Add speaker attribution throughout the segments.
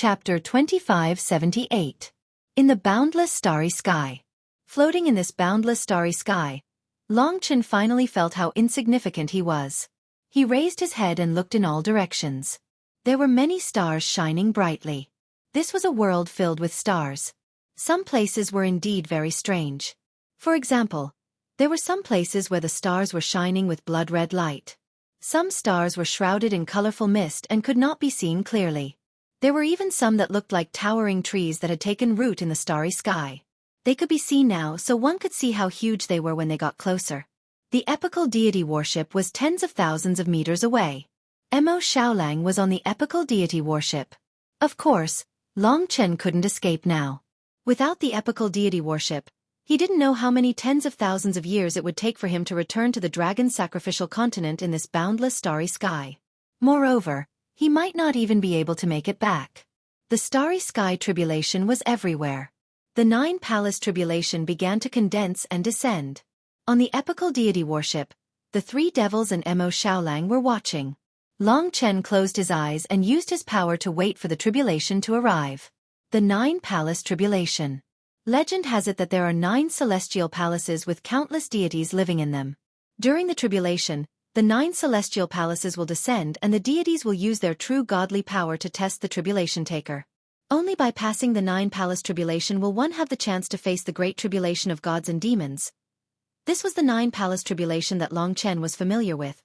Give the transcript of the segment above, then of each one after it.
Speaker 1: Chapter 2578. In the Boundless Starry Sky. Floating in this boundless starry sky, Long Chen finally felt how insignificant he was. He raised his head and looked in all directions. There were many stars shining brightly. This was a world filled with stars. Some places were indeed very strange. For example, there were some places where the stars were shining with blood-red light. Some stars were shrouded in colorful mist and could not be seen clearly. There were even some that looked like towering trees that had taken root in the starry sky. They could be seen now, so one could see how huge they were when they got closer. The epical deity worship was tens of thousands of meters away. Mo Xiaolang was on the epical deity worship. Of course, Long Chen couldn't escape now. Without the epical deity worship, he didn't know how many tens of thousands of years it would take for him to return to the dragon sacrificial continent in this boundless starry sky. Moreover, he might not even be able to make it back. The starry sky tribulation was everywhere. The nine-palace tribulation began to condense and descend. On the epical deity worship, the three devils and Mo Xiaolang were watching. Long Chen closed his eyes and used his power to wait for the tribulation to arrive. The nine-palace tribulation. Legend has it that there are 9 celestial palaces with countless deities living in them. During the tribulation, the 9 celestial palaces will descend and the deities will use their true godly power to test the tribulation taker. Only by passing the 9-palace tribulation will one have the chance to face the great tribulation of gods and demons. This was the 9-palace tribulation that Long Chen was familiar with.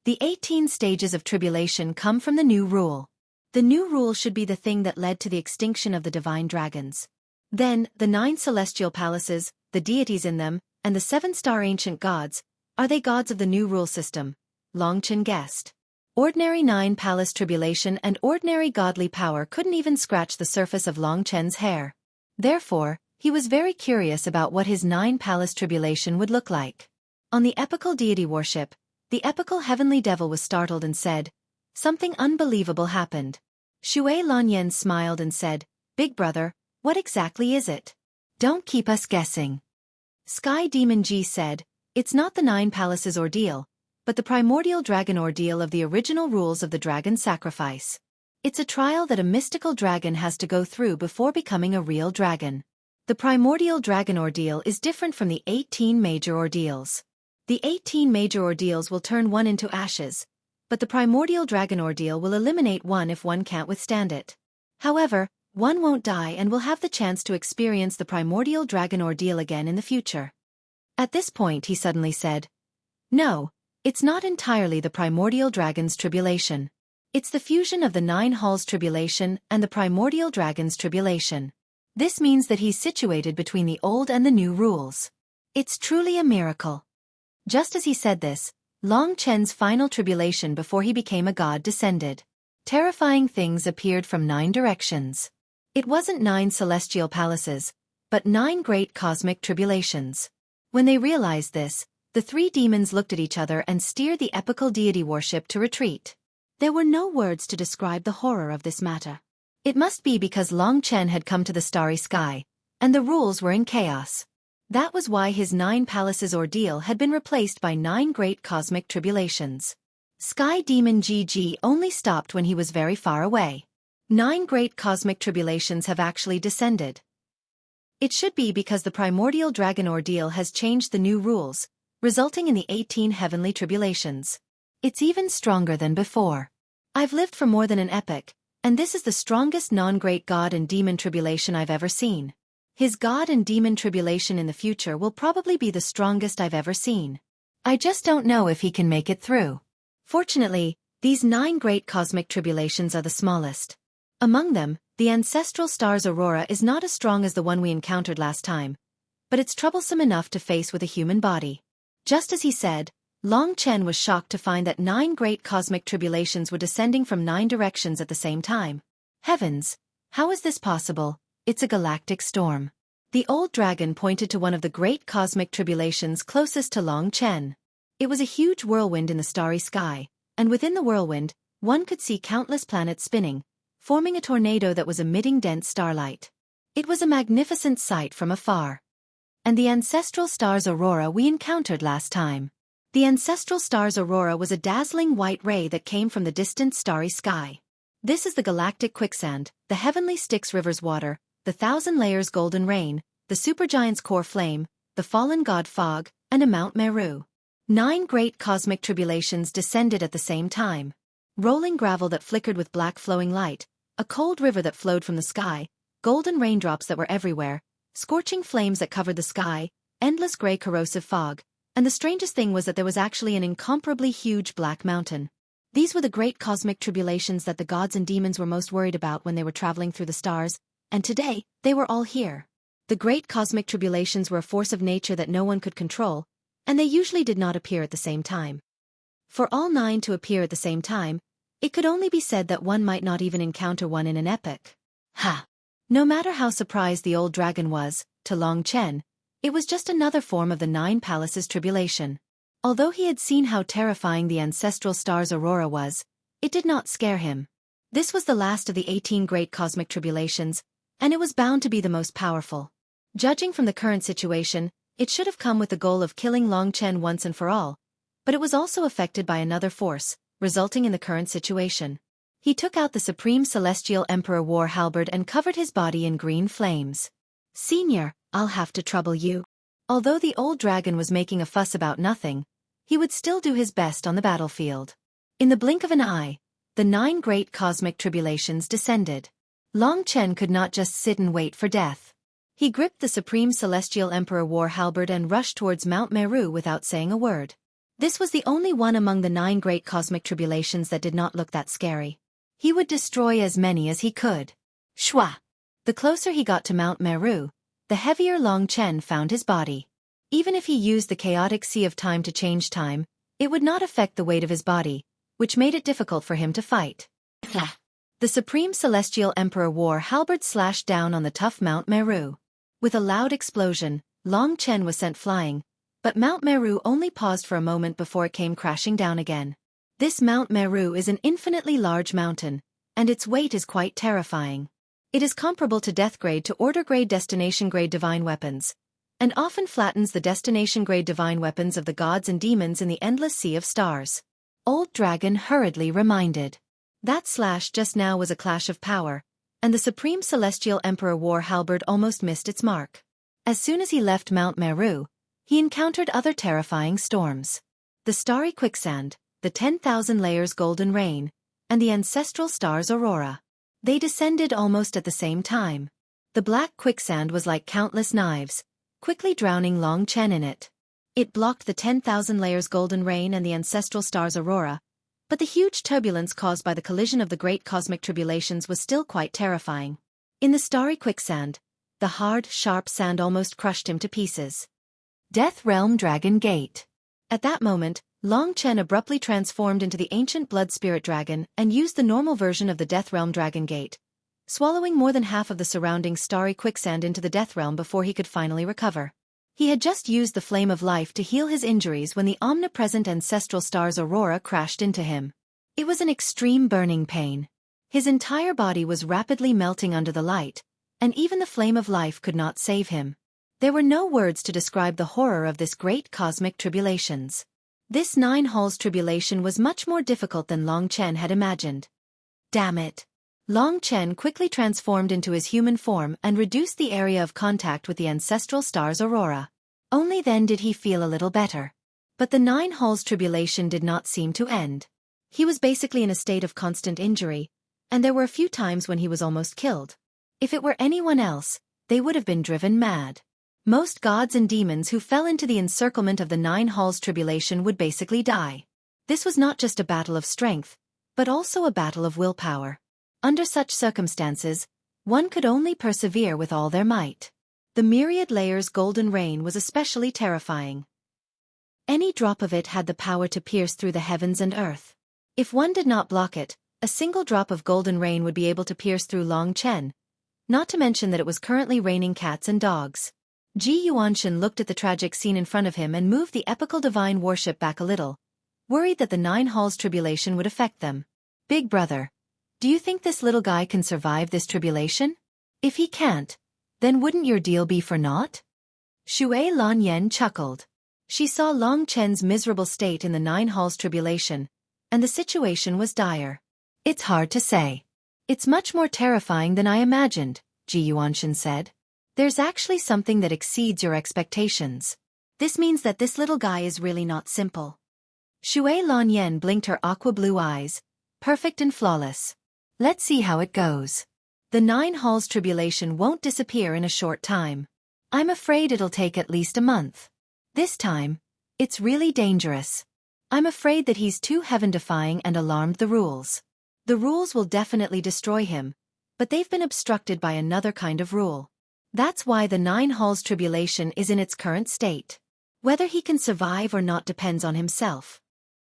Speaker 1: The 18 stages of tribulation come from the new rule. The new rule should be the thing that led to the extinction of the divine dragons. Then, the 9 celestial palaces, the deities in them, and the 7-star ancient gods, are they gods of the new rule system? Long Chen guessed. Ordinary 9-palace tribulation and ordinary godly power couldn't even scratch the surface of Long Chen's hair. Therefore, he was very curious about what his 9-palace tribulation would look like. On the epical deity worship, the epical heavenly devil was startled and said, "Something unbelievable happened." Xue Lanyan smiled and said, "Big brother, what exactly is it? Don't keep us guessing." Sky Demon Ji said, "It's not the 9 palaces ordeal, but the primordial dragon ordeal of the original rules of the dragon sacrifice. It's a trial that a mystical dragon has to go through before becoming a real dragon. The primordial dragon ordeal is different from the 18 major ordeals. The 18 major ordeals will turn one into ashes, but the primordial dragon ordeal will eliminate one if one can't withstand it. However, one won't die and will have the chance to experience the primordial dragon ordeal again in the future." At this point he suddenly said, "No, it's not entirely the primordial dragon's tribulation. It's the fusion of the 9 halls tribulation and the primordial dragon's tribulation. This means that he's situated between the old and the new rules. It's truly a miracle." Just as he said this, Long Chen's final tribulation before he became a god descended. Terrifying things appeared from 9 directions. It wasn't 9 celestial palaces, but 9 great cosmic tribulations. When they realized this, the 3 demons looked at each other and steered the epical deity worship to retreat. There were no words to describe the horror of this matter. It must be because Long Chen had come to the starry sky, and the rules were in chaos. That was why his 9 palaces ordeal had been replaced by 9 great cosmic tribulations. Sky Demon GG only stopped when he was very far away. 9 great cosmic tribulations have actually descended. It should be because the primordial dragon ordeal has changed the new rules, resulting in the 18 heavenly tribulations. It's even stronger than before. I've lived for more than an epoch, and this is the strongest non-great god and demon tribulation I've ever seen. His god and demon tribulation in the future will probably be the strongest I've ever seen. I just don't know if he can make it through. Fortunately, these 9 great cosmic tribulations are the smallest. Among them, the ancestral star's aurora is not as strong as the one we encountered last time, but it's troublesome enough to face with a human body." Just as he said, Long Chen was shocked to find that 9 great cosmic tribulations were descending from 9 directions at the same time. Heavens! How is this possible? It's a galactic storm. The old dragon pointed to one of the great cosmic tribulations closest to Long Chen. It was a huge whirlwind in the starry sky, and within the whirlwind, one could see countless planets spinning, forming a tornado that was emitting dense starlight. It was a magnificent sight from afar. And the ancestral star's aurora we encountered last time. The ancestral star's aurora was a dazzling white ray that came from the distant starry sky. This is the galactic quicksand, the heavenly Styx river's water, the thousand layers golden rain, the supergiant's core flame, the fallen god fog, and a Mount Meru. 9 great cosmic tribulations descended at the same time. Rolling gravel that flickered with black flowing light, a cold river that flowed from the sky, golden raindrops that were everywhere, scorching flames that covered the sky, endless gray corrosive fog, and the strangest thing was that there was actually an incomparably huge black mountain. These were the great cosmic tribulations that the gods and demons were most worried about when they were traveling through the stars, and today, they were all here. The great cosmic tribulations were a force of nature that no one could control, and they usually did not appear at the same time. For all 9 to appear at the same time, it could only be said that one might not even encounter one in an epoch. Ha! No matter how surprised the old dragon was, to Long Chen, it was just another form of the 9 palaces tribulation. Although he had seen how terrifying the ancestral star's aurora was, it did not scare him. This was the last of the 18 great cosmic tribulations, and it was bound to be the most powerful. Judging from the current situation, it should have come with the goal of killing Long Chen once and for all, but it was also affected by another force, resulting in the current situation. He took out the Supreme Celestial Emperor war halberd and covered his body in green flames. "Senior, I'll have to trouble you." Although the old dragon was making a fuss about nothing, he would still do his best on the battlefield. In the blink of an eye, the 9 great cosmic tribulations descended. Long Chen could not just sit and wait for death. He gripped the Supreme Celestial Emperor war halberd and rushed towards Mount Meru without saying a word. This was the only one among the 9 great cosmic tribulations that did not look that scary. He would destroy as many as he could. Shwa! The closer he got to Mount Meru, the heavier Long Chen found his body. Even if he used the chaotic sea of time to change time, it would not affect the weight of his body, which made it difficult for him to fight. The Supreme Celestial Emperor war halberd slashed down on the tough Mount Meru. With a loud explosion, Long Chen was sent flying, but Mount Meru only paused for a moment before it came crashing down again. This Mount Meru is an infinitely large mountain, and its weight is quite terrifying. It is comparable to death grade to order grade destination grade divine weapons, and often flattens the destination grade divine weapons of the gods and demons in the endless sea of stars. Old Dragon hurriedly reminded. That slash just now was a clash of power, and the Supreme Celestial Emperor war halberd almost missed its mark. As soon as he left Mount Meru, he encountered other terrifying storms. The starry quicksand, the 10,000 layers golden rain, and the ancestral star's aurora. They descended almost at the same time. The black quicksand was like countless knives, quickly drowning Long Chen in it. It blocked the 10,000 layers golden rain and the ancestral star's aurora, but the huge turbulence caused by the collision of the great cosmic tribulations was still quite terrifying. In the starry quicksand, the hard, sharp sand almost crushed him to pieces. Death Realm Dragon Gate. At that moment, Long Chen abruptly transformed into the ancient blood spirit dragon and used the normal version of the Death Realm Dragon Gate, swallowing more than half of the surrounding starry quicksand into the Death Realm before he could finally recover. He had just used the flame of life to heal his injuries when the omnipresent ancestral star's aurora crashed into him. It was an extreme burning pain. His entire body was rapidly melting under the light, and even the flame of life could not save him. There were no words to describe the horror of this great cosmic tribulations. This 9 halls tribulation was much more difficult than Long Chen had imagined. Damn it! Long Chen quickly transformed into his human form and reduced the area of contact with the ancestral star's aurora. Only then did he feel a little better. But the 9 halls tribulation did not seem to end. He was basically in a state of constant injury, and there were a few times when he was almost killed. If it were anyone else, they would have been driven mad. Most gods and demons who fell into the encirclement of the 9 halls tribulation would basically die. This was not just a battle of strength, but also a battle of willpower. Under such circumstances, one could only persevere with all their might. The myriad layers golden rain was especially terrifying. Any drop of it had the power to pierce through the heavens and earth. If one did not block it, a single drop of golden rain would be able to pierce through Long Chen, not to mention that it was currently raining cats and dogs. Ji Yuanshan looked at the tragic scene in front of him and moved the epical divine worship back a little, worried that the 9 halls tribulation would affect them. Big brother, do you think this little guy can survive this tribulation? If he can't, then wouldn't your deal be for naught? Xue Lanyan chuckled. She saw Long Chen's miserable state in the 9 halls tribulation, and the situation was dire. It's hard to say. It's much more terrifying than I imagined, Ji Yuanshan said. There's actually something that exceeds your expectations. This means that this little guy is really not simple. Xue Lanyan blinked her aqua blue eyes, perfect and flawless. Let's see how it goes. The 9 halls tribulation won't disappear in a short time. I'm afraid it'll take at least a month. This time, it's really dangerous. I'm afraid that he's too heaven-defying and alarmed the rules. The rules will definitely destroy him, but they've been obstructed by another kind of rule. That's why the 9 halls tribulation is in its current state. Whether he can survive or not depends on himself.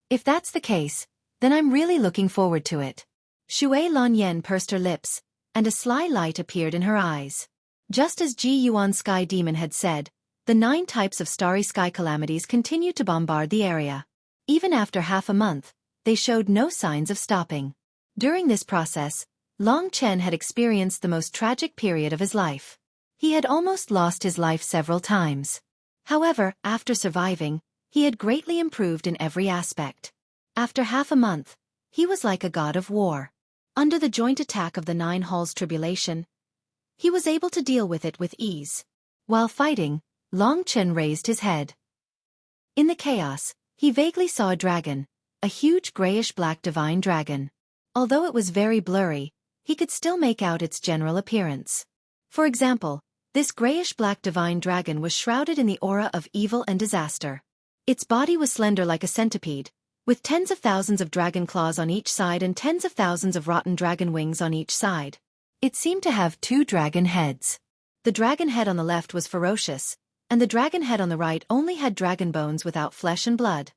Speaker 1: If that's the case, then I'm really looking forward to it. Xue Lanyan pursed her lips, and a sly light appeared in her eyes. Just as Ji Yuan Sky Demon had said, the 9 types of starry sky calamities continued to bombard the area. Even after half a month, they showed no signs of stopping. During this process, Long Chen had experienced the most tragic period of his life. He had almost lost his life several times. However, after surviving, he had greatly improved in every aspect. After half a month, he was like a god of war. Under the joint attack of the 9 halls tribulation, he was able to deal with it with ease. While fighting, Long Chen raised his head. In the chaos, he vaguely saw a dragon, a huge grayish-black divine dragon. Although it was very blurry, he could still make out its general appearance. For example, this grayish-black divine dragon was shrouded in the aura of evil and disaster. Its body was slender like a centipede, with tens of thousands of dragon claws on each side and tens of thousands of rotten dragon wings on each side. It seemed to have 2 dragon heads. The dragon head on the left was ferocious, and the dragon head on the right only had dragon bones without flesh and blood.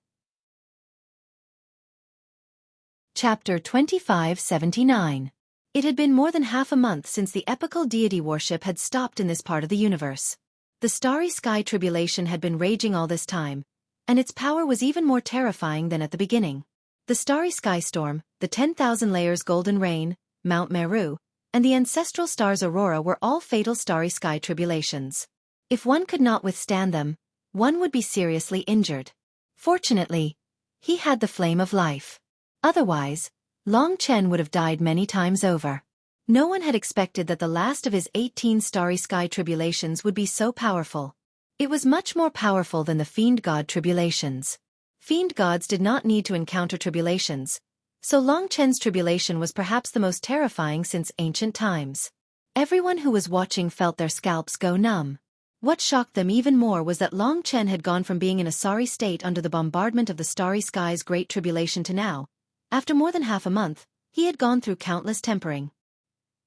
Speaker 1: Chapter 2579. It had been more than half a month since the epical deity worship had stopped in this part of the universe. The starry sky tribulation had been raging all this time, and its power was even more terrifying than at the beginning. The starry sky storm, the 10,000 layers golden rain, Mount Meru, and the ancestral star's aurora were all fatal starry sky tribulations. If one could not withstand them, one would be seriously injured. Fortunately, he had the flame of life. Otherwise, Long Chen would have died many times over. No one had expected that the last of his 18 starry sky tribulations would be so powerful. It was much more powerful than the fiend god tribulations. Fiend gods did not need to encounter tribulations, so Long Chen's tribulation was perhaps the most terrifying since ancient times. Everyone who was watching felt their scalps go numb. What shocked them even more was that Long Chen had gone from being in a sorry state under the bombardment of the starry sky's great tribulation to now, after more than half a month, he had gone through countless tempering.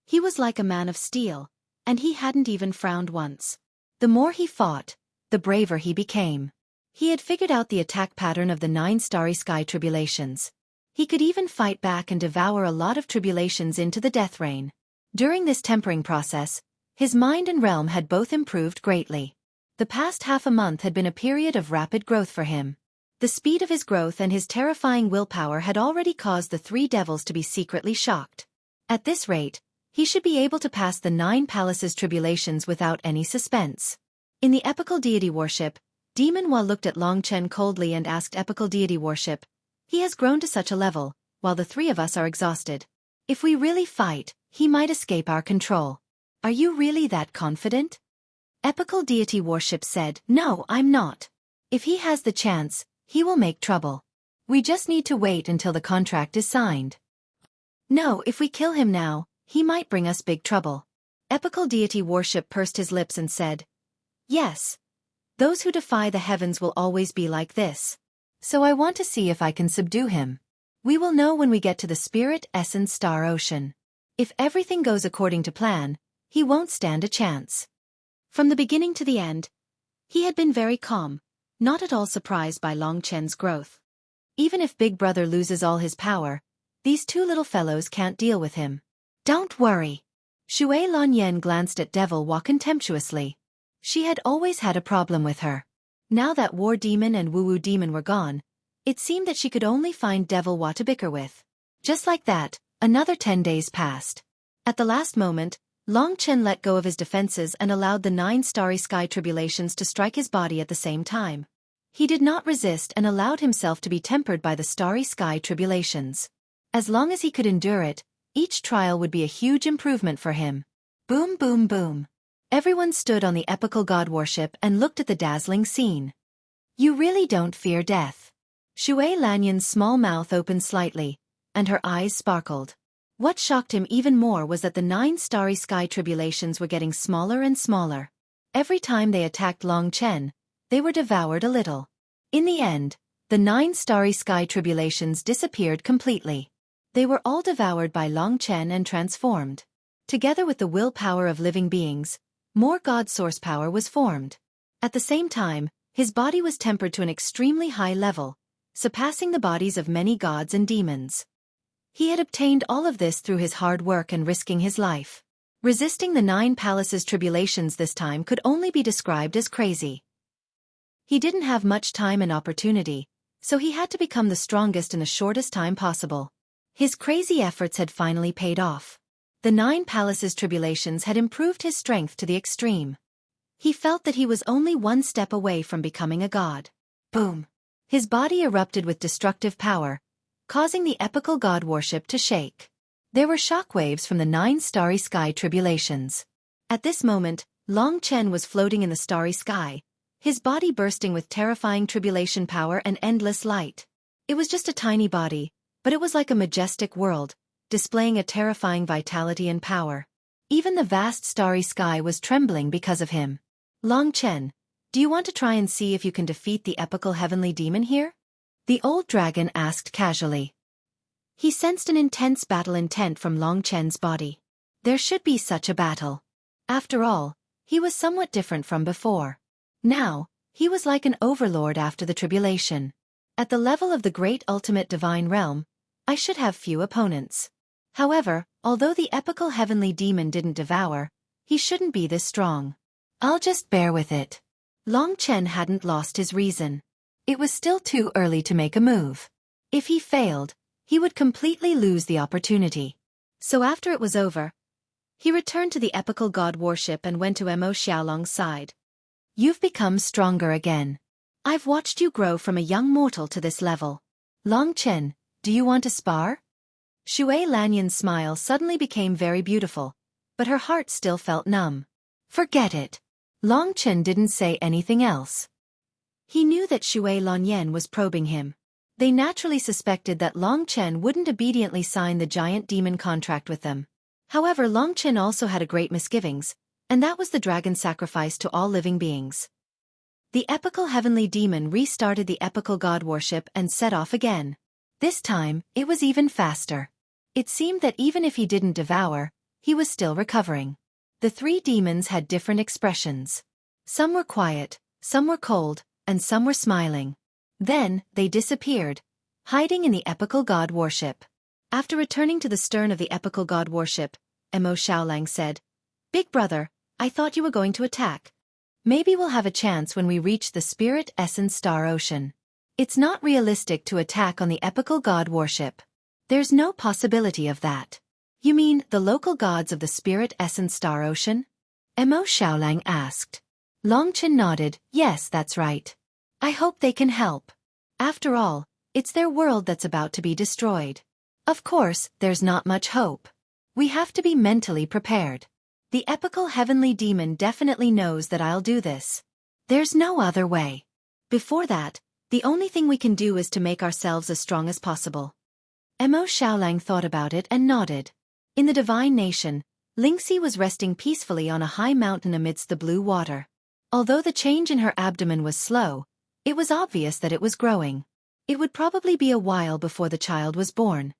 Speaker 1: He was like a man of steel, and he hadn't even frowned once. The more he fought, the braver he became. He had figured out the attack pattern of the 9 starry sky tribulations. He could even fight back and devour a lot of tribulations into the death rain. During this tempering process, his mind and realm had both improved greatly. The past half a month had been a period of rapid growth for him. The speed of his growth and his terrifying willpower had already caused the 3 devils to be secretly shocked. At this rate, he should be able to pass the 9 palaces tribulations without any suspense. In the epical deity worship, Demon Hua looked at Long Chen coldly and asked epical deity worship, "He has grown to such a level, while the 3 of us are exhausted. If we really fight, he might escape our control. Are you really that confident?" Epical deity worship said, "No, I'm not. If he has the chance, he will make trouble. We just need to wait until the contract is signed. No, if we kill him now, he might bring us big trouble." Epical deity worship pursed his lips and said, "Yes. Those who defy the heavens will always be like this. So I want to see if I can subdue him. We will know when we get to the spirit essence star ocean. If everything goes according to plan, he won't stand a chance." From the beginning to the end, he had been very calm, not at all surprised by Long Chen's growth. Even if Big Brother loses all his power, these 2 little fellows can't deal with him. "Don't worry." Xue Lanyan glanced at Devil Hua contemptuously. She had always had a problem with her. Now that War Demon and Woo Woo Demon were gone, it seemed that she could only find Devil Hua to bicker with. Just like that, another 10 days passed. At the last moment, Long Chen let go of his defenses and allowed the 9 starry sky tribulations to strike his body at the same time. He did not resist and allowed himself to be tempered by the starry sky tribulations. As long as he could endure it, Each trial would be a huge improvement for him. Boom, boom, boom. Everyone stood on the epical god worship and looked at the dazzling scene. You really don't fear death. Xue Lanyan's small mouth opened slightly, and her eyes sparkled. What shocked him even more was that the 9 starry sky tribulations were getting smaller and smaller. Every time they attacked Long Chen, they were devoured a little. In the end, the 9 starry sky tribulations disappeared completely. They were all devoured by Long Chen and transformed. Together with the willpower of living beings, more god source power was formed. At the same time, his body was tempered to an extremely high level, surpassing the bodies of many gods and demons. He had obtained all of this through his hard work and risking his life. Resisting the 9 palaces' tribulations this time could only be described as crazy. He didn't have much time and opportunity, so he had to become the strongest in the shortest time possible. His crazy efforts had finally paid off. The 9 palaces' tribulations had improved his strength to the extreme. He felt that he was only one step away from becoming a god. Boom! His body erupted with destructive power, causing the epical god worship to shake. There were shockwaves from the 9 starry sky tribulations. At this moment, Long Chen was floating in the starry sky, his body bursting with terrifying tribulation power and endless light. It was just a tiny body, but it was like a majestic world, displaying a terrifying vitality and power. Even the vast starry sky was trembling because of him. Long Chen, do you want to try and see if you can defeat the epical heavenly demon here? The old dragon asked casually. He sensed an intense battle intent from Long Chen's body. There should be such a battle. After all, he was somewhat different from before. Now, he was like an overlord after the tribulation. At the level of the great ultimate divine realm, I should have few opponents. However, although the epical heavenly demon didn't devour, he shouldn't be this strong. I'll just bear with it. Long Chen hadn't lost his reason. It was still too early to make a move. If he failed, he would completely lose the opportunity. So after it was over, he returned to the epical god worship and went to Mo Xiaolong's side. You've become stronger again. I've watched you grow from a young mortal to this level. Long Chen, do you want to spar? Xue Lanyan's smile suddenly became very beautiful, but her heart still felt numb. Forget it. Long Chen didn't say anything else. He knew that Xue Lanyan was probing him. They naturally suspected that Long Chen wouldn't obediently sign the giant demon contract with them. However, Long Chen also had a great misgivings, and that was the dragon sacrifice to all living beings. The epical heavenly demon restarted the epical god worship and set off again. This time, it was even faster. It seemed that even if he didn't devour, he was still recovering. The 3 demons had different expressions. Some were quiet, some were cold, and some were smiling. Then, they disappeared, hiding in the epical god worship. After returning to the stern of the epical god worship, Mo Xiaolang said, Big brother, I thought you were going to attack. Maybe we'll have a chance when we reach the Spirit Essence Star Ocean. It's not realistic to attack on the epical god worship. There's no possibility of that. You mean the local gods of the Spirit Essence Star Ocean? Mo Xiaolang asked. Long Chen nodded, yes, that's right. I hope they can help. After all, it's their world that's about to be destroyed. Of course, there's not much hope. We have to be mentally prepared. The epical heavenly demon definitely knows that I'll do this. There's no other way. Before that, the only thing we can do is to make ourselves as strong as possible. Mo Xiaolang thought about it and nodded. In the divine nation, Lingxi was resting peacefully on a high mountain amidst the blue water. Although the change in her abdomen was slow, it was obvious that it was growing. It would probably be a while before the child was born.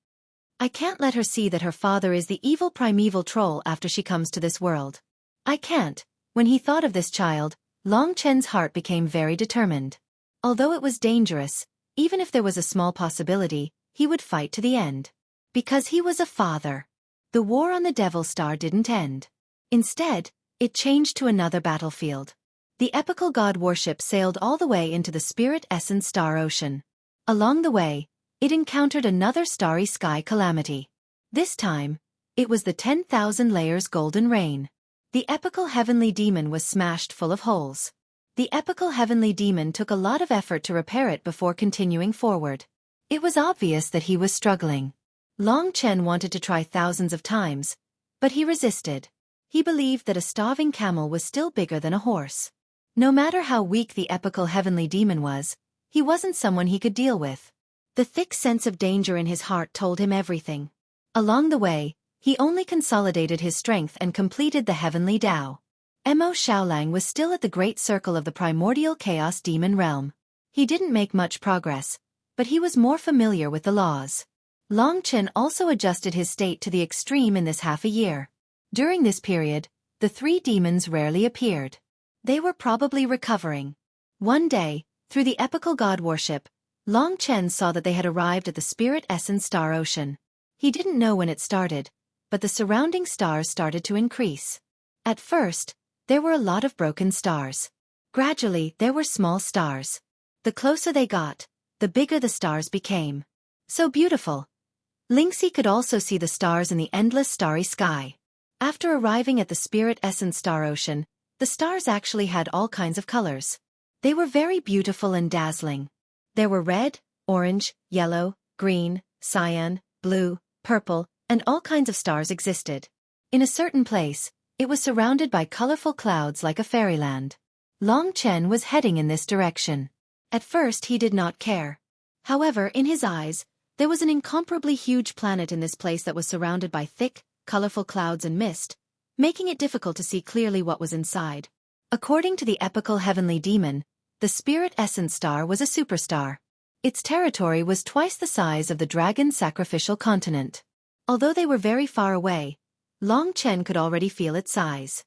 Speaker 1: I can't let her see that her father is the evil primeval troll after she comes to this world. I can't. When he thought of this child, Long Chen's heart became very determined. Although it was dangerous, even if there was a small possibility, he would fight to the end. Because he was a father. The war on the Devil Star didn't end. Instead, it changed to another battlefield. The epical god worship sailed all the way into the Spirit Essence Star Ocean. Along the way, it encountered another starry sky calamity. This time, it was the 10,000 layers golden rain. The epical heavenly demon was smashed full of holes. The epical heavenly demon took a lot of effort to repair it before continuing forward. It was obvious that he was struggling. Long Chen wanted to try thousands of times, but he resisted. He believed that a starving camel was still bigger than a horse. No matter how weak the epical heavenly demon was, he wasn't someone he could deal with. The thick sense of danger in his heart told him everything. Along the way, he only consolidated his strength and completed the heavenly Tao. Mo Xiaolang was still at the great circle of the primordial chaos demon realm. He didn't make much progress, but he was more familiar with the laws. Long Chen also adjusted his state to the extreme in this half a year. During this period, the three demons rarely appeared. They were probably recovering. One day, through the epical god worship, Long Chen saw that they had arrived at the spirit essence star ocean. He didn't know when it started, but the surrounding stars started to increase. At first, there were a lot of broken stars. Gradually, there were small stars. The closer they got, the bigger the stars became. So beautiful. Lingxi could also see the stars in the endless starry sky. After arriving at the spirit essence star ocean, the stars actually had all kinds of colors. They were very beautiful and dazzling. There were red, orange, yellow, green, cyan, blue, purple, and all kinds of stars existed. In a certain place, it was surrounded by colorful clouds like a fairyland. Long Chen was heading in this direction. At first he did not care. However, in his eyes, there was an incomparably huge planet in this place that was surrounded by thick, colorful clouds and mist, making it difficult to see clearly what was inside. According to the epical heavenly demon, the spirit essence star was a superstar. Its territory was twice the size of the dragon sacrificial continent. Although they were very far away, Long Chen could already feel its size.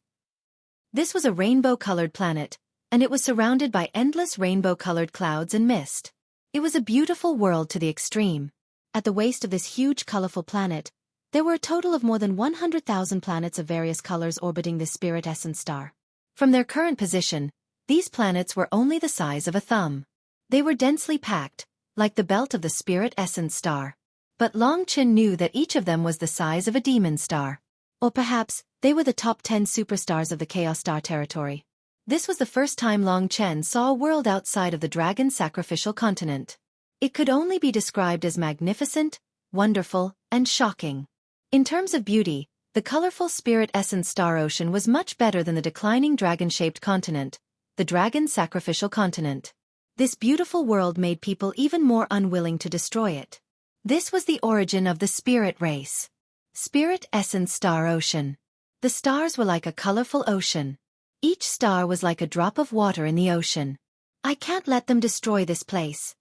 Speaker 1: This was a rainbow-colored planet, and it was surrounded by endless rainbow-colored clouds and mist. It was a beautiful world to the extreme. At the waist of this huge colorful planet, there were a total of more than 100,000 planets of various colors orbiting this spirit essence star. From their current position, these planets were only the size of a thumb. They were densely packed, like the belt of the spirit essence star. But Long Chen knew that each of them was the size of a demon star. Or perhaps, they were the top 10 superstars of the Chaos Star territory. This was the first time Long Chen saw a world outside of the dragon sacrificial continent. It could only be described as magnificent, wonderful, and shocking. In terms of beauty, the colorful spirit essence star ocean was much better than the declining dragon-shaped continent, the dragon sacrificial continent. This beautiful world made people even more unwilling to destroy it. This was the origin of the spirit race. Spirit essence star ocean. The stars were like a colorful ocean. Each star was like a drop of water in the ocean. I can't let them destroy this place.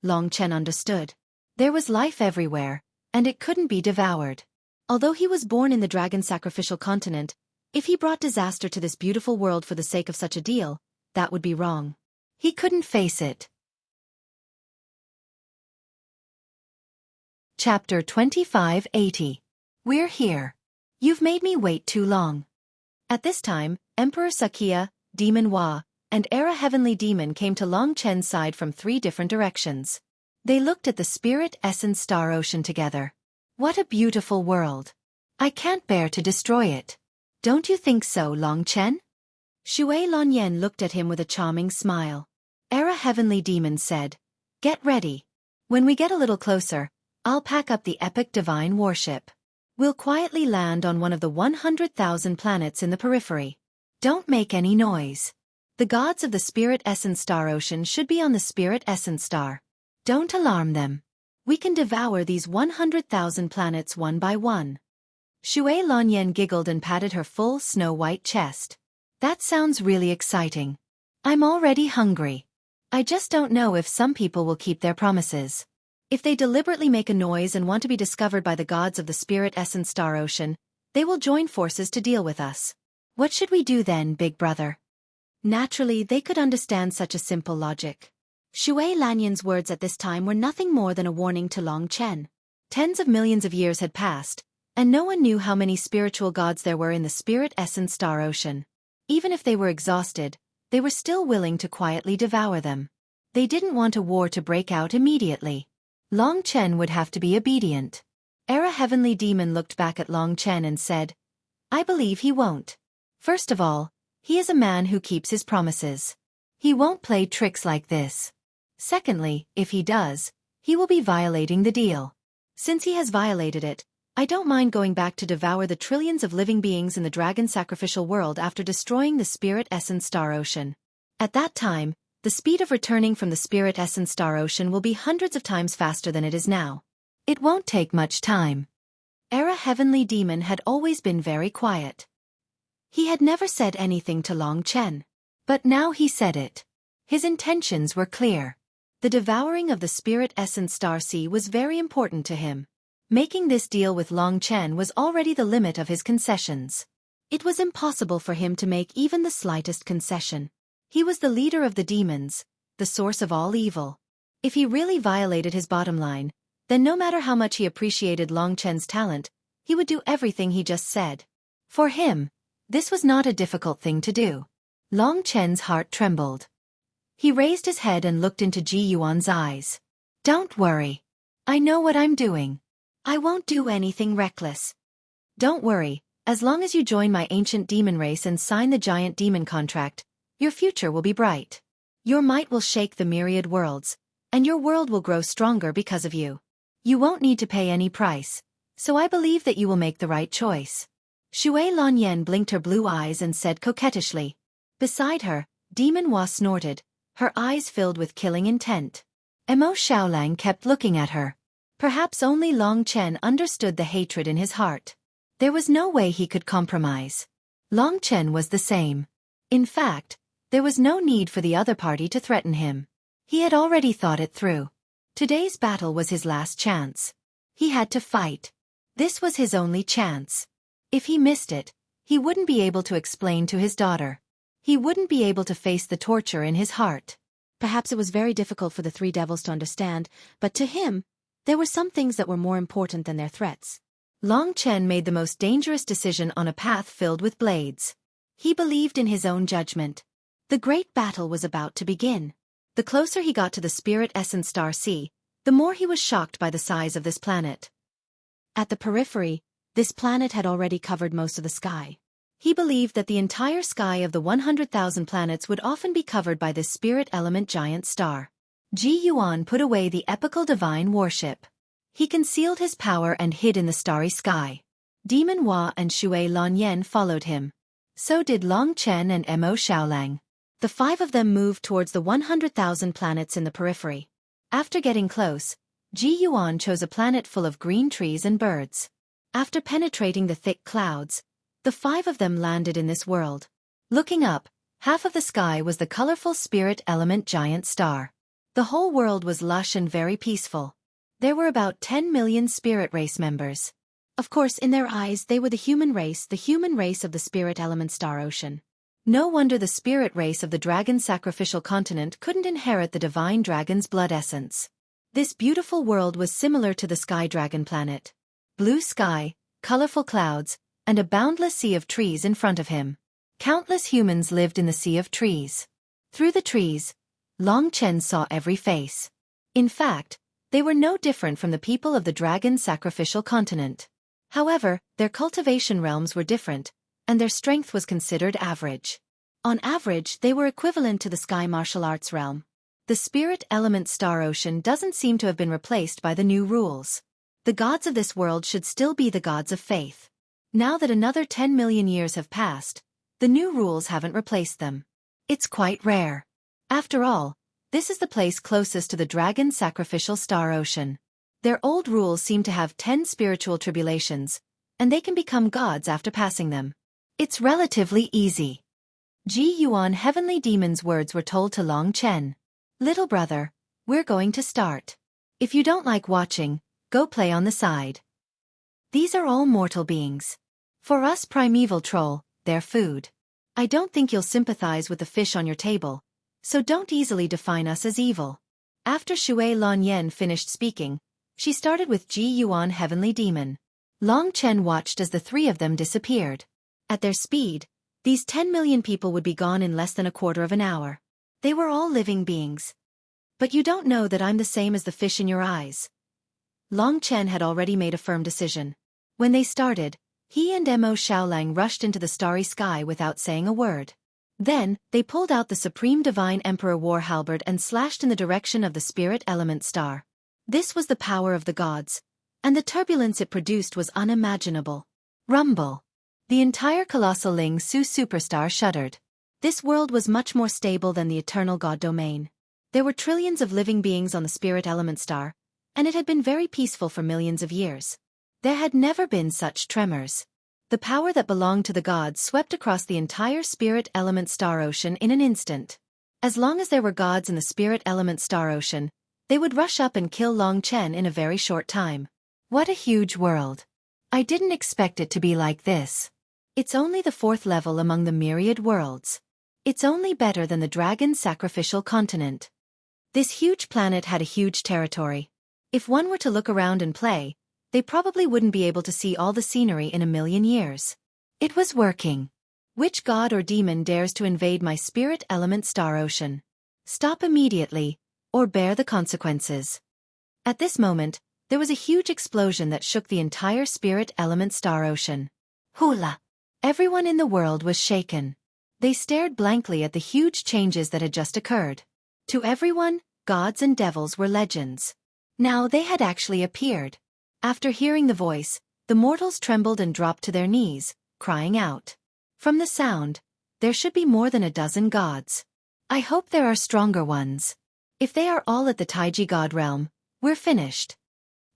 Speaker 1: Long Chen understood. There was life everywhere, and it couldn't be devoured. Although he was born in the dragon sacrificial continent, if he brought disaster to this beautiful world for the sake of such a deal, that would be wrong. He couldn't face it. Chapter 2580. We're here. You've made me wait too long. At this time, Emperor Xueqi, Demon Hua, and Era Heavenly Demon came to Long Chen's side from 3 different directions. They looked at the spirit essence star ocean together. What a beautiful world. I can't bear to destroy it. Don't you think so, Long Chen? Xue Lanyan looked at him with a charming smile. Era Heavenly Demon said, "Get ready. When we get a little closer, I'll pack up the epic divine warship. We'll quietly land on one of the 100,000 planets in the periphery. Don't make any noise. The gods of the Spirit Essence Star Ocean should be on the Spirit Essence Star. Don't alarm them. We can devour these 100,000 planets one by one." Xue Lanyan giggled and patted her full snow-white chest. That sounds really exciting. I'm already hungry. I just don't know if some people will keep their promises. If they deliberately make a noise and want to be discovered by the gods of the Spirit Essence Star Ocean, they will join forces to deal with us. What should we do then, big brother? Naturally, they could understand such a simple logic. Xue Lanyan's words at this time were nothing more than a warning to Long Chen. Tens of millions of years had passed, and no one knew how many spiritual gods there were in the Spirit Essence Star Ocean. Even if they were exhausted, they were still willing to quietly devour them. They didn't want a war to break out immediately. Long Chen would have to be obedient. Era Heavenly Demon looked back at Long Chen and said, "I believe he won't. First of all, he is a man who keeps his promises. He won't play tricks like this. Secondly, if he does, he will be violating the deal. Since he has violated it, I don't mind going back to devour the trillions of living beings in the dragon sacrificial world after destroying the Spirit Essence Star Ocean. At that time, the speed of returning from the Spirit Essence Star Ocean will be hundreds of times faster than it is now. It won't take much time. Era Heavenly Demon had always been very quiet. He had never said anything to Long Chen. But now he said it. His intentions were clear. The devouring of the Spirit Essence Star Sea was very important to him. Making this deal with Long Chen was already the limit of his concessions. It was impossible for him to make even the slightest concession. He was the leader of the demons, the source of all evil. If he really violated his bottom line, then no matter how much he appreciated Long Chen's talent, he would do everything he just said. For him, this was not a difficult thing to do. Long Chen's heart trembled. He raised his head and looked into Ji Yuan's eyes. Don't worry. I know what I'm doing. I won't do anything reckless. Don't worry, as long as you join my ancient demon race and sign the giant demon contract, your future will be bright. Your might will shake the myriad worlds, and your world will grow stronger because of you. You won't need to pay any price, so I believe that you will make the right choice. Xue Lanyan blinked her blue eyes and said coquettishly. Beside her, Demon Hua snorted, her eyes filled with killing intent. Mo Xiaolang kept looking at her. Perhaps only Long Chen understood the hatred in his heart. There was no way he could compromise. Long Chen was the same. In fact, there was no need for the other party to threaten him. He had already thought it through. Today's battle was his last chance. He had to fight. This was his only chance. If he missed it, he wouldn't be able to explain to his daughter. He wouldn't be able to face the torture in his heart. Perhaps it was very difficult for the three devils to understand, but to him, there were some things that were more important than their threats. Long Chen made the most dangerous decision on a path filled with blades. He believed in his own judgment. The great battle was about to begin. The closer he got to the Spirit Essence Star Sea, the more he was shocked by the size of this planet. At the periphery, this planet had already covered most of the sky. He believed that the entire sky of the 100,000 planets would often be covered by this spirit element giant star. Ji Yuan put away the epical divine warship. He concealed his power and hid in the starry sky. Demon Hua and Xue Lanyan followed him. So did Long Chen and Mo Xiaolang. The five of them moved towards the 100,000 planets in the periphery. After getting close, Ji Yuan chose a planet full of green trees and birds. After penetrating the thick clouds, the five of them landed in this world. Looking up, half of the sky was the colorful spirit element giant star. The whole world was lush and very peaceful. There were about 10 million spirit race members. Of course, in their eyes they were the human race of the spirit element star ocean. No wonder the spirit race of the dragon sacrificial continent couldn't inherit the divine dragon's blood essence. This beautiful world was similar to the sky dragon planet. Blue sky, colorful clouds, and a boundless sea of trees in front of him. Countless humans lived in the sea of trees. Through the trees, Long Chen saw every face. In fact, they were no different from the people of the dragon sacrificial continent. However, their cultivation realms were different, and their strength was considered average. On average, they were equivalent to the sky martial arts realm. The spirit element star ocean doesn't seem to have been replaced by the new rules. The gods of this world should still be the gods of faith. Now that another 10 million years have passed, the new rules haven't replaced them. It's quite rare. After all, this is the place closest to the dragon sacrificial star ocean. Their old rules seem to have 10 spiritual tribulations, and they can become gods after passing them. It's relatively easy. Ji Yuan Heavenly Demon's words were told to Long Chen. Little brother, we're going to start. If you don't like watching, go play on the side. These are all mortal beings. For us primeval troll, they're food. I don't think you'll sympathize with the fish on your table, so don't easily define us as evil. After Xue Lanyan finished speaking, she started with Ji Yuan Heavenly Demon. Long Chen watched as the three of them disappeared. At their speed, these 10 million people would be gone in less than a quarter of an hour. They were all living beings. But you don't know that I'm the same as the fish in your eyes. Long Chen had already made a firm decision. When they started, he and Mo Xiaolang rushed into the starry sky without saying a word. Then, they pulled out the Supreme Divine Emperor War Halberd and slashed in the direction of the spirit element star. This was the power of the gods, and the turbulence it produced was unimaginable. Rumble. The entire colossal Ling Su superstar shuddered. This world was much more stable than the eternal God domain. There were trillions of living beings on the spirit element star, and it had been very peaceful for millions of years. There had never been such tremors. The power that belonged to the gods swept across the entire spirit element star ocean in an instant. As long as there were gods in the spirit element star ocean, they would rush up and kill Long Chen in a very short time. What a huge world. I didn't expect it to be like this. It's only the 4th level among the myriad worlds. It's only better than the dragon sacrificial continent. This huge planet had a huge territory. If one were to look around and play, they probably wouldn't be able to see all the scenery in a million years. It was working. Which god or demon dares to invade my spirit element star ocean? Stop immediately, or bear the consequences. At this moment, there was a huge explosion that shook the entire spirit element star ocean. Hula! Everyone in the world was shaken. They stared blankly at the huge changes that had just occurred. To everyone, gods and devils were legends. Now they had actually appeared. After hearing the voice, the mortals trembled and dropped to their knees, crying out. From the sound, there should be more than a dozen gods. I hope there are stronger ones. If they are all at the Taiji god realm, we're finished.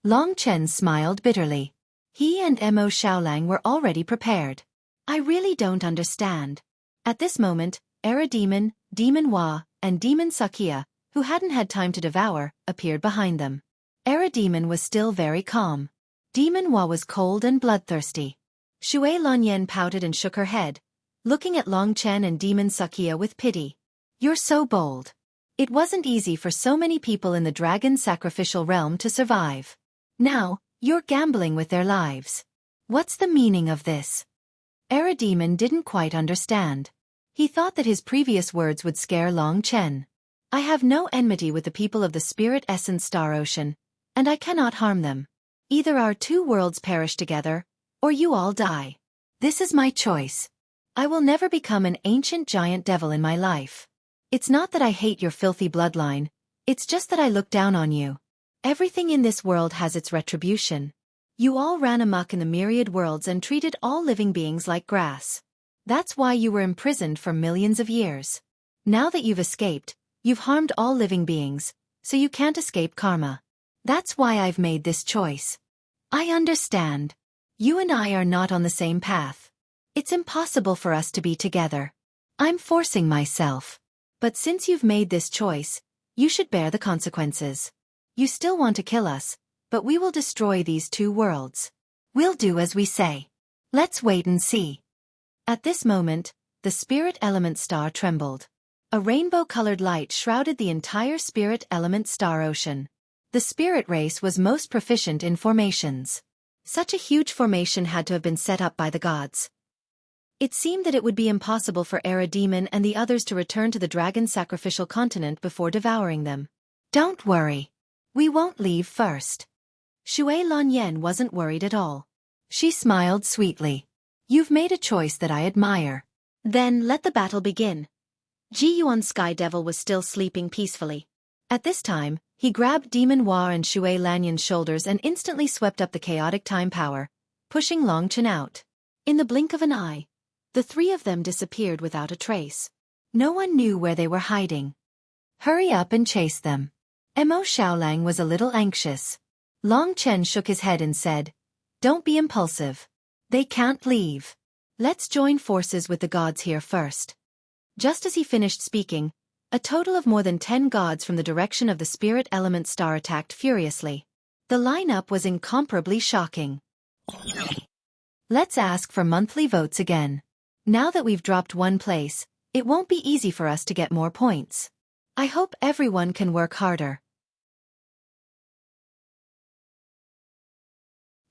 Speaker 1: Long Chen smiled bitterly. He and Mo Xiaolang were already prepared. I really don't understand. At this moment, Era Demon, Demon Hua, and Demon Sakia, who hadn't had time to devour, appeared behind them. Era Demon was still very calm. Demon Hua was cold and bloodthirsty. Xue Lanyan pouted and shook her head, looking at Long Chen and Demon Sakia with pity. You're so bold. It wasn't easy for so many people in the dragon sacrificial realm to survive. Now, you're gambling with their lives. What's the meaning of this? Era Demon didn't quite understand. He thought that his previous words would scare Long Chen. I have no enmity with the people of the Spirit Essence Star Ocean, and I cannot harm them. Either our 2 worlds perish together, or you all die. This is my choice. I will never become an ancient giant devil in my life. It's not that I hate your filthy bloodline, it's just that I look down on you. Everything in this world has its retribution. You all ran amok in the myriad worlds and treated all living beings like grass. That's why you were imprisoned for millions of years. Now that you've escaped, you've harmed all living beings, so you can't escape karma. That's why I've made this choice. I understand. You and I are not on the same path. It's impossible for us to be together. I'm forcing myself. But since you've made this choice, you should bear the consequences. You still want to kill us, but we will destroy these 2 worlds. We'll do as we say. Let's wait and see. At this moment, the spirit element star trembled. A rainbow-colored light shrouded the entire spirit element star ocean. The spirit race was most proficient in formations. Such a huge formation had to have been set up by the gods. It seemed that it would be impossible for Era Demon and the others to return to the dragon sacrificial continent before devouring them. Don't worry. We won't leave first. Xue Lanyan wasn't worried at all. She smiled sweetly. You've made a choice that I admire. Then let the battle begin. Ji Yuan Sky Devil was still sleeping peacefully. At this time, he grabbed Demon Hua and Xue Lanyan's shoulders and instantly swept up the chaotic time power, pushing Long Chen out. In the blink of an eye, the 3 of them disappeared without a trace. No one knew where they were hiding. Hurry up and chase them. Mo Xiaolang was a little anxious. Long Chen shook his head and said, Don't be impulsive. They can't leave. Let's join forces with the gods here first. Just as he finished speaking, a total of more than 10 gods from the direction of the spirit element star attacked furiously. The lineup was incomparably shocking. Let's ask for monthly votes again. Now that we've dropped 1 place, it won't be easy for us to get more points. I hope everyone can work harder.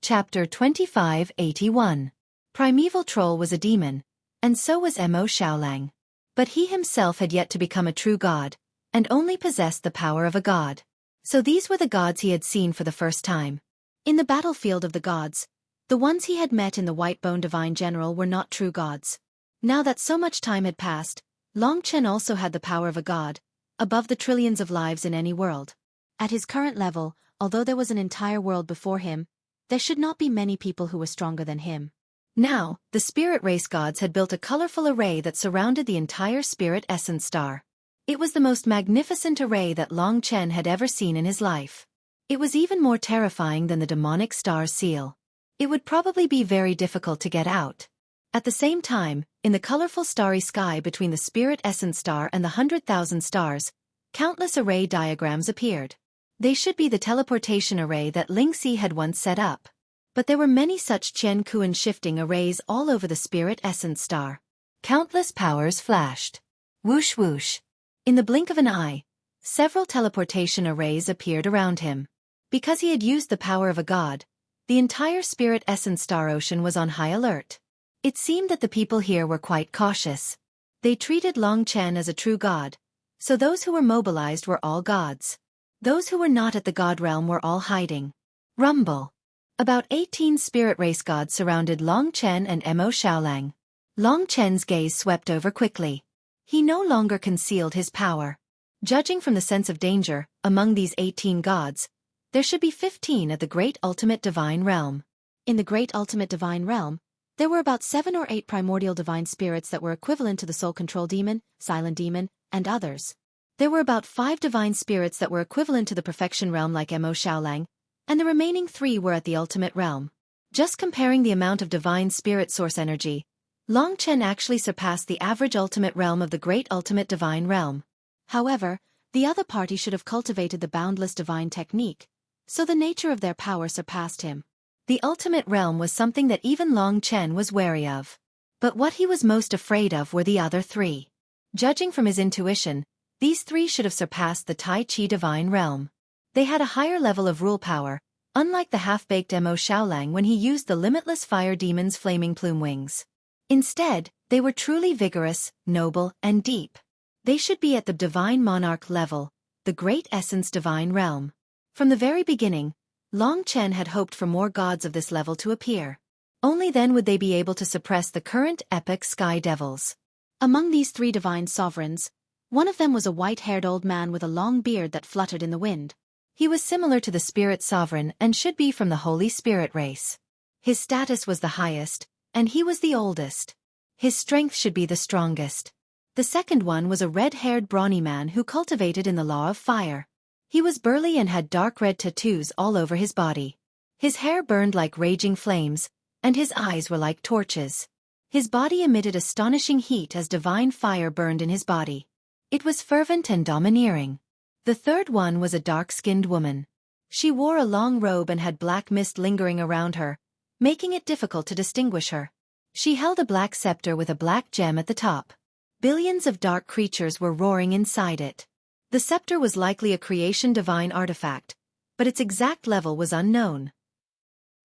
Speaker 1: Chapter 2581. Primeval Troll was a demon, and so was Mo Xiaolang. But he himself had yet to become a true god, and only possessed the power of a god. So these were the gods he had seen for the first time. In the battlefield of the gods, the ones he had met in the White Bone Divine General were not true gods. Now that so much time had passed, Long Chen also had the power of a god, above the trillions of lives in any world. At his current level, although there was an entire world before him,
Speaker 2: There should not be many people who were stronger than him.
Speaker 1: Now, the spirit race gods had built a colorful array that surrounded the entire spirit essence star. It was the most magnificent array that Long Chen had ever seen in his life. It was even more terrifying than the demonic star's seal. It would probably be very difficult to get out. At the same time, in the colorful starry sky between the spirit essence star and the 100,000 stars, countless array diagrams appeared. They should be the teleportation array that Ling Si had once set up. But there were many such Qian Kuan shifting arrays all over the spirit essence star. Countless powers flashed. Whoosh whoosh. In the blink of an eye, several teleportation arrays appeared around him. Because he had used the power of a god, the entire spirit essence star ocean was on high alert. It seemed that the people here were quite cautious. They treated Long Chen as a true god, so those who were mobilized were all gods. Those who were not at the god realm were all hiding. Rumble. About 18 spirit race gods surrounded Long Chen and Mo Xiaolang. Long Chen's gaze swept over quickly. He no longer concealed his power. Judging from the sense of danger, among these 18 gods, there should be 15 at the Great Ultimate Divine Realm.
Speaker 2: In the Great Ultimate Divine Realm, there were about 7 or 8 primordial divine spirits that were equivalent to the Soul Control Demon, Silent Demon, and others. There were about 5 divine spirits that were equivalent to the Perfection Realm like Mo Xiaolang, and the remaining 3 were at the Ultimate Realm. Just comparing the amount of divine spirit source energy, Long Chen actually surpassed the average Ultimate Realm of the Great Ultimate Divine Realm. However, the other party should have cultivated the boundless divine technique, so the nature of their power surpassed him. The Ultimate Realm was something that even Long Chen was wary of. But what he was most afraid of were the other 3. Judging from his intuition, these 3 should have surpassed the Tai Chi Divine Realm. They had a higher level of rule power, unlike the half-baked Mo Xiaolang when he used the limitless fire demon's flaming plume wings. Instead, they were truly vigorous, noble, and deep. They should be at the Divine Monarch level, the Great Essence Divine Realm. From the very beginning, Long Chen had hoped for more gods of this level to appear. Only then would they be able to suppress the current epic Sky Devils. Among these 3 divine sovereigns, one of them was a white-haired old man with a long beard that fluttered in the wind.
Speaker 1: He was similar to the Spirit Sovereign and should be from the Holy Spirit race. His status was the highest, and he was the oldest. His strength should be the strongest. The second one was a red-haired brawny man who cultivated in the law of fire. He was burly and had dark red tattoos all over his body. His hair burned like raging flames, and his eyes were like torches. His body emitted astonishing heat as divine fire burned in his body. It was fervent and domineering. The third one was a dark-skinned woman. She wore a long robe and had black mist lingering around her, making it difficult to distinguish her. She held a black scepter with a black gem at the top. Billions of dark creatures were roaring inside it. The scepter was likely a creation divine artifact, but its exact level was unknown.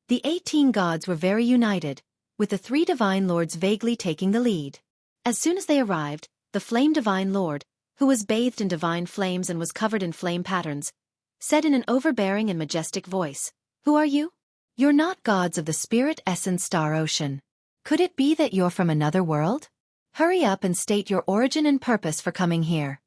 Speaker 1: The 18 gods were very united, with the 3 divine lords vaguely taking the lead. As soon as they arrived, the Flame Divine Lord, who was bathed in divine flames and was covered in flame patterns, said in an overbearing and majestic voice, "Who are you? You're not gods of the Spirit Essence Star Ocean. Could it be that you're from another world? Hurry up and state your origin and purpose for coming here."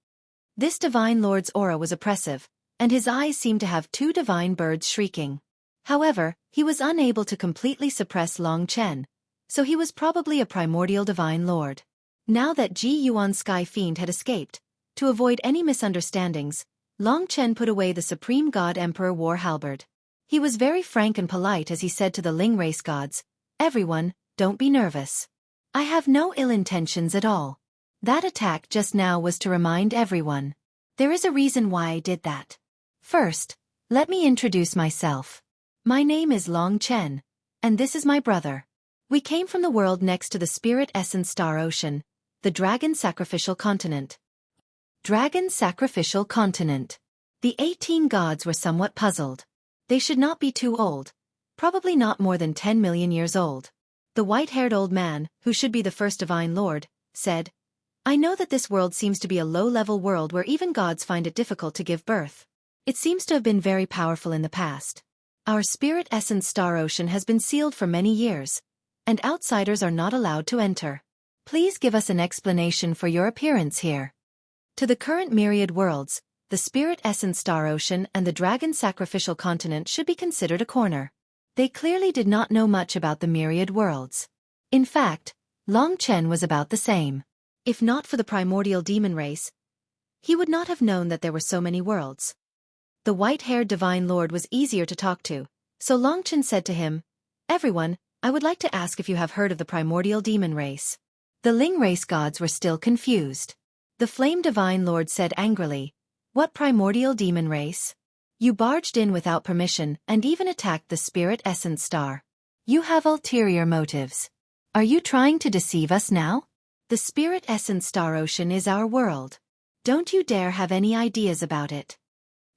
Speaker 1: This divine lord's aura was oppressive, and his eyes seemed to have 2 divine birds shrieking. However, he was unable to completely suppress Long Chen, so he was probably a primordial divine lord. Now that Ji Yuan Sky Fiend had escaped, to avoid any misunderstandings, Long Chen put away the Supreme God Emperor War Halberd. He was very frank and polite as he said to the Ling race gods, "Everyone, don't be nervous. I have no ill intentions at all. That attack just now was to remind everyone. There is a reason why I did that. First, let me introduce myself. My name is Long Chen, and this is my brother. We came from the world next to the Spirit Essence Star Ocean, the Dragon Sacrificial Continent." Dragon Sacrificial Continent. The 18 gods were somewhat puzzled. They should not be too old, probably not more than 10 million years old. The white-haired old man, who should be the first divine lord, said, "I know that this world seems to be a low-level world where even gods find it difficult to give birth. It seems to have been very powerful in the past. Our Spirit Essence Star Ocean has been sealed for many years, and outsiders are not allowed to enter. Please give us an explanation for your appearance here." To the current myriad worlds, the Spirit Essence Star Ocean and the Dragon Sacrificial Continent should be considered a corner. They clearly did not know much about the myriad worlds. In fact, Long Chen was about the same.
Speaker 2: If not for the primordial demon race, he would not have known that there were so many worlds. The white-haired divine lord was easier to talk to, so Long Chen said to him, "Everyone, I would like to ask if you have heard of the primordial demon race."
Speaker 1: The Ling race gods were still confused. The flame divine lord said angrily, "What primordial demon race? You barged in without permission and even attacked the spirit essence star. You have ulterior motives. Are you trying to deceive us now? The spirit essence star ocean is our world. Don't you dare have any ideas about it."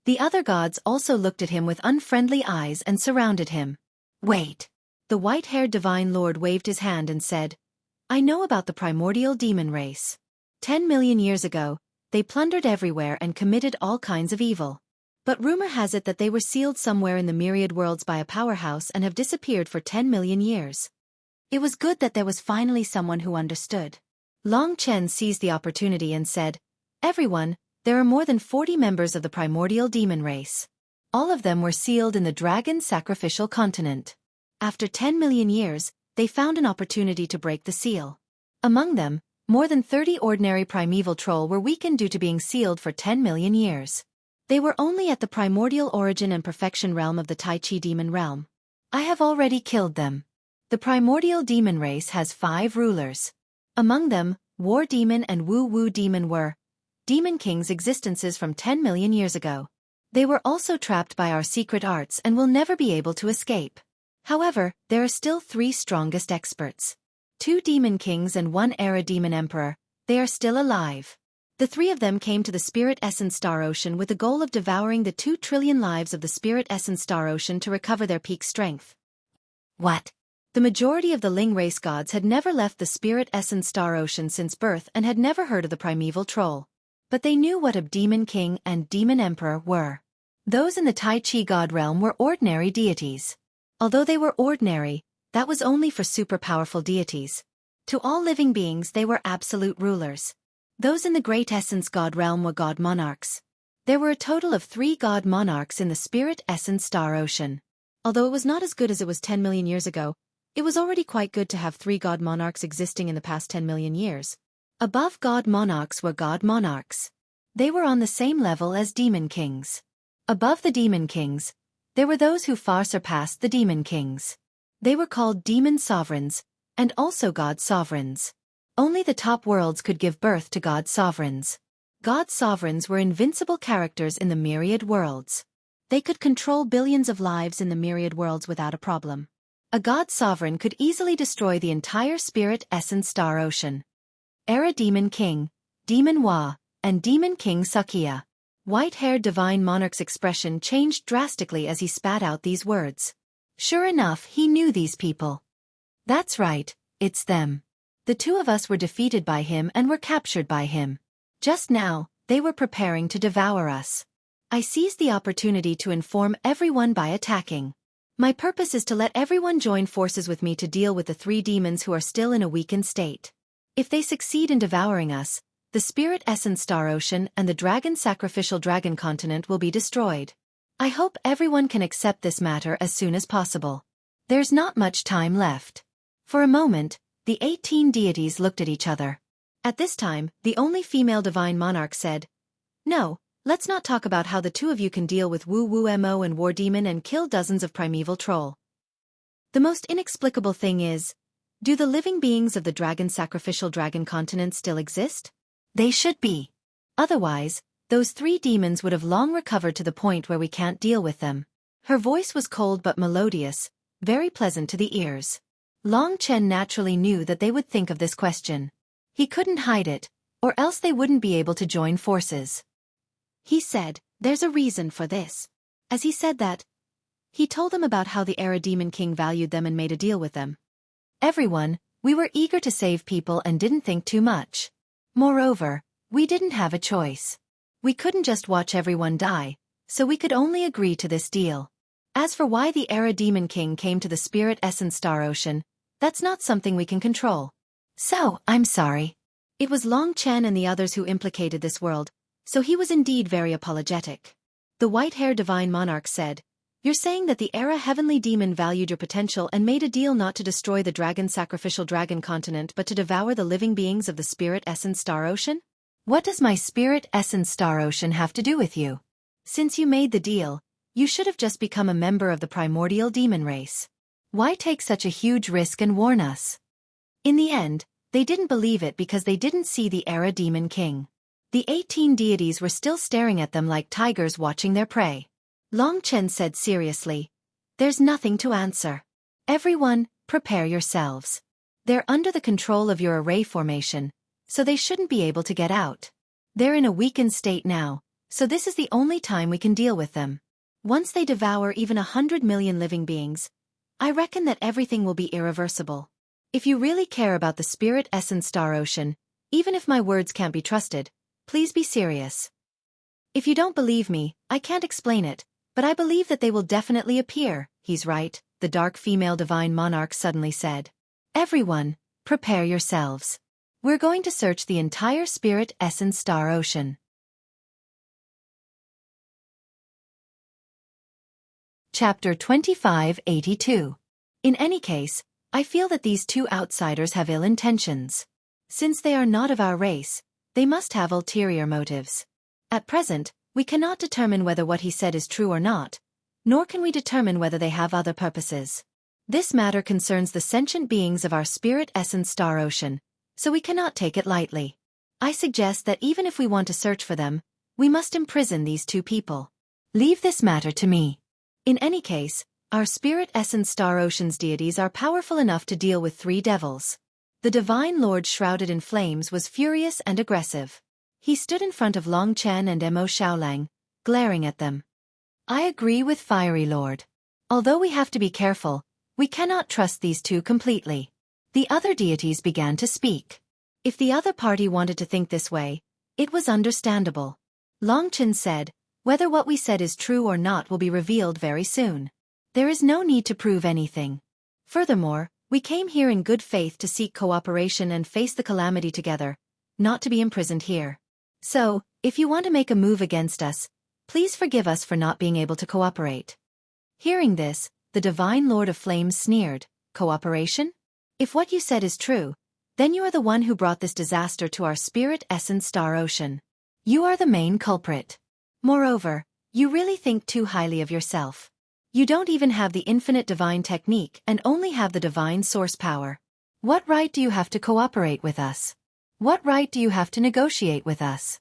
Speaker 1: The other gods also looked at him with unfriendly eyes and surrounded him. "Wait." The white-haired divine lord waved his hand and said, "I know about the primordial demon race. 10 million years ago, they plundered everywhere and committed all kinds of evil. But rumor has it that they were sealed somewhere in the myriad worlds by a powerhouse and have disappeared for 10 million years. It was good that there was finally someone who understood." Long Chen seized the opportunity and said, "Everyone, there are more than 40 members of the primordial demon race. All of them were sealed in the dragon sacrificial continent. After 10 million years, they found an opportunity to break the seal. Among them, more than 30 ordinary primeval troll were weakened due to being sealed for 10 million years. They were only at the primordial origin and perfection realm of the Tai Chi demon realm. I have already killed them. The primordial demon race has 5 rulers. Among them, War Demon and Wu Wu Demon were demon kings' existences from 10 million years ago. They were also trapped by our secret arts and will never be able to escape. However, there are still 3 strongest experts. 2 demon kings and 1 era demon emperor. They are still alive. The 3 of them came to the Spirit Essence Star Ocean with the goal of devouring the 2 trillion lives of the Spirit Essence Star Ocean to recover their peak strength." "What?" The majority of the Ling race gods had never left the Spirit Essence Star Ocean since birth and had never heard of the primeval troll. But they knew what a demon king and demon emperor were. Those in the Tai Chi god realm were ordinary deities. Although they were ordinary, that was only for super-powerful deities. To all living beings they were absolute rulers. Those in the Great Essence God realm were God monarchs. There were a total of 3 God monarchs in the Spirit Essence Star Ocean. Although it was not as good as it was 10 million years ago, it was already quite good to have 3 God monarchs existing in the past 10 million years. Above God monarchs were God monarchs. They were on the same level as demon kings. Above the demon kings, there were those who far surpassed the demon kings. They were called demon sovereigns, and also God sovereigns. Only the top worlds could give birth to God sovereigns. God sovereigns were invincible characters in the myriad worlds. They could control billions of lives in the myriad worlds without a problem. A God sovereign could easily destroy the entire Spirit Essence Star Ocean. Era Demon King, Demon Hua, and Demon King Xueqi. White-haired divine monarch's expression changed drastically as he spat out these words. Sure enough, he knew these people. That's right, it's them. The 2 of us were defeated by him and were captured by him. Just now, they were preparing to devour us. I seized the opportunity to inform everyone by attacking. My purpose is to let everyone join forces with me to deal with the 3 demons who are still in a weakened state. If they succeed in devouring us, the Spirit Essence Star Ocean and the Dragon Sacrificial Dragon Continent will be destroyed. I hope everyone can accept this matter as soon as possible. There's not much time left. For a moment, the 18 deities looked at each other. At this time, the only female divine monarch said, "No, let's not talk about how the 2 of you can deal with Wu Wu Mo and War Demon and kill dozens of primeval troll. The most inexplicable thing is, do the living beings of the Dragon Sacrificial Dragon Continent still exist? They should be. Otherwise, those 3 demons would have long recovered to the point where we can't deal with them." Her voice was cold but melodious, very pleasant to the ears. Long Chen naturally knew that they would think of this question. He couldn't hide it, or else they wouldn't be able to join forces. He said, "There's a reason for this." As he said that, he told them about how the Era Demon King valued them and made a deal with them. "Everyone, we were eager to save people and didn't think too much. Moreover, we didn't have a choice. We couldn't just watch everyone die, so we could only agree to this deal. As for why the Era Demon King came to the Spirit Essence Star Ocean, that's not something we can control. So, I'm sorry." It was Long Chen and the others who implicated this world, so he was indeed very apologetic. The white-haired divine monarch said,
Speaker 2: You're saying that the Era Heavenly Demon valued your potential and made a deal not to destroy the dragon sacrificial dragon continent but to devour the living beings of the Spirit Essence Star Ocean?
Speaker 1: What does my Spirit Essence Star Ocean have to do with you? Since you made the deal, you should have just become a member of the primordial demon race. Why take such a huge risk and warn us? In the end, they didn't believe it because they didn't see the Era Demon King. The 18 deities were still staring at them like tigers watching their prey. Long Chen said seriously, "There's nothing to answer. Everyone, prepare yourselves. They're under the control of your array formation, so they shouldn't be able to get out. They're in a weakened state now, so this is the only time we can deal with them. Once they devour even 100 million living beings, I reckon that everything will be irreversible. If you really care about the Spirit Essence Star Ocean, even if my words can't be trusted, please be serious. If you don't believe me, I can't explain it, but I believe that they will definitely appear." "He's right," the dark female divine monarch suddenly said. "Everyone, prepare yourselves. We're going to search the entire Spirit Essence Star Ocean." Chapter 2582. In any case, I feel that these two outsiders have ill intentions. Since they are not of our race, they must have ulterior motives. At present, we cannot determine whether what he said is true or not, nor can we determine whether they have other purposes. This matter concerns the sentient beings of our Spirit Essence Star Ocean, so we cannot take it lightly. I suggest that even if we want to search for them, we must imprison these two people. Leave this matter to me. In any case, our Spirit Essence Star Ocean's deities are powerful enough to deal with 3 devils. The Divine Lord shrouded in flames was furious and aggressive. He stood in front of Long Chen and Mo Xiaolang, glaring at them. "I agree with Fiery Lord. Although we have to be careful, we cannot trust these two completely." The other deities began to speak. If the other party wanted to think this way, it was understandable. Long Chen said, "Whether what we said is true or not will be revealed very soon. There is no need to prove anything. Furthermore, we came here in good faith to seek cooperation and face the calamity together, not to be imprisoned here. So, if you want to make a move against us, please forgive us for not being able to cooperate." Hearing this, the Divine Lord of Flames sneered, "Cooperation? If what you said is true, then you are the one who brought this disaster to our Spirit Essence Star Ocean. You are the main culprit. Moreover, you really think too highly of yourself. You don't even have the infinite divine technique and only have the divine source power. What right do you have to cooperate with us? What right do you have to negotiate with us?"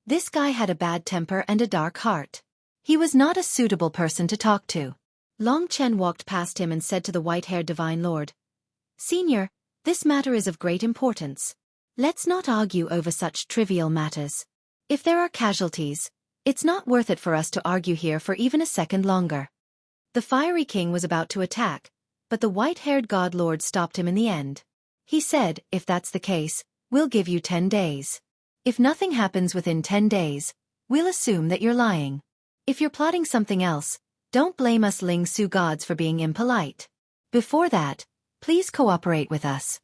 Speaker 1: This guy had a bad temper and a dark heart. He was not a suitable person to talk to. Long Chen walked past him and said to the white-haired Divine Lord, "Senior, this matter is of great importance. Let's not argue over such trivial matters. If there are casualties, it's not worth it for us to argue here for even a second longer." The Fiery King was about to attack, but the white-haired God Lord stopped him in the end. He said, "If that's the case, we'll give you 10 days. If nothing happens within 10 days, we'll assume that you're lying. If you're plotting something else, don't blame us Ling Su gods for being impolite. Before that, please cooperate with us."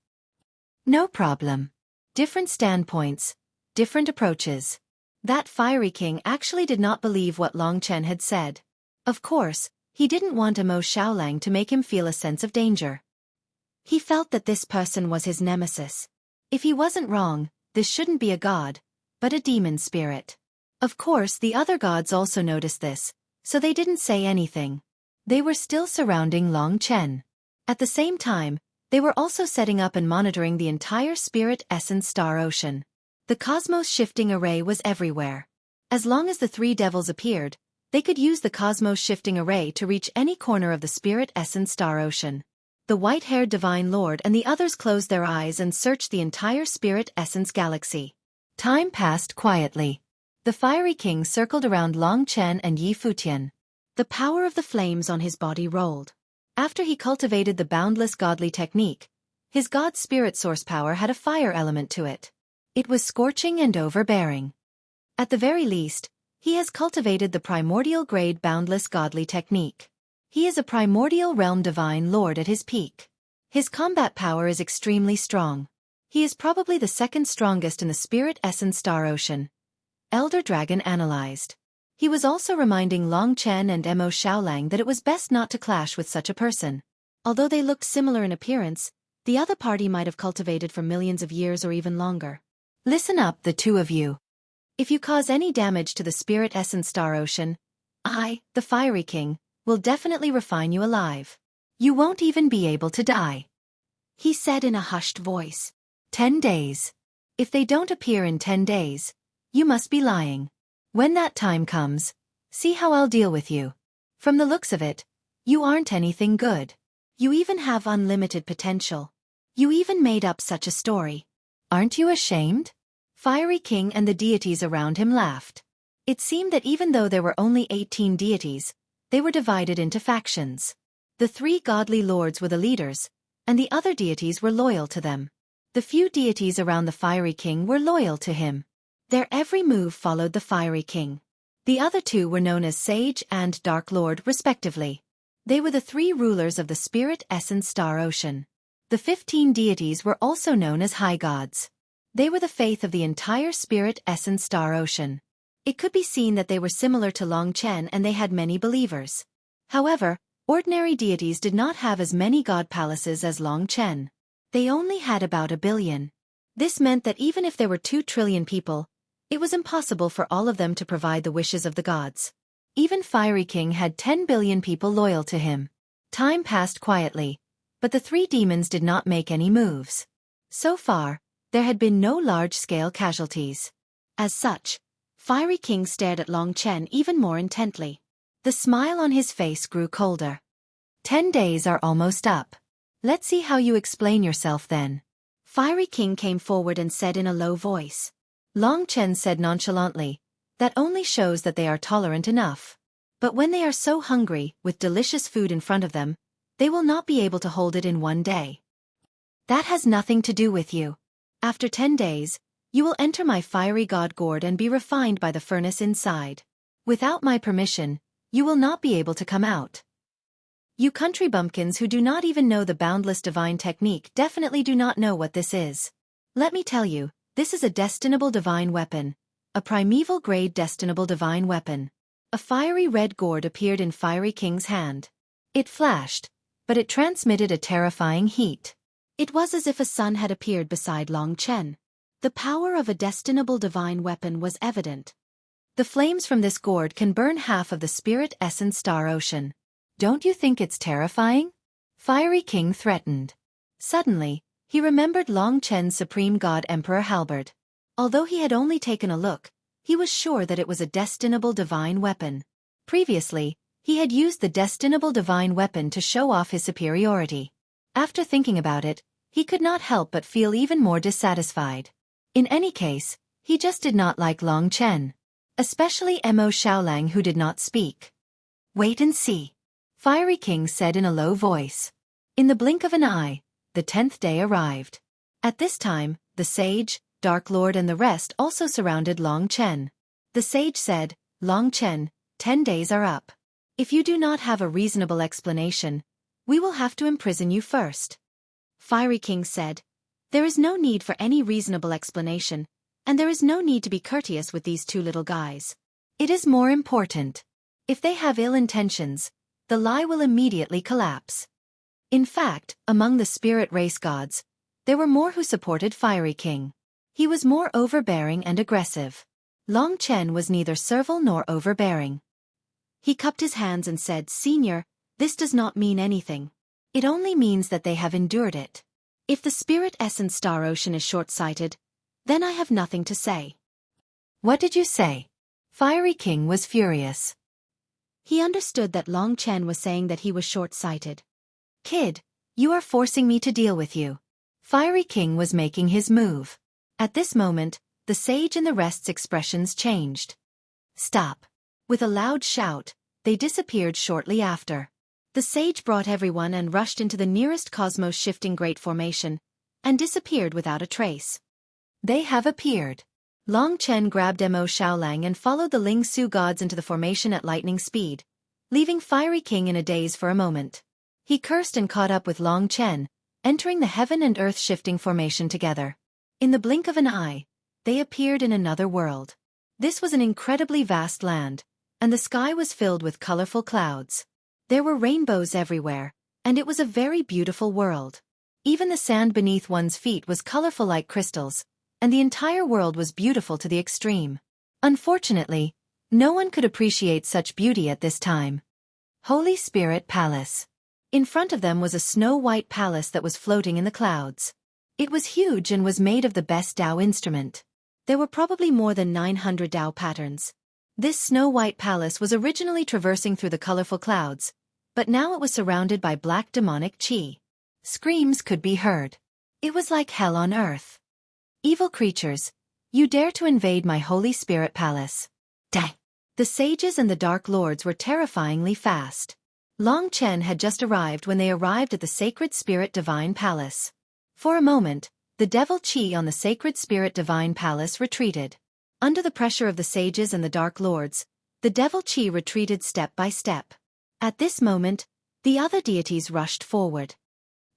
Speaker 1: "No problem. Different standpoints, different approaches." That Fiery King actually did not believe what Long Chen had said. Of course, he didn't want Mo Xiaolang to make him feel a sense of danger. He felt that this person was his nemesis. If he wasn't wrong, this shouldn't be a god, but a demon spirit. Of course, the other gods also noticed this, so they didn't say anything. They were still surrounding Long Chen. At the same time, they were also setting up and monitoring the entire Spirit Essence Star Ocean. The cosmos shifting array was everywhere. As long as the 3 devils appeared, they could use the cosmos shifting array to reach any corner of the Spirit Essence Star Ocean. The white-haired Divine Lord and the others closed their eyes and searched the entire Spirit Essence galaxy. Time passed quietly. The Fiery King circled around Long Chen and Yi Futian. The power of the flames on his body rolled. After he cultivated the boundless godly technique, his god spirit source power had a fire element to it. It was scorching and overbearing. At the very least, he has cultivated the primordial grade boundless godly technique. He is a primordial realm divine lord at his peak. His combat power is extremely strong. He is probably the second strongest in the Spirit Essence Star Ocean. Elder Dragon analyzed. He was also reminding Long Chen and Mo Xiaolang that it was best not to clash with such a person.
Speaker 2: Although they looked similar in appearance, the other party might have cultivated for millions of years or even longer.
Speaker 1: Listen up, the two of you. If you cause any damage to the spirit essence star ocean, I, the Fiery King, will definitely refine you alive. You won't even be able to die.
Speaker 2: He said in a hushed voice.
Speaker 1: 10 days. If they don't appear in 10 days, you must be lying. When that time comes, see how I'll deal with you. From the looks of it, you aren't anything good.
Speaker 2: You even have unlimited potential. You even made up such a story.
Speaker 1: Aren't you ashamed? Fiery King and the deities around him laughed. It seemed that even though there were only 18 deities, they were divided into factions. The 3 godly lords were the leaders, and the other deities were loyal to them. The few deities around the Fiery King were loyal to him. Their every move followed the Fiery King. The other 2 were known as Sage and Dark Lord respectively. They were the 3 rulers of the Spirit Essence Star Ocean. The 15 deities were also known as High Gods. They were the faith of the entire Spirit Essence Star Ocean. It could be seen that they were similar to Long Chen and they had many believers. However, ordinary deities did not have as many god palaces as Long Chen. They only had about 1 billion. This meant that even if there were 2 trillion people, it was impossible for all of them to provide the wishes of the gods. Even Fiery King had 10 billion people loyal to him. Time passed quietly, but the 3 demons did not make any moves. So far, there had been no large-scale casualties.
Speaker 2: As such, Fiery King stared at Long Chen even more intently.
Speaker 1: The smile on his face grew colder. 10 days are almost up. Let's see how you explain yourself then.
Speaker 2: Fiery King came forward and said in a low voice.
Speaker 1: Long Chen said nonchalantly, that only shows that they are tolerant enough. But when they are so hungry, with delicious food in front of them, they will not be able to hold it in one day. That has nothing to do with you. After 10 days, you will enter my fiery god gourd and be refined by the furnace inside. Without my permission, you will not be able to come out. You country bumpkins who do not even know the boundless divine technique definitely do not know what this is. Let me tell you, this is a destinable divine weapon. A primeval grade destinable divine weapon. A fiery red gourd appeared in Fiery King's hand. It flashed, but it transmitted a terrifying heat.
Speaker 2: It was as if a sun had appeared beside Long Chen. The power of a destinable divine weapon was evident.
Speaker 1: The flames from this gourd can burn half of the Spirit Essence Star Ocean. Don't you think it's terrifying? Fiery King threatened. Suddenly, he remembered Long Chen's Supreme God Emperor Halberd. Although he had only taken a look, he was sure that it was a destinable divine weapon. Previously, he had used the destinable divine weapon to show off his superiority. After thinking about it, he could not help but feel even more dissatisfied. In any case, he just did not like Long Chen. Especially Mo Xiaolang who did not speak. Wait and see. Fiery King said in a low voice. In the blink of an eye, the 10th day arrived. At this time, the sage, Dark Lord and the rest also surrounded Long Chen. The sage said, Long Chen, 10 days are up. If you do not have a reasonable explanation, we will have to imprison you first.
Speaker 2: Fiery King said, there is no need for any reasonable explanation, and there is no need to be courteous with these 2 little guys.
Speaker 1: It is more important. If they have ill intentions, the lie will immediately collapse. In fact, among the spirit race gods, there were more who supported Fiery King. He was more overbearing and aggressive. Long Chen was neither servile nor overbearing.
Speaker 2: He cupped his hands and said, Senior, this does not mean anything.
Speaker 1: It only means that they have endured it.
Speaker 2: If the Spirit Essence Star Ocean is short-sighted, then I have nothing to say.
Speaker 1: What did you say? Fiery King was furious.
Speaker 2: He understood that Long Chen was saying that he was short-sighted.
Speaker 1: Kid, you are forcing me to deal with you. Fiery King was making his move. At this moment, the sage and the rest's expressions changed. Stop. With a loud shout, they disappeared shortly after. The sage brought everyone and rushed into the nearest cosmos-shifting great formation, and disappeared without a trace. They have appeared. Long Chen grabbed Mo Xiaolang and followed the Ling Su gods into the formation at lightning speed, leaving Fiery King in a daze for a moment. He cursed and caught up with Long Chen, entering the heaven and earth shifting formation together. In the blink of an eye, they appeared in another world. This was an incredibly vast land, and the sky was filled with colorful clouds. There were rainbows everywhere, and it was a very beautiful world. Even the sand beneath one's feet was colorful like crystals, and the entire world was beautiful to the extreme. Unfortunately, no one could appreciate such beauty at this time. Holy Spirit Palace. In front of them was a snow-white palace that was floating in the clouds. It was huge and was made of the best Dao instrument. There were probably more than 900 Dao patterns. This snow-white palace was originally traversing through the colorful clouds, but now it was surrounded by black demonic chi. Screams could be heard. It was like hell on earth. Evil creatures, you dare to invade my Holy Spirit Palace. Die! The sages and the Dark Lords were terrifyingly fast. Long Chen had just arrived when they arrived at the Sacred Spirit Divine Palace. For a moment, the devil chi on the Sacred Spirit Divine Palace retreated. Under the pressure of the sages and the Dark Lords, the devil chi retreated step by step. At this moment, the other deities rushed forward.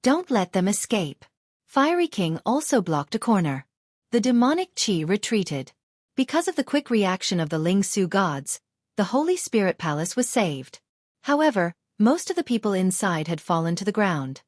Speaker 1: Don't let them escape. Fiery King also blocked a corner. The demonic chi retreated. Because of the quick reaction of the Ling Su gods, the Holy Spirit Palace was saved. However, most of the people inside had fallen to the ground.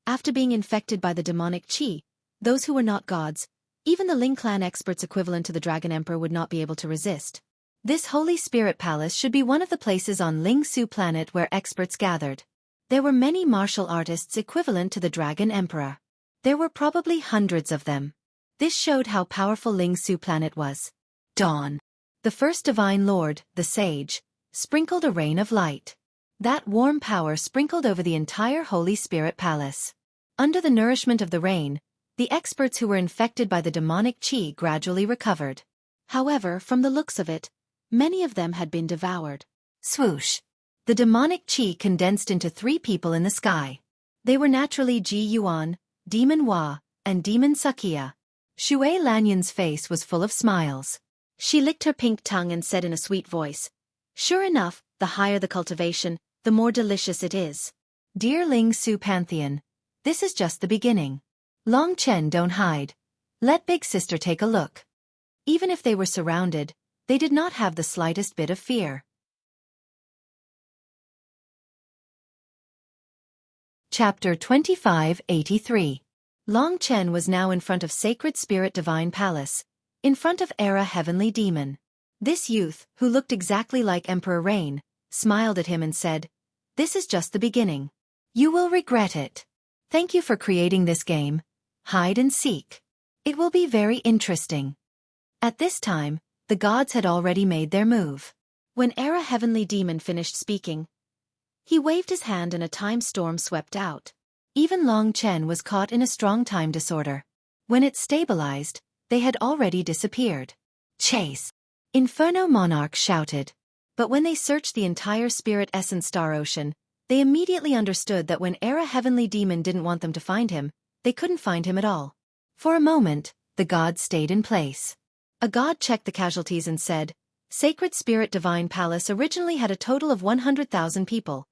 Speaker 1: After being infected by the demonic chi, those who were not gods, even the Ling clan experts equivalent to the Dragon Emperor would not be able to resist. This Holy Spirit Palace should be one of the places on Ling Su planet where experts gathered. There were many martial artists equivalent to the Dragon Emperor. There were probably hundreds of them. This showed how powerful Ling Su planet was. Dawn. The first Divine Lord, the Sage, sprinkled a rain of light. That warm power sprinkled over the entire Holy Spirit Palace. Under the nourishment of the rain, the experts who were infected by the demonic chi gradually recovered. However, from the looks of it, many of them had been devoured. Swoosh! The demonic chi condensed into 3 people in the sky. They were naturally Ji Yuan, Demon Hua, and Demon Sakia. Xue Lanyan's face was full of smiles. She licked her pink tongue and said in a sweet voice, "Sure enough, the higher the cultivation, the more delicious it is." Dear Ling Su Pantheon, this is just the beginning. Long Chen, don't hide. Let Big Sister take a look. Even if they were surrounded, they did not have the slightest bit of fear. Chapter 2583. Long Chen was now in front of Sacred Spirit Divine Palace, in front of Era Heavenly Demon. This youth, who looked exactly like Emperor Rain, smiled at him and said, "This is just the beginning. You will regret it. Thank you for creating this game, hide and seek. It will be very interesting." At this time, the gods had already made their move. When Era Heavenly Demon finished speaking, he waved his hand and a time storm swept out. Even Long Chen was caught in a strong time disorder. When it stabilized, they had already disappeared. Chase! Inferno Monarch shouted. But when they searched the entire Spirit Essence Star Ocean, they immediately understood that when Era Heavenly Demon didn't want them to find him, they couldn't find him at all. For a moment, the gods stayed in place. A god checked the casualties and said, "Sacred Spirit Divine Palace originally had a total of 100,000 people,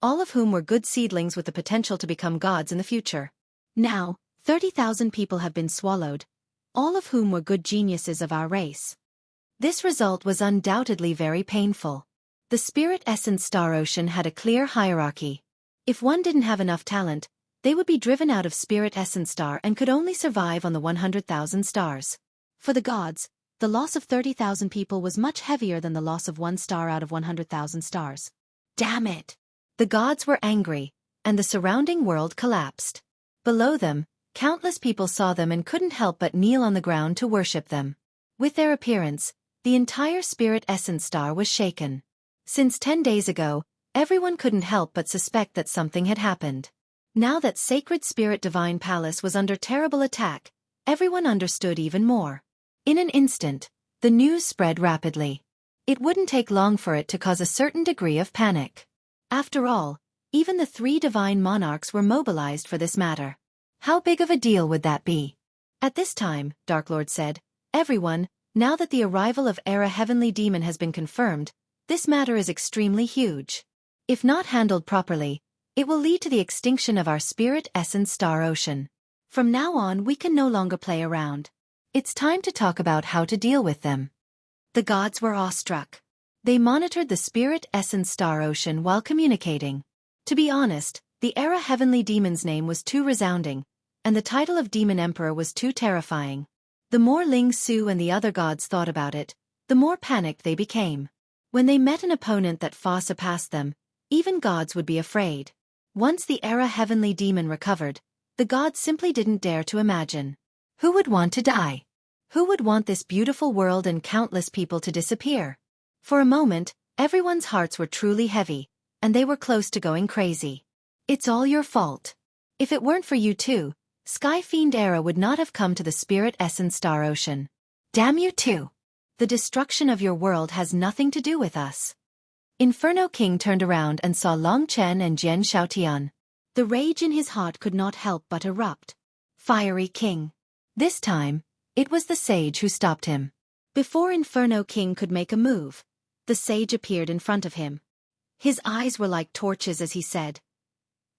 Speaker 1: all of whom were good seedlings with the potential to become gods in the future. Now, 30,000 people have been swallowed, all of whom were good geniuses of our race." This result was undoubtedly very painful. The Spirit Essence Star Ocean had a clear hierarchy. If one didn't have enough talent, they would be driven out of Spirit Essence Star and could only survive on the 100,000 stars. For the gods, the loss of 30,000 people was much heavier than the loss of 1 star out of 100,000 stars. Damn it! The gods were angry, and the surrounding world collapsed. Below them, countless people saw them and couldn't help but kneel on the ground to worship them. With their appearance, the entire Spirit Essence Star was shaken. Since 10 days ago, everyone couldn't help but suspect that something had happened. Now that Sacred Spirit Divine Palace was under terrible attack, everyone understood even more. In an instant, the news spread rapidly. It wouldn't take long for it to cause a certain degree of panic. After all, even the 3 divine monarchs were mobilized for this matter. How big of a deal would that be? At this time, Dark Lord said, "Everyone, now that the arrival of Era Heavenly Demon has been confirmed, this matter is extremely huge. If not handled properly, it will lead to the extinction of our Spirit Essence Star Ocean. From now on we can no longer play around. It's time to talk about how to deal with them." The gods were awestruck. They monitored the spirit essence star ocean while communicating. To be honest, the Era Heavenly Demon's name was too resounding, and the title of Demon Emperor was too terrifying. The more Ling Su and the other gods thought about it, the more panicked they became. When they met an opponent that far surpassed them, even gods would be afraid. Once the Era Heavenly Demon recovered, the gods simply didn't dare to imagine. Who would want to die? Who would want this beautiful world and countless people to disappear? For a moment, everyone's hearts were truly heavy, and they were close to going crazy. It's all your fault. If it weren't for you too, Sky Fiend Era would not have come to the Spirit Essence Star Ocean. Damn you too. The destruction of your world has nothing to do with us. Inferno King turned around and saw Long Chen and Jian Shaotian. The rage in his heart could not help but erupt. Fiery King. This time, it was the sage who stopped him. Before Inferno King could make a move, the sage appeared in front of him. His eyes were like torches as he said,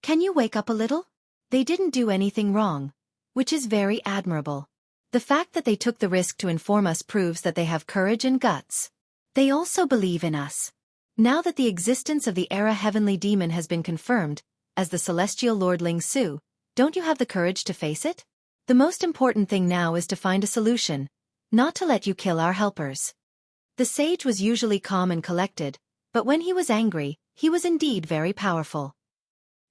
Speaker 1: "Can you wake up a little? They didn't do anything wrong, which is very admirable. The fact that they took the risk to inform us proves that they have courage and guts. They also believe in us. Now that the existence of the Era Heavenly Demon has been confirmed, as the Celestial Lord Ling Su, don't you have the courage to face it? The most important thing now is to find a solution, not to let you kill our helpers." The sage was usually calm and collected, but when he was angry, he was indeed very powerful.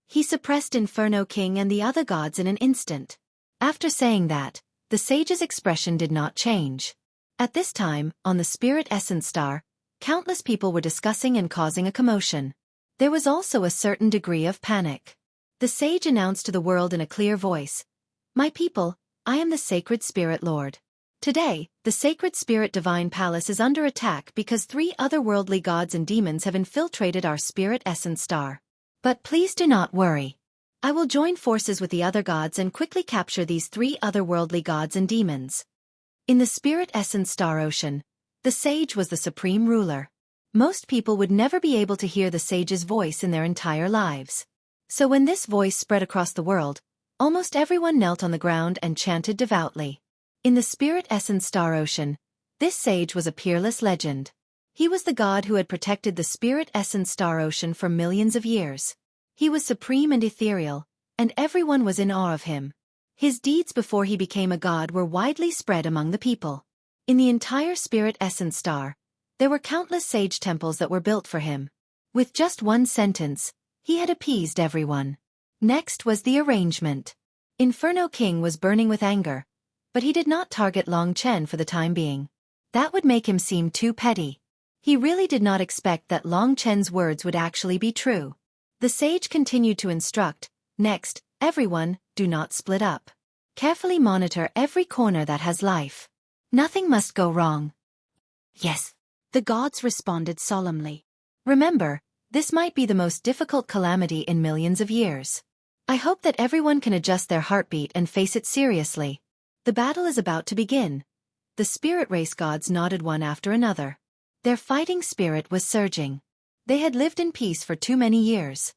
Speaker 1: He suppressed Inferno King and the other gods in an instant. After saying that, the sage's expression did not change. At this time, on the Spirit Essence Star, countless people were discussing and causing a commotion. There was also a certain degree of panic. The sage announced to the world in a clear voice, "My people, I am the Sacred Spirit Lord. Today, the Sacred Spirit Divine Palace is under attack because 3 otherworldly gods and demons have infiltrated our Spirit Essence Star. But please do not worry. I will join forces with the other gods and quickly capture these 3 otherworldly gods and demons." In the Spirit Essence Star Ocean, the sage was the supreme ruler. Most people would never be able to hear the sage's voice in their entire lives. So when this voice spread across the world, almost everyone knelt on the ground and chanted devoutly. In the Spirit Essence Star Ocean, this sage was a peerless legend. He was the god who had protected the Spirit Essence Star Ocean for millions of years. He was supreme and ethereal, and everyone was in awe of him. His deeds before he became a god were widely spread among the people. In the entire Spirit Essence Star, there were countless sage temples that were built for him. With just one sentence, he had appeased everyone. Next was the arrangement. Inferno King was burning with anger, but he did not target Long Chen for the time being. That would make him seem too petty. He really did not expect that Long Chen's words would actually be true. The sage continued to instruct, "Next, everyone, do not split up. Carefully monitor every corner that has life. Nothing must go wrong."
Speaker 2: Yes, the gods responded solemnly.
Speaker 1: Remember, this might be the most difficult calamity in millions of years. I hope that everyone can adjust their heartbeat and face it seriously. The battle is about to begin. The spirit race gods nodded one after another. Their fighting spirit was surging. They had lived in peace for too many years.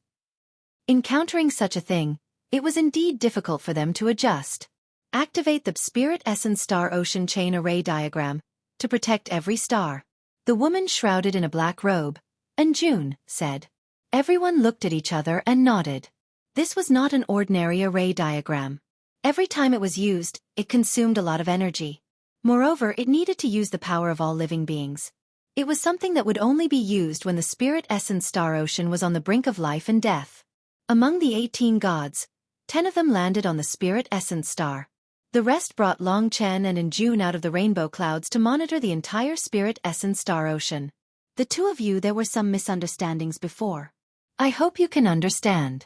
Speaker 1: Encountering such a thing, it was indeed difficult for them to adjust. Activate the Spirit Essence Star Ocean Chain Array Diagram to protect every star. The woman shrouded in a black robe, and June, said. Everyone looked at each other and nodded. This was not an ordinary array diagram. Every time it was used, it consumed a lot of energy. Moreover, it needed to use the power of all living beings. It was something that would only be used when the Spirit Essence Star Ocean was on the brink of life and death. Among the 18 gods, 10 of them landed on the Spirit Essence Star. The rest brought Long Chen and June out of the rainbow clouds to monitor the entire Spirit Essence Star Ocean.
Speaker 2: The two of you, there were some misunderstandings before.
Speaker 1: I hope you can understand.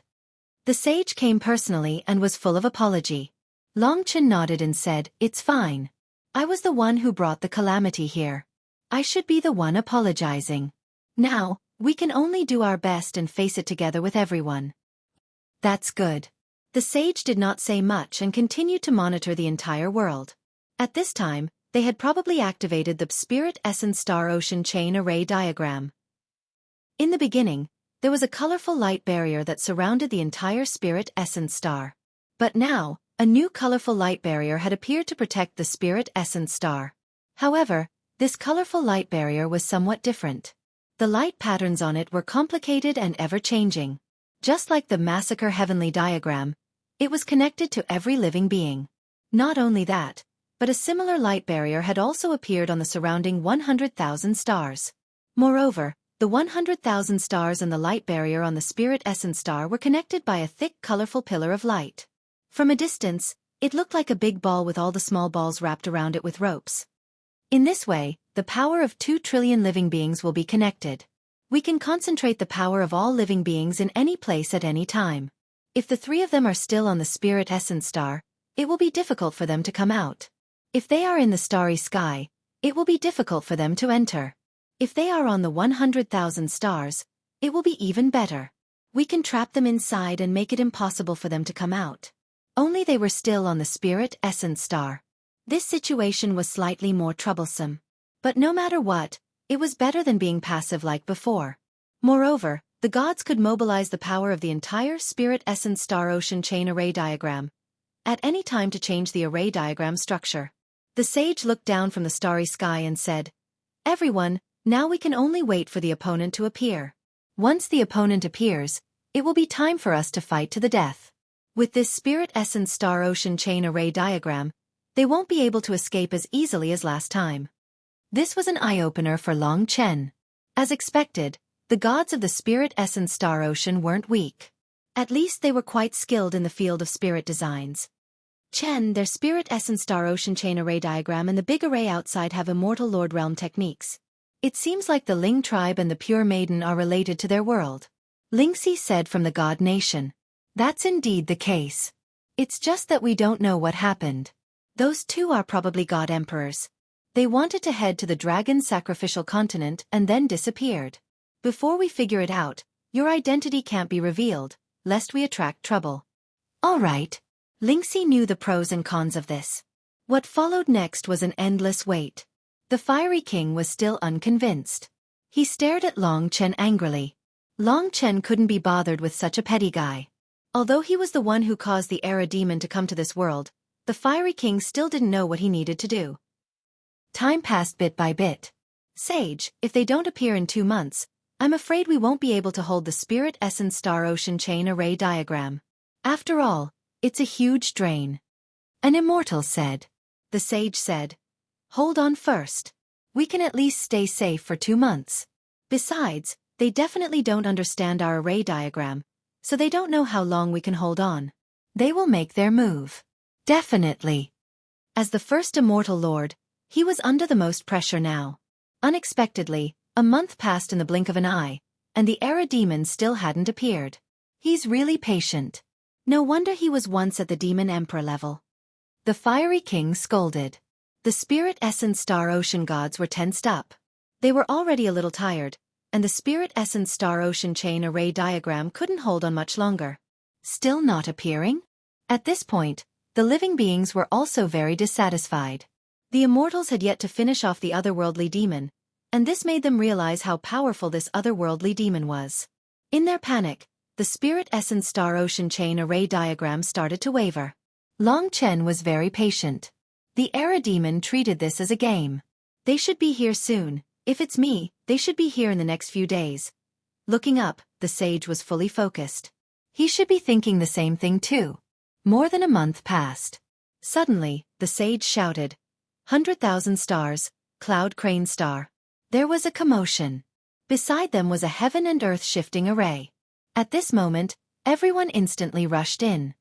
Speaker 1: The sage came personally and was full of apology. Long Chen nodded and said, "It's fine. I was the one who brought the calamity here. I should be the one apologizing. Now, we can only do our best and face it together with everyone." That's good. The sage did not say much and continued to monitor the entire world. At this time, they had probably activated the Spirit Essence Star Ocean Chain Array Diagram. In the beginning, there was a colorful light barrier that surrounded the entire Spirit Essence Star. But now, a new colorful light barrier had appeared to protect the Spirit Essence Star. However, this colorful light barrier was somewhat different. The light patterns on it were complicated and ever-changing. Just like the massacre heavenly diagram, it was connected to every living being. Not only that, but a similar light barrier had also appeared on the surrounding 100,000 stars. Moreover, the 100,000 stars and the light barrier on the spirit essence star were connected by a thick, colorful pillar of light. From a distance, it looked like a big ball with all the small balls wrapped around it with ropes. In this way, the power of 2 trillion living beings will be connected. We can concentrate the power of all living beings in any place at any time. If the 3 of them are still on the spirit essence star, it will be difficult for them to come out. If they are in the starry sky, it will be difficult for them to enter. If they are on the 100,000 stars, it will be even better. We can trap them inside and make it impossible for them to come out. Only they were still on the spirit essence star. This situation was slightly more troublesome. But no matter what, it was better than being passive like before. Moreover, the gods could mobilize the power of the entire spirit essence star ocean chain array diagram at any time to change the array diagram structure. The sage looked down from the starry sky and said, "Everyone, now we can only wait for the opponent to appear. Once the opponent appears, it will be time for us to fight to the death." With this spirit essence star ocean chain array diagram, they won't be able to escape as easily as last time. This was an eye-opener for Long Chen. As expected, the gods of the spirit essence star ocean weren't weak. At least they were quite skilled in the field of spirit designs. Chen, their spirit essence star ocean chain array diagram and the big array outside have immortal Lord Realm techniques. It seems like the Ling tribe and the Pure Maiden are related to their world. Lingxi said from the God Nation. That's indeed the case. It's just that we don't know what happened. Those 2 are probably God Emperors. They wanted to head to the dragon sacrificial continent and then disappeared. Before we figure it out, your identity can't be revealed, lest we attract trouble. All right. Lingxi knew the pros and cons of this. What followed next was an endless wait. The fiery king was still unconvinced. He stared at Long Chen angrily. Long Chen couldn't be bothered with such a petty guy. Although he was the one who caused the Era demon to come to this world, the fiery king still didn't know what he needed to do. Time passed bit by bit. "Sage, if they don't appear in 2 months, I'm afraid we won't be able to hold the spirit essence star ocean chain array diagram. After all, it's a huge drain." An immortal said. The sage said, "Hold on first. We can at least stay safe for 2 months. Besides, they definitely don't understand our array diagram, so they don't know how long we can hold on. They will make their move. Definitely." As the first immortal lord, he was under the most pressure now. Unexpectedly, a month passed in the blink of an eye, and the Era demon still hadn't appeared. He's really patient. No wonder he was once at the demon emperor level. The fiery king scolded. The spirit essence star ocean gods were tensed up. They were already a little tired, and the spirit essence star ocean chain array diagram couldn't hold on much longer. Still not appearing? At this point, the living beings were also very dissatisfied. The immortals had yet to finish off the otherworldly demon, and this made them realize how powerful this otherworldly demon was. In their panic, the spirit essence star ocean chain array diagram started to waver. Long Chen was very patient. The Era demon treated this as a game. They should be here soon. If it's me, they should be here in the next few days. Looking up, the sage was fully focused. He should be thinking the same thing too. More than a month passed. Suddenly, the sage shouted, "100,000 stars, Cloud Crane Star." There was a commotion. Beside them was a heaven and earth shifting array. At this moment, everyone instantly rushed in.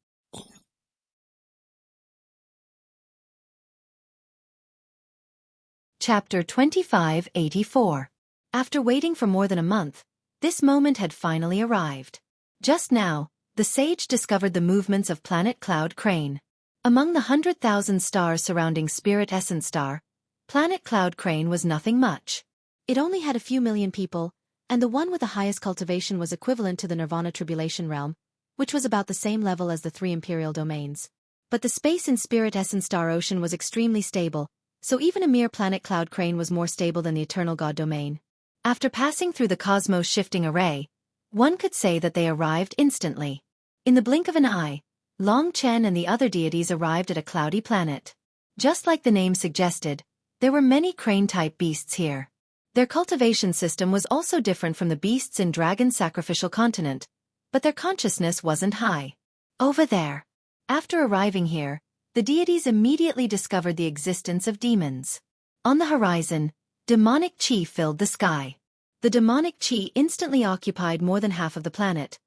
Speaker 1: Chapter 2584. After waiting for more than a month, this moment had finally arrived. Just now, the sage discovered the movements of planet Cloud Crane. Among the 100,000 stars surrounding Spirit Essence Star, planet Cloud Crane was nothing much. It only had a few million people, and the one with the highest cultivation was equivalent to the Nirvana Tribulation Realm, which was about the same level as the 3 Imperial Domains. But the space in Spirit Essence Star Ocean was extremely stable, so even a mere planet Cloud Crane was more stable than the Eternal God Domain. After passing through the cosmos shifting array, one could say that they arrived instantly. In the blink of an eye, Long Chen and the other deities arrived at a cloudy planet. Just like the name suggested, there were many crane-type beasts here. Their cultivation system was also different from the beasts in Dragon's sacrificial continent, but their consciousness wasn't high. Over there. After arriving here, the deities immediately discovered the existence of demons. On the horizon, demonic chi filled the sky. The demonic chi instantly occupied more than half of the planet,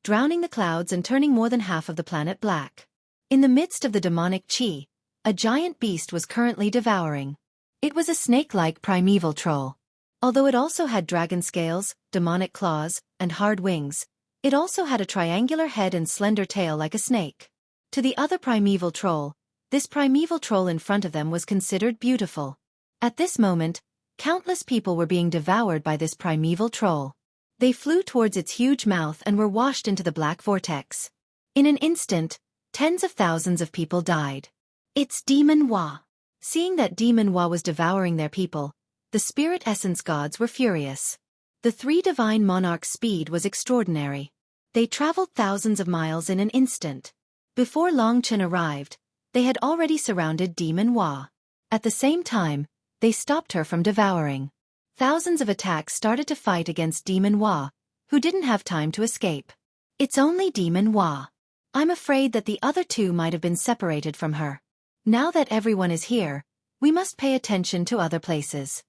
Speaker 1: drowning the clouds and turning more than half of the planet black. In the midst of the demonic chi, a giant beast was currently devouring. It was a snake-like primeval troll. Although it also had dragon scales, demonic claws, and hard wings, it also had a triangular head and slender tail like a snake. To the other primeval troll, this primeval troll in front of them was considered beautiful. At this moment, countless people were being devoured by this primeval troll. They flew towards its huge mouth and were washed into the black vortex. In an instant, tens of thousands of people died. It's Demon Wa. Seeing that Demon Wa was devouring their people, the spirit essence gods were furious. The three divine monarchs' speed was extraordinary. They traveled thousands of miles in an instant. Before Long Chen arrived, they had already surrounded Demon Wa. At the same time, they stopped her from devouring. Thousands of attacks started to fight against Demon Wa, who didn't have time to escape. It's only Demon Wa. I'm afraid that the other two might have been separated from her. Now that everyone is here, we must pay attention to other places.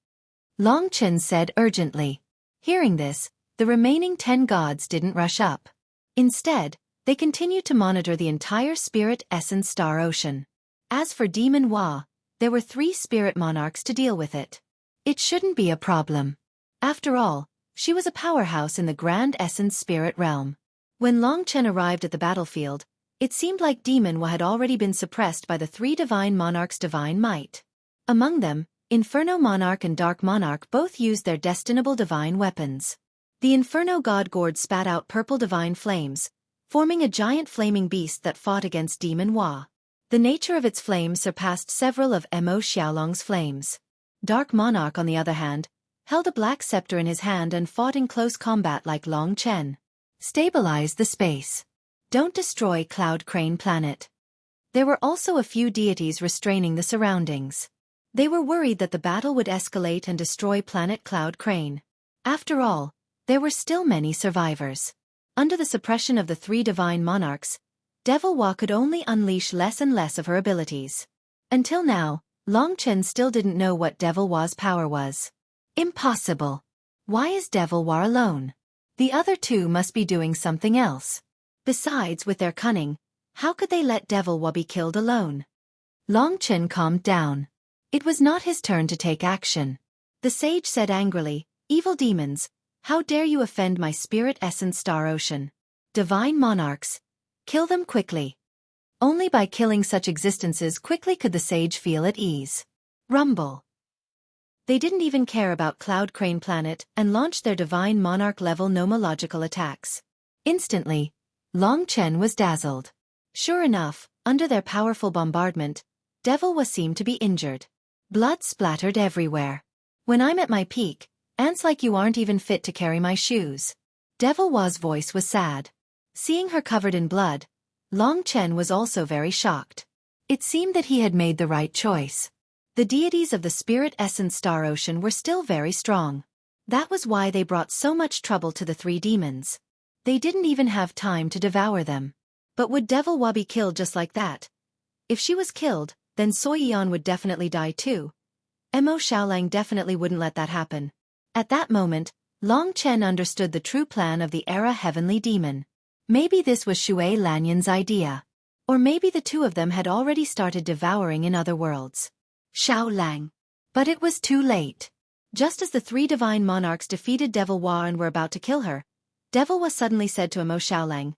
Speaker 1: Long Chen said urgently. Hearing this, the remaining 10 gods didn't rush up. Instead, they continued to monitor the entire spirit essence star ocean. As for Demon Wa, there were 3 spirit monarchs to deal with it. It shouldn't be a problem. After all, she was a powerhouse in the grand essence spirit realm. When Long Chen arrived at the battlefield, it seemed like Demon Wa had already been suppressed by the 3 divine monarchs' divine might. Among them, Inferno Monarch and Dark Monarch both used their destinable divine weapons. The Inferno god Gord spat out purple divine flames, forming a giant flaming beast that fought against Demon Wa. The nature of its flames surpassed several of Mo Xiaolong's flames. Dark Monarch, on the other hand, held a black scepter in his hand and fought in close combat like Long Chen. Stabilize the space. Don't destroy Cloud Crane Planet. There were also a few deities restraining the surroundings. They were worried that the battle would escalate and destroy Planet Cloud Crane. After all, there were still many survivors. Under the suppression of the 3 divine monarchs, Devil Wa could only unleash less and less of her abilities. Until now, Long Chen still didn't know what Devil Wa's power was. Impossible. Why is Devil Wa alone? The other 2 must be doing something else. Besides, with their cunning, how could they let Devil Wa be killed alone? Long Chen calmed down. It was not his turn to take action. The sage said angrily, "Evil demons, how dare you offend my spirit essence star ocean? Divine monarchs, kill them quickly." Only by killing such existences quickly could the sage feel at ease. Rumble. They didn't even care about Cloud Crane Planet and launched their divine monarch-level nomological attacks. Instantly, Long Chen was dazzled. Sure enough, under their powerful bombardment, Devil Wa seemed to be injured. Blood splattered everywhere. When I'm at my peak, ants like you aren't even fit to carry my shoes. Devil Wa's voice was sad. Seeing her covered in blood, Long Chen was also very shocked. It seemed that he had made the right choice. The deities of the spirit essence star ocean were still very strong. That was why they brought so much trouble to the 3 demons. They didn't even have time to devour them. But would Devil Wa be killed just like that? If she was killed, then Xueqi would definitely die too. Mo Xiaolang definitely wouldn't let that happen. At that moment, Long Chen understood the true plan of the Era Heavenly Demon. Maybe this was Shui Lanyan's idea. Or maybe the 2 of them had already started devouring in other worlds. Xiaolang. But it was too late. Just as the 3 divine monarchs defeated Devil Wa and were about to kill her, Devil Wa suddenly said to Mo Xiaolang,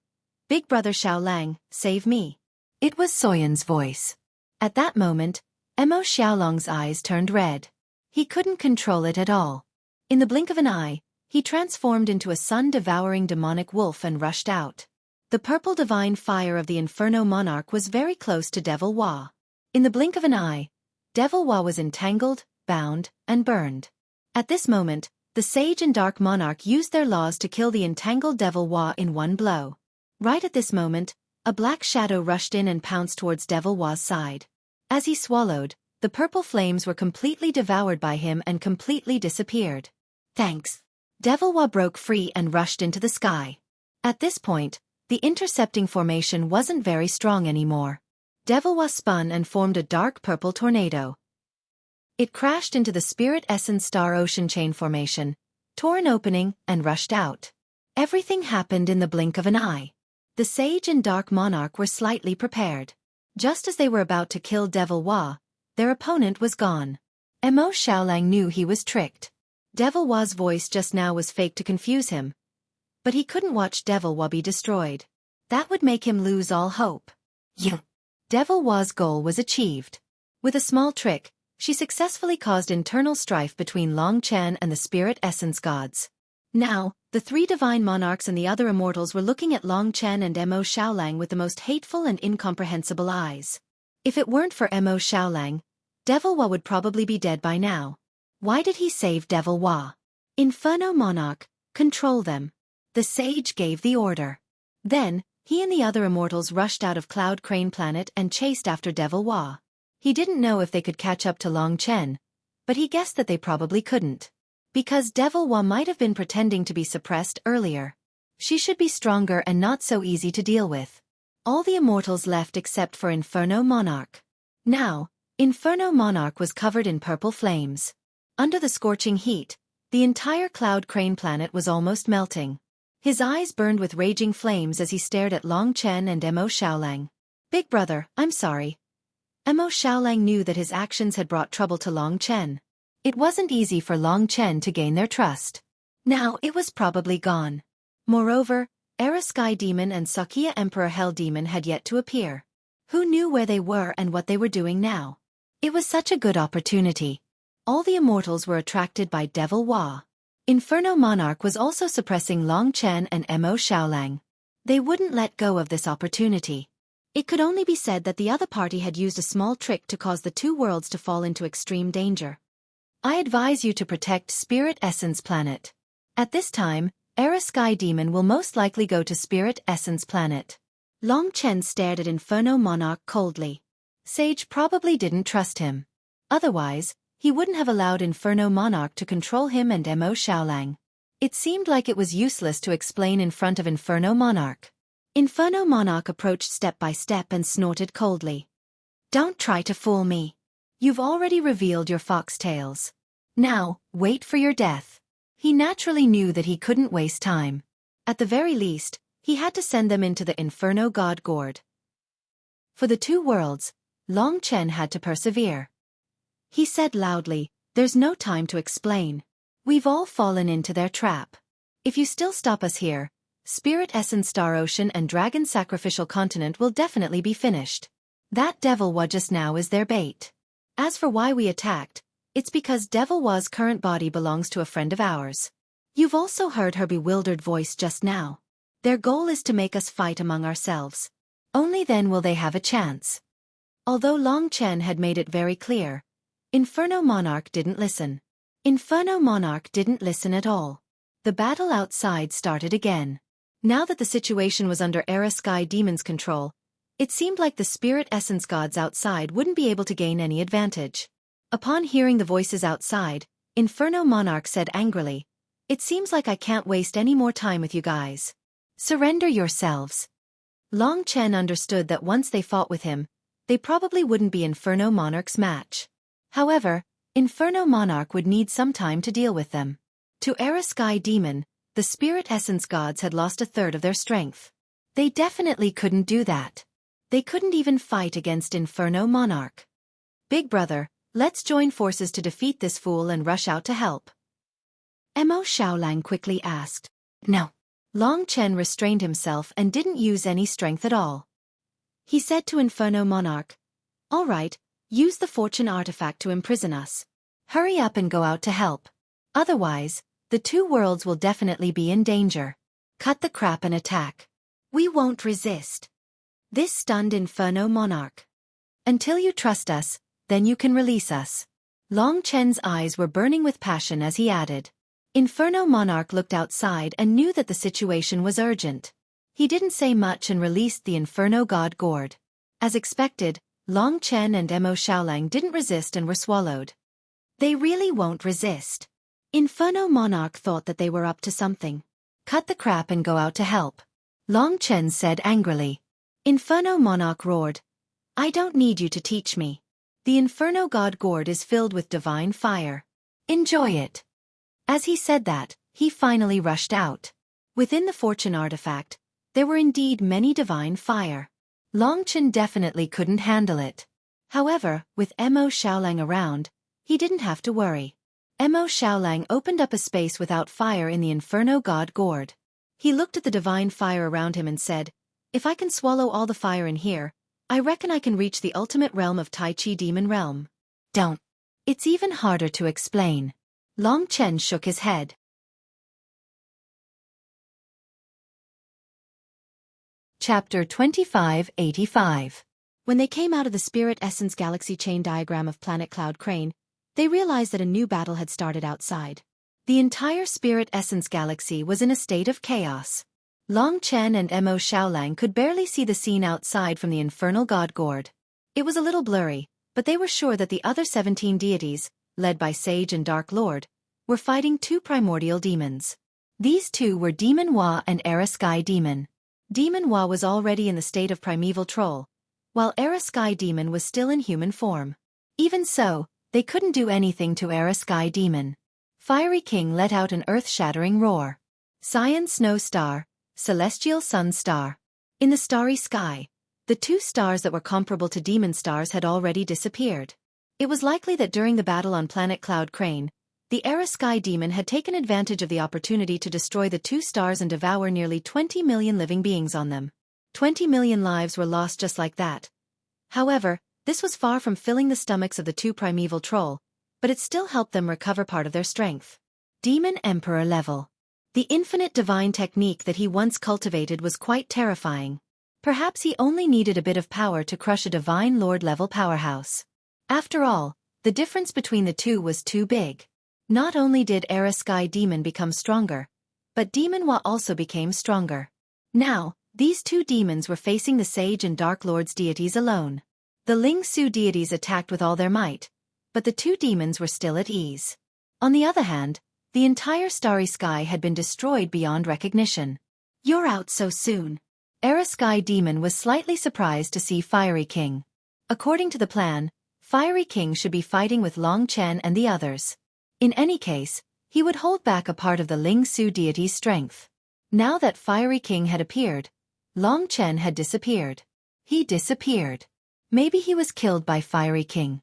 Speaker 1: "Big brother Xiaolang, save me." It was Soyan's voice. At that moment, Mo Xiaolong's eyes turned red. He couldn't control it at all. In the blink of an eye, he transformed into a sun-devouring demonic wolf and rushed out. The purple divine fire of the Inferno Monarch was very close to Devil Wa. In the blink of an eye, Devil Wa was entangled, bound, and burned. At this moment, the Sage and Dark Monarch used their laws to kill the entangled Devil Wa in one blow. Right at this moment, a black shadow rushed in and pounced towards Devil Wa's side. As he swallowed, the purple flames were completely devoured by him and completely disappeared. Thanks. Devilwa broke free and rushed into the sky. At this point, the intercepting formation wasn't very strong anymore. Devilwa spun and formed a dark purple tornado. It crashed into the Spirit Essence Star Ocean Chain formation, tore an opening, and rushed out. Everything happened in the blink of an eye. The Sage and Dark Monarch were slightly prepared. Just as they were about to kill Devilwa, their opponent was gone. Mo Xiaolang knew he was tricked. Devilwa's voice just now was fake to confuse him. But he couldn't watch Devilwa be destroyed. That would make him lose all hope. Devilwa's goal was achieved. With a small trick, she successfully caused internal strife between Long Chen and the Spirit Essence Gods. Now, the three divine monarchs and the other immortals were looking at Long Chen and Mo Xiaolang with the most hateful and incomprehensible eyes. If it weren't for Mo Xiaolang, Devilwa would probably be dead by now. Why did he save Devilwa? Inferno Monarch, control them. The sage gave the order. Then, he and the other immortals rushed out of Cloud Crane Planet and chased after Devilwa. He didn't know if they could catch up to Long Chen, but he guessed that they probably couldn't. Because Devilwa might have been pretending to be suppressed earlier. She should be stronger and not so easy to deal with. All the immortals left except for Inferno Monarch. Now, Inferno Monarch was covered in purple flames. Under the scorching heat, the entire Cloud Crane Planet was almost melting. His eyes burned with raging flames as he stared at Long Chen and Mo Xiaolang. Big brother, I'm sorry. Mo Xiaolang knew that his actions had brought trouble to Long Chen. It wasn't easy for Long Chen to gain their trust. Now it was probably gone. Moreover, Era Sky Demon and Xueqi Emperor Hell Demon had yet to appear. Who knew where they were and what they were doing now? It was such a good opportunity. All the immortals were attracted by Devilwa. Inferno Monarch was also suppressing Long Chen and Mo Xiaolang. They wouldn't let go of this opportunity. It could only be said that the other party had used a small trick to cause the two worlds to fall into extreme danger. I advise you to protect Spirit Essence Planet. At this time, Era Sky Demon will most likely go to Spirit Essence Planet. Long Chen stared at Inferno Monarch coldly. Sage probably didn't trust him. Otherwise, he wouldn't have allowed Inferno Monarch to control him and Mo Xiaolang. It seemed like it was useless to explain in front of Inferno Monarch. Inferno Monarch approached step by step and snorted coldly. Don't try to fool me. You've already revealed your foxtails. Now, wait for your death. He naturally knew that he couldn't waste time. At the very least, he had to send them into the Inferno God Gourd. For the two worlds, Long Chen had to persevere. He said loudly, "There's no time to explain. We've all fallen into their trap. If you still stop us here, Spirit Essence Star Ocean and Dragon Sacrificial Continent will definitely be finished. That Devilwa just now is their bait. As for why we attacked, it's because Devilwa's current body belongs to a friend of ours. You've also heard her bewildered voice just now. Their goal is to make us fight among ourselves. Only then will they have a chance." Although Long Chen had made it very clear, Inferno Monarch didn't listen. Inferno Monarch didn't listen at all. The battle outside started again. Now that the situation was under Era Sky Demon's control, it seemed like the Spirit Essence Gods outside wouldn't be able to gain any advantage. Upon hearing the voices outside, Inferno Monarch said angrily, "It seems like I can't waste any more time with you guys. Surrender yourselves." Long Chen understood that once they fought with him, they probably wouldn't be Inferno Monarch's match. However, Inferno Monarch would need some time to deal with them. To Era Sky Demon, the Spirit Essence Gods had lost a third of their strength. They definitely couldn't do that. They couldn't even fight against Inferno Monarch. "Big brother, let's join forces to defeat this fool and rush out to help." Mo Xiaolang quickly asked. "No." Long Chen restrained himself and didn't use any strength at all. He said to Inferno Monarch, "All right, use the fortune artifact to imprison us. Hurry up and go out to help. Otherwise, the two worlds will definitely be in danger. Cut the crap and attack. We won't resist." This stunned Inferno Monarch. "Until you trust us, then you can release us." Long Chen's eyes were burning with passion as he added. Inferno Monarch looked outside and knew that the situation was urgent. He didn't say much and released the Inferno God Gourd. As expected, Long Chen and Mo Xiaolang didn't resist and were swallowed. They really won't resist.
Speaker 2: Inferno Monarch thought that they were up to something.
Speaker 1: Cut the crap and go out to help, Long Chen said angrily.
Speaker 2: Inferno Monarch roared, I don't need you to teach me.
Speaker 1: The Inferno God gourd is filled with divine fire. Enjoy it. As he said that, he finally rushed out. Within the fortune artifact, there were indeed many divine fire. Long Chen definitely couldn't handle it. However, with Mo Xiaolang around, he didn't have to worry. Mo Xiaolang opened up a space without fire in the Inferno God gourd. He looked at the divine fire around him and said, if I can swallow all the fire in here, I reckon I can reach the ultimate realm of Tai Chi Demon Realm. Don't. It's even harder to explain. Long Chen shook his head. Chapter 2585.
Speaker 2: When they came out of the Spirit Essence Galaxy chain diagram of Planet Cloud Crane, they realized that a new battle had started outside.
Speaker 1: The entire Spirit Essence Galaxy was in a state of chaos. Long Chen and Mo Xiaolang could barely see the scene outside from the Infernal God Gourd. It was a little blurry, but they were sure that the other 17 deities, led by Sage and Dark Lord, were fighting two primordial demons. These two were Demon Hua and Era Sky Demon. Demon Hua was already in the state of primeval troll, while Era Sky Demon was still in human form. Even so, they couldn't do anything to Era Sky Demon. Fiery King let out an earth-shattering roar. Cyan Snow Star, Celestial Sun Star. In the starry sky, the two stars that were comparable to demon stars had already disappeared. It was likely that during the battle on Planet Cloud Crane, the Era Sky Demon had taken advantage of the opportunity to destroy the two stars and devour nearly 20 million living beings on them. 20 million lives were lost just like that. However, this was far from filling the stomachs of the two primeval troll, but it still helped them recover part of their strength. Demon Emperor level. The infinite divine technique that he once cultivated was quite terrifying. Perhaps he only needed a bit of power to crush a divine lord-level powerhouse. After all, the difference between the two was too big. Not only did Era Sky Demon become stronger, but Demon Hua also became stronger. Now, these two demons were facing the Sage and Dark Lord's deities alone. The Ling Su deities attacked with all their might, but the two demons were still at ease. On the other hand, the entire starry sky had been destroyed beyond recognition. You're out so soon. Era Sky Demon was slightly surprised to see Fiery King. According to the plan, Fiery King should be fighting with Long Chen and the others. In any case, he would hold back a part of the Ling Su deity's strength. Now that Fiery King had appeared, Long Chen had disappeared. He disappeared. Maybe he was killed by Fiery King.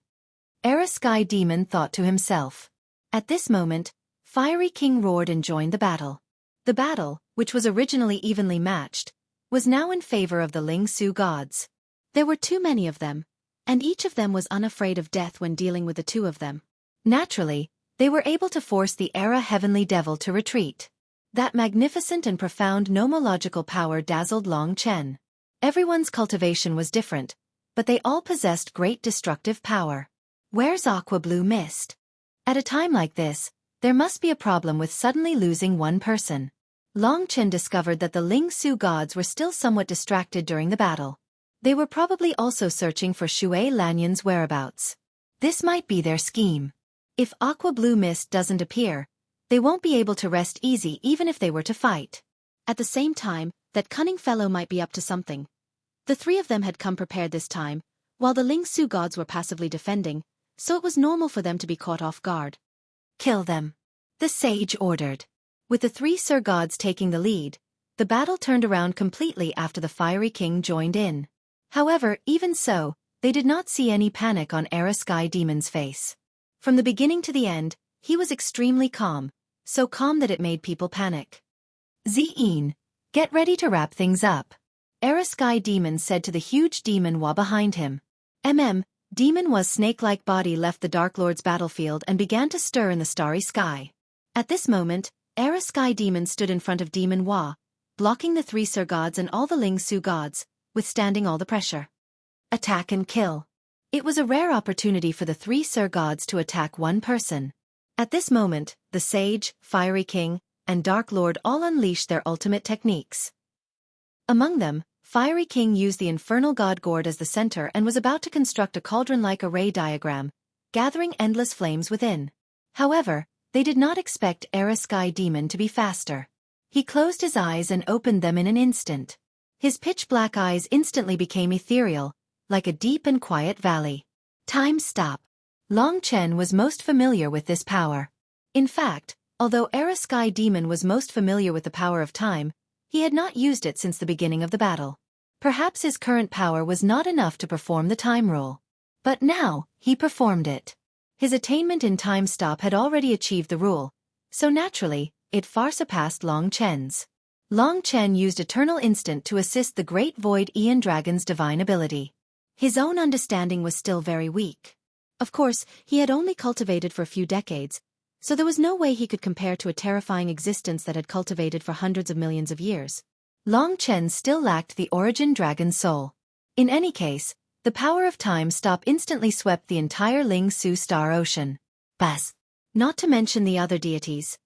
Speaker 1: Era Sky Demon thought to himself. At this moment, Fiery King roared and joined the battle. The battle, which was originally evenly matched, was now in favor of the Ling Su gods.
Speaker 2: There were too many of them, and each of them was unafraid of death when dealing with the two of them.
Speaker 1: Naturally, they were able to force the Era Heavenly Devil to retreat. That magnificent and profound nomological power dazzled Long Chen. Everyone's cultivation was different, but they all possessed great destructive power. Where's Aqua Blue Mist? At a time like this, there must be a problem with suddenly losing one person. Long Chen discovered that the Ling Su gods were still somewhat distracted during the battle. They were probably also searching for Shui Lanyan's whereabouts. This might be their scheme. If Aqua Blue Mist doesn't appear, they won't be able to rest easy even if they were to fight.
Speaker 2: At the same time, that cunning fellow might be up to something. The three of them had come prepared this time, while the Ling Su gods were passively defending, so it was normal for them to be caught off guard.
Speaker 1: Kill them, the sage ordered. With the three Sir gods taking the lead, the battle turned around completely after the Fiery King joined in. However, even so, they did not see any panic on Era Sky Demon's face. From the beginning to the end, he was extremely calm, so calm that it made people panic. Zien, get ready to wrap things up. Era Sky Demon said to the huge Demon Hua behind him. Demon Hua's snake-like body left the Dark Lord's battlefield and began to stir in the starry sky. At this moment, Era Sky Demon stood in front of Demon Hua, blocking the three Sir gods and all the Ling Su gods, withstanding all the pressure. Attack and kill. It was a rare opportunity for the three Sir gods to attack one person. At this moment, the Sage, Fiery King, and Dark Lord all unleashed their ultimate techniques. Among them, Fiery King used the infernal god gourd as the center and was about to construct a cauldron-like array diagram, gathering endless flames within. However, they did not expect Era Sky Demon to be faster. He closed his eyes and opened them in an instant. His pitch-black eyes instantly became ethereal, like a deep and quiet valley. Time stop. Long Chen was most familiar with this power. In fact, although Era Sky Demon was most familiar with the power of time, he had not used it since the beginning of the battle. Perhaps his current power was not enough to perform the time rule. But now, he performed it. His attainment in time stop had already achieved the rule, so naturally, it far surpassed Long Chen's. Long Chen used Eternal Instant to assist the Great Void Aeon Dragon's divine ability. His own understanding was still very weak. Of course, he had only cultivated for a few decades, so there was no way he could compare to a terrifying existence that had cultivated for hundreds of millions of years. Long Chen still lacked the origin dragon soul. In any case, the power of time stop instantly swept the entire Ling Su star ocean. Bas. Not to mention the other deities.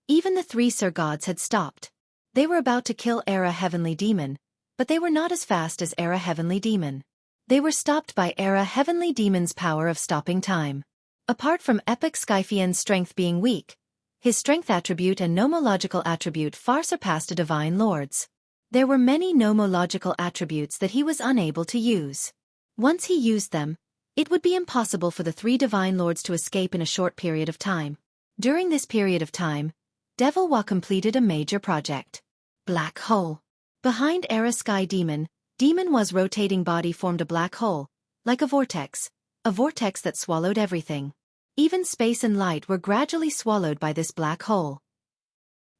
Speaker 1: Even the three Sir Gods had stopped. They were about to kill Era Heavenly Demon, but they were not as fast as Era Heavenly Demon. They were stopped by Era Heavenly Demon's power of stopping time. Apart from Epic Skyfien's strength being weak, his strength attribute and nomological attribute far surpassed a divine lord's. There were many nomological attributes that he was unable to use. Once he used them, it would be impossible for the three divine lords to escape in a short period of time. During this period of time, Devil Wa completed a major project. Black hole. Behind Era Sky Demon, Demon Wa's rotating body formed a black hole, like a vortex that swallowed everything. Even space and light were gradually swallowed by this black hole.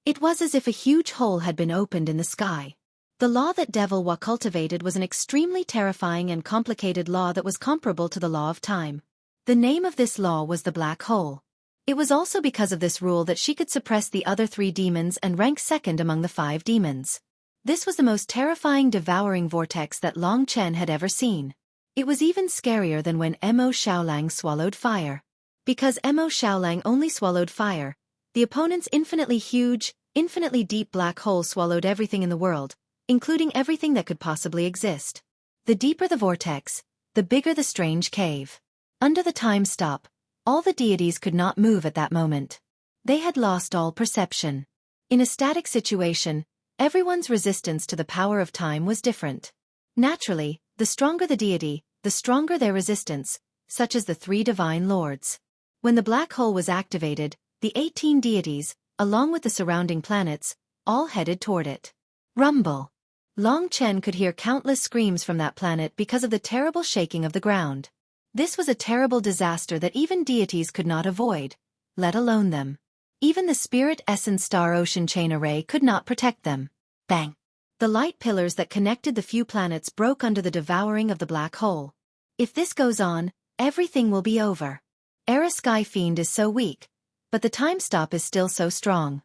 Speaker 1: It was as if a huge hole had been opened in the sky. The law that Devil Wa cultivated was an extremely terrifying and complicated law that was comparable to the law of time. The name of this law was the black hole. It was also because of this rule that she could suppress the other three demons and rank second among the 5 demons. This was the most terrifying devouring vortex that Long Chen had ever seen. It was even scarier than when Mo Xiaolang swallowed fire. Because Mo Xiaolang only swallowed fire, the opponent's infinitely huge, infinitely deep black hole swallowed everything in the world, including everything that could possibly exist. The deeper the vortex, the bigger the strange cave. Under the time stop, all the deities could not move at that moment. They had lost all perception. In a static situation, everyone's resistance to the power of time was different. Naturally, the stronger the deity, the stronger their resistance, such as the 3 divine lords. When the black hole was activated, the 18 deities, along with the surrounding planets, all headed toward it. Rumble. Long Chen could hear countless screams from that planet because of the terrible shaking of the ground. This was a terrible disaster that even deities could not avoid, let alone them. Even the Spirit Essence Star Ocean Chain Array could not protect them. Bang! The light pillars that connected the few planets broke under the devouring of the black hole. If this goes on, everything will be over. Era Sky Fiend is so weak, but the time stop is still so strong.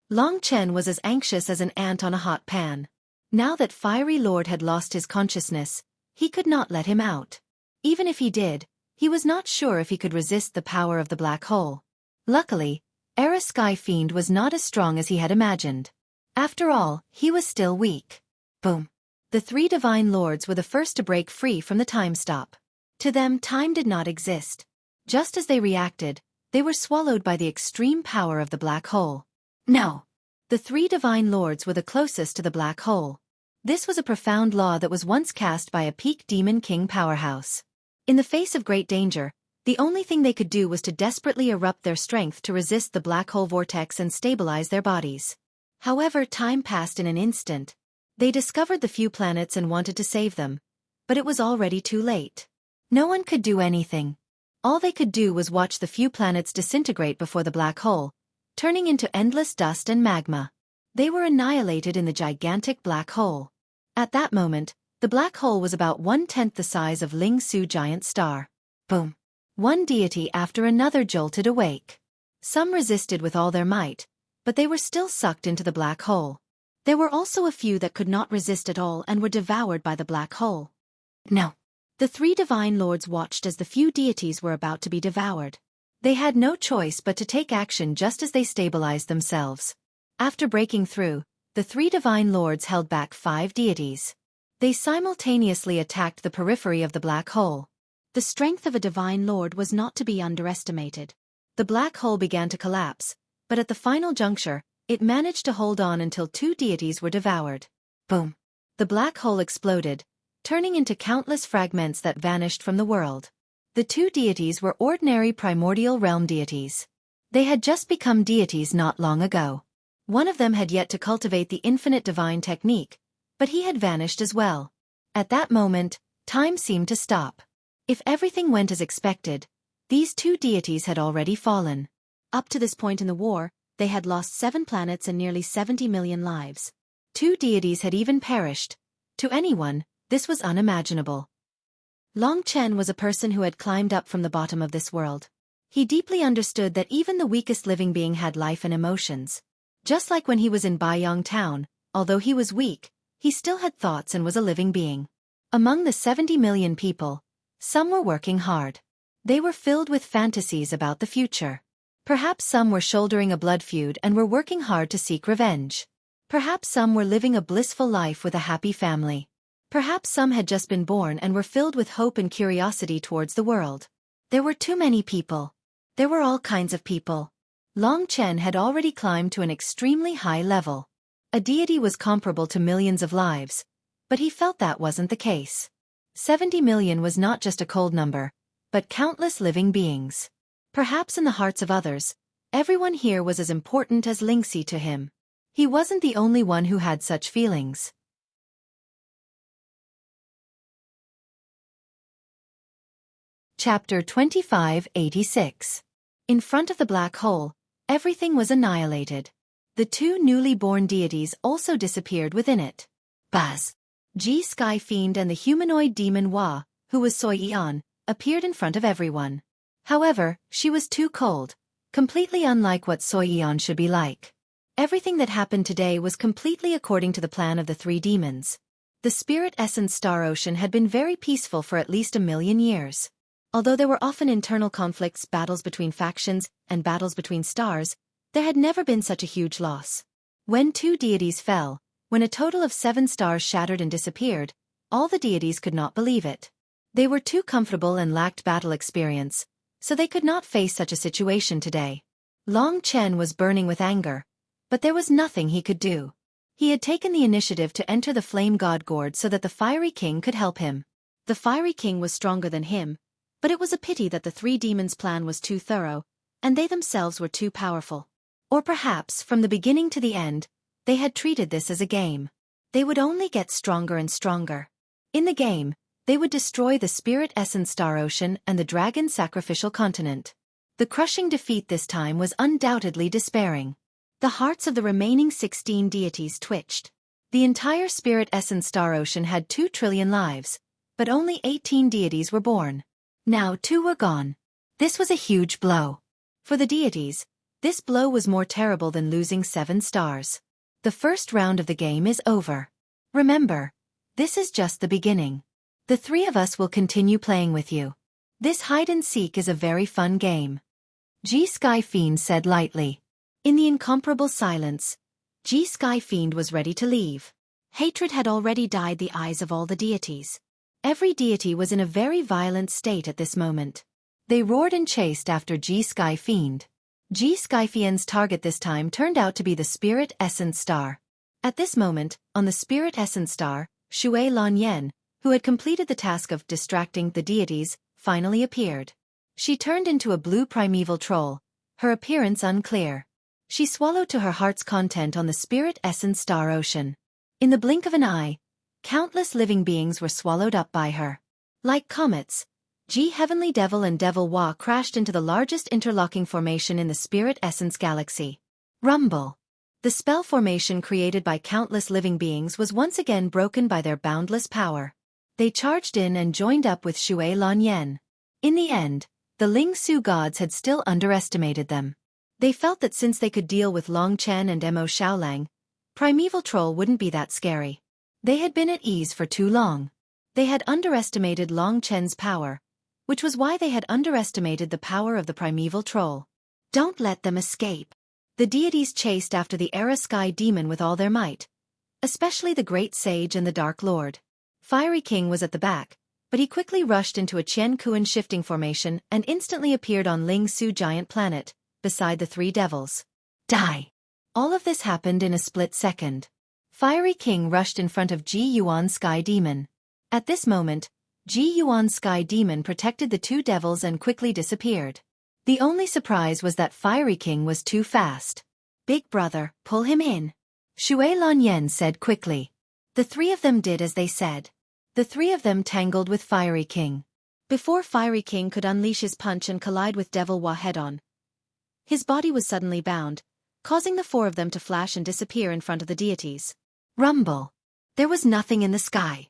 Speaker 1: Long Chen was as anxious as an ant on a hot pan. Now that Fiery Lord had lost his consciousness, he could not let him out. Even if he did, he was not sure if he could resist the power of the black hole. Luckily, Era Sky Fiend was not as strong as he had imagined. After all, he was still weak. Boom. The 3 divine lords were the first to break free from the time stop. To them, time did not exist. Just as they reacted, they were swallowed by the extreme power of the black hole. No! The 3 divine lords were the closest to the black hole. This was a profound law that was once cast by a peak demon king powerhouse. In the face of great danger, the only thing they could do was to desperately erupt their strength to resist the black hole vortex and stabilize their bodies. However, time passed in an instant. They discovered the few planets and wanted to save them, but it was already too late. No one could do anything. All they could do was watch the few planets disintegrate before the black hole, turning into endless dust and magma. They were annihilated in the gigantic black hole. At that moment, the black hole was about 1/10 the size of Ling Su giant star. Boom. One deity after another jolted awake. Some resisted with all their might, but they were still sucked into the black hole. There were also a few that could not resist at all and were devoured by the black hole. No. The 3 divine lords watched as the few deities were about to be devoured. They had no choice but to take action just as they stabilized themselves. After breaking through, the 3 divine lords held back 5 deities. They simultaneously attacked the periphery of the black hole.
Speaker 2: The strength of a divine lord was not to be underestimated.
Speaker 1: The black hole began to collapse, but at the final juncture, it managed to hold on until two deities were devoured. Boom! The black hole exploded, turning into countless fragments that vanished from the world. The two deities were ordinary primordial realm deities. They had just become deities not long ago. One of them had yet to cultivate the infinite divine technique, but he had vanished as well. At that moment, time seemed to stop. If everything went as expected, these two deities had already fallen.
Speaker 2: Up to this point in the war, they had lost 7 planets and nearly 70 million lives.
Speaker 1: 2 deities had even perished. To anyone, this was unimaginable.
Speaker 2: Long Chen was a person who had climbed up from the bottom of this world. He deeply understood that even the weakest living being had life and emotions.
Speaker 1: Just like when he was in Baiyang Town, although he was weak, he still had thoughts and was a living being. Among the 70 million people, some were working hard. They were filled with fantasies about the future. Perhaps some were shouldering a blood feud and were working hard to seek revenge. Perhaps some were living a blissful life with a happy family. Perhaps some had just been born and were filled with hope and curiosity towards the world. There were too many people. There were all kinds of people. Long Chen had already climbed to an extremely high level. A deity was comparable to millions of lives, but he felt that wasn't the case. 70 million was not just a cold number, but countless living beings. Perhaps in the hearts of others, everyone here was as important as Lingxi to him. He wasn't the only one who had such feelings. Chapter 2586. In front of the black hole, everything was annihilated. The two newly born deities also disappeared within it. Buzz! Ji Sky Fiend and the humanoid demon Hua, who was Xueqi, appeared in front of everyone. However, she was too cold, completely unlike what Xueqi should be like. Everything that happened today was completely according to the plan of the 3 demons. The spirit essence star ocean had been very peaceful for at least 1,000,000 years. Although there were often internal conflicts, battles between factions, and battles between stars, there had never been such a huge loss. When 2 deities fell, when a total of 7 stars shattered and disappeared, all the deities could not believe it. They were too comfortable and lacked battle experience, so they could not face such a situation today. Long Chen was burning with anger, but there was nothing he could do. He had taken the initiative to enter the Flame God Gourd so that the Fiery King could help him.
Speaker 2: The Fiery King was stronger than him, but it was a pity that the 3 demons' plan was too thorough, and they themselves were too powerful.
Speaker 1: Or perhaps, from the beginning to the end, they had treated this as a game. They would only get stronger and stronger. In the game, they would destroy the Spirit Essence Star Ocean and the Dragon Sacrificial Continent. The crushing defeat this time was undoubtedly despairing. The hearts of the remaining 16 deities twitched. The entire Spirit Essence Star Ocean had 2 trillion lives, but only 18 deities were born. Now 2 were gone. This was a huge blow. For the deities, this blow was more terrible than losing 7 stars. The first round of the game is over. Remember, this is just the beginning. The 3 of us will continue playing with you. This hide-and-seek is a very fun game. Ji Sky Fiend said lightly. In the incomparable silence, Ji Sky Fiend was ready to leave. Hatred had already dyed the eyes of all the deities. Every deity was in a very violent state at this moment. They roared and chased after Ji Sky Fiend. Ji Sky Fiend's target this time turned out to be the Spirit Essence Star. At this moment, on the Spirit Essence Star, Shui Lanyan, who had completed the task of distracting the deities, finally appeared. She turned into a blue primeval troll, her appearance unclear. She swallowed to her heart's content on the Spirit Essence Star Ocean. In the blink of an eye, countless living beings were swallowed up by her. Like comets, G Heavenly Devil and Devil Hua crashed into the largest interlocking formation in the Spirit Essence Galaxy. Rumble. The spell formation created by countless living beings was once again broken by their boundless power. They charged in and joined up with Shui Lanyan. In the end, the Ling Su gods had still underestimated them. They felt that since they could deal with Long Chen and Mo Xiaolang, Primeval Troll wouldn't be that scary. They had been at ease for too long. They had underestimated Long Chen's power, which was why they had underestimated the power of the Primeval Troll. Don't let them escape. The deities chased after the Era Sky Demon with all their might, especially the Great Sage and the Dark Lord. Fiery King was at the back, but he quickly rushed into a Qian Kuan shifting formation and instantly appeared on Ling Su giant planet, beside the three devils. Die! All of this happened in a split second. Fiery King rushed in front of Ji Yuan Sky Demon. At this moment, Ji Yuan Sky Demon protected the two devils and quickly disappeared. The only surprise was that Fiery King was too fast. Big brother, pull him in. Xue Lanyan said quickly. The three of them did as they said. The three of them tangled with Fiery King. Before Fiery King could unleash his punch and collide with Devil Wa head-on, his body was suddenly bound, causing the four of them to flash and disappear in front of the deities. Rumble. There was nothing in the sky.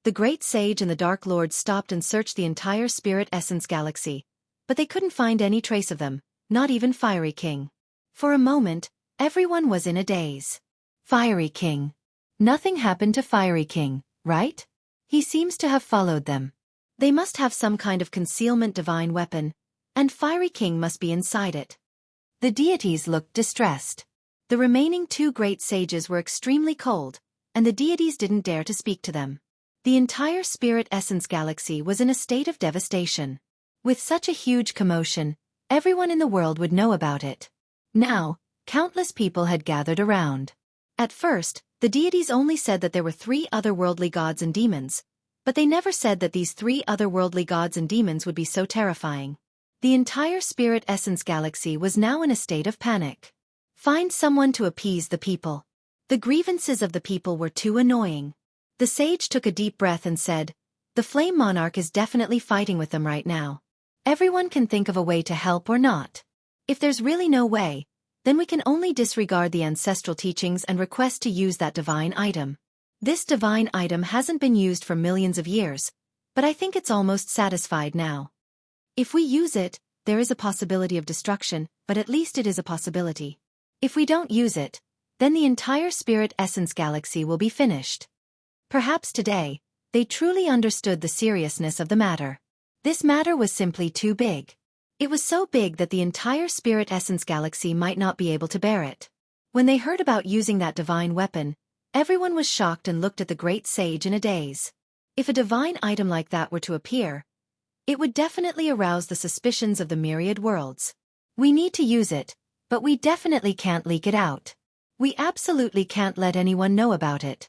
Speaker 1: The Great Sage and the Dark Lord stopped and searched the entire Spirit Essence Galaxy, but they couldn't find any trace of them, not even Fiery King. For a moment, everyone was in a daze. Fiery King. Nothing happened to Fiery King, right? He seems to have followed them. They must have some kind of concealment divine weapon, and Fiery King must be inside it. The deities looked distressed. The remaining two great sages were extremely cold, and the deities didn't dare to speak to them. The entire Spirit Essence Galaxy was in a state of devastation. With such a huge commotion, everyone in the world would know about it. Now, countless people had gathered around. At first, the deities only said that there were 3 otherworldly gods and demons, but they never said that these 3 otherworldly gods and demons would be so terrifying. The entire Spirit Essence Galaxy was now in a state of panic. Find someone to appease the people. The grievances of the people were too annoying. The sage took a deep breath and said, "The Flame Monarch is definitely fighting with them right now. Everyone can think of a way to help or not. If there's really no way, then we can only disregard the ancestral teachings and request to use that divine item. This divine item hasn't been used for millions of years, but I think it's almost satisfied now. If we use it, there is a possibility of destruction, but at least it is a possibility. If we don't use it, then the entire Spirit Essence Galaxy will be finished." Perhaps today, they truly understood the seriousness of the matter. This matter was simply too big. It was so big that the entire Spirit Essence Galaxy might not be able to bear it. When they heard about using that divine weapon, everyone was shocked and looked at the Great Sage in a daze. If a divine item like that were to appear, it would definitely arouse the suspicions of the myriad worlds. We need to use it, but we definitely can't leak it out. We absolutely can't let anyone know about it.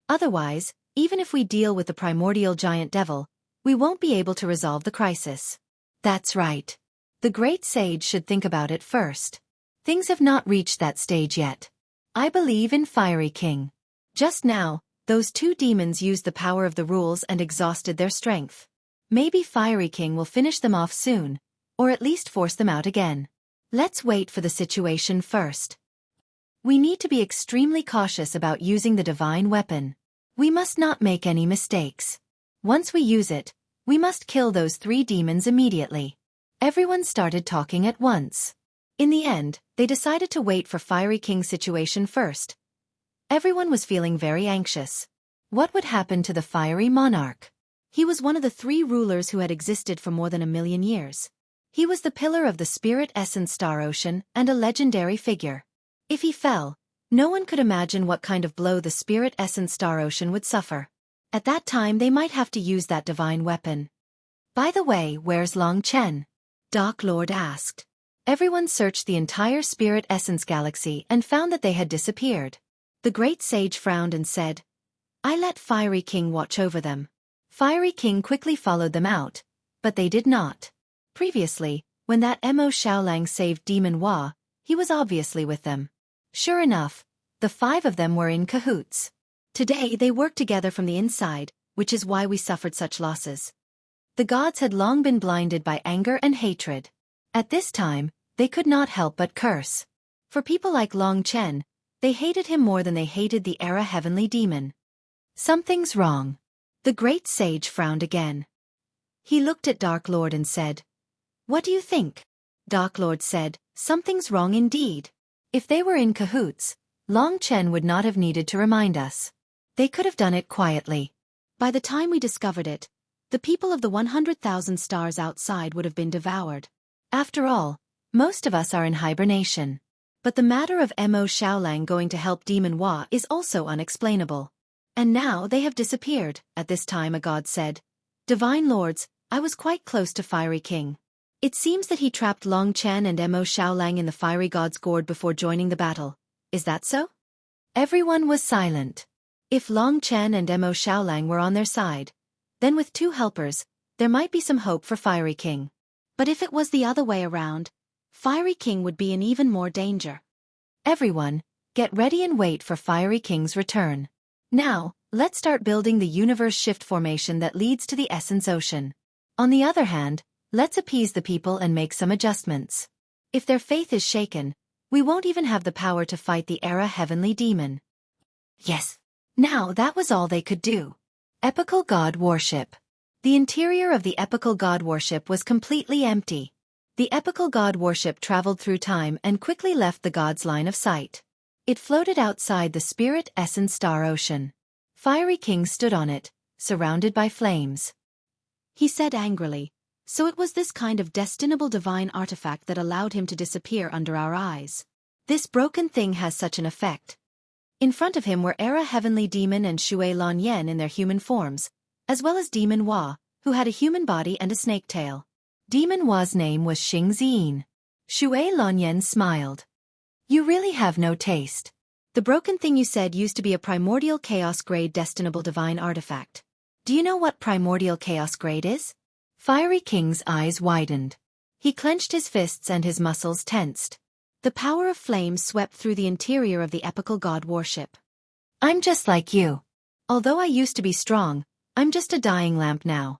Speaker 1: Otherwise, even if we deal with the primordial giant devil, we won't be able to resolve the crisis. That's right. The Great Sage should think about it first. Things have not reached that stage yet. I believe in Fiery King. Just now, those 2 demons used the power of the rules and exhausted their strength. Maybe Fiery King will finish them off soon, or at least force them out again. Let's wait for the situation first. We need to be extremely cautious about using the divine weapon. We must not make any mistakes. Once we use it, we must kill those 3 demons immediately. Everyone started talking at once. In the end, they decided to wait for Fiery King's situation first. Everyone was feeling very anxious. What would happen to the Fiery Monarch? He was one of the 3 rulers who had existed for more than 1,000,000 years. He was the pillar of the Spirit Essence Star Ocean and a legendary figure. If he fell, no one could imagine what kind of blow the Spirit Essence Star Ocean would suffer. At that time they might have to use that divine weapon. By the way, where's Long Chen? Dark Lord asked. Everyone searched the entire Spirit Essence Galaxy and found that they had disappeared. The Great Sage frowned and said, "I let Fiery King watch over them." Fiery King quickly followed them out, but they did not. Previously, when that Mo Xiaolang saved Demon Hua, he was obviously with them. Sure enough, the 5 of them were in cahoots. Today they worked together from the inside, which is why we suffered such losses. The gods had long been blinded by anger and hatred. At this time, they could not help but curse. For people like Long Chen, they hated him more than they hated the Era Heavenly Demon. Something's wrong. The Great Sage frowned again. He looked at Dark Lord and said, "What do you think?" Dark Lord said, "Something's wrong indeed. If they were in cahoots, Long Chen would not have needed to remind us. They could have done it quietly. By the time we discovered it, the people of the 100,000 stars outside would have been devoured. After all, most of us are in hibernation. But the matter of Mo Xiaolang going to help Demon Hua is also unexplainable.
Speaker 2: And now they have disappeared. At this time a god said, Divine Lords, I was quite close to Fiery King. It seems that he trapped Long Chen and Mo Xiaolang in the Fiery God's Gourd before joining the battle. Is that so?
Speaker 1: Everyone was silent. If Long Chen and Mo Xiaolang were on their side, then with 2 helpers, there might be some hope for Fiery King.
Speaker 2: But if it was the other way around, Fiery King would be in even more danger.
Speaker 1: Everyone, get ready and wait for Fiery King's return. Now, let's start building the universe shift formation that leads to the Essence Ocean. On the other hand, let's appease the people and make some adjustments. If their faith is shaken, we won't even have the power to fight the Era Heavenly Demon. Yes. Now that was all they could do. Epical God Worship. The interior of the Epical God Worship was completely empty. The Epical God Worship traveled through time and quickly left the god's line of sight. It floated outside the Spirit Essence Star Ocean. Fiery King stood on it, surrounded by flames.
Speaker 2: He said angrily, so it was this kind of destinable divine artifact that allowed him to disappear under our eyes.
Speaker 1: This broken thing has such an effect. In front of him were Era Heavenly Demon and Xue Lanyan in their human forms, as well as Demon Hua, who had a human body and a snake tail. Demon Hua's name was Xing Ziyin. Xue Lanyan smiled. You really have no taste.
Speaker 2: The broken thing you said used to be a primordial chaos grade destinable divine artifact.
Speaker 1: Do you know what primordial chaos grade is? Fiery King's eyes widened. He clenched his fists and his muscles tensed.
Speaker 2: The power of flame swept through the interior of the Epical God Worship.
Speaker 1: I'm just like you. Although I used to be strong, I'm just a dying lamp now.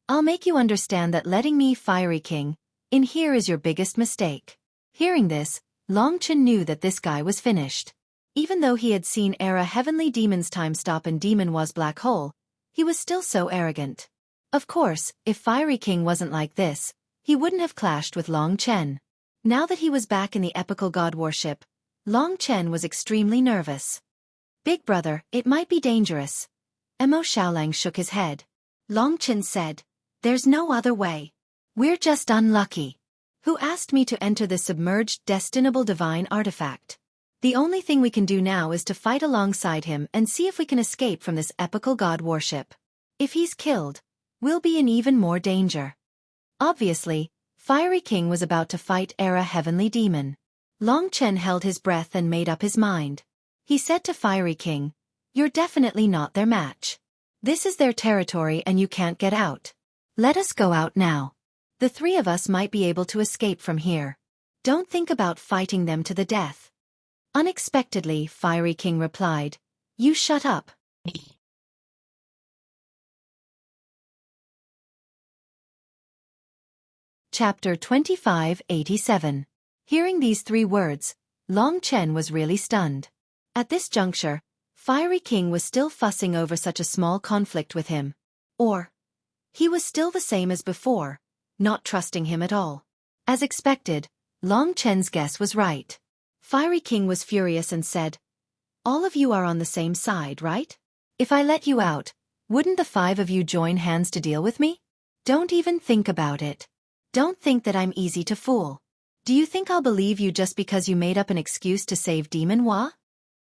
Speaker 1: I'll make you understand that letting me, Fiery King, in here is your biggest mistake. Hearing this, Long Chen knew that this guy was finished. Even though he had seen Era Heavenly Demon's time stop and Demon Hua's black hole, he was still so arrogant. Of course, if Fiery King wasn't like this, he wouldn't have clashed with Long Chen. Now that he was back in the Epical God Worship, Long Chen was extremely nervous. Big brother, it might be dangerous. Mo Xiaolang shook his head.
Speaker 2: Long Chen said, there's no other way.
Speaker 1: We're just unlucky. Who asked me to enter the submerged destinable divine artifact? The only thing we can do now is to fight alongside him and see if we can escape from this Epical God Worship. If he's killed, we'll be in even more danger. Obviously, Fiery King was about to fight Era Heavenly Demon. Long Chen held his breath and made up his mind. He said to Fiery King, you're definitely not their match. This is their territory and you can't get out. Let us go out now. The 3 of us might be able to escape from here. Don't think about fighting them to the death. Unexpectedly, Fiery King replied, you shut up. Chapter 2587. Hearing these 3 words, Long Chen was really stunned. At this juncture, Fiery King was still fussing over such a small conflict with him. Or, he was still the same as before, not trusting him at all. As expected, Long Chen's guess was right. Fiery King was furious and said, all of you are on the same side, right? If I let you out, wouldn't the 5 of you join hands to deal with me? Don't even think about it. Don't think that I'm easy to fool. Do you think I'll believe you just because you made up an excuse to save Demon Hua?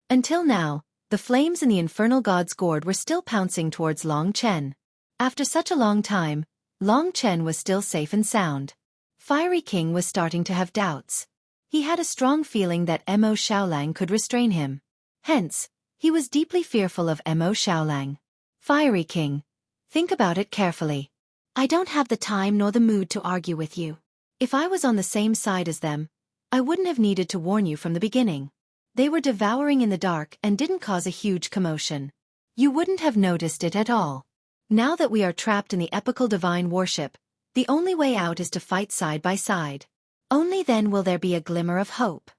Speaker 1: Until now, the flames in the Infernal God's Gourd were still pouncing towards Long Chen. After such a long time, Long Chen was still safe and sound. Fiery King was starting to have doubts. He had a strong feeling that Mo Xiaolang could restrain him. Hence, he was deeply fearful of Mo Xiaolang. Fiery King, think about it carefully.
Speaker 2: I don't have the time nor the mood to argue with you.
Speaker 1: If I was on the same side as them, I wouldn't have needed to warn you from the beginning. They were devouring in the dark and didn't cause a huge commotion. You wouldn't have noticed it at all. Now that we are trapped in the Epical Divine Worship, the only way out is to fight side by side. Only then will there be a glimmer of hope.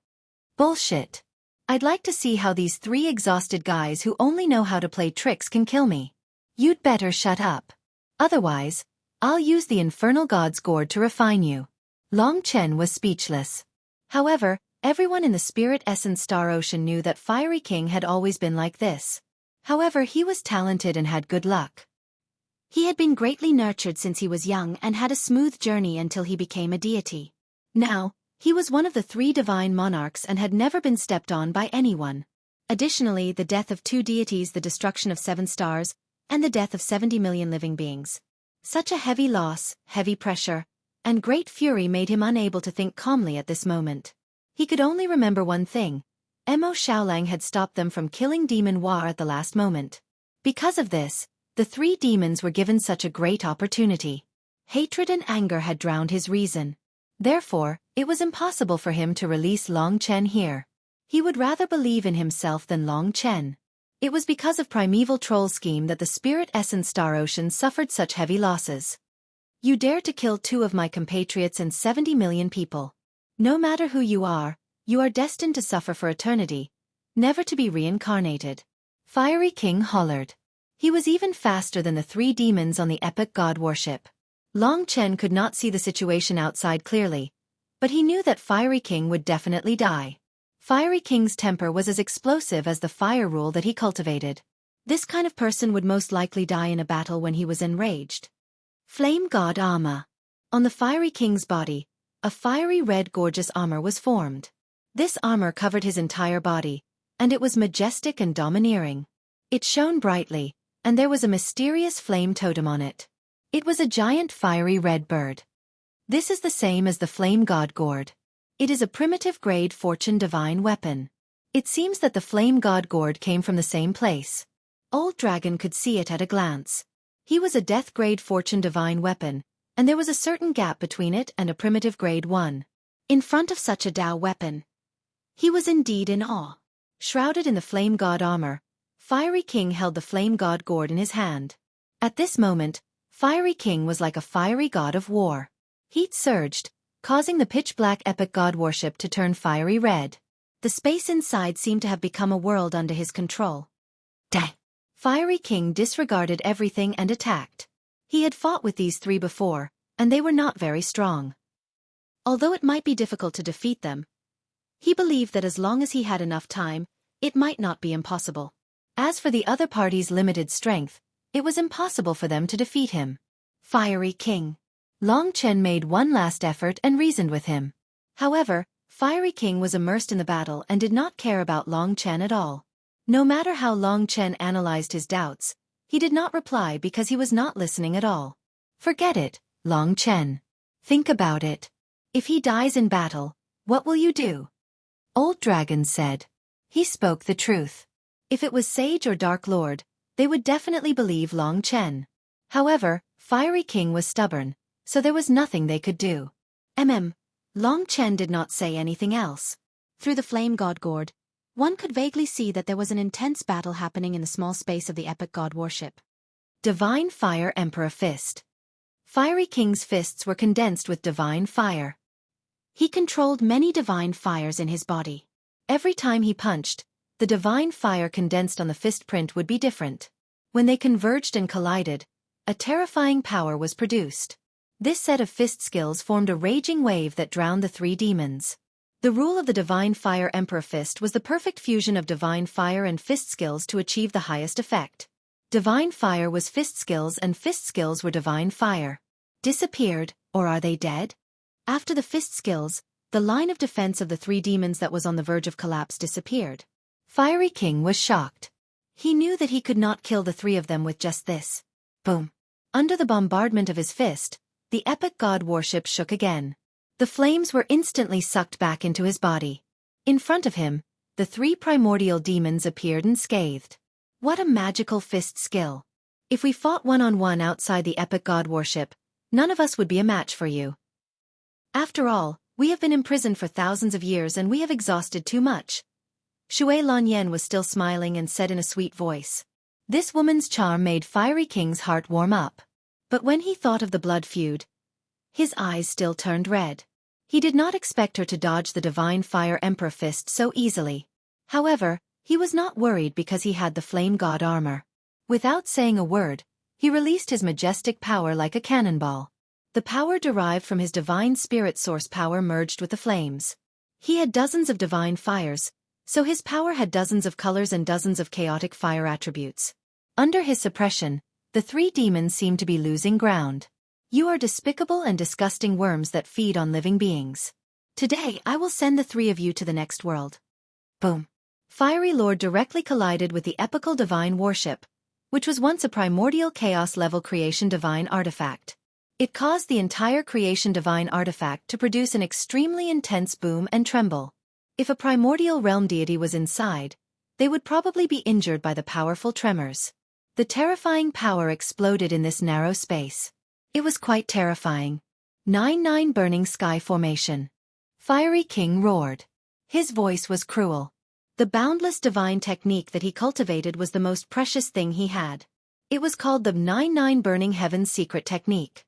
Speaker 1: Bullshit. I'd like to see how these 3 exhausted guys who only know how to play tricks can kill me. You'd better shut up. Otherwise, I'll use the Infernal God's Gourd to refine you. Long Chen was speechless. However, everyone in the Spirit Essence Star Ocean knew that Fiery King had always been like this. However, he was talented and had good luck.
Speaker 2: He had been greatly nurtured since he was young and had a smooth journey until he became a deity. Now, he was one of the 3 divine monarchs and had never been stepped on by anyone. Additionally, the death of 2 deities, the destruction of 7 stars, and the death of 70 million living beings. Such a heavy loss, heavy pressure, and great fury made him unable to think calmly at this moment. He could only remember one thing. Mo Xiaolang had stopped them from killing Demon War at the last moment. Because of this, the 3 demons were given such a great opportunity. Hatred and anger had drowned his reason. Therefore, it was impossible for him to release Long Chen here. He would rather believe in himself than Long Chen. It was because of Primeval Troll's scheme that the Spirit Essence Star Ocean suffered such heavy losses. You dare to kill 2 of my compatriots and 70 million people. No matter who you are destined to suffer for eternity, never to be reincarnated. Fiery King hollered. He was even faster than the 3 demons on the epic god warship. Long Chen could not see the situation outside clearly, but he knew that Fiery King would definitely die. Fiery King's temper was as explosive as the fire rule that he cultivated. This kind of person would most likely die in a battle when he was enraged. Flame God Armor. On the Fiery King's body, a fiery red gorgeous armor was formed. This armor covered his entire body, and it was majestic and domineering. It shone brightly, and there was a mysterious flame totem on it. It was a giant fiery red bird. This is the same as the Flame God Gourd. It is a primitive grade fortune divine weapon. It seems that the Flame God Gourd came from the same place. Old Dragon could see it at a glance. He was a death grade fortune divine weapon, and there was a certain gap between it and a primitive grade 1. In front of such a Dao weapon, he was indeed in awe. Shrouded in the Flame God armor, Fiery King held the Flame God Gourd in his hand. At this moment, Fiery King was like a fiery god of war. Heat surged, causing the pitch-black epic god warship to turn fiery red. The space inside seemed to have become a world under his control. Dang! Fiery King disregarded everything and attacked. He had fought with these 3 before, and they were not very strong. Although it might be difficult to defeat them, he believed that as long as he had enough time, it might not be impossible. As for the other party's limited strength, it was impossible for them to defeat him. Fiery King. Long Chen made one last effort and reasoned with him. However, Fiery King was immersed in the battle and did not care about Long Chen at all. No matter how Long Chen analyzed his doubts, he did not reply because he was not listening at all. Forget it, Long Chen. Think about it. If he dies in battle, what will you do? Old Dragon said. He spoke the truth. If it was Sage or Dark Lord, they would definitely believe Long Chen. However, Fiery King was stubborn, so there was nothing they could do. Long Chen did not say anything else. Through the Flame God Gourd, one could vaguely see that there was an intense battle happening in the small space of the epic god warship. Divine Fire Emperor Fist. Fiery King's fists were condensed with divine fire. He controlled many divine fires in his body. Every time he punched, the divine fire condensed on the fist print would be different. When they converged and collided, a terrifying power was produced. This set of fist skills formed a raging wave that drowned the 3 demons. The rule of the Divine Fire Emperor Fist was the perfect fusion of divine fire and fist skills to achieve the highest effect. Divine fire was fist skills and fist skills were divine fire. Disappeared, or are they dead? After the fist skills, the line of defense of the 3 demons that was on the verge of collapse disappeared. Fiery King was shocked. He knew that he could not kill the 3 of them with just this. Boom. Under the bombardment of his fist, the epic god warship shook again. The flames were instantly sucked back into his body. In front of him, the 3 primordial demons appeared unscathed. What a magical fist skill. If we fought one-on-one outside the epic god warship, none of us would be a match for you. After all, we have been imprisoned for thousands of years and we have exhausted too much. Xue Lanyan was still smiling and said in a sweet voice. This woman's charm made Fiery King's heart warm up. But when he thought of the blood feud, his eyes still turned red. He did not expect her to dodge the Divine Fire Emperor Fist so easily. However, he was not worried because he had the Flame God armor. Without saying a word, he released his majestic power like a cannonball. The power derived from his divine spirit source power merged with the flames. He had dozens of divine fires, so his power had dozens of colors and dozens of chaotic fire attributes. Under his suppression, the 3 demons seemed to be losing ground. You are despicable and disgusting worms that feed on living beings. Today I will send the 3 of you to the next world. Boom.
Speaker 1: Fiery Lord directly collided with the epical divine warship, which was once a primordial chaos-level creation divine artifact. It caused the entire creation divine artifact to produce an extremely intense boom and tremble. If a primordial realm deity was inside, they would probably be injured by the powerful tremors. The terrifying power exploded in this narrow space. It was quite terrifying. 9-9 Burning Sky Formation. Fiery King roared. His voice was cruel. The boundless divine technique that he cultivated was the most precious thing he had. It was called the 9-9 Burning Heaven's Secret Technique.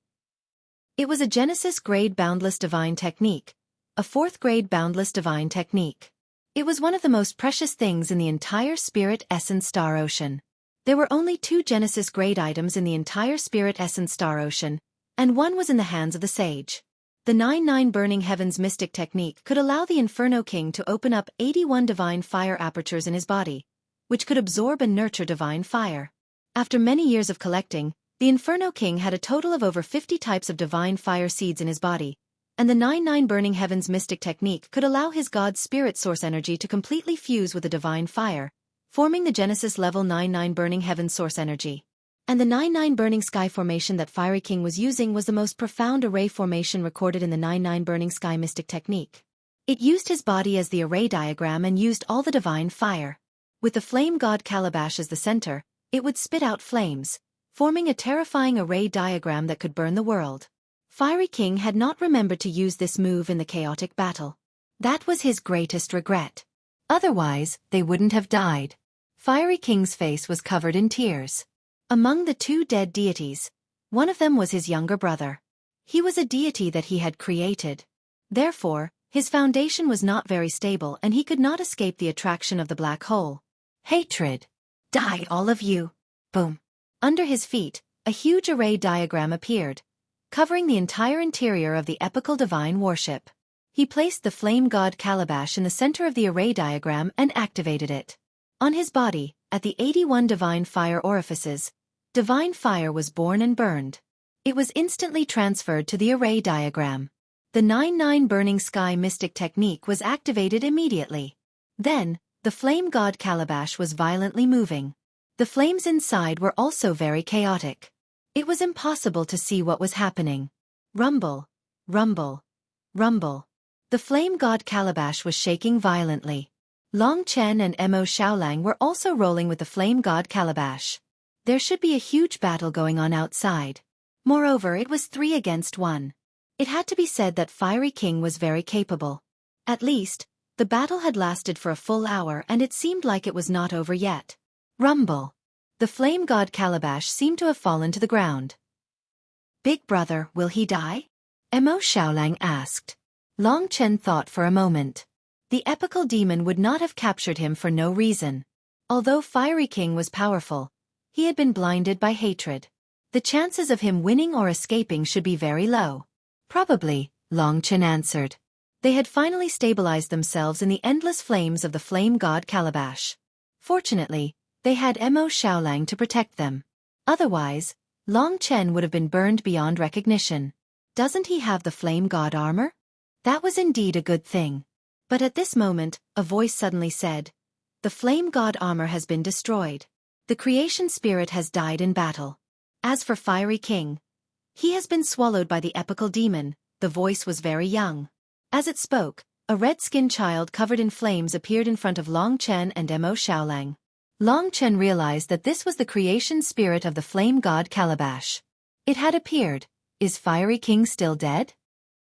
Speaker 1: It was a Genesis-grade boundless divine technique, a 4th-grade boundless divine technique. It was one of the most precious things in the entire Spirit Essence Star Ocean. There were only 2 Genesis-grade items in the entire Spirit Essence Star Ocean, and one was in the hands of the sage. The 9-9 Burning Heaven's mystic technique could allow the Inferno King to open up 81 divine fire apertures in his body, which could absorb and nurture divine fire. After many years of collecting, the Inferno King had a total of over 50 types of divine fire seeds in his body, and the 9-9 Burning Heaven's mystic technique could allow his God's spirit source energy to completely fuse with the divine fire, forming the Genesis level 9-9 Burning Heaven source energy. And the 9-9 Burning Sky formation that Fiery King was using was the most profound array formation recorded in the 9-9 Burning Sky mystic technique. It used his body as the array diagram and used all the divine fire. With the flame god Calabash as the center, it would spit out flames, forming a terrifying array diagram that could burn the world. Fiery King had not remembered to use this move in the chaotic battle. That was his greatest regret. Otherwise, they wouldn't have died. Fiery King's face was covered in tears. Among the 2 dead deities, one of them was his younger brother. He was a deity that he had created. Therefore, his foundation was not very stable and he could not escape the attraction of the black hole. Hatred. Die all of you. Boom. Under his feet, a huge array diagram appeared, covering the entire interior of the epical divine warship. He placed the flame god Calabash in the center of the array diagram and activated it. On his body, at the 81 divine fire orifices, divine fire was born and burned. It was instantly transferred to the array diagram. The 9-9 Burning Sky mystic technique was activated immediately. Then, the flame god Calabash was violently moving. The flames inside were also very chaotic. It was impossible to see what was happening. Rumble, rumble, rumble. The flame god Calabash was shaking violently. Long Chen and Mo Xiaolang were also rolling with the flame god Calabash. There should be a huge battle going on outside. Moreover, it was 3 against 1. It had to be said that Fiery King was very capable. At least, the battle had lasted for a full hour and it seemed like it was not over yet. Rumble. The flame god Calabash seemed to have fallen to the ground. Big brother, will he die? Mo Xiaolang asked. Long Chen thought for a moment. The epical demon would not have captured him for no reason. Although Fiery King was powerful, he had been blinded by hatred. The chances of him winning or escaping should be very low. Probably, Long Chen answered. They had finally stabilized themselves in the endless flames of the flame god Calabash. Fortunately, they had Mo Xiaolang to protect them. Otherwise, Long Chen would have been burned beyond recognition. Doesn't he have the flame god armor? That was indeed a good thing. But at this moment, a voice suddenly said, "The flame god armor has been destroyed. The creation spirit has died in battle. As for Fiery King, he has been swallowed by the epical demon." The voice was very young. As it spoke, a red-skinned child covered in flames appeared in front of Long Chen and Mo Xiaolang. Long Chen realized that this was the creation spirit of the flame god Calabash. It had appeared. Is Fiery King still dead?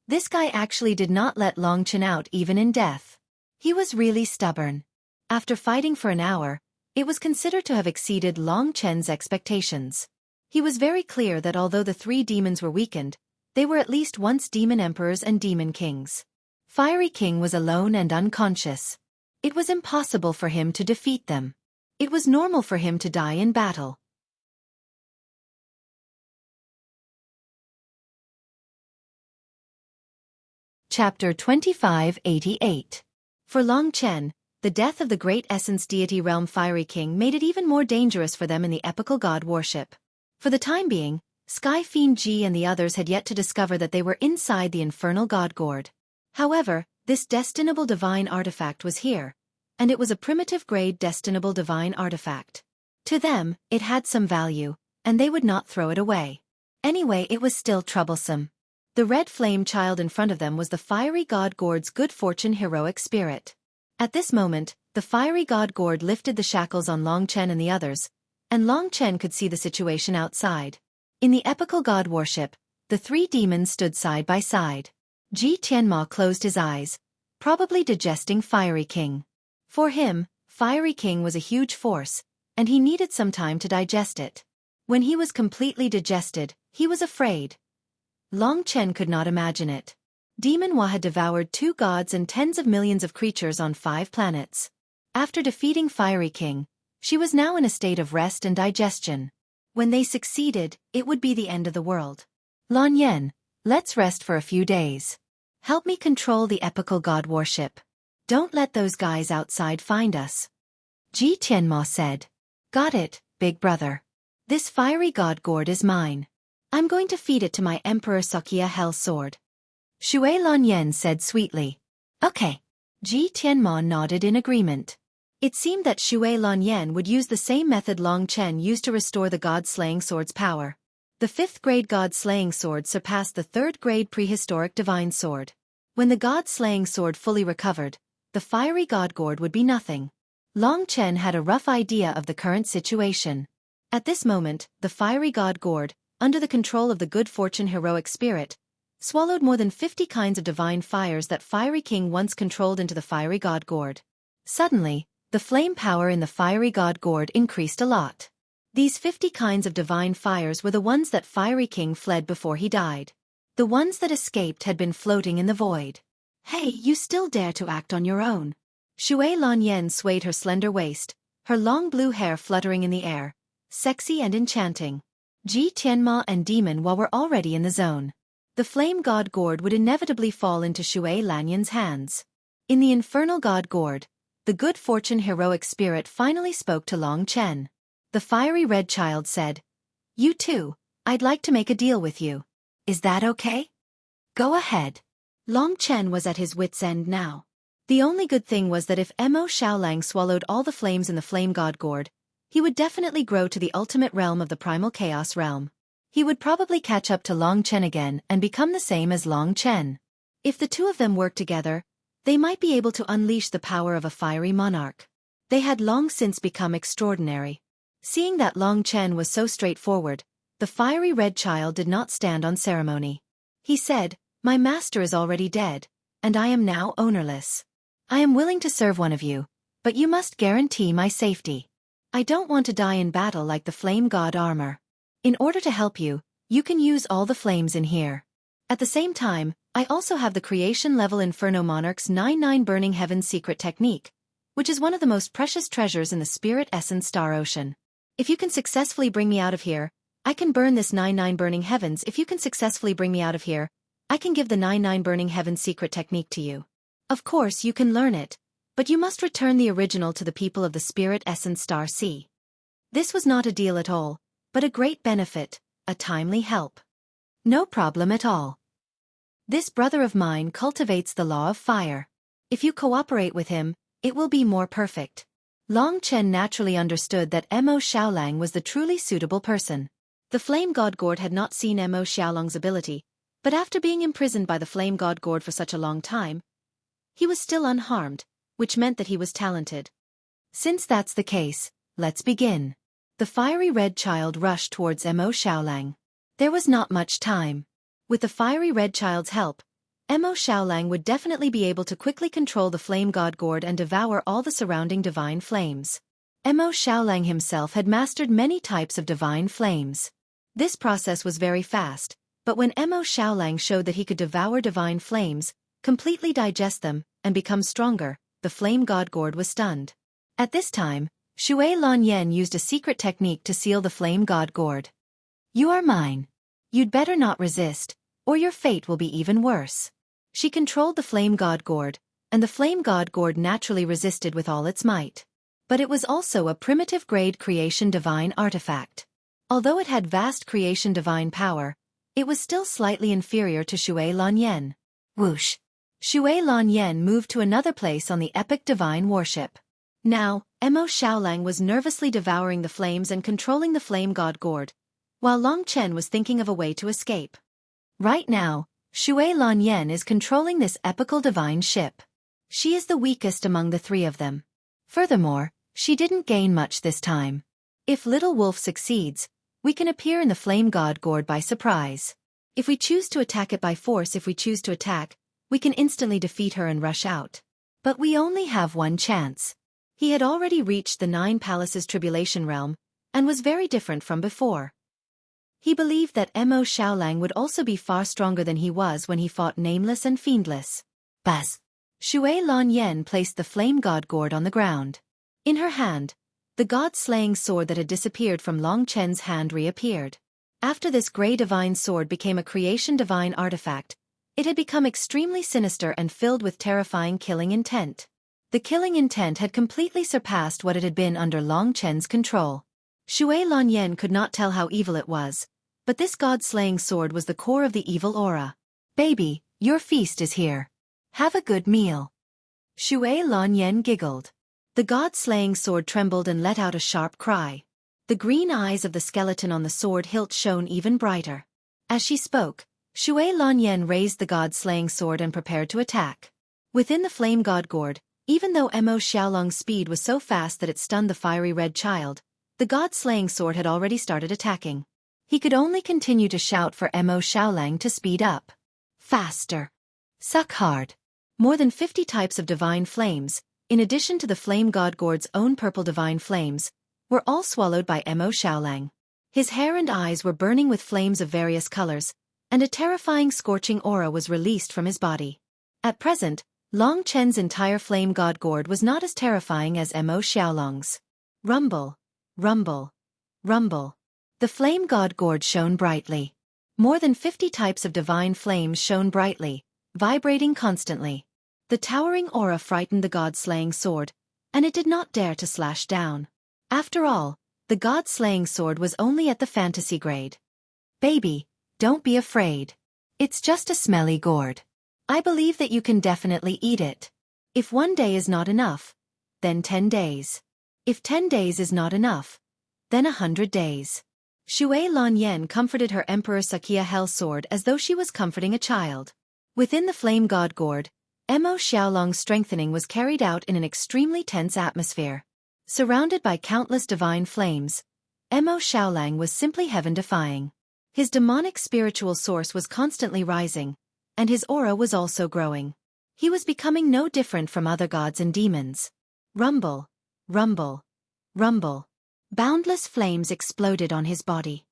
Speaker 1: This guy actually did not let Long Chen out even in death. He was really stubborn. After fighting for an hour, it was considered to have exceeded Long Chen's expectations. He was very clear that although the 3 demons were weakened, they were at least once demon emperors and demon kings. Fiery King was alone and unconscious. It was impossible for him to defeat them. It was normal for him to die in battle. Chapter 2588. For Long Chen, the death of the great essence deity realm Fiery King made it even more dangerous for them in the epical god worship. For the time being, Sky Fiend Ji and the others had yet to discover that they were inside the infernal god gourd. However, this destinable divine artifact was here,
Speaker 2: and it was a primitive-grade destinable divine artifact. To them, it had some value, and they would not throw it away. Anyway, it was still troublesome. The red flame child in front of them was the fiery god Gord's good fortune heroic spirit. At this moment, the fiery god Gord lifted the shackles on Long Chen and the others, and Long Chen could see the situation outside. In the epical god worship, the three demons stood side by side. Ji Tianma closed his eyes, probably digesting Fiery King. For him, Fiery King was a huge force, and he needed some time to digest it. When he was completely digested, he was afraid. Long Chen could not imagine it. Demon Hua had devoured 2 gods and tens of millions of creatures on 5 planets. After defeating Fiery King, she was now in a state of rest and digestion. When they succeeded, it would be the end of the world. Lan Yen, let's rest for a few days. Help me control the epical god worship. Don't let those guys outside find us. Ji Tianma said. Got it, big brother. This fiery god Gord is mine. I'm going to feed it to my Emperor Xueqi Hell Sword. Xue Lan Yen said sweetly. Okay. Ji Tianma nodded in agreement. It seemed that Xue Lan Yen would use the same method Long Chen used to restore the god-slaying sword's power. The 5th-grade god-slaying sword surpassed the 3rd-grade prehistoric divine sword. When the god-slaying sword fully recovered, the fiery god Gord would be nothing. Long Chen had a rough idea of the current situation. At this moment, the fiery god Gord, under the control of the good fortune heroic spirit, swallowed more than 50 kinds of divine fires that Fiery King once controlled into the fiery god Gord. Suddenly, the flame power in the fiery god Gord increased a lot. These 50 kinds of divine fires were the ones that Fiery King fled before he died. The ones that escaped had been floating in the void. Hey, you still dare to act on your own? Xue Lan Yen swayed her slender waist, her long blue hair fluttering in the air, sexy and enchanting. Ji Tianma and Demon Hua were already in the zone. The flame god Gord would inevitably fall into Xue Lan Yen's hands. In the infernal god Gord, the good fortune heroic spirit finally spoke to Long Chen. The fiery red child said, You too, I'd like to make a deal with you. Is that okay? Go ahead. Long Chen was at his wits' end now. The only good thing was that if Mo Xiaolang swallowed all the flames in the flame god Gord, he would definitely grow to the ultimate realm of the primal chaos realm. He would probably catch up to Long Chen again and become the same as Long Chen. If the two of them worked together, they might be able to unleash the power of a fiery monarch. They had long since become extraordinary. Seeing that Long Chen was so straightforward, the fiery red child did not stand on ceremony. He said, My master is already dead, and I am now ownerless. I am willing to serve one of you, but you must guarantee my safety. I don't want to die in battle like the flame god armor. In order to help you, you can use all the flames in here. At the same time, I also have the creation-level Inferno Monarch's 99 Burning Heavens secret technique, which is one of the most precious treasures in the Spirit Essence Star Ocean. If you can successfully bring me out of here, I can burn this 99 Burning Heavens. If you can successfully bring me out of here, I can give the 99 Burning Heavens secret technique to you. Of course you can learn it, but you must return the original to the people of the Spirit Essence Star Sea. This was not a deal at all, but a great benefit, a timely help. No problem at all. This brother of mine cultivates the law of fire. If you cooperate with him, it will be more perfect. Long Chen naturally understood that Mo Xiaolang was the truly suitable person. The flame god Gord had not seen Mo Xiaolang's ability, but after being imprisoned by the flame god Gord for such a long time, he was still unharmed, which meant that he was talented. Since that's the case, let's begin. The fiery red child rushed towards Mo Xiaolang. There was not much time. With the fiery red child's help, Mo Xiaolang would definitely be able to quickly control the flame god Gord and devour all the surrounding divine flames. Mo Xiaolang himself had mastered many types of divine flames. This process was very fast, but when Mo Xiaolang showed that he could devour divine flames, completely digest them, and become stronger, the flame god Gord was stunned. At this time, Xue Lan Yen used a secret technique to seal the flame god Gord. You are mine. You'd better not resist, or your fate will be even worse. She controlled the flame god Gord, and the flame god Gord naturally resisted with all its might. But it was also a primitive-grade creation divine artifact. Although it had vast creation divine power, it was still slightly inferior to Xue Lan Yen. Whoosh! Xue Lan Yen moved to another place on the epic divine warship. Now, Mo Xiaolang was nervously devouring the flames and controlling the flame god gourd, while Long Chen was thinking of a way to escape.
Speaker 1: Right now, Xue Lanyan is controlling this epical divine ship. She is the weakest among the three of them. Furthermore, she didn't gain much this time. If Little Wolf succeeds, we can appear in the flame god gourd by surprise.
Speaker 2: If we choose to attack it by force, if we choose to attack, we can instantly defeat her and rush out.
Speaker 1: But we only have one chance.
Speaker 2: He had already reached the 9 Palaces Tribulation Realm, and was very different from before. He believed that Mo Xiaolang would also be far stronger than he was when he fought Nameless and Fiendless.
Speaker 1: Buzz! Xue Lanyan placed the flame god gourd on the ground.
Speaker 2: In her hand, the god-slaying sword that had disappeared from Long Chen's hand reappeared. After this grey divine sword became a creation divine artifact, it had become extremely sinister and filled with terrifying killing intent. The killing intent had completely surpassed what it had been under Long Chen's control. Xue Lanyan could not tell how evil it was, but this god-slaying sword was the core of the evil aura.
Speaker 1: Baby, your feast is here. Have a good meal. Xue Lanyan giggled.
Speaker 2: The god-slaying sword trembled and let out a sharp cry. The green eyes of the skeleton on the sword hilt shone even brighter. As she spoke, Xue Lanyan raised the god-slaying sword and prepared to attack. Within the flame god gourd, even though Mo Xiaolang's speed was so fast that it stunned the fiery red child, the god-slaying sword had already started attacking.
Speaker 1: He could only continue to shout for Mo Xiaolang to speed up.
Speaker 2: Faster.
Speaker 1: Suck hard.
Speaker 2: More than 50 types of divine flames, in addition to the flame god gourd's own purple divine flames, were all swallowed by Mo Xiaolang. His hair and eyes were burning with flames of various colors, and a terrifying scorching aura was released from his body. At present, Long Chen's entire flame god gourd was not as terrifying as Mo Xiaolang's. Rumble, rumble, rumble. The flame god gourd shone brightly. More than 50 types of divine flames shone brightly, vibrating constantly. The towering aura frightened the god-slaying sword, and it did not dare to slash down. After all, the god-slaying sword was only at the fantasy grade.
Speaker 1: Baby, don't be afraid. It's just a smelly gourd. I believe that you can definitely eat it.
Speaker 2: If 1 day is not enough, then 10 days. If 10 days is not enough, then 100 days. Xue Lanyan comforted her Emperor Sakia Hell Sword as though she was comforting a child. Within the flame god gourd, Mo Xiaolang's strengthening was carried out in an extremely tense atmosphere. Surrounded by countless divine flames, Mo Xiaolang was simply heaven-defying. His demonic spiritual source was constantly rising, and his aura was also growing. He was becoming no different from other gods and demons. Rumble, rumble, rumble. Boundless flames exploded on his body.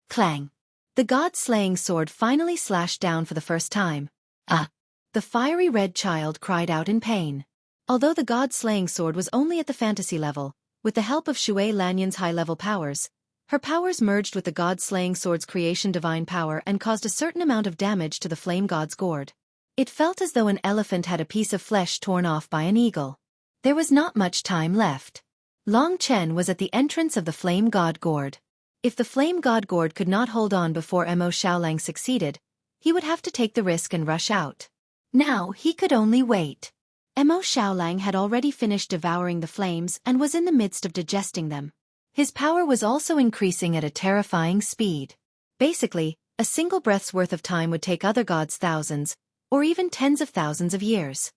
Speaker 2: Clang. The god-slaying sword finally slashed down for the first time.
Speaker 1: Ah!
Speaker 2: The fiery red child cried out in pain. Although the god-slaying sword was only at the fantasy level, with the help of Xue Lanyan's high-level powers, her powers merged with the god-slaying sword's creation divine power and caused a certain amount of damage to the flame god's gourd. It felt as though an elephant had a piece of flesh torn off by an eagle. There was not much time left. Long Chen was at the entrance of the flame god gourd. If the flame god gourd could not hold on before Mo Xiaolang succeeded, he would have to take the risk and rush out. Now he could only wait. Mo Xiaolang had already finished devouring the flames and was in the midst of digesting them. His power was also increasing at a terrifying speed. Basically, a single breath's worth of time would take other gods thousands, or even tens of thousands of years.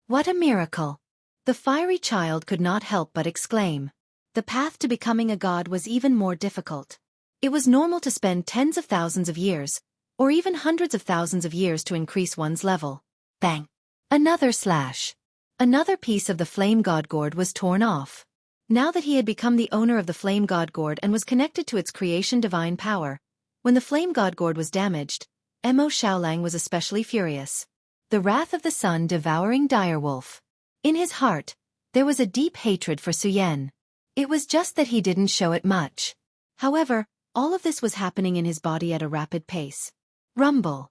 Speaker 2: What a miracle! The fiery child could not help but exclaim. The path to becoming a god was even more difficult. It was normal to spend tens of thousands of years, or even hundreds of thousands of years to increase one's level. Bang! Another slash. Another piece of the flame god gourd was torn off. Now that he had become the owner of the flame god gourd and was connected to its creation divine power, when the flame god gourd was damaged, Mo Xiaolang was especially furious. The wrath of the sun devouring direwolf. In his heart, there was a deep hatred for Xuyen. It was just that he didn't show it much. However, all of this was happening in his body at a rapid pace. Rumble.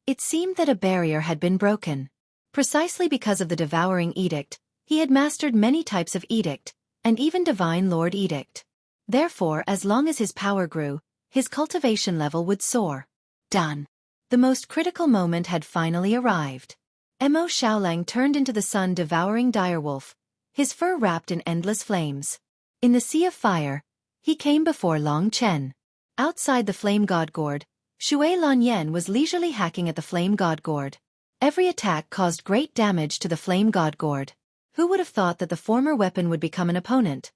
Speaker 2: It seemed that a barrier had been broken. Precisely because of the devouring edict, he had mastered many types of edict, and even divine lord edict. Therefore, as long as his power grew, his cultivation level would soar. Done. The most critical moment had finally arrived. Mo Xiaolang turned into the sun-devouring direwolf,
Speaker 1: his fur wrapped in endless flames. In the sea of fire, he came before Long Chen. Outside the flame god gourd, Xue Lanyan was leisurely hacking at the flame god gourd. Every attack caused great damage to the flame god gourd. Who would have thought that the former weapon would become an opponent?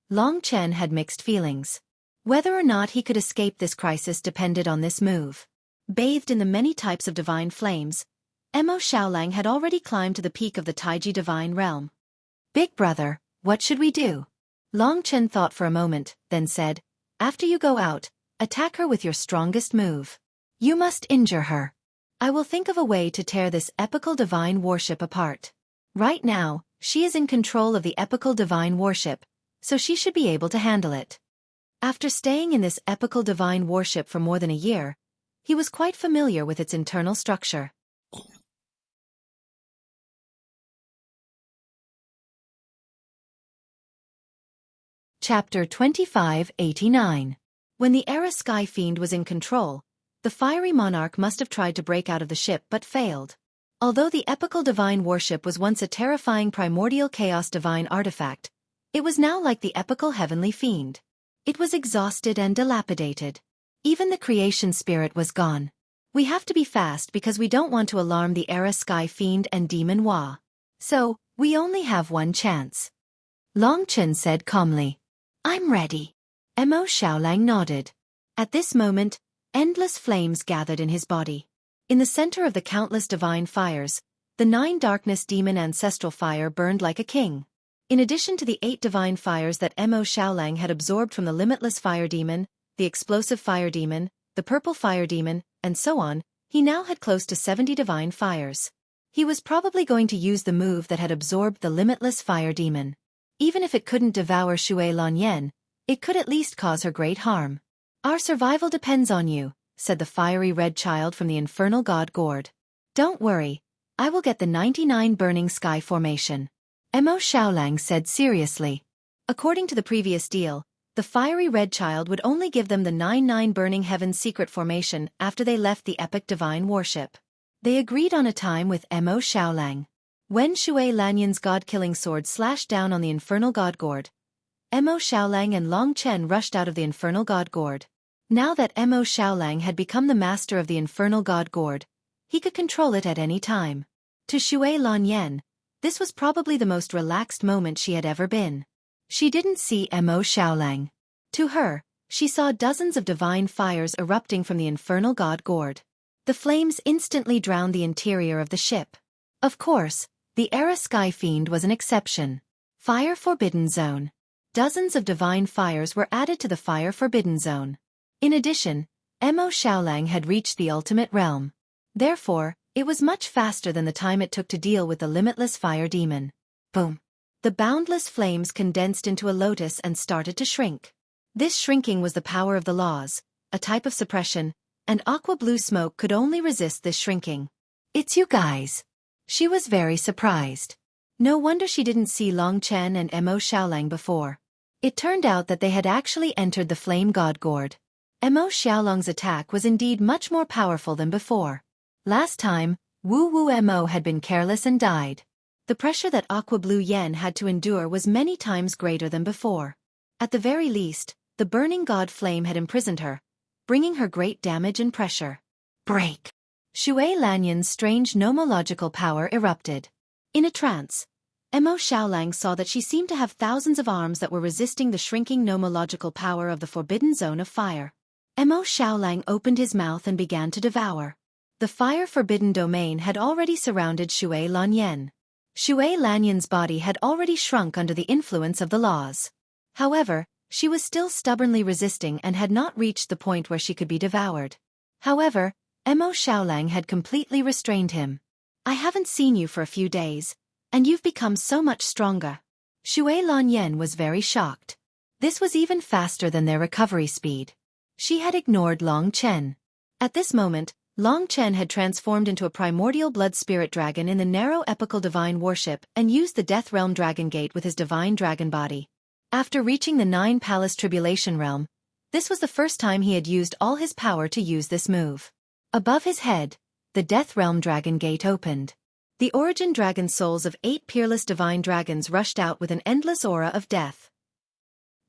Speaker 1: Long Chen had mixed feelings. Whether or not he could escape this crisis depended on this move. Bathed in the many types of divine flames, Mo Xiaolang had already climbed to the peak of the Taiji divine realm. Big brother, what should we do? Long Chen thought for a moment, then said, after you go out, attack her with your strongest move. You must injure her. I will think of a way to tear this epical divine warship apart. Right now, she is in control of the epical divine warship, so she should be able to handle it. After staying in this epical divine warship for more than a year, he was quite familiar with its internal structure. Chapter 2589. When the Era Sky Fiend was in control, the fiery monarch must have tried to break out of the ship but failed. Although the epical divine warship was once a terrifying primordial chaos divine artifact, it was now like the epical heavenly fiend. It was exhausted and dilapidated. Even the creation spirit was gone. We have to be fast because we don't want to alarm the Era Sky Fiend and Demon Hua. So, we only have one chance. Long Chen said calmly. I'm ready. Mo Xiaolang nodded. At this moment, endless flames gathered in his body. In the center of the countless divine fires, the 9 darkness demon ancestral fire burned like a king. In addition to the 8 divine fires that Mo Xiaolang had absorbed from the limitless fire demon, the explosive fire demon, the purple fire demon, and so on, he now had close to 70 divine fires. He was probably going to use the move that had absorbed the limitless fire demon. Even if it couldn't devour Xue Lanyan, it could at least cause her great harm. Our survival depends on you, said the fiery red child from the infernal god gourd. Don't worry, I will get the 99 burning sky formation. Mo Xiaolang said seriously. According to the previous deal, the fiery red child would only give them the 99 burning heaven secret formation after they left the epic divine warship. They agreed on a time with Mo Xiaolang. When Xue Lanyan's god-killing sword slashed down on the infernal god gourd, Mo Xiaolang and Long Chen rushed out of the infernal god gourd. Now that Mo Xiaolang had become the master of the infernal god gourd, he could control it at any time. To Xue Lanyan, this was probably the most relaxed moment she had ever been. She didn't see Mo Xiaolang. To her, she saw dozens of divine fires erupting from the infernal god gourd. The flames instantly drowned the interior of the ship. Of course, the Era Sky Fiend was an exception. Fire Forbidden Zone. Dozens of divine fires were added to the Fire Forbidden Zone. In addition, Mo Xiaolang had reached the ultimate realm. Therefore, it was much faster than the time it took to deal with the limitless fire demon. Boom! The boundless flames condensed into a lotus and started to shrink. This shrinking was the power of the laws, a type of suppression, and aqua blue smoke could only resist this shrinking. It's you guys. She was very surprised. No wonder she didn't see Long Chen and Mo Xiaolang before. It turned out that they had actually entered the flame god gourd. Mo Xiaolang's attack was indeed much more powerful than before. Last time, Wu Wu Mo had been careless and died. The pressure that Aqua Blue Yen had to endure was many times greater than before. At the very least, the burning god flame had imprisoned her, bringing her great damage and pressure. Break! Xue Lanyan's strange nomological power erupted. In a trance, Mo Xiaolang saw that she seemed to have thousands of arms that were resisting the shrinking nomological power of the forbidden zone of fire. Mo Xiaolang opened his mouth and began to devour. The fire forbidden domain had already surrounded Xue Lanyan. Xue Lanyan's body had already shrunk under the influence of the laws. However, she was still stubbornly resisting and had not reached the point where she could be devoured. However, Mo Xiaolang had completely restrained him. I haven't seen you for a few days, and you've become so much stronger. Xue Lanyan was very shocked. This was even faster than their recovery speed. She had ignored Long Chen. At this moment, Long Chen had transformed into a primordial blood spirit dragon in the narrow epical divine warship and used the Death Realm Dragon Gate with his divine dragon body. After reaching the 9 Palace Tribulation Realm, this was the first time he had used all his power to use this move. Above his head, the Death Realm Dragon Gate opened. The origin dragon souls of 8 peerless divine dragons rushed out with an endless aura of death.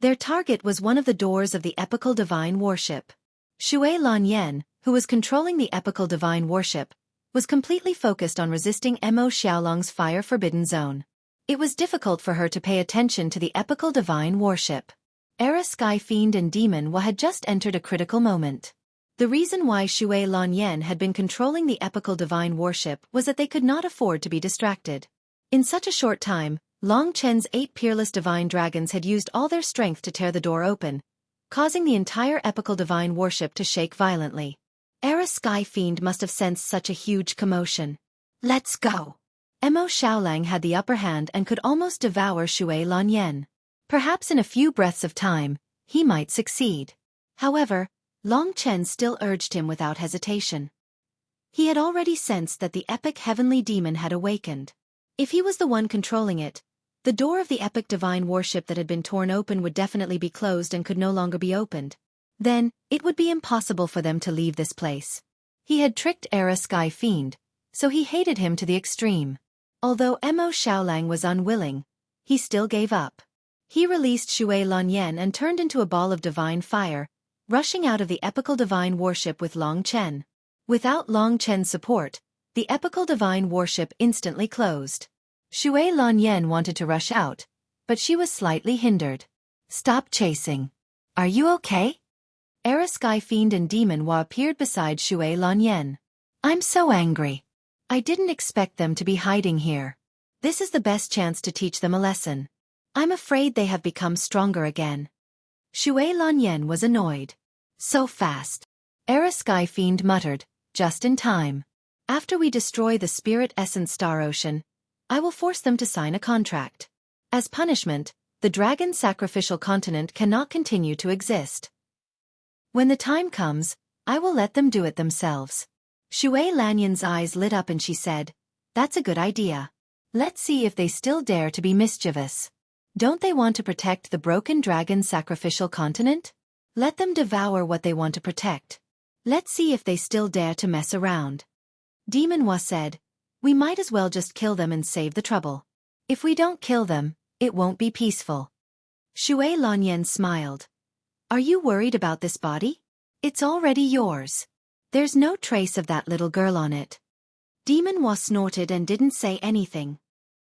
Speaker 1: Their target was one of the doors of the epical divine worship. Xue Lanyan, who was controlling the epical divine worship, was completely focused on resisting Mo Xiaolong's fire-forbidden zone. It was difficult for her to pay attention to the epical divine worship. Era Sky Fiend and Demon Wa had just entered a critical moment. The reason why Xue Lanyan had been controlling the epical divine worship was that they could not afford to be distracted. In such a short time, Long Chen's 8 peerless divine dragons had used all their strength to tear the door open, causing the entire epical divine worship to shake violently. Era Sky Fiend must have sensed such a huge commotion. Let's go! Mo Xiaolang had the upper hand and could almost devour Xue Lanyan. Perhaps in a few breaths of time, he might succeed. However, Long Chen still urged him without hesitation. He had already sensed that the epic heavenly demon had awakened. If he was the one controlling it, the door of the epic divine worship that had been torn open would definitely be closed and could no longer be opened. Then, it would be impossible for them to leave this place. He had tricked Era Sky Fiend, so he hated him to the extreme. Although Mo Xiaolang was unwilling, he still gave up. He released Xue Lanyan and turned into a ball of divine fire, rushing out of the epical divine worship with Long Chen. Without Long Chen's support, the epical divine worship instantly closed. Xue Lanyan wanted to rush out, but she was slightly hindered. Stop chasing. Are you okay? Era Sky Fiend and Demon Wa appeared beside Xue Lanyan. I'm so angry. I didn't expect them to be hiding here. This is the best chance to teach them a lesson. I'm afraid they have become stronger again. Xue Lanyan was annoyed. So fast. Era Sky Fiend muttered, just in time. After we destroy the Spirit Essence Star Ocean, I will force them to sign a contract. As punishment, the Dragon Sacrificial Continent cannot continue to exist. When the time comes, I will let them do it themselves. Xue Lanyan's eyes lit up and she said, that's a good idea. Let's see if they still dare to be mischievous. Don't they want to protect the broken dragon sacrificial continent? Let them devour what they want to protect. Let's see if they still dare to mess around. Demon Wa said, we might as well just kill them and save the trouble. If we don't kill them, it won't be peaceful. Xue Lanyan smiled. Are you worried about this body? It's already yours. There's no trace of that little girl on it. Demon Wa snorted and didn't say anything.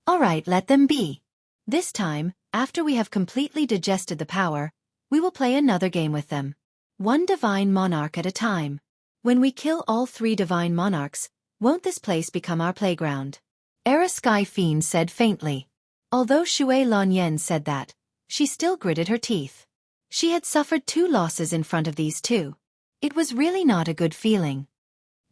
Speaker 1: All right, let them be. This time, after we have completely digested the power, we will play another game with them. One divine monarch at a time. When we kill all 3 divine monarchs, won't this place become our playground? Era Sky Fiend said faintly. Although Xue Lanyan said that, she still gritted her teeth. She had suffered 2 losses in front of these 2. It was really not a good feeling.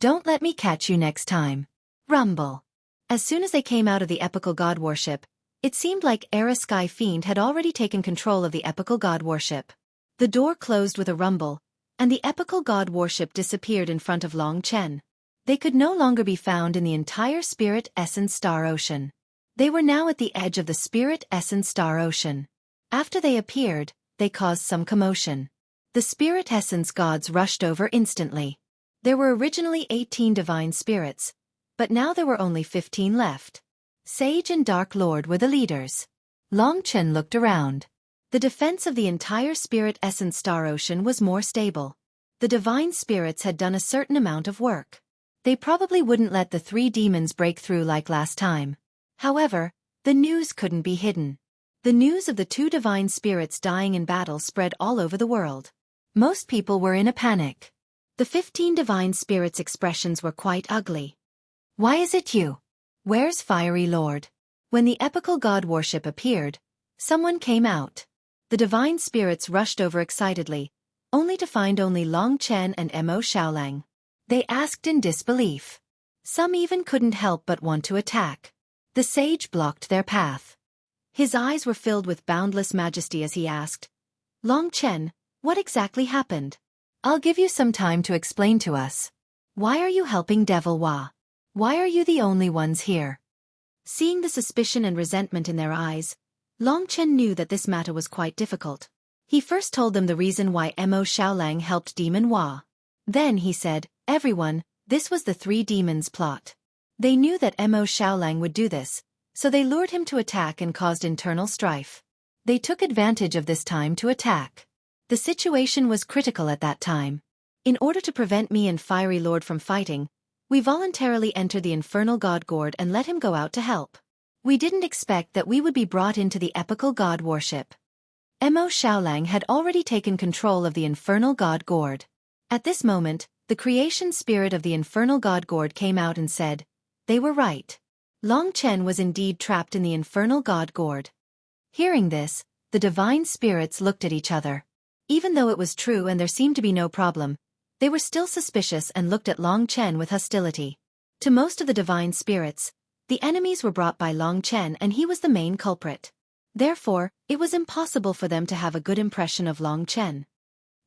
Speaker 1: Don't let me catch you next time. Rumble. As soon as they came out of the epical god worship, it seemed like Era Sky Fiend had already taken control of the epical god worship. The door closed with a rumble, and the epical god worship disappeared in front of Long Chen. They could no longer be found in the entire Spirit Essence Star Ocean. They were now at the edge of the Spirit Essence Star Ocean. After they appeared, they caused some commotion. The Spirit Essence gods rushed over instantly. There were originally 18 divine spirits, but now there were only 15 left. Sage and Dark Lord were the leaders. Long Chen looked around. The defense of the entire Spirit Essence Star Ocean was more stable. The divine spirits had done a certain amount of work. They probably wouldn't let the 3 demons break through like last time. However, the news couldn't be hidden. The news of the 2 divine spirits dying in battle spread all over the world. Most people were in a panic. The 15 divine spirits' expressions were quite ugly. Why is it you? Where's Fiery Lord? When the epical god worship appeared, someone came out. The divine spirits rushed over excitedly, only to find only Long Chen and Mo Xiaolang. They asked in disbelief. Some even couldn't help but want to attack. The sage blocked their path. His eyes were filled with boundless majesty as he asked, Long Chen, what exactly happened? I'll give you some time to explain to us. Why are you helping Devil Wa? Why are you the only ones here? Seeing the suspicion and resentment in their eyes, Long Chen knew that this matter was quite difficult. He first told them the reason why Mo Xiaolang helped Demon Wa. Then he said, everyone, this was the 3 demons' plot. They knew that Mo Xiaolang would do this, so they lured him to attack and caused internal strife. They took advantage of this time to attack. The situation was critical at that time. In order to prevent me and Fiery Lord from fighting, we voluntarily entered the infernal god gourd and let him go out to help. We didn't expect that we would be brought into the epical god worship. Mo Xiaolang had already taken control of the infernal god gourd. At this moment, the creation spirit of the infernal god gourd came out and said, they were right. Long Chen was indeed trapped in the infernal god gourd. Hearing this, the divine spirits looked at each other. Even though it was true and there seemed to be no problem, they were still suspicious and looked at Long Chen with hostility. To most of the divine spirits, the enemies were brought by Long Chen and he was the main culprit. Therefore, it was impossible for them to have a good impression of Long Chen.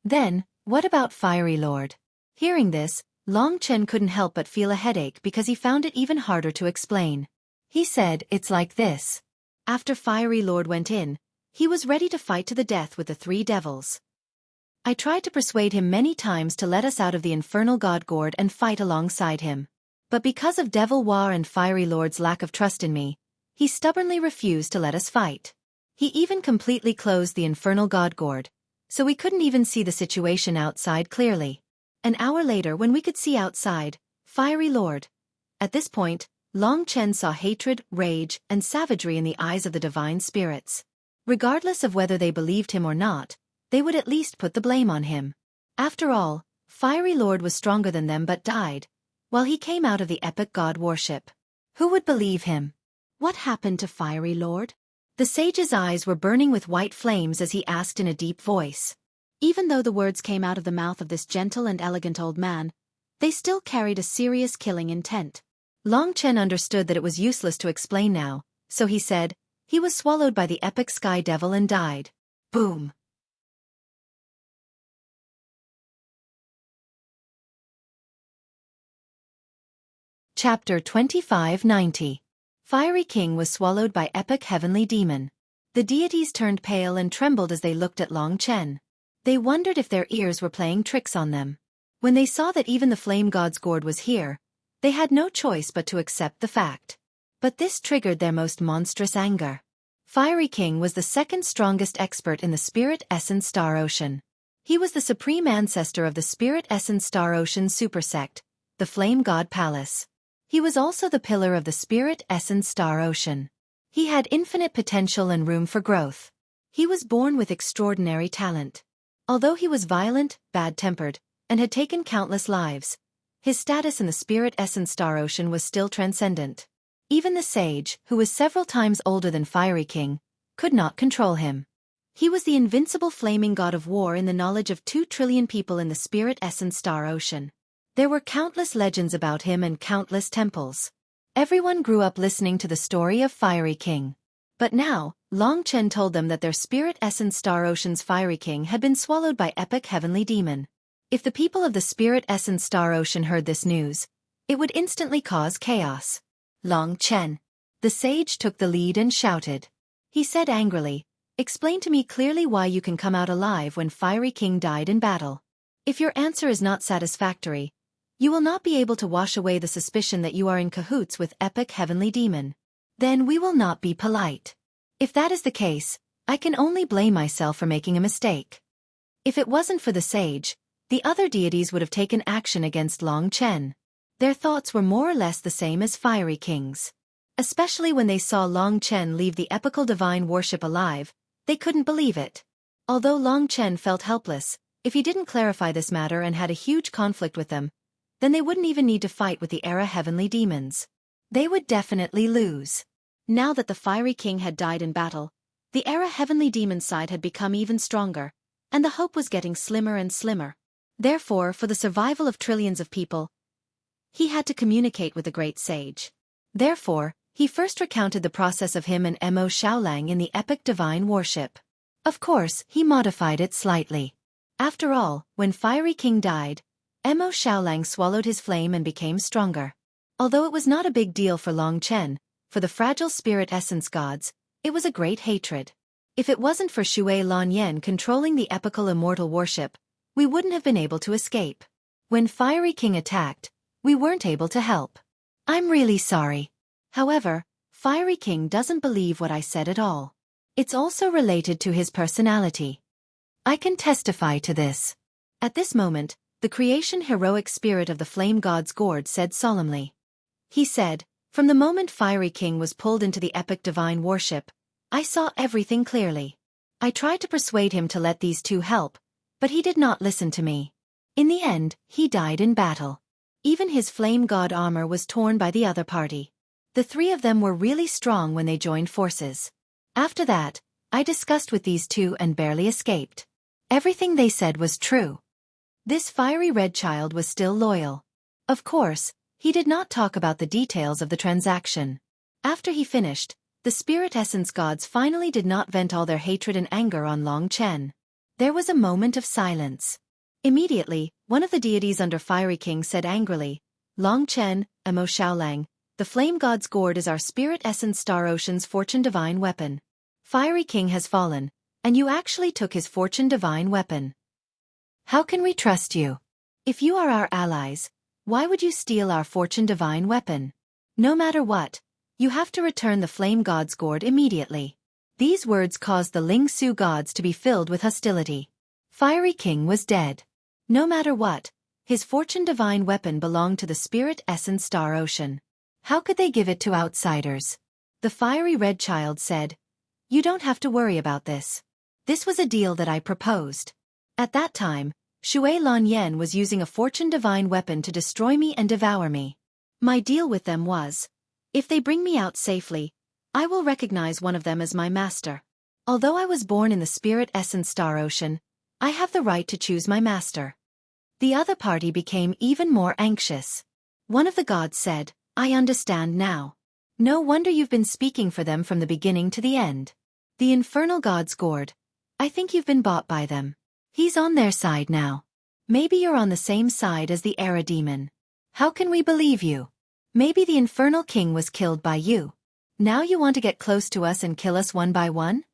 Speaker 1: Then, what about Fiery Lord? Hearing this, Long Chen couldn't help but feel a headache because he found it even harder to explain. He said, it's like this. After Fiery Lord went in, he was ready to fight to the death with the three devils. I tried to persuade him many times to let us out of the infernal god gourd and fight alongside him. But because of Devil War and Fiery Lord's lack of trust in me, he stubbornly refused to let us fight. He even completely closed the infernal god gourd, so we couldn't even see the situation outside clearly. An hour later when we could see outside, Fiery Lord. At this point, Long Chen saw hatred, rage, and savagery in the eyes of the divine spirits. Regardless of whether they believed him or not, they would at least put the blame on him. After all, Fiery Lord was stronger than them but died, while he came out of the epic god worship. Who would believe him? What happened to Fiery Lord? The sage's eyes were burning with white flames as he asked in a deep voice.
Speaker 2: Even though the words came out of the mouth of this gentle and elegant old man, they still carried a serious killing intent.
Speaker 1: Long Chen understood that it was useless to explain now, so he said, he was swallowed by the epic sky devil and died. Boom! Chapter 2590. Fiery King was swallowed by epic heavenly demon. The deities turned pale and trembled as they looked at Long Chen. They wondered if their ears were playing tricks on them. When they saw that even the flame god's gourd was here, they had no choice but to accept the fact. But this triggered their most monstrous anger. Fiery King was the second strongest expert in the Spirit Essence Star Ocean. He was the supreme ancestor of the Spirit Essence Star Ocean supersect, the Flame God Palace. He was also the pillar of the Spirit Essence Star Ocean. He had infinite potential and room for growth. He was born with extraordinary talent. Although he was violent, bad-tempered, and had taken countless lives, his status in the Spirit Essence Star Ocean was still transcendent. Even the sage, who was several times older than Fiery King, could not control him. He was the invincible flaming god of war in the knowledge of 2 trillion people in the Spirit Essence Star Ocean. There were countless legends about him and countless temples. Everyone grew up listening to the story of Fiery King. But now, Long Chen told them that their Spirit Essence Star Ocean's Fiery King had been swallowed by epic heavenly demon. If the people of the Spirit Essence Star Ocean heard this news, it would instantly cause chaos. Long Chen. The sage took the lead and shouted. He said angrily, "Explain to me clearly why you can come out alive when Fiery King died in battle. If your answer is not satisfactory, you will not be able to wash away the suspicion that you are in cahoots with epic heavenly demon. Then we will not be polite. If that is the case, I can only blame myself for making a mistake." If it wasn't for the sage, the other deities would have taken action against Long Chen. Their thoughts were more or less the same as Fiery King's. Especially when they saw Long Chen leave the epical divine worship alive, they couldn't believe it. Although Long Chen felt helpless, if he didn't clarify this matter and had a huge conflict with them, then they wouldn't even need to fight with the Era Heavenly Demons. They would definitely lose.
Speaker 2: Now that the Fiery King had died in battle, the Era Heavenly Demon side had become even stronger, and the hope was getting slimmer and slimmer. Therefore, for the survival of trillions of people, he had to communicate with the great sage. Therefore, he first recounted the process of him and Mo Xiaolang in the epic divine worship. Of course, he modified it slightly. After all, when Fiery King died, Mo Xiaolang swallowed his flame and became stronger. Although it was not a big deal for Long Chen, for the fragile spirit essence gods, it was a great hatred. If it wasn't for Xue Lanyan controlling the epical immortal worship, we wouldn't have been able to escape. When Fiery King attacked, we weren't able to help.
Speaker 1: I'm really sorry.
Speaker 2: However, Fiery King doesn't believe what I said at all.
Speaker 1: It's also related to his personality. I can testify to this.
Speaker 2: At this moment, the creation heroic spirit of the flame god's gourd said solemnly. He said, from the moment Fiery King was pulled into the epic divine worship, I saw everything clearly. I tried to persuade him to let these two help, but he did not listen to me. In the end, he died in battle. Even his flame god armor was torn by the other party. The three of them were really strong when they joined forces. After that, I discussed with these two and barely escaped.
Speaker 1: Everything they said was true.
Speaker 2: This fiery red child was still loyal. Of course, he did not talk about the details of the transaction. After he finished, the spirit essence gods finally did not vent all their hatred and anger on Long Chen. There was a moment of silence. Immediately, one of the deities under Fiery King said angrily, Long Chen, Emo Xiaolang, the flame god's gourd is our spirit essence Star Ocean's fortune divine weapon. Fiery King has fallen, and you actually took his fortune divine weapon.
Speaker 1: How can we trust you?
Speaker 2: If you are our allies, why would you steal our fortune divine weapon? No matter what, you have to return the flame god's gourd immediately. These words caused the Ling Su gods to be filled with hostility.
Speaker 1: Fiery King was dead.
Speaker 2: No matter what, his fortune divine weapon belonged to the spirit essence Star Ocean.
Speaker 1: How could they give it to outsiders?
Speaker 2: The fiery red child said, you don't have to worry about this. This was a deal that I proposed. At that time, Shui Lan Yen was using a fortune divine weapon to destroy me and devour me. My deal with them was, if they bring me out safely, I will recognize one of them as my master. Although I was born in the spirit essence Star Ocean, I have the right to choose my master. The other party became even more anxious. One of the gods said, I understand now. No wonder you've been speaking for them from the beginning to the end. The infernal god's gourd. I think you've been bought by them.
Speaker 1: He's on their side now.
Speaker 2: Maybe you're on the same side as the Era Demon.
Speaker 1: How can we believe you?
Speaker 2: Maybe the infernal king was killed by you. Now you want to get close to us and kill us one by one?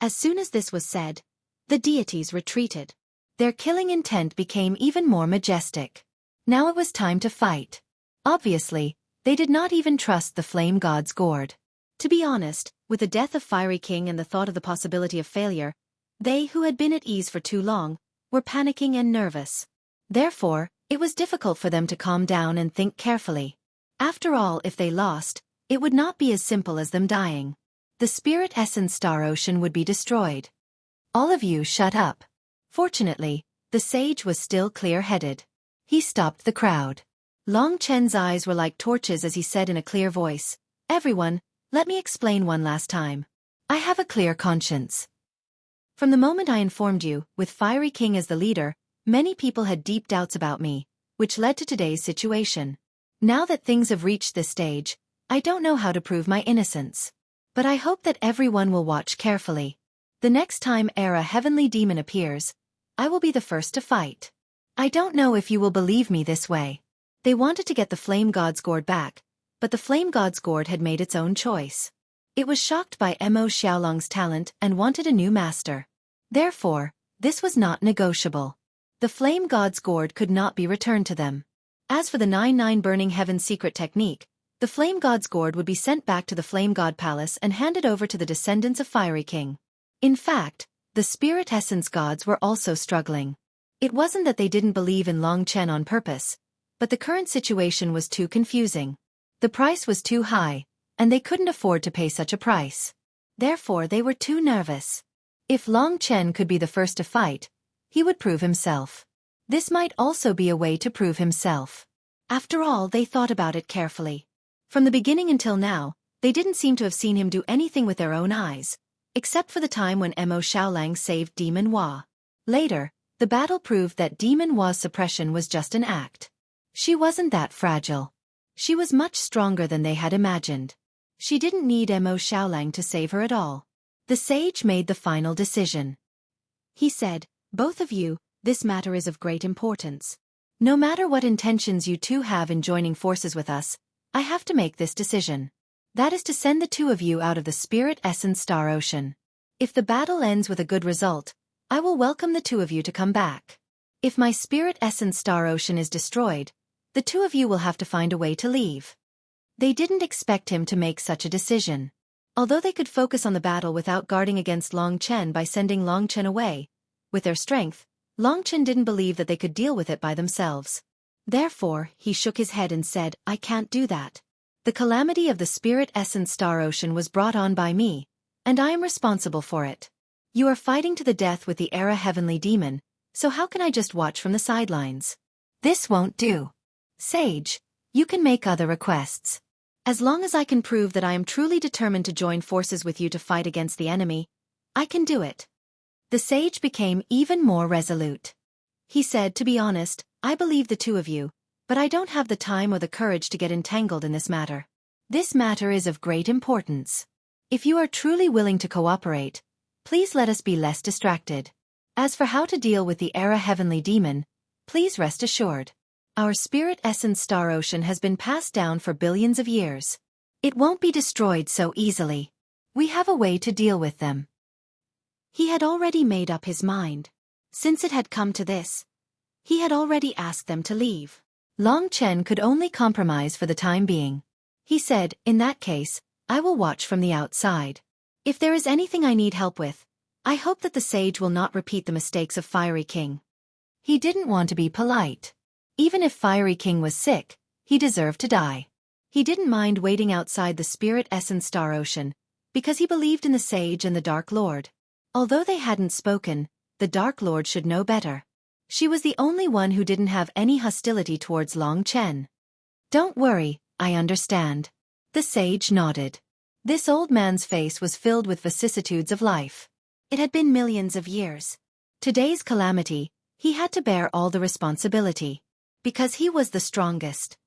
Speaker 2: As soon as this was said, the deities retreated. Their killing intent became even more majestic. Now it was time to fight. Obviously, they did not even trust the flame god's gourd. To be honest, with the death of Fiery King and the thought of the possibility of failure, they who had been at ease for too long were panicking and nervous. Therefore, it was difficult for them to calm down and think carefully. After all, if they lost, it would not be as simple as them dying. The spirit essence Star Ocean would be destroyed.
Speaker 1: All of you shut up.
Speaker 2: Fortunately, the sage was still clear-headed.
Speaker 1: He stopped the crowd.
Speaker 2: Long Chen's eyes were like torches as he said in a clear voice, everyone, let me explain one last time.
Speaker 1: I have a clear conscience.
Speaker 2: From the moment I informed you, with Fiery King as the leader, many people had deep doubts about me, which led to today's situation. Now that things have reached this stage, I don't know how to prove my innocence. But I hope that everyone will watch carefully. The next time Era Heavenly Demon appears, I will be the first to fight.
Speaker 1: I don't know if you will believe me this way.
Speaker 2: They wanted to get the Flame God's gourd back, but the Flame God's gourd had made its own choice. It was shocked by Mo Xiaolong's talent and wanted a new master. Therefore, this was not negotiable. The Flame God's gourd could not be returned to them. As for the 9-9 Burning Heaven secret technique, the Flame God's gourd would be sent back to the Flame God Palace and handed over to the descendants of Fiery King. In fact, the Spirit Essence gods were also struggling. It wasn't that they didn't believe in Long Chen on purpose, but the current situation was too confusing. The price was too high, and they couldn't afford to pay such a price. Therefore they were too nervous. If Long Chen could be the first to fight, he would prove himself. This might also be a way to prove himself. After all, they thought about it carefully. From the beginning until now, they didn't seem to have seen him do anything with their own eyes, except for the time when Mo Xiaolang saved Demon Hua. Later, the battle proved that Demon Hua's suppression was just an act. She wasn't that fragile. She was much stronger than they had imagined. She didn't need Mo Xiaolang to save her at all. The sage made the final decision. He said, both of you, this matter is of great importance. No matter what intentions you two have in joining forces with us, I have to make this decision. That is to send the two of you out of the Spirit Essence Star Ocean. If the battle ends with a good result, I will welcome the two of you to come back. If my Spirit Essence Star Ocean is destroyed, the two of you will have to find a way to leave.
Speaker 1: They didn't expect him to make such a decision. Although they could focus on the battle without guarding against Long Chen by sending Long Chen away, with their strength, Long Chen didn't believe that they could deal with it by themselves. Therefore, he shook his head and said, I can't do that. The calamity of the Spirit Essence Star Ocean was brought on by me, and I am responsible for it. You are fighting to the death with the Era Heavenly Demon, so how can I just watch from the sidelines? This won't do. Sage, you can make other requests. As long as I can prove that I am truly determined to join forces with you to fight against the enemy, I can do it. The sage became even more resolute. He said, to be honest, I believe the two of you, but I don't have the time or the courage to get entangled in this matter. This matter is of great importance. If you are truly willing to cooperate, please let us be less distracted. As for how to deal with the Era Heavenly Demon, please rest assured. Our Spirit Essence Star Ocean has been passed down for billions of years. It won't be destroyed so easily. We have a way to deal with them. He had already made up his mind. Since it had come to this, he had already asked them to leave. Long Chen could only compromise for the time being. He said, in that case, I will watch from the outside. If there is anything I need help with, I hope that the sage will not repeat the mistakes of Fiery King. He didn't want to be polite. Even if Fiery King was sick, he deserved to die. He didn't mind waiting outside the Spirit Essence Star Ocean, because he believed in the Sage and the Dark Lord. Although they hadn't spoken, the Dark Lord should know better. She was the only one who didn't have any hostility towards Long Chen. Don't worry, I understand. The sage nodded. This old man's face was filled with vicissitudes of life. It had been millions of years. Today's calamity, he had to bear all the responsibility. Because he was the strongest.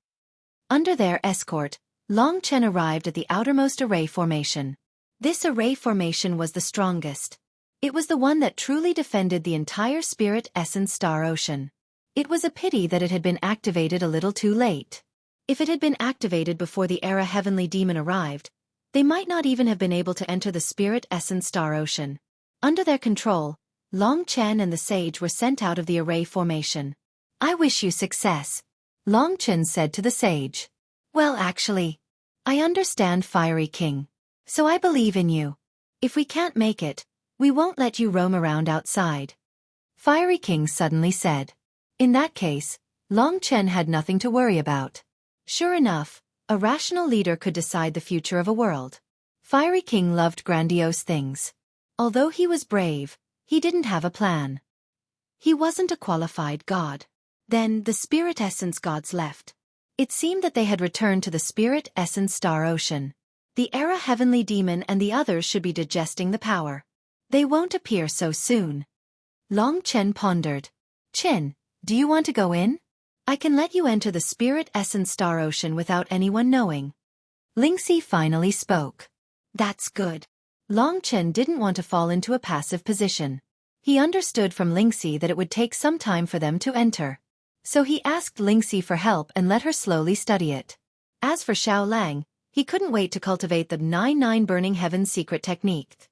Speaker 1: Under their escort, Long Chen arrived at the outermost array formation. This array formation was the strongest. It was the one that truly defended the entire Spirit Essence Star Ocean. It was a pity that it had been activated a little too late. If it had been activated before the Era Heavenly Demon arrived, they might not even have been able to enter the Spirit Essence Star Ocean. Under their control, Long Chen and the Sage were sent out of the array formation. I wish you success, Long Chen said to the sage. Well, actually, I understand Fiery King, so I believe in you. If we can't make it, we won't let you roam around outside. Fiery King suddenly said. In that case, Long Chen had nothing to worry about. Sure enough, a rational leader could decide the future of a world. Fiery King loved grandiose things. Although he was brave, he didn't have a plan. He wasn't a qualified god. Then, the Spirit Essence gods left. It seemed that they had returned to the Spirit Essence Star Ocean. The Era Heavenly Demon and the others should be digesting the power. They won't appear so soon. Long Chen pondered. Chen, do you want to go in? I can let you enter the Spirit Essence Star Ocean without anyone knowing. Lingxi finally spoke. That's good. Long Chen didn't want to fall into a passive position. He understood from Lingxi that it would take some time for them to enter. So he asked Lingxi for help and let her slowly study it. As for Xiao Lang, he couldn't wait to cultivate the 99 Burning Heaven secret technique.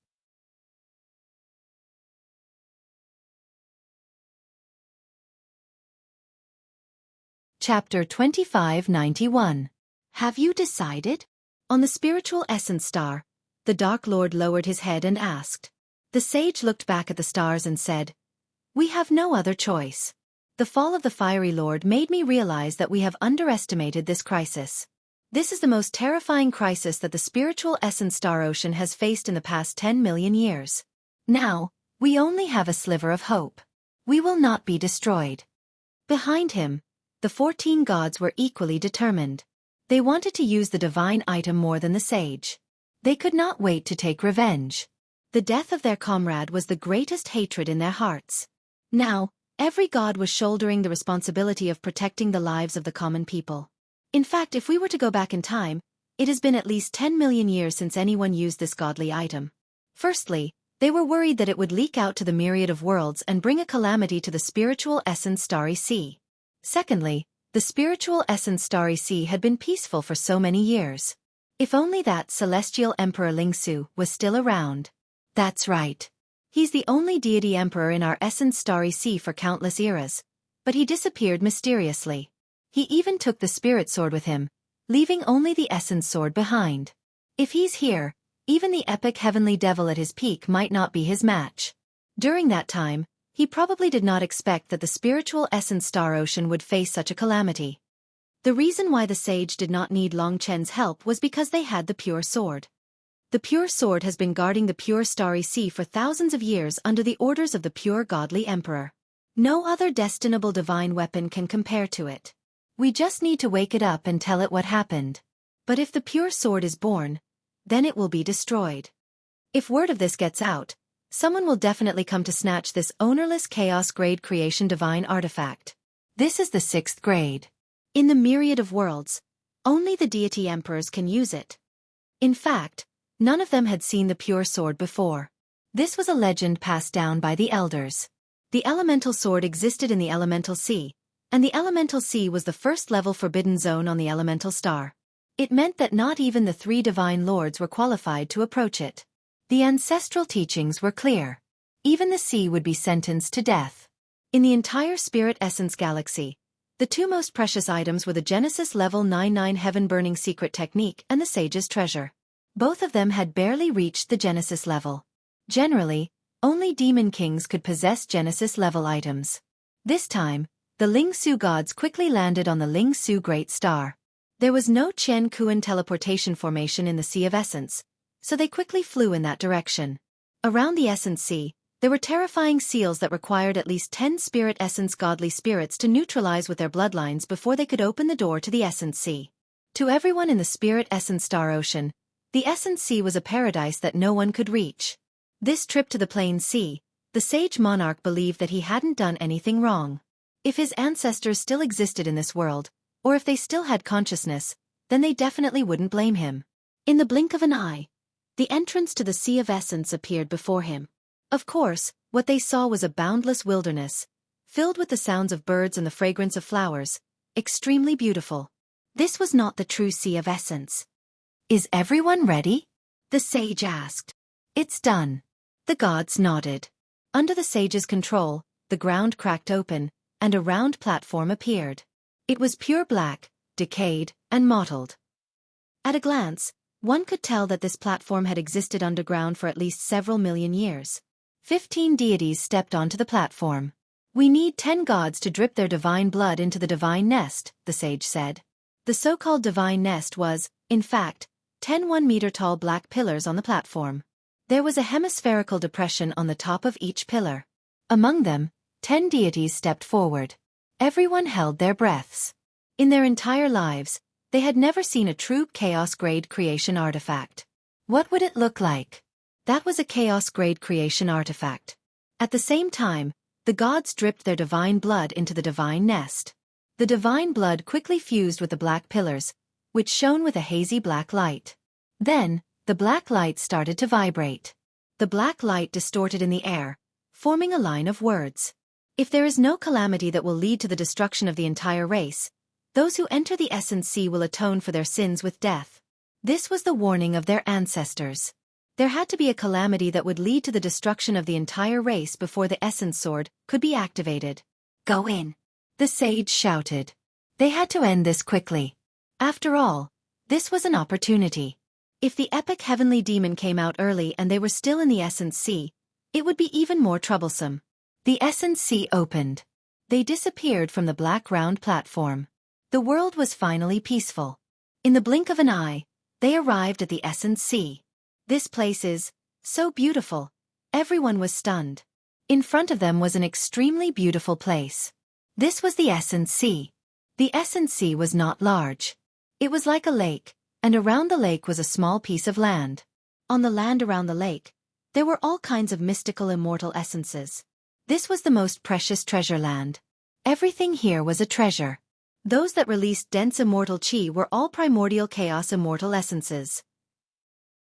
Speaker 1: Chapter 2591. Have you decided? On the spiritual essence star, the Dark Lord lowered his head and asked. The sage looked back at the stars and said, We have no other choice. The fall of the Fiery Lord made me realize that we have underestimated this crisis. This is the most terrifying crisis that the spiritual essence star ocean has faced in the past 10 million years. Now, we only have a sliver of hope. We will not be destroyed. Behind him, the 14 gods were equally determined. They wanted to use the divine item more than the sage. They could not wait to take revenge. The death of their comrade was the greatest hatred in their hearts. Now, every god was shouldering the responsibility of protecting the lives of the common people. In fact, if we were to go back in time, it has been at least 10 million years since anyone used this godly item. Firstly, they were worried that it would leak out to the myriad of worlds and bring a calamity to the spiritual essence starry sea. Secondly, the spiritual essence starry sea had been peaceful for so many years. If only that celestial emperor Lingsu was still around. That's right. He's the only deity emperor in our essence starry sea for countless eras, but he disappeared mysteriously. He even took the spirit sword with him, leaving only the essence sword behind. If he's here, even the epic heavenly devil at his peak might not be his match. During that time, he probably did not expect that the spiritual essence star ocean would face such a calamity. The reason why the sage did not need Long Chen's help was because they had the pure sword. The pure sword has been guarding the pure starry sea for thousands of years under the orders of the pure godly emperor. No other destinable divine weapon can compare to it. We just need to wake it up and tell it what happened. But if the pure sword is born, then it will be destroyed. If word of this gets out, someone will definitely come to snatch this ownerless chaos grade creation divine artifact. This is the 6th grade. In the myriad of worlds, only the deity emperors can use it. In fact, none of them had seen the pure sword before. This was a legend passed down by the elders. The elemental sword existed in the elemental sea, and the elemental sea was the first level forbidden zone on the elemental star. It meant that not even the 3 divine lords were qualified to approach it. The ancestral teachings were clear. Even the sea would be sentenced to death. In the entire spirit essence galaxy, the 2 most precious items were the Genesis level 99 heaven-burning secret technique and the sage's treasure. Both of them had barely reached the Genesis level. Generally, only demon kings could possess Genesis level items. This time, the Ling Su gods quickly landed on the Ling Su Great Star. There was no Chen Kuan teleportation formation in the Sea of Essence, so they quickly flew in that direction. Around the Essence Sea, there were terrifying seals that required at least 10 spirit essence godly spirits to neutralize with their bloodlines before they could open the door to the Essence Sea. To everyone in the spirit essence star ocean, the Essence Sea was a paradise that no one could reach. This trip to the plain sea, the sage monarch believed that he hadn't done anything wrong. If his ancestors still existed in this world, or if they still had consciousness, then they definitely wouldn't blame him. In the blink of an eye, the entrance to the Sea of Essence appeared before him. Of course, what they saw was a boundless wilderness, filled with the sounds of birds and the fragrance of flowers, extremely beautiful. This was not the true Sea of Essence. Is everyone ready?
Speaker 2: The sage asked.
Speaker 1: It's done.
Speaker 2: The gods nodded.
Speaker 1: Under the sage's control, the ground cracked open, and a round platform appeared. It was pure black, decayed, and mottled.
Speaker 2: At a glance, one could tell that this platform had existed underground for at least several million years.
Speaker 1: 15 deities stepped onto the platform. We need 10 gods to drip their divine blood into the divine nest, the sage said. The so-called divine nest was, in fact, 10 1-meter-tall black pillars on the platform. There was a hemispherical depression on the top of each pillar. Among them, 10 deities stepped forward. Everyone held their breaths. In their entire lives, they had never seen a true chaos-grade creation artifact. What would it look like? That was a chaos-grade creation artifact. At the same time, the gods dripped their divine blood into the divine nest. The divine blood quickly fused with the black pillars, which shone with a hazy black light. Then, the black light started to vibrate. The black light distorted in the air, forming a line of words. If there is no calamity that will lead to the destruction of the entire race, those who enter the Essence Sea will atone for their sins with death. This was the warning of their ancestors. There had to be a calamity that would lead to the destruction of the entire race before the Essence Sword could be activated. Go in, the sage shouted. They had to end this quickly. After all, this was an opportunity. If the epic heavenly demon came out early and they were still in the Essence Sea, it would be even more troublesome. The Essence Sea opened. They disappeared from the black round platform. The world was finally peaceful. In the blink of an eye, they arrived at the Essence Sea. This place is so beautiful. Everyone was stunned. In front of them was an extremely beautiful place. This was the Essence Sea. The Essence Sea was not large. It was like a lake, and around the lake was a small piece of land.
Speaker 2: On the land around the lake, there were all kinds of mystical immortal essences.
Speaker 1: This was the most precious treasure land. Everything here was a treasure. Those that released dense immortal chi were all primordial chaos immortal essences.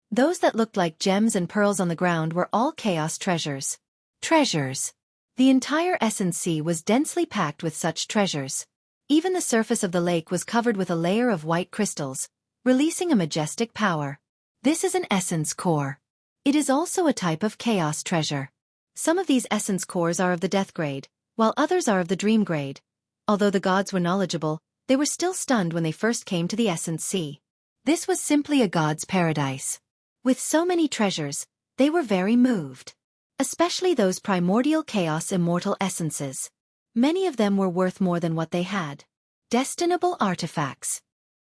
Speaker 1: Those that looked like gems and pearls on the ground were all chaos treasures. Treasures. The entire Essence Sea was densely packed with such treasures. Even the surface of the lake was covered with a layer of white crystals, releasing a majestic power. This is an essence core. It is also a type of chaos treasure. Some of these essence cores are of the death grade, while others are of the dream grade. Although the gods were knowledgeable, They were still stunned when they first came to the Essence Sea. This was simply a god's paradise. With so many treasures, they were very moved. Especially those primordial chaos immortal essences. Many of them were worth more than what they had. Destinable artifacts.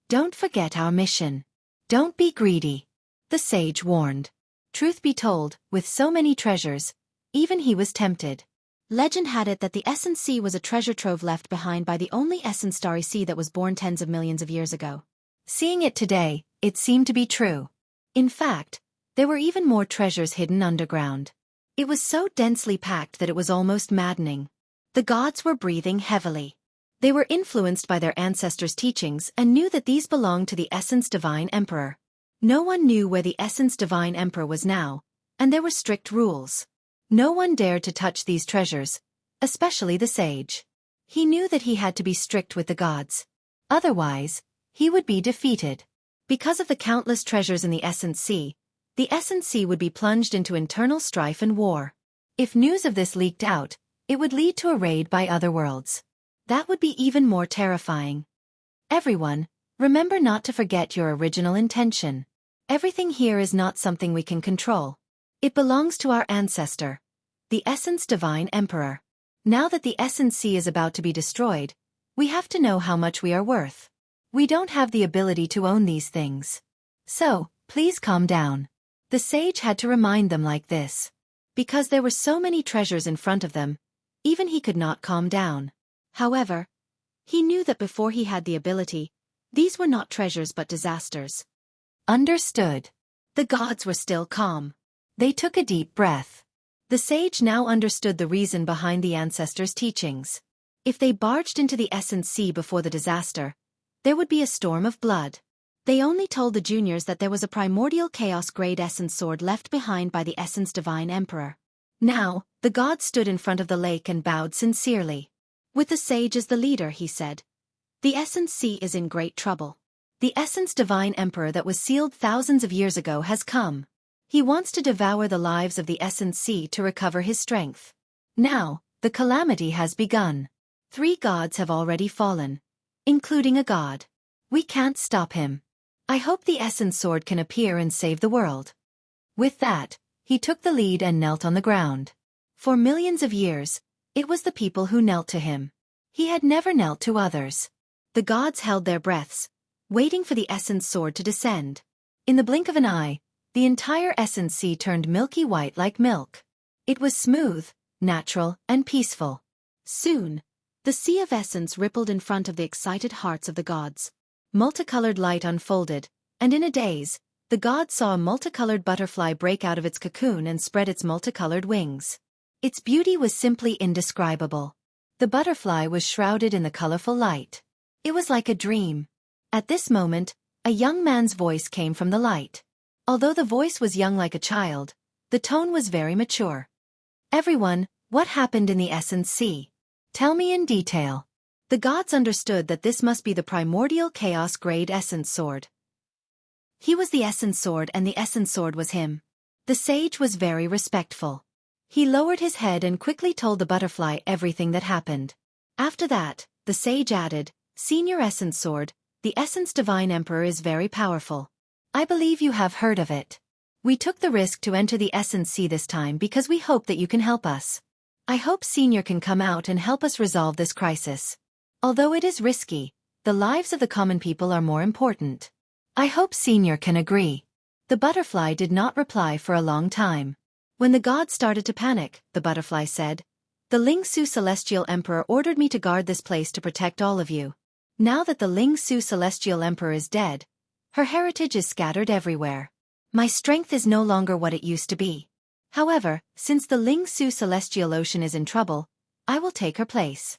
Speaker 1: Don't forget our mission. Don't be greedy. The sage warned. Truth be told, with so many treasures, even he was tempted.
Speaker 2: Legend had it that the Essence Sea was a treasure trove left behind by the only Essence Starry Sea that was born tens of millions of years ago.
Speaker 1: Seeing it today, it seemed to be true. In fact, there were even more treasures hidden underground. It was so densely packed that it was almost maddening. The gods were breathing heavily. They were influenced by their ancestors' teachings and knew that these belonged to the Essence Divine Emperor. No one knew where the Essence Divine Emperor was now, and there were strict rules. No one dared to touch these treasures, especially the sage. He knew that he had to be strict with the gods. Otherwise, he would be defeated. Because of the countless treasures in the Essence Sea, the Essence Sea would be plunged into internal strife and war. If news of this leaked out, it would lead to a raid by other worlds. That would be even more terrifying. Everyone, remember not to forget your original intention. Everything here is not something we can control. It belongs to our ancestor, the Essence Divine Emperor. Now that the Essence Sea is about to be destroyed, we have to know how much we are worth. We don't have the ability to own these things. So, please calm down. The sage had to remind them like this. Because there were so many treasures in front of them, even he could not calm down. However, he knew that before he had the ability, these were not treasures but disasters. Understood. The gods were still calm. They took a deep breath. The sage now understood the reason behind the ancestors' teachings. If they barged into the Essence Sea before the disaster, there would be a storm of blood. They only told the juniors that there was a primordial chaos-grade essence sword left behind by the Essence Divine Emperor. Now, the gods stood in front of the lake and bowed sincerely. With the sage as the leader, he said, "The Essence Sea is in great trouble. The Essence Divine Emperor that was sealed thousands of years ago has come. He wants to devour the lives of the Essence Sea to recover his strength. Now, the calamity has begun. 3 gods have already fallen, including a god. We can't stop him. I hope the Essence Sword can appear and save the world." With that, he took the lead and knelt on the ground. For millions of years, it was the people who knelt to him. He had never knelt to others. The gods held their breaths, waiting for the Essence Sword to descend. In the blink of an eye, the entire Essence Sea turned milky white like milk. It was smooth, natural, and peaceful. Soon, the Sea of Essence rippled in front of the excited hearts of the gods. Multicolored light unfolded, and in a daze, the gods saw a multicolored butterfly break out of its cocoon and spread its multicolored wings. Its beauty was simply indescribable. The butterfly was shrouded in the colorful light. It was like a dream. At this moment, a young man's voice came from the light. Although the voice was young like a child, the tone was very mature. "Everyone, what happened in the Essence Sea? Tell me in detail." The gods understood that this must be the primordial chaos-grade Essence Sword. He was the Essence Sword and the Essence Sword was him. The sage was very respectful. He lowered his head and quickly told the butterfly everything that happened. After that, the sage added, "Senior Essence Sword, the Essence Divine Emperor is very powerful. I believe you have heard of it. We took the risk to enter the Essence Sea this time because we hope that you can help us. I hope Senior can come out and help us resolve this crisis. Although it is risky, the lives of the common people are more important. I hope Senior can agree." The butterfly did not reply for a long time. When the gods started to panic, the butterfly said, "The Ling Su Celestial Emperor ordered me to guard this place to protect all of you. Now that the Ling Su Celestial Emperor is dead, her heritage is scattered everywhere. My strength is no longer what it used to be. However, since the Ling Su Celestial Ocean is in trouble, I will take her place."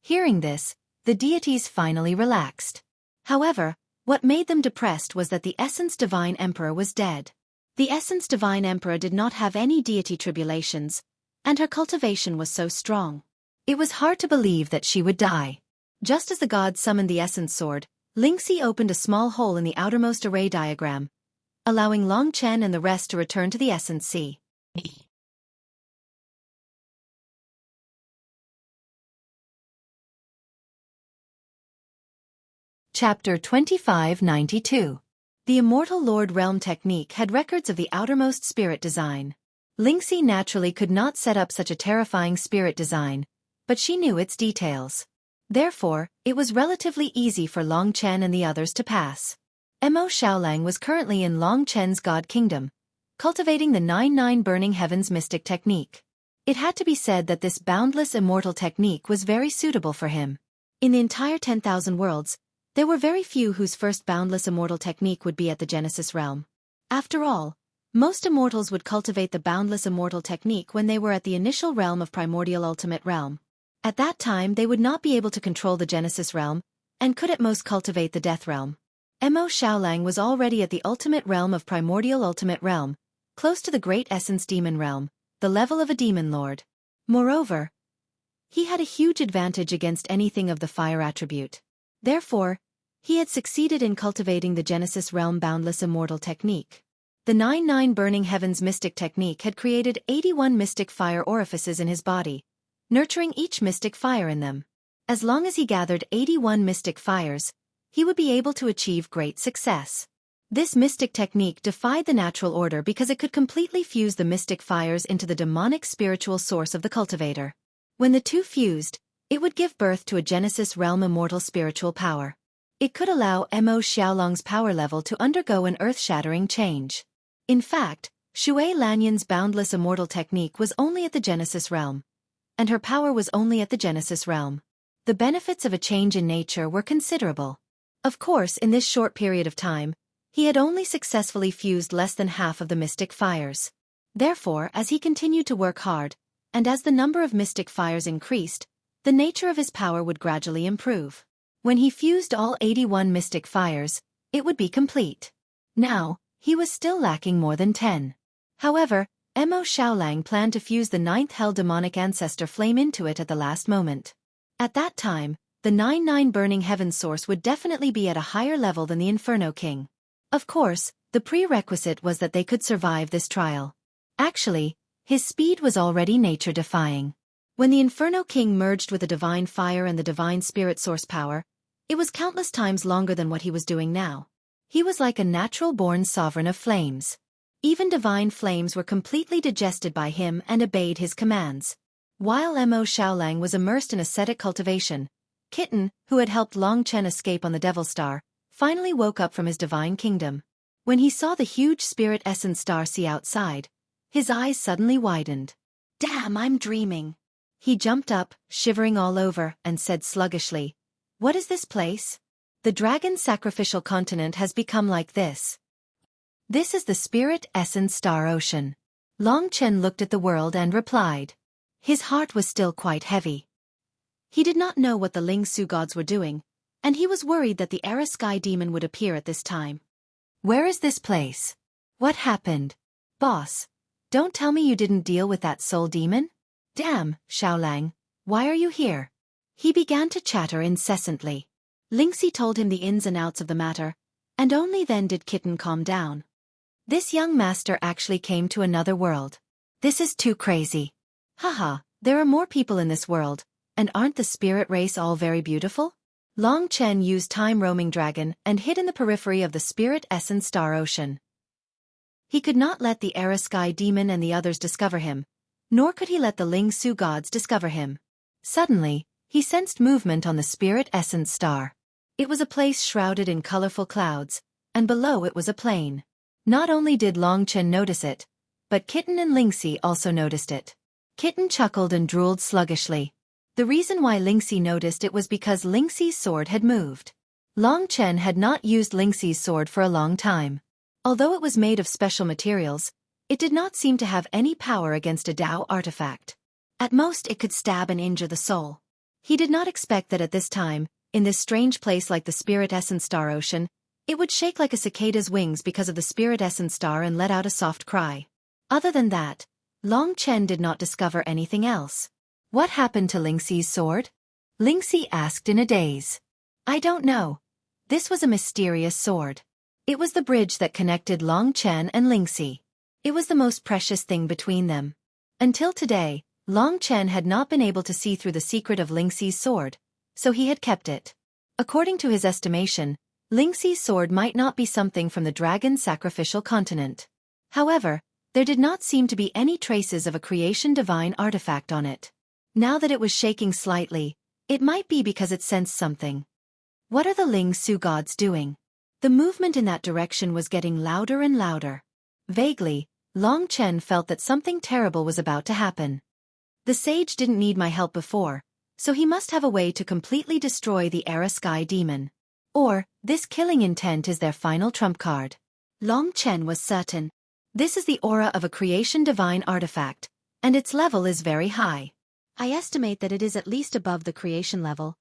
Speaker 1: Hearing this, the deities finally relaxed. However, what made them depressed was that the Essence Divine Emperor was dead. The Essence Divine Emperor did not have any deity tribulations, and her cultivation was so strong. It was hard to believe that she would die. Just as the gods summoned the Essence Sword, Lingxi opened a small hole in the outermost array diagram, allowing Long Chen and the rest to return to the Essence Sea. Chapter 2592. The Immortal Lord Realm Technique had records of the outermost spirit design. Lingxi naturally could not set up such a terrifying spirit design, but she knew its details. Therefore, it was relatively easy for Long Chen and the others to pass. Mo Xiaolang was currently in Long Chen's God Kingdom, cultivating the 9 Burning Heavens mystic technique. It had to be said that this boundless immortal technique was very suitable for him. In the entire 10,000 worlds, there were very few whose first boundless immortal technique would be at the Genesis realm. After all, most immortals would cultivate the boundless immortal technique when they were at the initial realm of primordial ultimate realm. At that time they would not be able to control the Genesis realm, and could at most cultivate the death realm. Mo Xiaolang was already at the ultimate realm of primordial ultimate realm, close to the great essence demon realm, the level of a demon lord. Moreover, he had a huge advantage against anything of the fire attribute. Therefore, he had succeeded in cultivating the Genesis realm boundless immortal technique. The 9 Burning Heavens mystic technique had created 81 mystic fire orifices in his body, nurturing each mystic fire in them. As long as he gathered 81 mystic fires, he would be able to achieve great success. This mystic technique defied the natural order because it could completely fuse the mystic fires into the demonic spiritual source of the cultivator. When the two fused, it would give birth to a Genesis realm immortal spiritual power. It could allow Mo Xiaolang's power level to undergo an earth-shattering change. In fact, Xue Lanyan's boundless immortal technique was only at the Genesis realm, and her power was only at the Genesis realm. The benefits of a change in nature were considerable. Of course, in this short period of time, he had only successfully fused less than half of the mystic fires. Therefore, as he continued to work hard, and as the number of mystic fires increased, the nature of his power would gradually improve. When he fused all 81 mystic fires, it would be complete. Now, he was still lacking more than 10. However, Mo Xiaolang planned to fuse the 9th Hell Demonic Ancestor Flame into it at the last moment. At that time, the 9 Burning Heavens source would definitely be at a higher level than the Inferno King. Of course, the prerequisite was that they could survive this trial. Actually, his speed was already nature-defying. When the Inferno King merged with the Divine Fire and the Divine Spirit source power, it was countless times longer than what he was doing now. He was like a natural-born sovereign of flames. Even divine flames were completely digested by him and obeyed his commands. While Mo Xiaolang was immersed in ascetic cultivation, Kitten, who had helped Long Chen escape on the Devil Star, finally woke up from his divine kingdom. When he saw the huge spirit essence star sea outside, his eyes suddenly widened. "Damn, I'm dreaming." He jumped up, shivering all over, and said sluggishly, "What is this place? The dragon sacrificial continent has become like this." "This is the spirit essence star ocean." Long Chen looked at the world and replied. His heart was still quite heavy. He did not know what the Ling Su gods were doing, and he was worried that the Era Sky Demon would appear at this time. "Where is this place? What happened? Boss, don't tell me you didn't deal with that soul demon? Damn, Xiaolang, why are you here?" He began to chatter incessantly. Lingxi told him the ins and outs of the matter, and only then did Kitten calm down. This young master actually came to another world. This is too crazy. Haha, there are more people in this world, and aren't the spirit race all very beautiful? Long Chen used Time Roaming Dragon and hid in the periphery of the Spirit Essence Star Ocean. He could not let the Era Sky Demon and the others discover him, nor could he let the Ling Su gods discover him. Suddenly, he sensed movement on the Spirit Essence Star. It was a place shrouded in colorful clouds, and below it was a plain. Not only did Long Chen notice it, but Kitten and Lingxi also noticed it. Kitten chuckled and drooled sluggishly. The reason why Lingxi noticed it was because Lingxi's sword had moved. Long Chen had not used Lingxi's sword for a long time. Although it was made of special materials, it did not seem to have any power against a Dao artifact. At most it could stab and injure the soul. He did not expect that at this time, in this strange place like the Spirit Essence Star Ocean, it would shake like a cicada's wings because of the Spirit Essence Star and let out a soft cry. Other than that, Long Chen did not discover anything else. "What happened to Lingxi's sword?" Lingxi asked in a daze. "I don't know. This was a mysterious sword. It was the bridge that connected Long Chen and Lingxi. It was the most precious thing between them. Until today, Long Chen had not been able to see through the secret of Lingxi's sword, so he had kept it." According to his estimation, Lingxi's sword might not be something from the dragon's sacrificial continent. However, there did not seem to be any traces of a creation divine artifact on it. Now that it was shaking slightly, it might be because it sensed something. What are the Ling Su gods doing? The movement in that direction was getting louder and louder. Vaguely, Long Chen felt that something terrible was about to happen. The sage didn't need my help before, so he must have a way to completely destroy the Era Sky Demon. Or, this killing intent is their final trump card. Long Chen was certain. This is the aura of a creation divine artifact, and its level is very high.
Speaker 2: I estimate that it is at least above the creation level,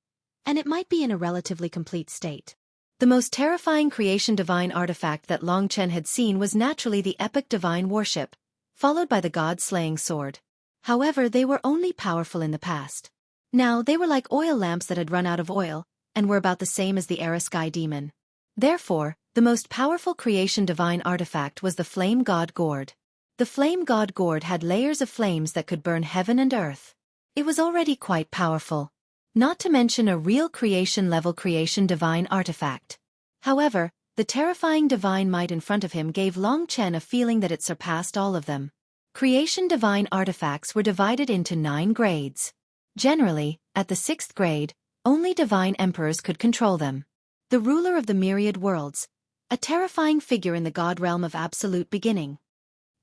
Speaker 2: and it might be in a relatively complete state.
Speaker 1: The most terrifying creation divine artifact that Long Chen had seen was naturally the epic divine warship, followed by the god-slaying sword. However, they were only powerful in the past. Now they were like oil lamps that had run out of oil, and were about the same as the Era Sky Demon. Therefore, the most powerful creation divine artifact was the Flame God Gourd. The Flame God Gourd had layers of flames that could burn heaven and earth. It was already quite powerful. Not to mention a real creation-level creation divine artifact. However, the terrifying divine might in front of him gave Long Chen a feeling that it surpassed all of them. Creation divine artifacts were divided into 9 grades. Generally, at the 6th grade, only divine emperors could control them. The ruler of the myriad worlds, a terrifying figure in the god realm of absolute beginning.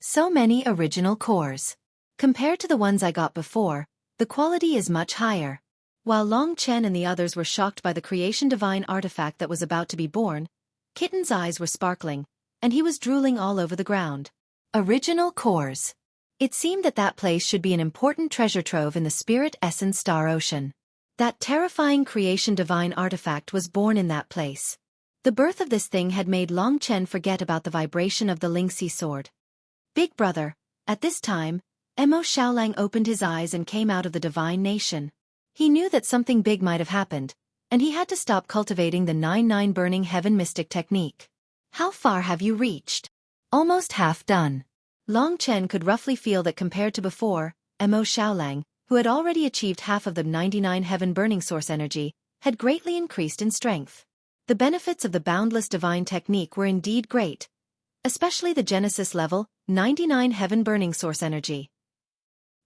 Speaker 1: So many original cores. Compared to the ones I got before, the quality is much higher. While Long Chen and the others were shocked by the creation divine artifact that was about to be born, Kitten's eyes were sparkling, and he was drooling all over the ground. Original cores. It seemed that that place should be an important treasure trove in the Spirit Essence Star Ocean. That terrifying creation divine artifact was born in that place. The birth of this thing had made Long Chen forget about the vibration of the Lingxi sword. Big brother, at this time, Emo Xiaolang opened his eyes and came out of the divine nation. He knew that something big might have happened, and he had to stop cultivating the 9-9 burning heaven mystic technique. How far have you reached? Almost half done. Long Chen could roughly feel that compared to before, Emo Xiaolang, who had already achieved half of the 99 heaven burning source energy, had greatly increased in strength. The benefits of the boundless divine technique were indeed great, especially the Genesis level, 99 heaven burning source energy.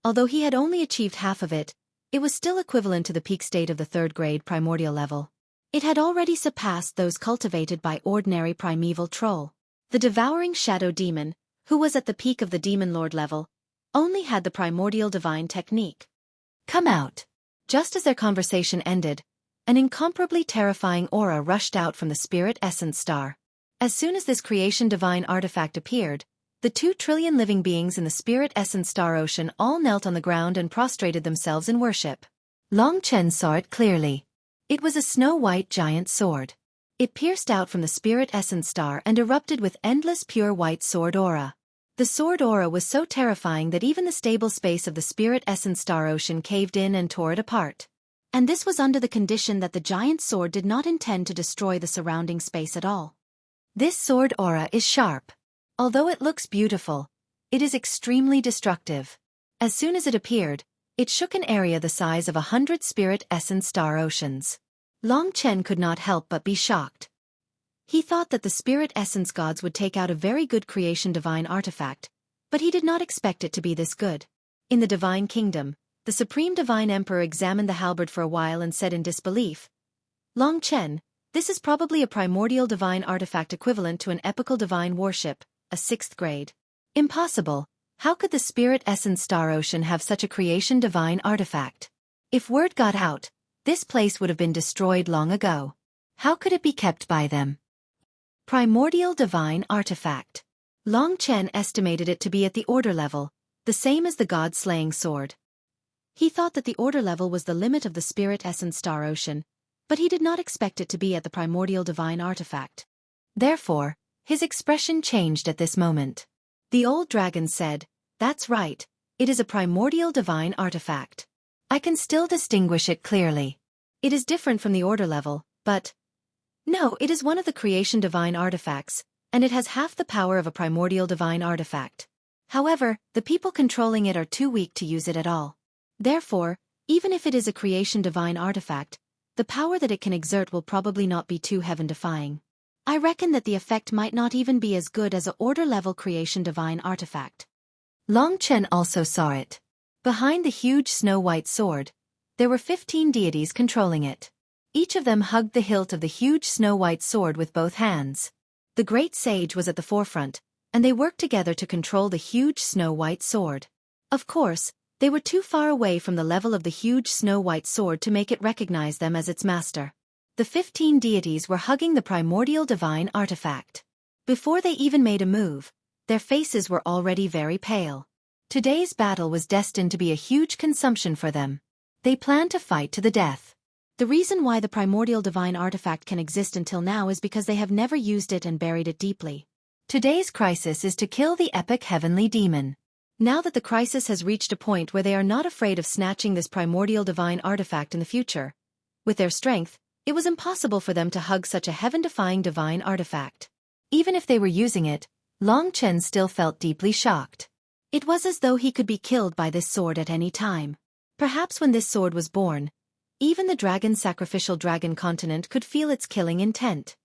Speaker 1: Although he had only achieved half of it, it was still equivalent to the peak state of the 3rd grade primordial level. It had already surpassed those cultivated by ordinary primeval troll. The devouring shadow demon, who was at the peak of the demon lord level, only had the primordial divine technique. Come out. Just as their conversation ended, an incomparably terrifying aura rushed out from the Spirit Essence Star. As soon as this creation divine artifact appeared, the 2 trillion living beings in the Spirit Essence Star Ocean all knelt on the ground and prostrated themselves in worship. Long Chen saw it clearly. It was a snow-white giant sword. It pierced out from the Spirit Essence Star and erupted with endless pure white sword aura. The sword aura was so terrifying that even the stable space of the Spirit Essence Star Ocean caved in and tore it apart. And this was under the condition that the giant sword did not intend to destroy the surrounding space at all. This sword aura is sharp. Although it looks beautiful, it is extremely destructive. As soon as it appeared, it shook an area the size of 100 Spirit Essence Star Oceans. Long Chen could not help but be shocked. He thought that the Spirit Essence gods would take out a very good creation divine artifact, but he did not expect it to be this good. In the Divine Kingdom, the Supreme Divine Emperor examined the halberd for a while and said in disbelief, Long Chen, this is probably a primordial divine artifact equivalent to an epical divine warship, a 6th grade. Impossible. How could the Spirit Essence Star Ocean have such a creation divine artifact? If word got out, this place would have been destroyed long ago. How could it be kept by them? Primordial divine artifact. Long Chen estimated it to be at the order level, the same as the god-slaying sword. He thought that the order level was the limit of the Spirit Essence Star Ocean, but he did not expect it to be at the primordial divine artifact. Therefore, his expression changed at this moment. The old dragon said, That's right, it is a primordial divine artifact. I can still distinguish it clearly. It is different from the order level, but... No, it is one of the creation divine artifacts, and it has half the power of a primordial divine artifact. However, the people controlling it are too weak to use it at all. Therefore, even if it is a creation divine artifact,
Speaker 2: the power that it can exert will probably not be too heaven-defying. I reckon that the effect might not even be as good as a order-level creation divine artifact.
Speaker 1: Long Chen also saw it. Behind the huge snow-white sword, there were 15 deities controlling it. Each of them hugged the hilt of the huge snow-white sword with both hands. The great sage was at the forefront, and they worked together to control the huge snow-white sword. Of course, they were too far away from the level of the huge snow-white sword to make it recognize them as its master. The 15 deities were hugging the primordial divine artifact. Before they even made a move, their faces were already very pale. Today's battle was destined to be a huge consumption for them. They planned to fight to the death.
Speaker 2: The reason why the primordial divine artifact can exist until now is because they have never used it and buried it deeply.
Speaker 1: Today's crisis is to kill the epic heavenly demon.
Speaker 2: Now that the crisis has reached a point where they are not afraid of snatching this primordial divine artifact in the future, with their strength, it was impossible for them to hug such a heaven-defying divine artifact.
Speaker 1: Even if they were using it, Long Chen still felt deeply shocked.
Speaker 2: It was as though he could be killed by this sword at any time. Perhaps when this sword was born, even the dragon's sacrificial dragon continent could feel its killing intent.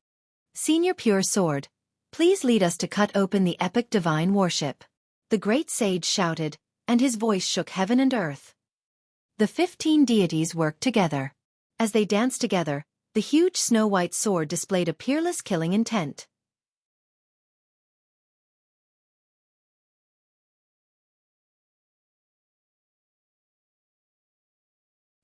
Speaker 1: Senior Pure Sword, please lead us to cut open the epic divine worship.
Speaker 2: The great sage shouted, and his voice shook heaven and earth.
Speaker 1: The 15 deities worked together.
Speaker 2: As they danced together, the huge snow-white sword displayed a peerless killing intent.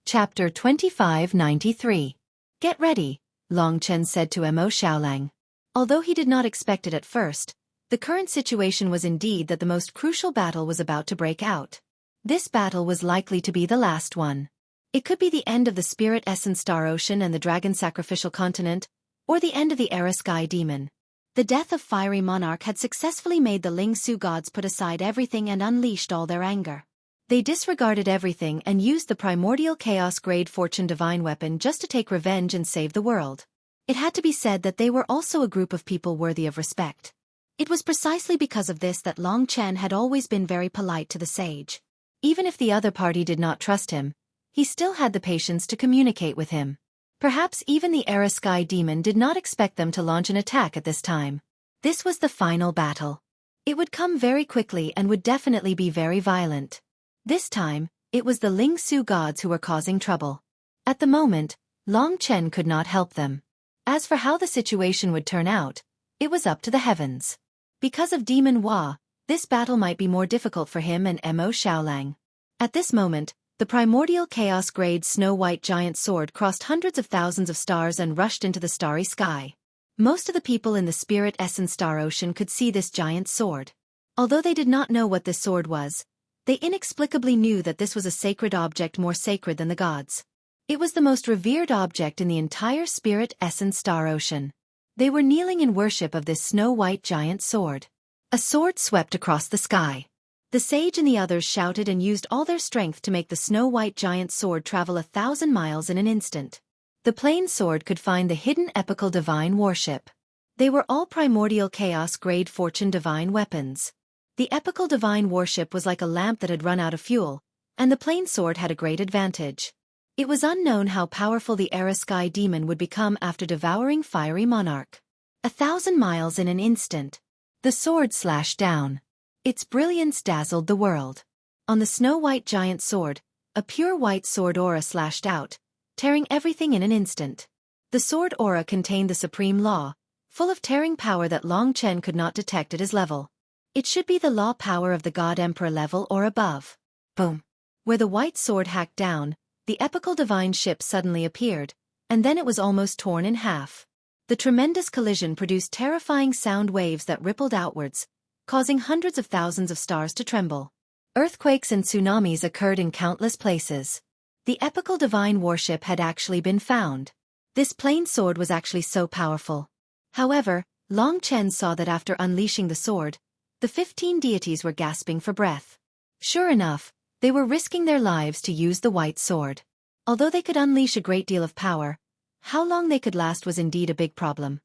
Speaker 1: Chapter 2593. Get ready, Long Chen said to Mo Xiaolang.
Speaker 2: Although he did not expect it at first, the current situation was indeed that the most crucial battle was about to break out.
Speaker 1: This battle was likely to be the last one.
Speaker 2: It could be the end of the Spirit Essence Star Ocean and the Dragon Sacrificial Continent, or the end of the Era Sky Demon. The death of Fiery Monarch had successfully made the Ling Su gods put aside everything and unleashed all their anger.
Speaker 1: They disregarded everything and used the primordial chaos-grade fortune divine weapon just to take revenge and save the world.
Speaker 2: It had to be said that they were also a group of people worthy of respect. It was precisely because of this that Long Chen had always been very polite to the sage.
Speaker 1: Even if the other party did not trust him, he still had the patience to communicate with him. Perhaps even the Era Sky Demon did not expect them to launch an attack at this time. This was the final battle. It would come very quickly and would definitely be very violent. This time, it was the Ling Su gods who were causing trouble. At the moment, Long Chen could not help them. As for how the situation would turn out, it was up to the heavens. Because of Demon Hua, this battle might be more difficult for him and Mo Xiaolang. At this moment, the primordial chaos-grade snow-white giant sword crossed hundreds of thousands of stars and rushed into the starry sky. Most of the people in the Spirit Essence Star Ocean could see this giant sword. Although they did not know what this sword was, they inexplicably knew that this was a sacred object more sacred than the gods. It was the most revered object in the entire Spirit Essence Star Ocean. They were kneeling in worship of this snow-white giant sword. A sword swept across the sky. The sage and the others shouted and used all their strength to make the snow-white giant sword travel 1,000 miles in an instant. The plain sword could find the hidden epical divine worship. They were all primordial chaos-grade fortune divine weapons. The epical divine worship was like a lamp that had run out of fuel, and the plain sword had a great advantage. It was unknown how powerful the Era Sky Demon would become after devouring Fiery Monarch. 1,000 miles in an instant. The sword slashed down. Its brilliance dazzled the world. On the snow-white giant sword, a pure white sword aura slashed out, tearing everything in an instant. The sword aura contained the supreme law, full of tearing power that Long Chen could not detect at his level. It should be the law power of the God Emperor level or above. Boom. Where the white sword hacked down, the epical divine ship suddenly appeared, and then it was almost torn in half. The tremendous collision produced terrifying sound waves that rippled outwards, causing hundreds of thousands of stars to tremble. Earthquakes and tsunamis occurred in countless places. The epical divine worship had actually been found. This plain sword was actually so powerful. However, Long Chen saw that after unleashing the sword, the 15 deities were gasping for breath. Sure enough, they were risking their lives to use the white sword. Although they could unleash a great deal of power, how long they could last was indeed a big problem.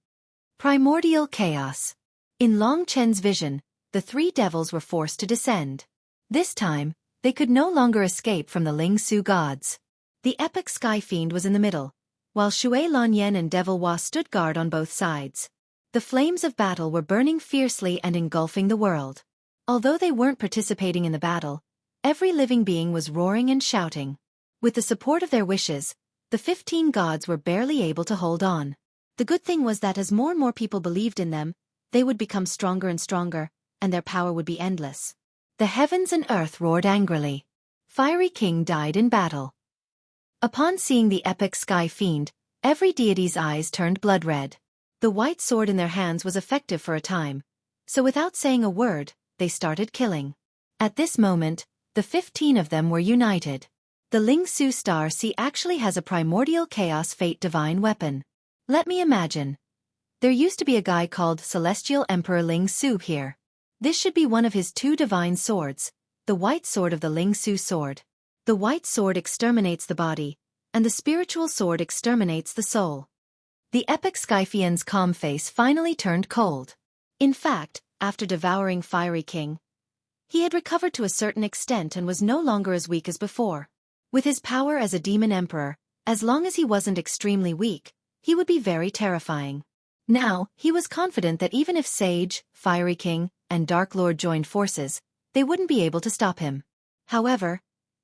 Speaker 1: Primordial chaos. In Long Chen's vision, the three devils were forced to descend. This time, they could no longer escape from the Ling Su gods. The epic Sky Fiend was in the middle, while Xue Lanyan and Devil Hua stood guard on both sides. The flames of battle were burning fiercely and engulfing the world. Although they weren't participating in the battle, every living being was roaring and shouting. With the support of their wishes, the 15 gods were barely able to hold on. The good thing was that as more and more people believed in them, they would become stronger and stronger, and their power would be endless. The heavens and earth roared angrily. Fiery King died in battle. Upon seeing the epic sky fiend, every deity's eyes turned blood red. The white sword in their hands was effective for a time, so without saying a word, they started killing. At this moment, the 15 of them were united. The Ling Su Star Sea actually has a primordial chaos fate divine weapon. Let me imagine. There used to be a guy called Celestial Emperor Ling Su here. This should be one of his 2 divine swords, the white sword of the Ling Su sword. The white sword exterminates the body, and the spiritual sword exterminates the soul. The epic Skyfian's calm face finally turned cold. In fact, after devouring Fiery King, he had recovered to a certain extent and was no longer as weak as before. With his power as a demon emperor, as long as he wasn't extremely weak, he would be very terrifying. Now, he was confident that even if Sage, Fiery King, and Dark Lord joined forces, they wouldn't be able to stop him. However,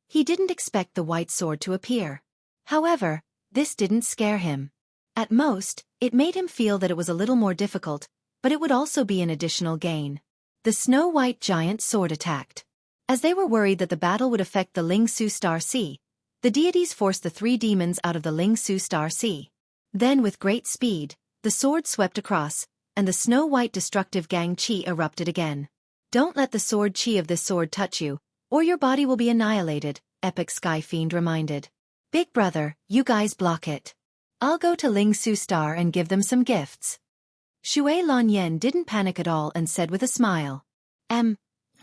Speaker 1: he didn't expect the white sword to appear. However, this didn't scare him. At most, it made him feel that it was a little more difficult, but it would also be an additional gain. The snow-white giant sword attacked. As they were worried that the battle would affect the Ling Su Star Sea, the deities forced the 3 demons out of the Ling Su Star Sea. Then with great speed, the sword swept across, and the snow-white destructive gang chi erupted again. Don't let the sword chi of this sword touch you, or your body will be annihilated, Epic Sky Fiend reminded. Big brother, you guys block it. I'll go to Ling Su Star and give them some gifts. Xue Lanyan didn't panic at all and said with a smile.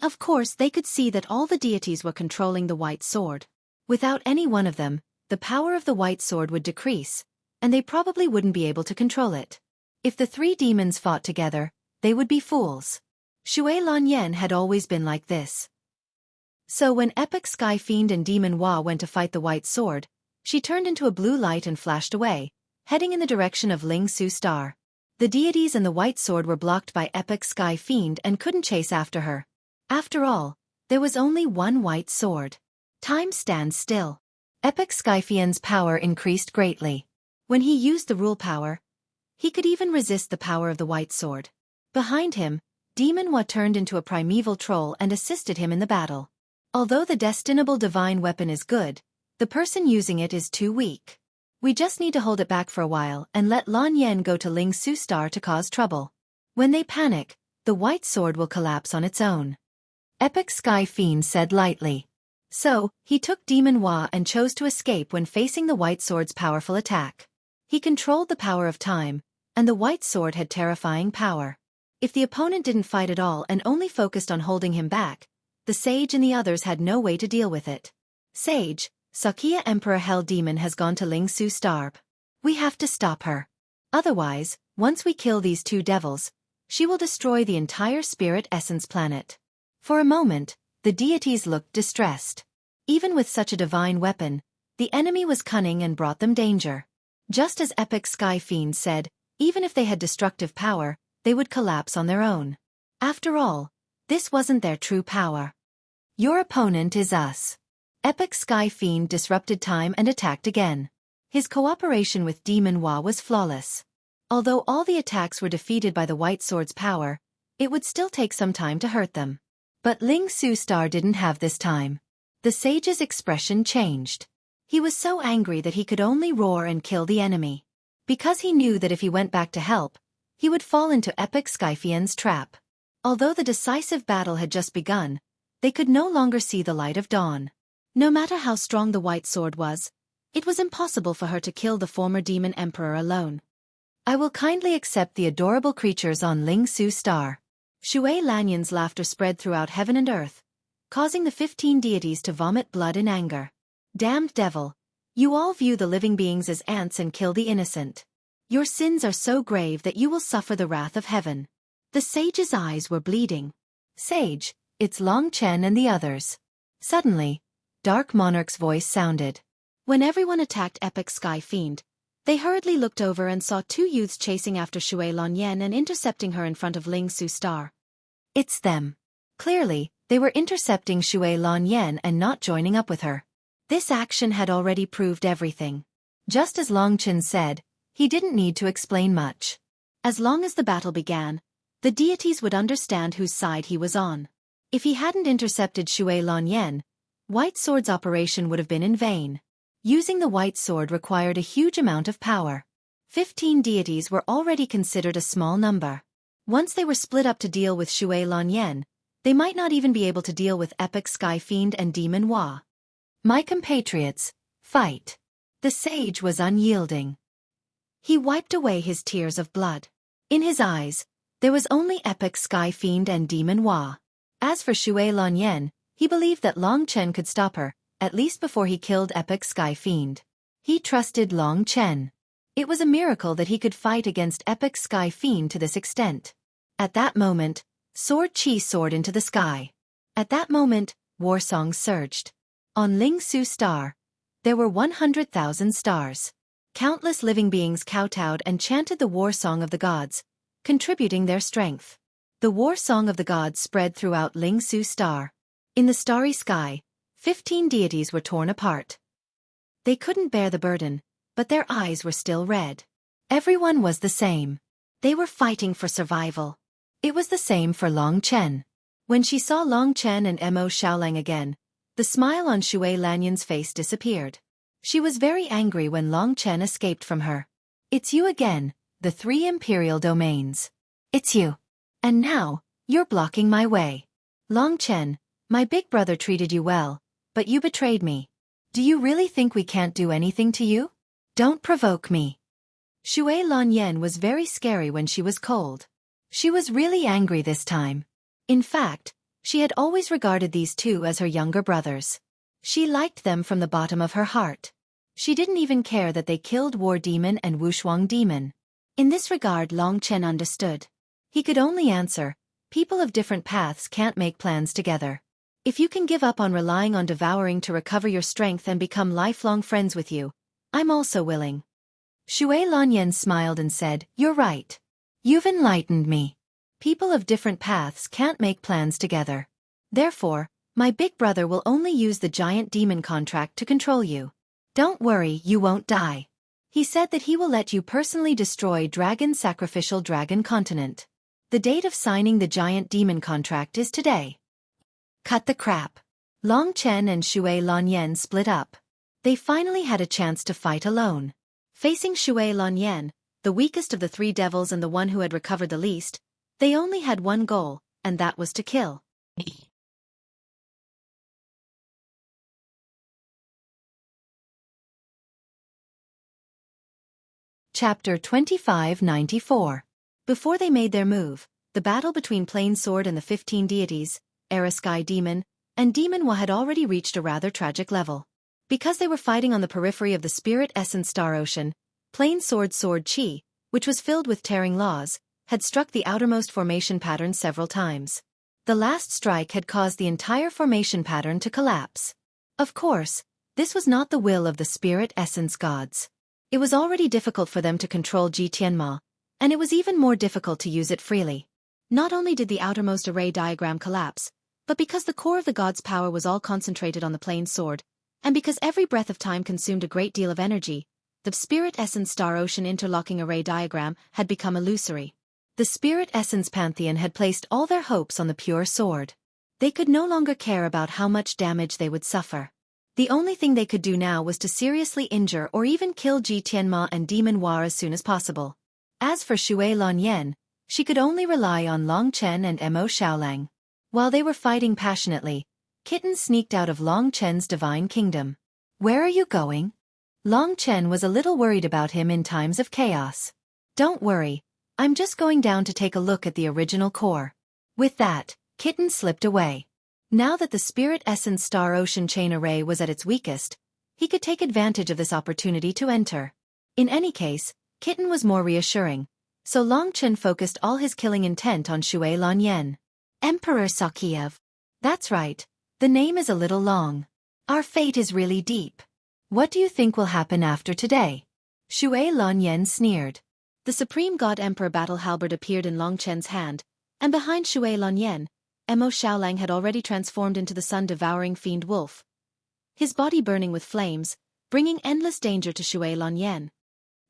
Speaker 1: Of course they could see that all the deities were controlling the white sword. Without any one of them, the power of the white sword would decrease, and they probably wouldn't be able to control it. If the 3 demons fought together, they would be fools. Xue Lanyan had always been like this. So when Epic Sky Fiend and Demon Hua went to fight the white sword, she turned into a blue light and flashed away, heading in the direction of Ling Su Star. The deities and the white sword were blocked by Epic Sky Fiend and couldn't chase after her. After all, there was only one white sword. Time stands still. Epic Skyfian's power increased greatly. When he used the rule power, he could even resist the power of the white sword. Behind him, Demon Hua turned into a primeval troll and assisted him in the battle. Although the destinable divine weapon is good, the person using it is too weak. We just need to hold it back for a while and let Lan Yan go to Ling Su Star to cause trouble. When they panic, the white sword will collapse on its own. Epic Sky Fiend said lightly. So, he took Demon Hua and chose to escape when facing the white sword's powerful attack. He controlled the power of time, and the white sword had terrifying power. If the opponent didn't fight at all and only focused on holding him back, the sage and the others had no way to deal with it. Sage, Xueqi Emperor Hell Demon has gone to Ling Su Starb. We have to stop her. Otherwise, once we kill these 2 devils, she will destroy the entire Spirit Essence planet. For a moment, the deities looked distressed. Even with such a divine weapon, the enemy was cunning and brought them danger. Just as Epic Sky Fiend said, even if they had destructive power, they would collapse on their own. After all, this wasn't their true power. Your opponent is us. Epic Sky Fiend disrupted time and attacked again. His cooperation with Demon Hua was flawless. Although all the attacks were defeated by the white sword's power, it would still take some time to hurt them. But Ling Su Star didn't have this time. The sage's expression changed. He was so angry that he could only roar and kill the enemy. Because he knew that if he went back to help, he would fall into Epic Skyfian's trap. Although the decisive battle had just begun, they could no longer see the light of dawn. No matter how strong the white sword was, it was impossible for her to kill the former demon emperor alone. I will kindly accept the adorable creatures on Ling Su Star. Xue Lanyan's laughter spread throughout heaven and earth, causing the 15 deities to vomit blood in anger. Damned devil! You all view the living beings as ants and kill the innocent. Your sins are so grave that you will suffer the wrath of heaven. The sage's eyes were bleeding. Sage, it's Long Chen and the others. Suddenly, Dark Monarch's voice sounded. When everyone attacked Epic Sky Fiend,
Speaker 2: They hurriedly looked over and saw two youths chasing after Xue Lanyan and intercepting her in front of Ling Su Star.
Speaker 1: It's them. Clearly, they were intercepting Xue Lanyan and not joining up with her. This action had already proved everything. Just as Long Chen said, he didn't need to explain much.
Speaker 2: As long as the battle began, the deities would understand whose side he was on. If he hadn't intercepted Xue Lanyan, White Sword's operation would have been in vain. Using the White Sword required a huge amount of power. 15 deities were already considered a small number. Once they were split up to deal with Xue Lanyan, they might not even be able to deal with Epic Sky Fiend and Demon Hua.
Speaker 1: My compatriots, fight. The sage was unyielding.
Speaker 2: He wiped away his tears of blood. In his eyes, there was only Epic Sky Fiend and Demon Hua.
Speaker 1: As for Xue Lanyan, he believed that Long Chen could stop her, at least before he killed Epic Sky Fiend. He trusted Long Chen. It was a miracle that he could fight against Epic Sky Fiend to this extent. At that moment, Xueqi soared into the sky. At that moment, war songs surged. On Ling Su Star, there were 100,000 stars. Countless living beings kowtowed and chanted the war song of the gods, contributing their strength. The war song of the gods spread throughout Ling Su Star. In the starry sky, 15 deities were torn apart. They couldn't bear the burden, but their eyes were still red. Everyone was the same. They were fighting for survival. It was the same for Long Chen. When she saw Long Chen and Mo Xiaolang again, the smile on Xue Lanyan's face disappeared. She was very angry when Long Chen escaped from her. It's you again, the 3 imperial domains. It's you. And now, you're blocking my way. Long Chen, my big brother treated you well, but you betrayed me. Do you really think we can't do anything to you? Don't provoke me. Xue Lanyan was very scary when she was cold. She was really angry this time. In fact, she had always regarded these two as her younger brothers. She liked them from the bottom of her heart. She didn't even care that they killed War Demon and Wushuang Demon. In this regard, Long Chen understood. He could only answer, people of different paths can't make plans together. If you can give up on relying on devouring to recover your strength and become lifelong friends with you, I'm also willing. Xue Lanyan smiled and said, you're right. You've enlightened me. People of different paths can't make plans together. Therefore, my big brother will only use the giant demon contract to control you. Don't worry, you won't die. He said that he will let you personally destroy Dragon Sacrificial Dragon Continent. The date of signing the giant demon contract is today. Cut the crap. Long Chen and Xue Lanyan split up. They finally had a chance to fight alone. Facing Xue Lanyan, the weakest of the 3 devils and the one who had recovered the least, they only had one goal, and that was to kill. Chapter 2594. Before they made their move, the battle between Plain Sword and the 15 deities, Sky Demon, and Demon Hua had already reached a rather tragic level. Because they were fighting on the periphery of the Spirit Essence Star Ocean, Plain Sword Qi, which was filled with tearing laws, had struck the outermost formation pattern several times. The last strike had caused the entire formation pattern to collapse. Of course, this was not the will of the Spirit Essence gods. It was already difficult for them to control Ji Tianma, and it was even more difficult to use it freely. Not only did the outermost array diagram collapse, but because the core of the god's power was all concentrated on the plain sword, and because every breath of time consumed a great deal of energy, the Spirit Essence Star Ocean interlocking array diagram had become illusory. The Spirit Essence Pantheon had placed all their hopes on the pure sword. They could no longer care about how much damage they would suffer. The only thing they could do now was to seriously injure or even kill Ji Tianma and Demon Hua as soon as possible. As for Xue Lanyan, she could only rely on Long Chen and Mo Xiaolang. While they were fighting passionately, Kitten sneaked out of Long Chen's divine kingdom. Where are you going? Long Chen was a little worried about him in times of chaos. Don't worry, I'm just going down to take a look at the original core. With that, Kitten slipped away. Now that the Spirit Essence Star Ocean Chain Array was at its weakest, he could take advantage of this opportunity to enter. In any case, Kitten was more reassuring, so Long Chen focused all his killing intent on Xue Lanyan. Emperor Xueqi. That's right, the name is a little long. Our fate is really deep. What do you think will happen after today? Xue Lanyan sneered.
Speaker 2: The Supreme God Emperor battle halberd appeared in Long Chen's hand, and behind Xue Lanyan, Mo Xiaolang had already transformed into the sun-devouring fiend wolf, his body burning with flames, bringing endless danger to Xue Lanyan.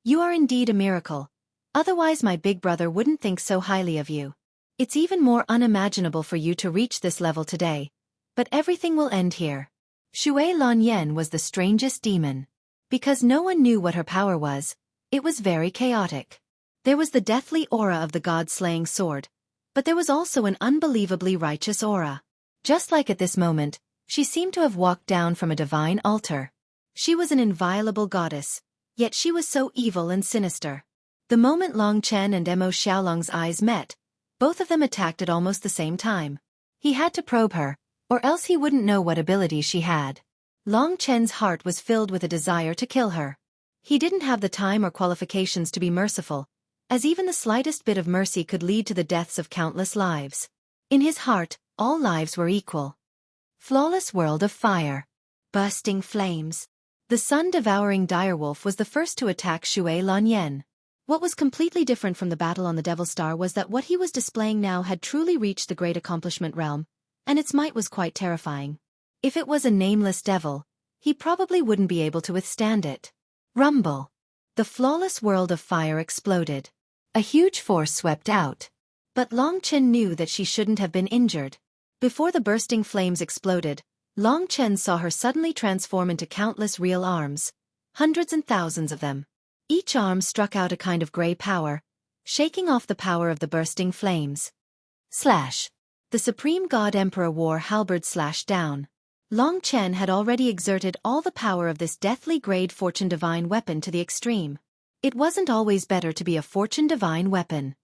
Speaker 1: You are indeed a miracle. Otherwise my big brother wouldn't think so highly of you. It's even more unimaginable for you to reach this level today. But everything will end here. Xue Lanyan was the strangest demon. Because no one knew what her power was, it was very chaotic. There was the deathly aura of the god-slaying sword, but there was also an unbelievably righteous aura. Just like at this moment, she seemed to have walked down from a divine altar. She was an inviolable goddess, yet she was so evil and sinister. The moment Long Chen and Mo Xiaolang's eyes met, both of them attacked at almost the same time. He had to probe her, or else he wouldn't know what abilities she had. Long Chen's heart was filled with a desire to kill her. He didn't have the time or qualifications to be merciful, as even the slightest bit of mercy could lead to the deaths of countless lives. In his heart, all lives were equal. Flawless world of fire. Bursting flames. The sun-devouring direwolf was the first to attack Xue Lanyan.
Speaker 2: What was completely different from the battle on the Devil Star was that what he was displaying now had truly reached the great accomplishment realm, and its might was quite terrifying.
Speaker 1: If it was a nameless devil, he probably wouldn't be able to withstand it. Rumble. The flawless world of fire exploded. A huge force swept out. But Long Chen knew that she shouldn't have been injured. Before the bursting flames exploded, Long Chen saw her suddenly transform into countless real arms, hundreds and thousands of them. Each arm struck out a kind of gray power, shaking off the power of the bursting flames. Slash. The Supreme God Emperor war halberd slashed down. Long Chen had already exerted all the power of this deathly grade fortune divine weapon to the extreme. It wasn't always better to be a fortune divine weapon.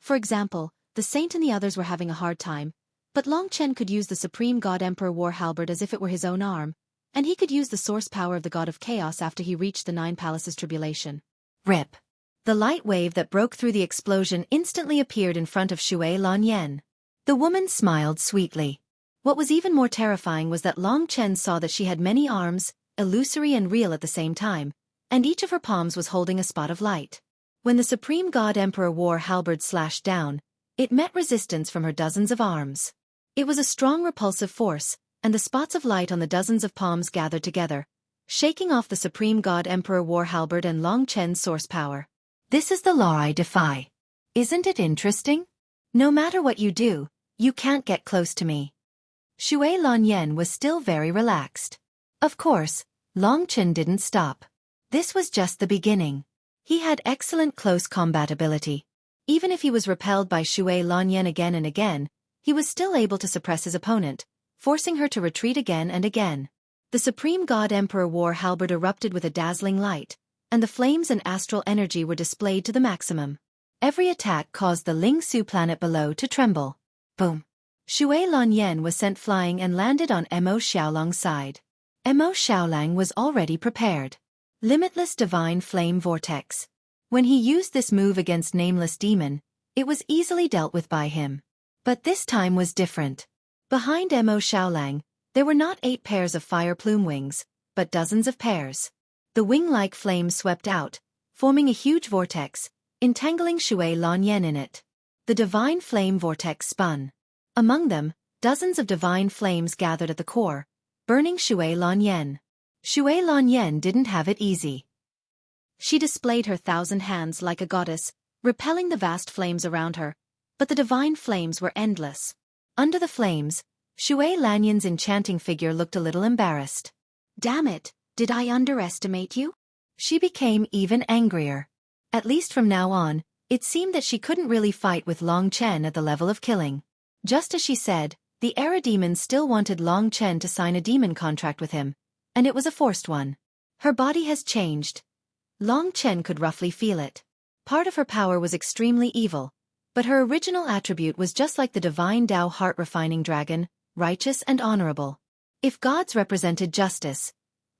Speaker 2: For example, the Saint and the others were having a hard time, but Long Chen could use the Supreme God Emperor war halberd as if it were his own arm, and he could use the source power of the God of Chaos after he reached the Nine Palaces tribulation.
Speaker 1: Rip. The light wave that broke through the explosion instantly appeared in front of Xue Lanyan. The woman smiled sweetly. What was even more terrifying was that Long Chen saw that she had many arms, illusory and real at the same time, and each of her palms was holding a spot of light. When the Supreme God Emperor war halberd slashed down, it met resistance from her dozens of arms. It was a strong repulsive force, and the spots of light on the dozens of palms gathered together, shaking off the Supreme God Emperor war halberd and Long Chen's source power. This is the law I defy. Isn't it interesting? No matter what you do, you can't get close to me. Xue Lanyan was still very relaxed. Of course, Long Chen didn't stop. This was just the beginning. He had excellent close combat ability. Even if he was repelled by Xue Lanyan again and again, he was still able to suppress his opponent, forcing her to retreat again and again. The Supreme God Emperor war halberd erupted with a dazzling light, and the flames and astral energy were displayed to the maximum. Every attack caused the Ling Su planet below to tremble. Boom. Xue Lanyan was sent flying and landed on Mo Xiaolang's side. Mo Xiaolang was already prepared. Limitless Divine Flame Vortex. When he used this move against Nameless Demon, it was easily dealt with by him. But this time was different. Behind Mo Xiaolang, there were not 8 pairs of fire plume wings, but dozens of pairs. The wing-like flames swept out, forming a huge vortex, entangling Xue Lanyan in it. The Divine Flame Vortex spun. Among them, dozens of divine flames gathered at the core, burning Xue Lanyan. Xue Lanyan didn't have it easy. She displayed her 1,000 hands like a goddess, repelling the vast flames around her, but the divine flames were endless. Under the flames, Xue Lanyan's enchanting figure looked a little embarrassed. Damn it, did I underestimate you? She became even angrier. At least from now on, it seemed that she couldn't really fight with Long Chen at the level of killing. Just as she said, the Era Demon still wanted Long Chen to sign a demon contract with him, and it was a forced one. Her body has changed. Long Chen could roughly feel it. Part of her power was extremely evil, but her original attribute was just like the divine Tao heart-refining dragon, righteous and honorable. If gods represented justice,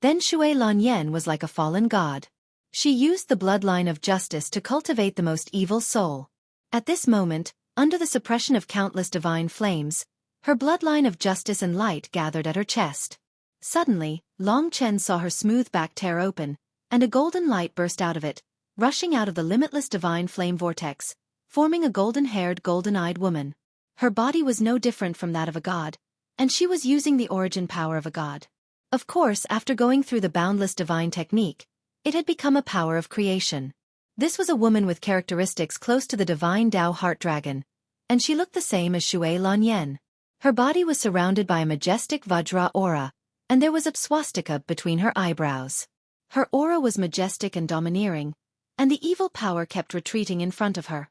Speaker 1: then Xue Lanyan was like a fallen god. She used the bloodline of justice to cultivate the most evil soul. At this moment, under the suppression of countless divine flames, her bloodline of justice and light gathered at her chest. Suddenly, Long Chen saw her smooth back tear open,
Speaker 2: and a golden light burst out of it, rushing out of the limitless divine flame vortex, forming a golden-haired, golden-eyed woman. Her body was no different from that of a god, and she was using the origin power of a god. Of course, after going through the boundless divine technique, it had become a power of creation. This was a woman with characteristics close to the divine Tao heart dragon, and she looked the same as Xue Lanyan. Her body was surrounded by a majestic Vajra aura, and there was a swastika between her eyebrows. Her aura was majestic and domineering, and the evil power kept retreating in front of her.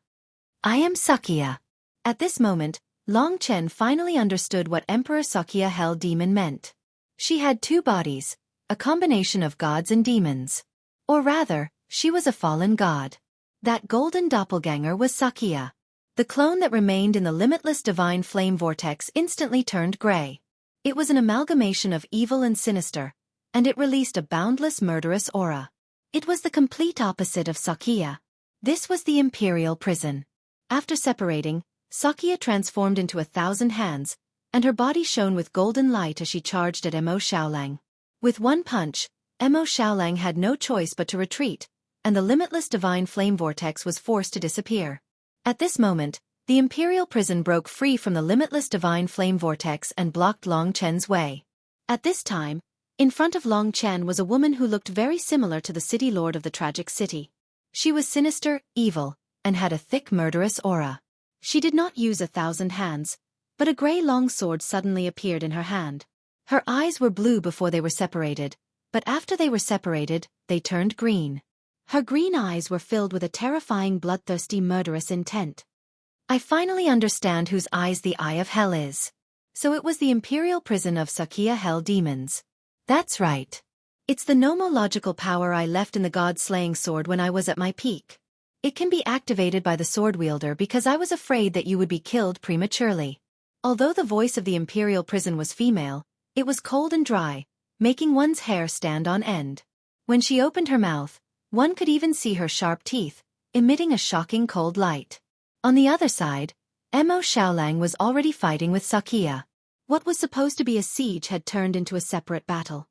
Speaker 1: I am Sakia.
Speaker 2: At this moment, Long Chen finally understood what Emperor Sakia Hell Demon meant. She had two bodies, a combination of gods and demons. Or rather, she was a fallen god. That golden doppelganger was Sakia. The clone that remained in the limitless divine flame vortex instantly turned gray. It was an amalgamation of evil and sinister, and it released a boundless murderous aura. It was the complete opposite of Sakia. This was the imperial prison. After separating, Sakia transformed into 1,000 hands, and her body shone with golden light as she charged at Mo Xiaolang. With one punch, Mo Xiaolang had no choice but to retreat, and the limitless divine flame vortex was forced to disappear. At this moment, the imperial prison broke free from the limitless divine flame vortex and blocked Long Chen's way. At this time, in front of Long Chen was a woman who looked very similar to the city lord of the tragic city. She was sinister, evil, and had a thick murderous aura. She did not use 1,000 hands, but a grey long sword suddenly appeared in her hand. Her eyes were blue before they were separated, but after they were separated, they turned green. Her green eyes were filled with a terrifying bloodthirsty murderous intent. I finally understand whose eyes the Eye of Hell is. So it was the imperial prison of Sakia Hell Demons. That's right. It's the nomological power I left in the god-slaying sword when I was at my peak. It can be activated by the sword wielder because I was afraid that you would be killed prematurely. Although the voice of the imperial prison was female, it was cold and dry, making one's hair stand on end. When she opened her mouth, one could even see her sharp teeth, emitting a shocking cold light. On the other side, Mo Xiaolang was already fighting with Sakia. What was supposed to be a siege had turned into a separate battle.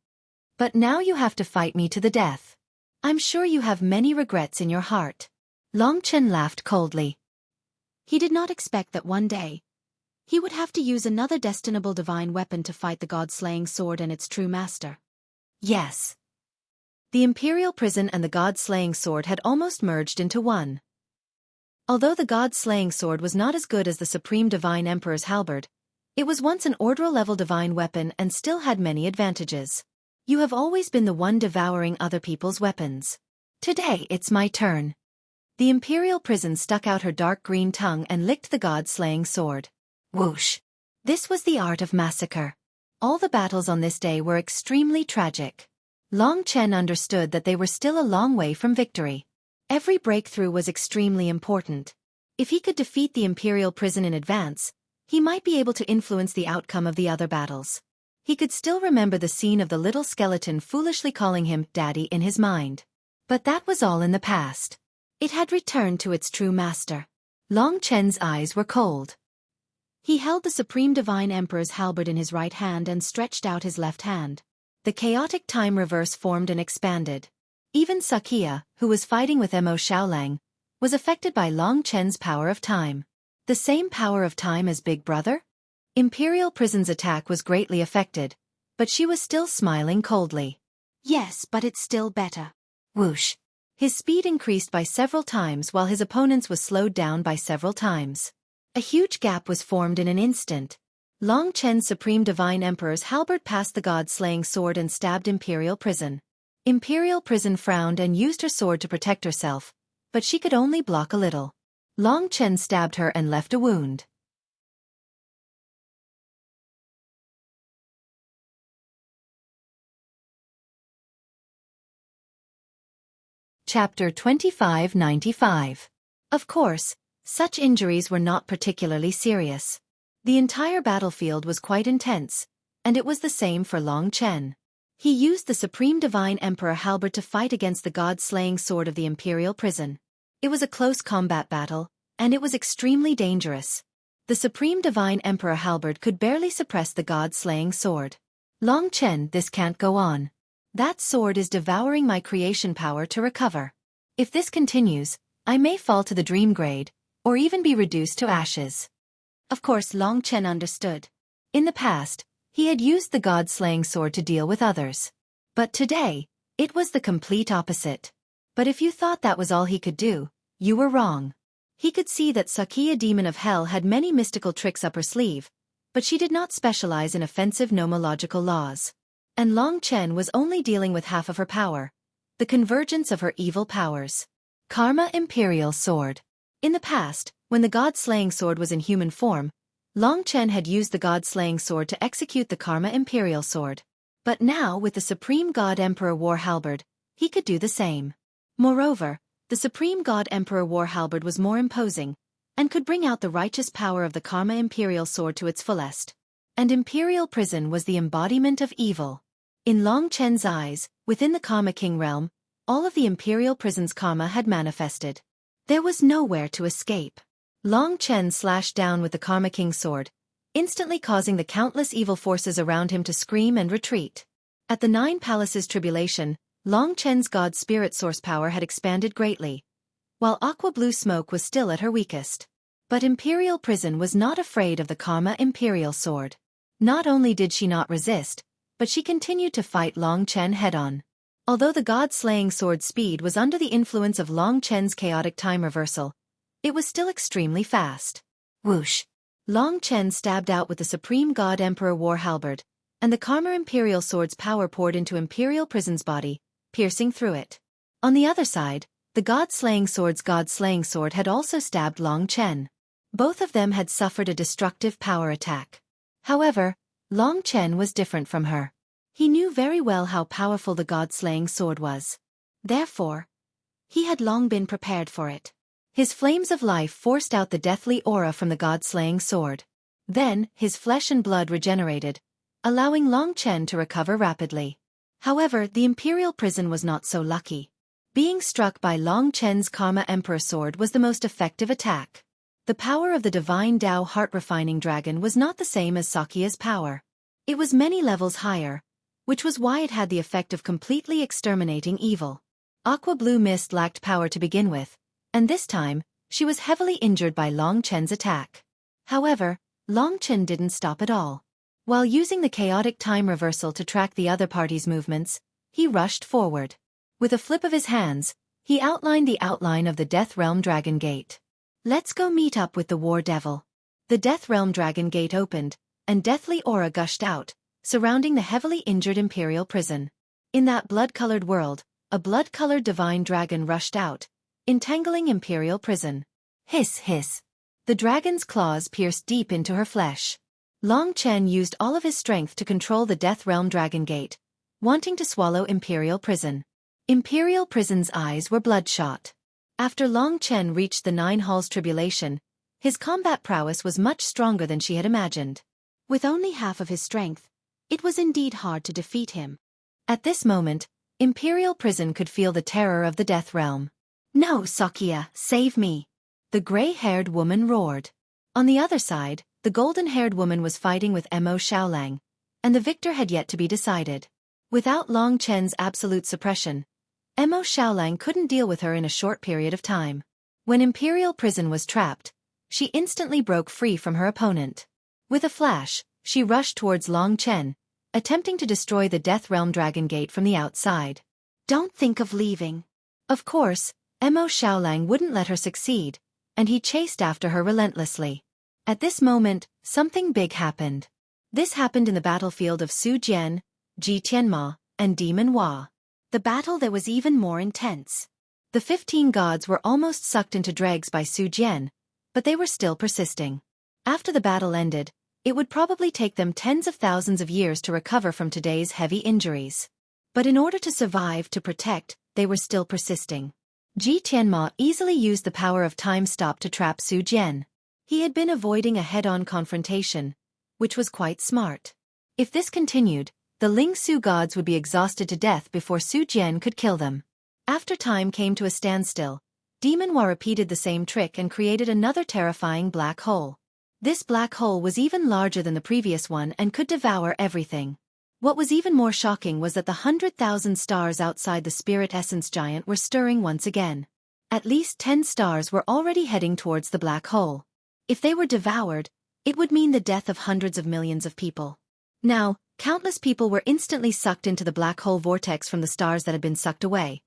Speaker 2: But now you have to fight me to the death. I'm sure you have many regrets in your heart. Long Chen laughed coldly. He did not expect that one day, he would have to use another destinable divine weapon to fight the god-slaying sword and its true master. Yes. The imperial prison and the god-slaying sword had almost merged into one. Although the god-slaying sword was not as good as the supreme divine emperor's halberd, it was once an order-level divine weapon and still had many advantages. You have always been the one devouring other people's weapons. Today it's my turn. The imperial prison stuck out her dark green tongue and licked the god-slaying sword. Whoosh! This was the art of massacre. All the battles on this day were extremely tragic. Long Chen understood that they were still a long way from victory. Every breakthrough was extremely important. If he could defeat the imperial prison in advance, he might be able to influence the outcome of the other battles. He could still remember the scene of the little skeleton foolishly calling him Daddy in his mind. But that was all in the past. It had returned to its true master. Long Chen's eyes were cold. He held the Supreme Divine Emperor's halberd in his right hand and stretched out his left hand. The chaotic time reverse formed and expanded. Even Sakia, who was fighting with Mo Xiaolang, was affected by Long Chen's power of time. The same power of time as Big Brother? Imperial Prison's attack was greatly affected, but she was still smiling coldly. Yes, but it's still better. Whoosh! His speed increased by several times while his opponent's was slowed down by several times. A huge gap was formed in an instant. Long Chen's Supreme Divine Emperor's halberd passed the god-slaying sword and stabbed Imperial Prison. Imperial Prison frowned and used her sword to protect herself, but she could only block a little. Long Chen stabbed her and left a wound. Chapter 2595. Of course, such injuries were not particularly serious. The entire battlefield was quite intense, and it was the same for Long Chen. He used the Supreme Divine Emperor halberd to fight against the god-slaying sword of the Imperial Prison. It was a close combat battle, and it was extremely dangerous. The Supreme Divine Emperor halberd could barely suppress the god-slaying sword. Long Chen, this can't go on.
Speaker 1: That sword is devouring my creation power to recover. If this continues, I may fall to the dream grade, or even be reduced to ashes.
Speaker 2: Of course, Long Chen understood.
Speaker 1: In the past, he had used the god-slaying sword to deal with others. But today, it was the complete opposite. But if you thought that was all he could do, you were wrong. He could see that Xueqi, a demon of hell, had many mystical tricks up her sleeve, but she did not specialize in offensive nomological laws. And Long Chen was only dealing with half of her power, the convergence of her evil powers. Karma Imperial Sword. In the past, when the god-slaying sword was in human form, Long Chen had used the god-slaying sword to execute the Karma Imperial Sword. But now, with the Supreme God Emperor War Halberd, he could do the same. Moreover, the Supreme God Emperor War Halberd was more imposing, and could bring out the righteous power of the Karma Imperial Sword to its fullest. And Imperial Prison was the embodiment of evil. In Long Chen's eyes, within the Karma King realm, all of the Imperial Prison's karma had manifested. There was nowhere to escape. Long Chen slashed down with the Karma King's sword, instantly causing the countless evil forces around him to scream and retreat. At the Nine Palaces tribulation, Long Chen's god spirit source power had expanded greatly, while aqua blue smoke was still at her weakest. But Imperial Prison was not afraid of the Karma Imperial Sword. Not only did she not resist, but she continued to fight Long Chen head-on. Although the god-slaying sword's speed was under the influence of Long Chen's chaotic time reversal, it was still extremely fast. Whoosh! Long Chen stabbed out with the Supreme God Emperor War Halberd, and the Karma Imperial Sword's power poured into Imperial Prison's body, piercing through it. On the other side, the God-slaying sword had also stabbed Long Chen. Both of them had suffered a destructive power attack. However, Long Chen was different from her. He knew very well how powerful the god-slaying sword was. Therefore, he had long been prepared for it. His flames of life forced out the deathly aura from the god-slaying sword. Then, his flesh and blood regenerated, allowing Long Chen to recover rapidly. However, the Imperial Prison was not so lucky. Being struck by Long Chen's Karma Emperor Sword was the most effective attack. The power of the Divine Tao Heart-Refining Dragon was not the same as Sakia's power. It was many levels higher, which was why it had the effect of completely exterminating evil. Aqua Blue Mist lacked power to begin with, and this time, she was heavily injured by Long Chen's attack. However, Long Chen didn't stop at all. While using the chaotic time reversal to track the other party's movements, he rushed forward. With a flip of his hands, he outlined the outline of the Death Realm Dragon Gate. Let's go meet up with the War Devil. The Death Realm Dragon Gate opened, and deathly aura gushed out, surrounding the heavily injured Imperial Prison. In that blood-colored world, a blood-colored divine dragon rushed out, entangling Imperial Prison. Hiss, hiss. The dragon's claws pierced deep into her flesh. Long Chen used all of his strength to control the Death Realm Dragon Gate, wanting to swallow Imperial Prison. Imperial Prison's eyes were bloodshot. After Long Chen reached the Nine Halls tribulation, his combat prowess was much stronger than she had imagined.
Speaker 2: With only half of his strength, it was indeed hard to defeat him.
Speaker 1: At this moment, Imperial Prison could feel the terror of the Death Realm. No, Sakia, save me! The gray-haired woman roared. On the other side, the golden-haired woman was fighting with Mo Xiaolang, and the victor had yet to be decided. Without Long Chen's absolute suppression, Mo Xiaolang couldn't deal with her in a short period of time. When Imperial Prison was trapped, she instantly broke free from her opponent. With a flash, she rushed towards Long Chen, attempting to destroy the Death Realm Dragon Gate from the outside. Don't think of leaving. Of course, Mo Xiaolang wouldn't let her succeed, and he chased after her relentlessly. At this moment, something big happened. This happened in the battlefield of Su Jian, Ji Tianma, and Demon Hua. The battle there was even more intense. The 15 gods were almost sucked into dregs by Su Jian, but they were still persisting. After the battle ended, it would probably take them tens of thousands of years to recover from today's heavy injuries. But in order to survive, to protect, they were still persisting. Ji Tianma easily used the power of time stop to trap Su Jian. He had been avoiding a head-on confrontation, which was quite smart. If this continued, the Ling Su gods would be exhausted to death before Su Jian could kill them. After time came to a standstill, Demon Hua repeated the same trick and created another terrifying black hole. This black hole was even larger than the previous one and could devour everything.
Speaker 2: What was even more shocking was that the 100,000 stars outside the spirit essence giant were stirring once again. At least 10 stars were already heading towards the black hole. If they were devoured, it would mean the death of hundreds of millions of people. Now, countless people were instantly sucked into the black hole vortex from the stars that had been sucked away.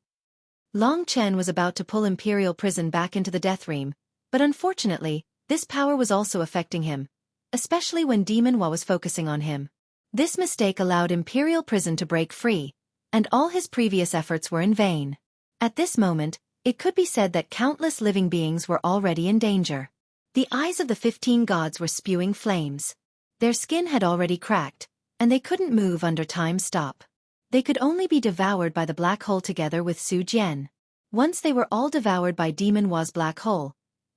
Speaker 2: Long Chen was about to pull Imperial Prison back into the Death Realm, but unfortunately, this power was also affecting him, especially when Demon Hua was focusing on him. This mistake allowed Imperial Prison to break free, and all his previous efforts were in vain. At this moment, it could be said that countless living beings were already in danger. The eyes of the 15 gods were spewing flames. Their skin had already cracked, and they couldn't move under time stop. They could only be devoured by the black hole together with Su Jian. Once they were all devoured by Demon Hua's black hole,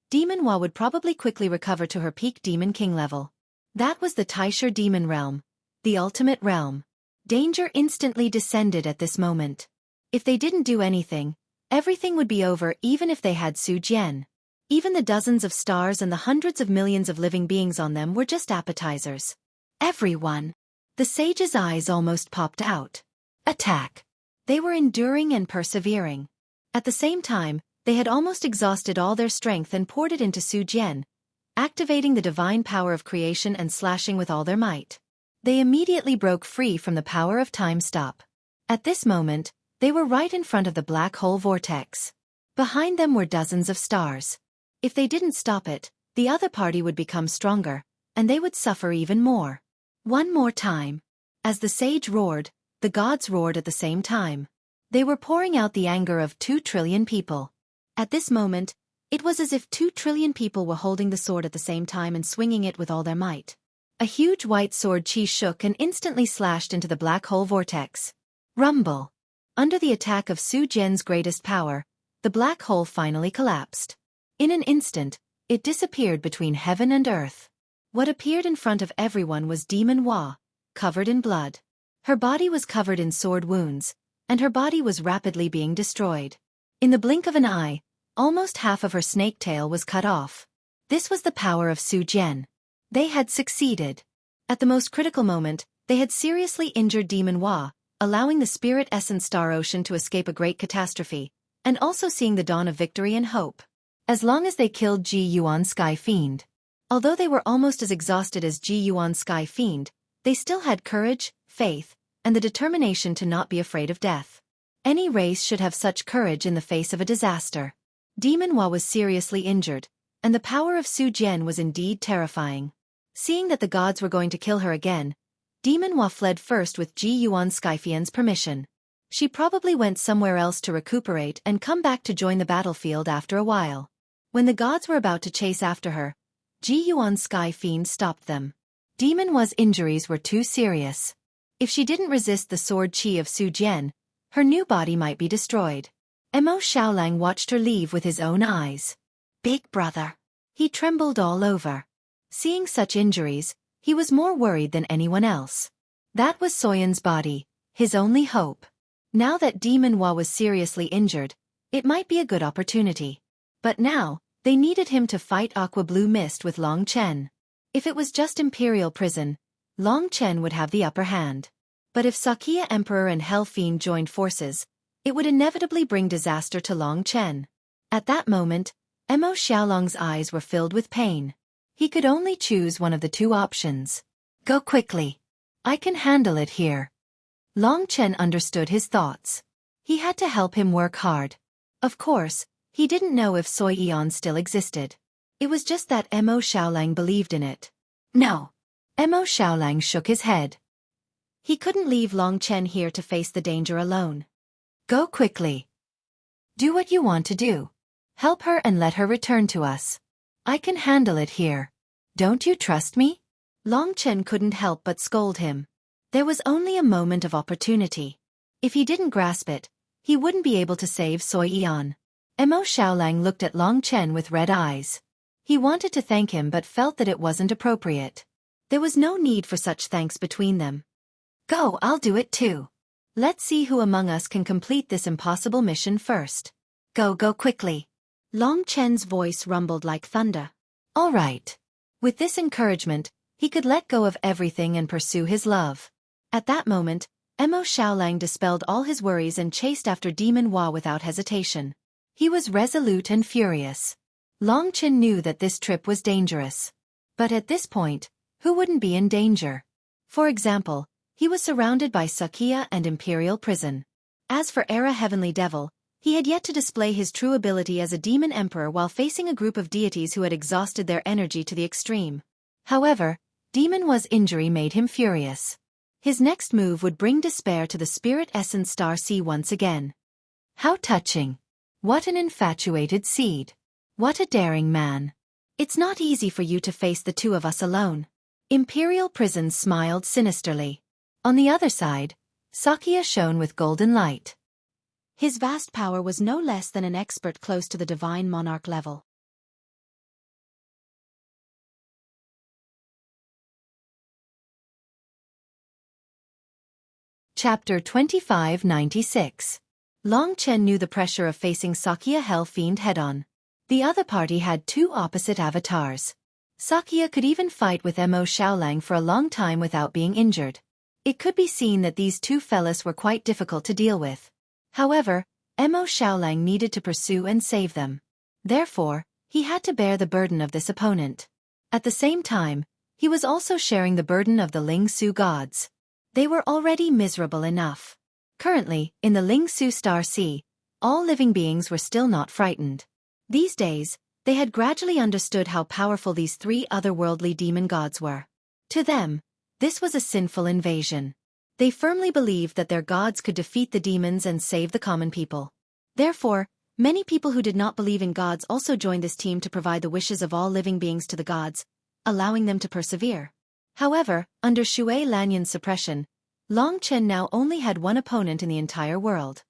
Speaker 2: Demon Hua would probably quickly recover to her peak Demon King level. That was the Taisher Demon Realm, the ultimate realm. Danger instantly descended at this moment. If they didn't do anything, everything would be over even if they had Su Jian. Even the dozens of stars and the hundreds of millions of living beings on them were just appetizers. Everyone. The sage's eyes almost popped out. Attack. They were enduring and persevering. At the same time, they had almost exhausted all their strength and poured it into Su Jian, activating the divine power of creation and slashing with all their might. They immediately broke free from the power of time stop. At this moment, they were right in front of the black hole vortex. Behind them were dozens of stars. If they didn't stop it, the other party would become stronger, and they would suffer even more. One more time. As the sage roared, the gods roared at the same time. They were pouring out the anger of 2 trillion people. At this moment, it was as if 2 trillion people were holding the sword at the same time and swinging it with all their might. A huge white sword chi shook and instantly slashed into the black hole vortex. Rumble. Under the attack of Su Jian's greatest power, the black hole finally collapsed. In an instant, it disappeared between heaven and earth. What appeared in front of everyone was Demon Hua, covered in blood. Her body was covered in sword wounds, and her body was rapidly being destroyed. In the blink of an eye, almost half of her snake tail was cut off. This was the power of Su Jian. They had succeeded. At the most critical moment, they had seriously injured Demon Hua, allowing the spirit essence star ocean to escape a great catastrophe, and also seeing the dawn of victory and hope. As long as they killed Ji Yuan Sky Fiend. Although they were almost as exhausted as Ji Yuan Sky Fiend, they still had courage, faith, and the determination to not be afraid of death. Any race should have such courage in the face of a disaster. Demon Hua was seriously injured, and the power of Su Jian was indeed terrifying. Seeing that the gods were going to kill her again, Demon Hua fled first with Ji Yuan Skyfian's permission. She probably went somewhere else to recuperate and come back to join the battlefield after a while. When the gods were about to chase after her, Ji Yuan Sky Fiend stopped them. Demon Hua's injuries were too serious. If she didn't resist the sword chi of Su Jian, her new body might be destroyed. Mo Xiaolang watched her leave with his own eyes. Big brother. He trembled all over. Seeing such injuries, he was more worried than anyone else. That was Soyan's body, his only hope. Now that Demon Hua was seriously injured, it might be a good opportunity. But now, they needed him to fight Aqua Blue Mist with Long Chen. If it was just Imperial Prison, Long Chen would have the upper hand. But if Xueqi Emperor and Hell Fiend joined forces, it would inevitably bring disaster to Long Chen. At that moment, Mo Xiaolang's eyes were filled with pain. He could only choose one of the 2 options. Go quickly. I can handle it here. Long Chen understood his thoughts. He had to help him work hard. Of course, he didn't know if Soy Eon still existed. It was just that Mo Xiaolang believed in it. No. Mo Xiaolang shook his head. He couldn't leave Long Chen here to face the danger alone. Go quickly. Do what you want to do. Help her and let her return to us. I can handle it here. Don't you trust me? Long Chen couldn't help but scold him. There was only a moment of opportunity. If he didn't grasp it, he wouldn't be able to save Soy Eon. Mo Xiaolang looked at Long Chen with red eyes. He wanted to thank him but felt that it wasn't appropriate. There was no need for such thanks between them. Go, I'll do it too. Let's see who among us can complete this impossible mission first. Go quickly. Long Chen's voice rumbled like thunder. All right. With this encouragement, he could let go of everything and pursue his love. At that moment, Mo Xiaolang dispelled all his worries and chased after Demon Hua without hesitation.
Speaker 1: He was resolute and furious. Long Chen knew that this trip was dangerous. But at this point, who wouldn't be in danger? For example, he was surrounded by Xueqi and Imperial Prison. As for Era Heavenly Devil, he had yet to display his true ability as a demon emperor while facing a group of deities who had exhausted their energy to the extreme. However, Demon Hua's injury made him furious. His next move would bring despair to the Spirit Essence Star Sea once again. How touching! What an infatuated seed! What a daring man! It's not easy for you to face the two of us alone. Imperial Prison smiled sinisterly. On the other side, Saga shone with golden light.
Speaker 2: His vast power was no less than an expert close to the divine monarch level.
Speaker 1: Chapter 2596. Long Chen knew the pressure of facing Saga Hell Fiend head-on. The other party had two opposite avatars. Saga could even fight with Mo Xiaolang for a long time without being injured. It could be seen that these two fellas were quite difficult to deal with. However, Mo Xiaolang needed to pursue and save them. Therefore, he had to bear the burden of this opponent. At the same time, he was also sharing the burden of the Ling Su gods. They were already miserable enough. Currently, in the Ling Su Star Sea, all living beings were still not frightened. These days, they had gradually understood how powerful these three otherworldly demon gods were. To them, this was a sinful invasion. They firmly believed that their gods could defeat the demons and save the common people. Therefore, many people who did not believe in gods also joined this team to provide the wishes of all living beings to the gods, allowing them to persevere. However, under Xue Lanyan's suppression, Long Chen now only had one opponent in the entire world.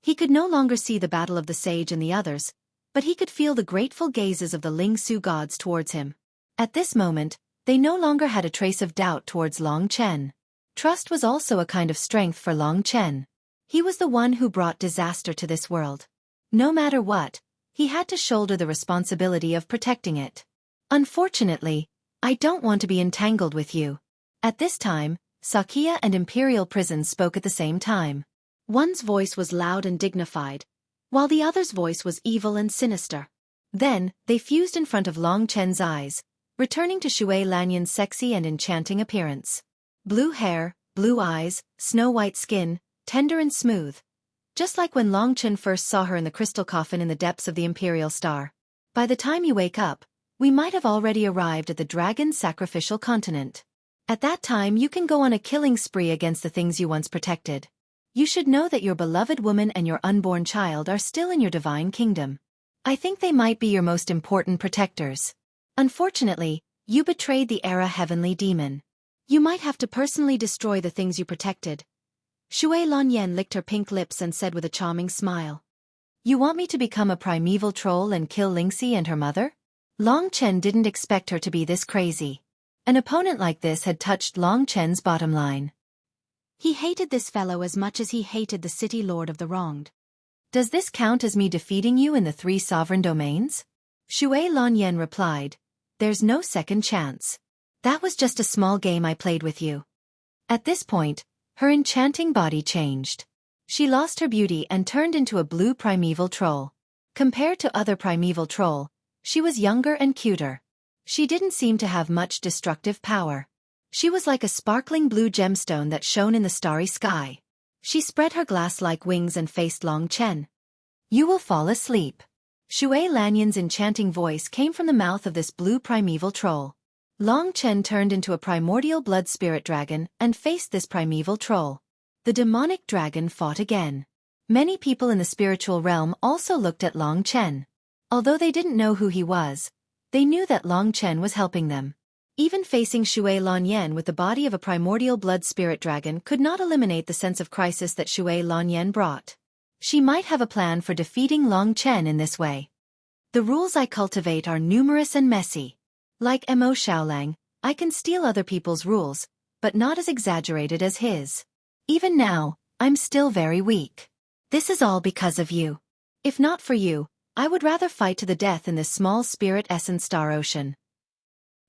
Speaker 1: He could no longer see the battle of the sage and the others, but he could feel the grateful gazes of the Ling Su gods towards him. At this moment, they no longer had a trace of doubt towards Long Chen. Trust was also a kind of strength for Long Chen. He was the one who brought disaster to this world. No matter what, he had to shoulder the responsibility of protecting it. Unfortunately, I don't want to be entangled with you. At this time, Saga and Imperial Prison spoke at the same time. One's voice was loud and dignified, while the other's voice was evil and sinister. Then, they fused in front of Long Chen's eyes, returning to Xue Lanyan's sexy and enchanting appearance. Blue hair, blue eyes, snow-white skin, tender and smooth. Just like when Long Chen first saw her in the crystal coffin in the depths of the Imperial Star. By the time you wake up, we might have already arrived at the Dragon's sacrificial continent. At that time you can go on a killing spree against the things you once protected. You should know that your beloved woman and your unborn child are still in your divine kingdom. I think they might be your most important protectors. Unfortunately, you betrayed the Era Heavenly Demon. You might have to personally destroy the things you protected. Xue Lanyan licked her pink lips and said with a charming smile. You want me to become a primeval troll and kill Lingxi and her mother? Long Chen didn't expect her to be this crazy. An opponent like this had touched Long Chen's bottom line.
Speaker 2: He hated this fellow as much as he hated the city lord of the wronged.
Speaker 1: Does this count as me defeating you in the 3 sovereign domains? Xue Lanyan replied, There's no second chance. That was just a small game I played with you. At this point, her enchanting body changed. She lost her beauty and turned into a blue primeval troll. Compared to other primeval troll, she was younger and cuter. She didn't seem to have much destructive power. She was like a sparkling blue gemstone that shone in the starry sky. She spread her glass-like wings and faced Long Chen. You will fall asleep. Xue Lanyan's enchanting voice came from the mouth of this blue primeval troll. Long Chen turned into a primordial blood spirit dragon and faced this primeval troll. The demonic dragon fought again. Many people in the spiritual realm also looked at Long Chen. Although they didn't know who he was, they knew that Long Chen was helping them. Even facing Xue Lanyan with the body of a primordial blood spirit dragon could not eliminate the sense of crisis that Xue Lanyan brought. She might have a plan for defeating Long Chen in this way. The rules I cultivate are numerous and messy. Like Mo Xiaolang, I can steal other people's rules, but not as exaggerated as his. Even now, I'm still very weak. This is all because of you. If not for you, I would rather fight to the death in this small spirit essence star ocean.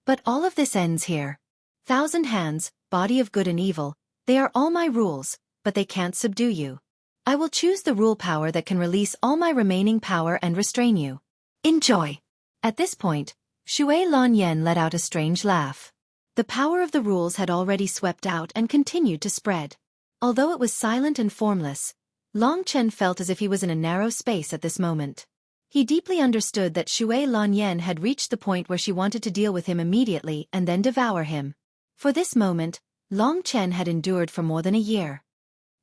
Speaker 1: But all of this ends here. Thousand Hands, body of good and evil, They are all my rules, but they can't subdue you. I will choose the rule power that can release all my remaining power and restrain you. Enjoy. At this point, Xue Lanyan let out a strange laugh. The power of the rules had already swept out and continued to spread. Although it was silent and formless, Long Chen felt as if he was in a narrow space at this moment. He deeply understood that Xue Lanyan had reached the point where she wanted to deal with him immediately and then devour him. For this moment, Long Chen had endured for more than a year.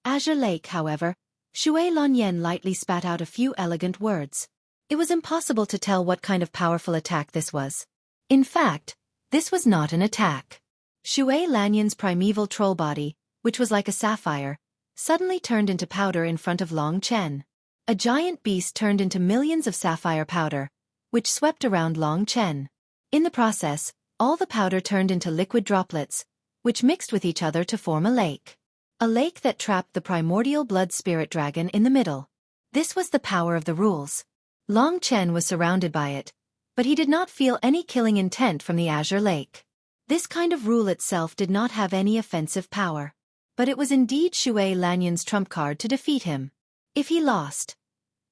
Speaker 1: Azure Lake, however, Xue Lanyan lightly spat out a few elegant words. It was impossible to tell what kind of powerful attack this was. In fact, this was not an attack. Xue Lanyan's primeval troll body, which was like a sapphire, suddenly turned into powder in front of Long Chen. A giant beast turned into millions of sapphire powder, which swept around Long Chen. In the process, all the powder turned into liquid droplets, which mixed with each other to form a lake. A lake that trapped the primordial blood spirit dragon in the middle. This was the power of the rules. Long Chen was surrounded by it, but he did not feel any killing intent from the Azure Lake. This kind of rule itself did not have any offensive power. But it was indeed Xue Lanyan's trump card to defeat him. If he lost,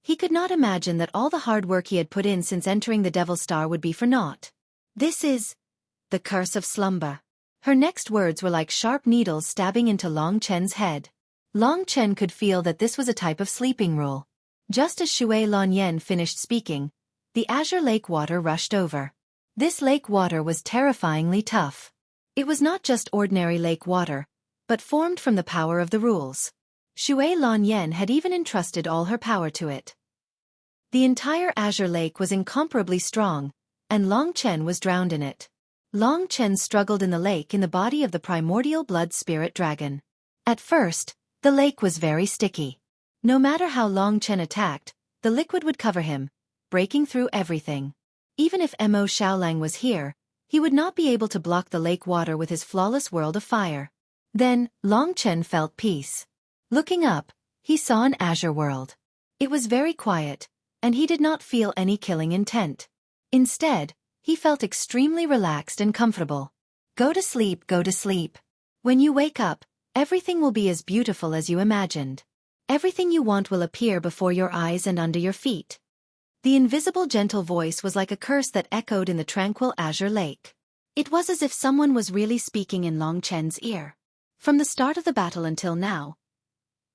Speaker 1: he could not imagine that all the hard work he had put in since entering the Devil's Star would be for naught. This is the curse of slumber. Her next words were like sharp needles stabbing into Long Chen's head. Long Chen could feel that this was a type of sleeping rule. Just as Xue Lanyan finished speaking, the Azure Lake water rushed over. This lake water was terrifyingly tough. It was not just ordinary lake water, but formed from the power of the rules. Xue Lanyan had even entrusted all her power to it. The entire Azure Lake was incomparably strong, and Long Chen was drowned in it. Long Chen struggled in the lake in the body of the primordial blood spirit dragon. At first, the lake was very sticky. No matter how Long Chen attacked, the liquid would cover him, breaking through everything. Even if Mo Xiaolang was here, he would not be able to block the lake water with his flawless world of fire. Then, Long Chen felt peace. Looking up, he saw an azure world. It was very quiet, and he did not feel any killing intent. Instead, he felt extremely relaxed and comfortable. Go to sleep, go to sleep. When you wake up, everything will be as beautiful as you imagined. Everything you want will appear before your eyes and under your feet. The invisible gentle voice was like a curse that echoed in the tranquil azure lake. It was as if someone was really speaking in Long Chen's ear. From the start of the battle until now,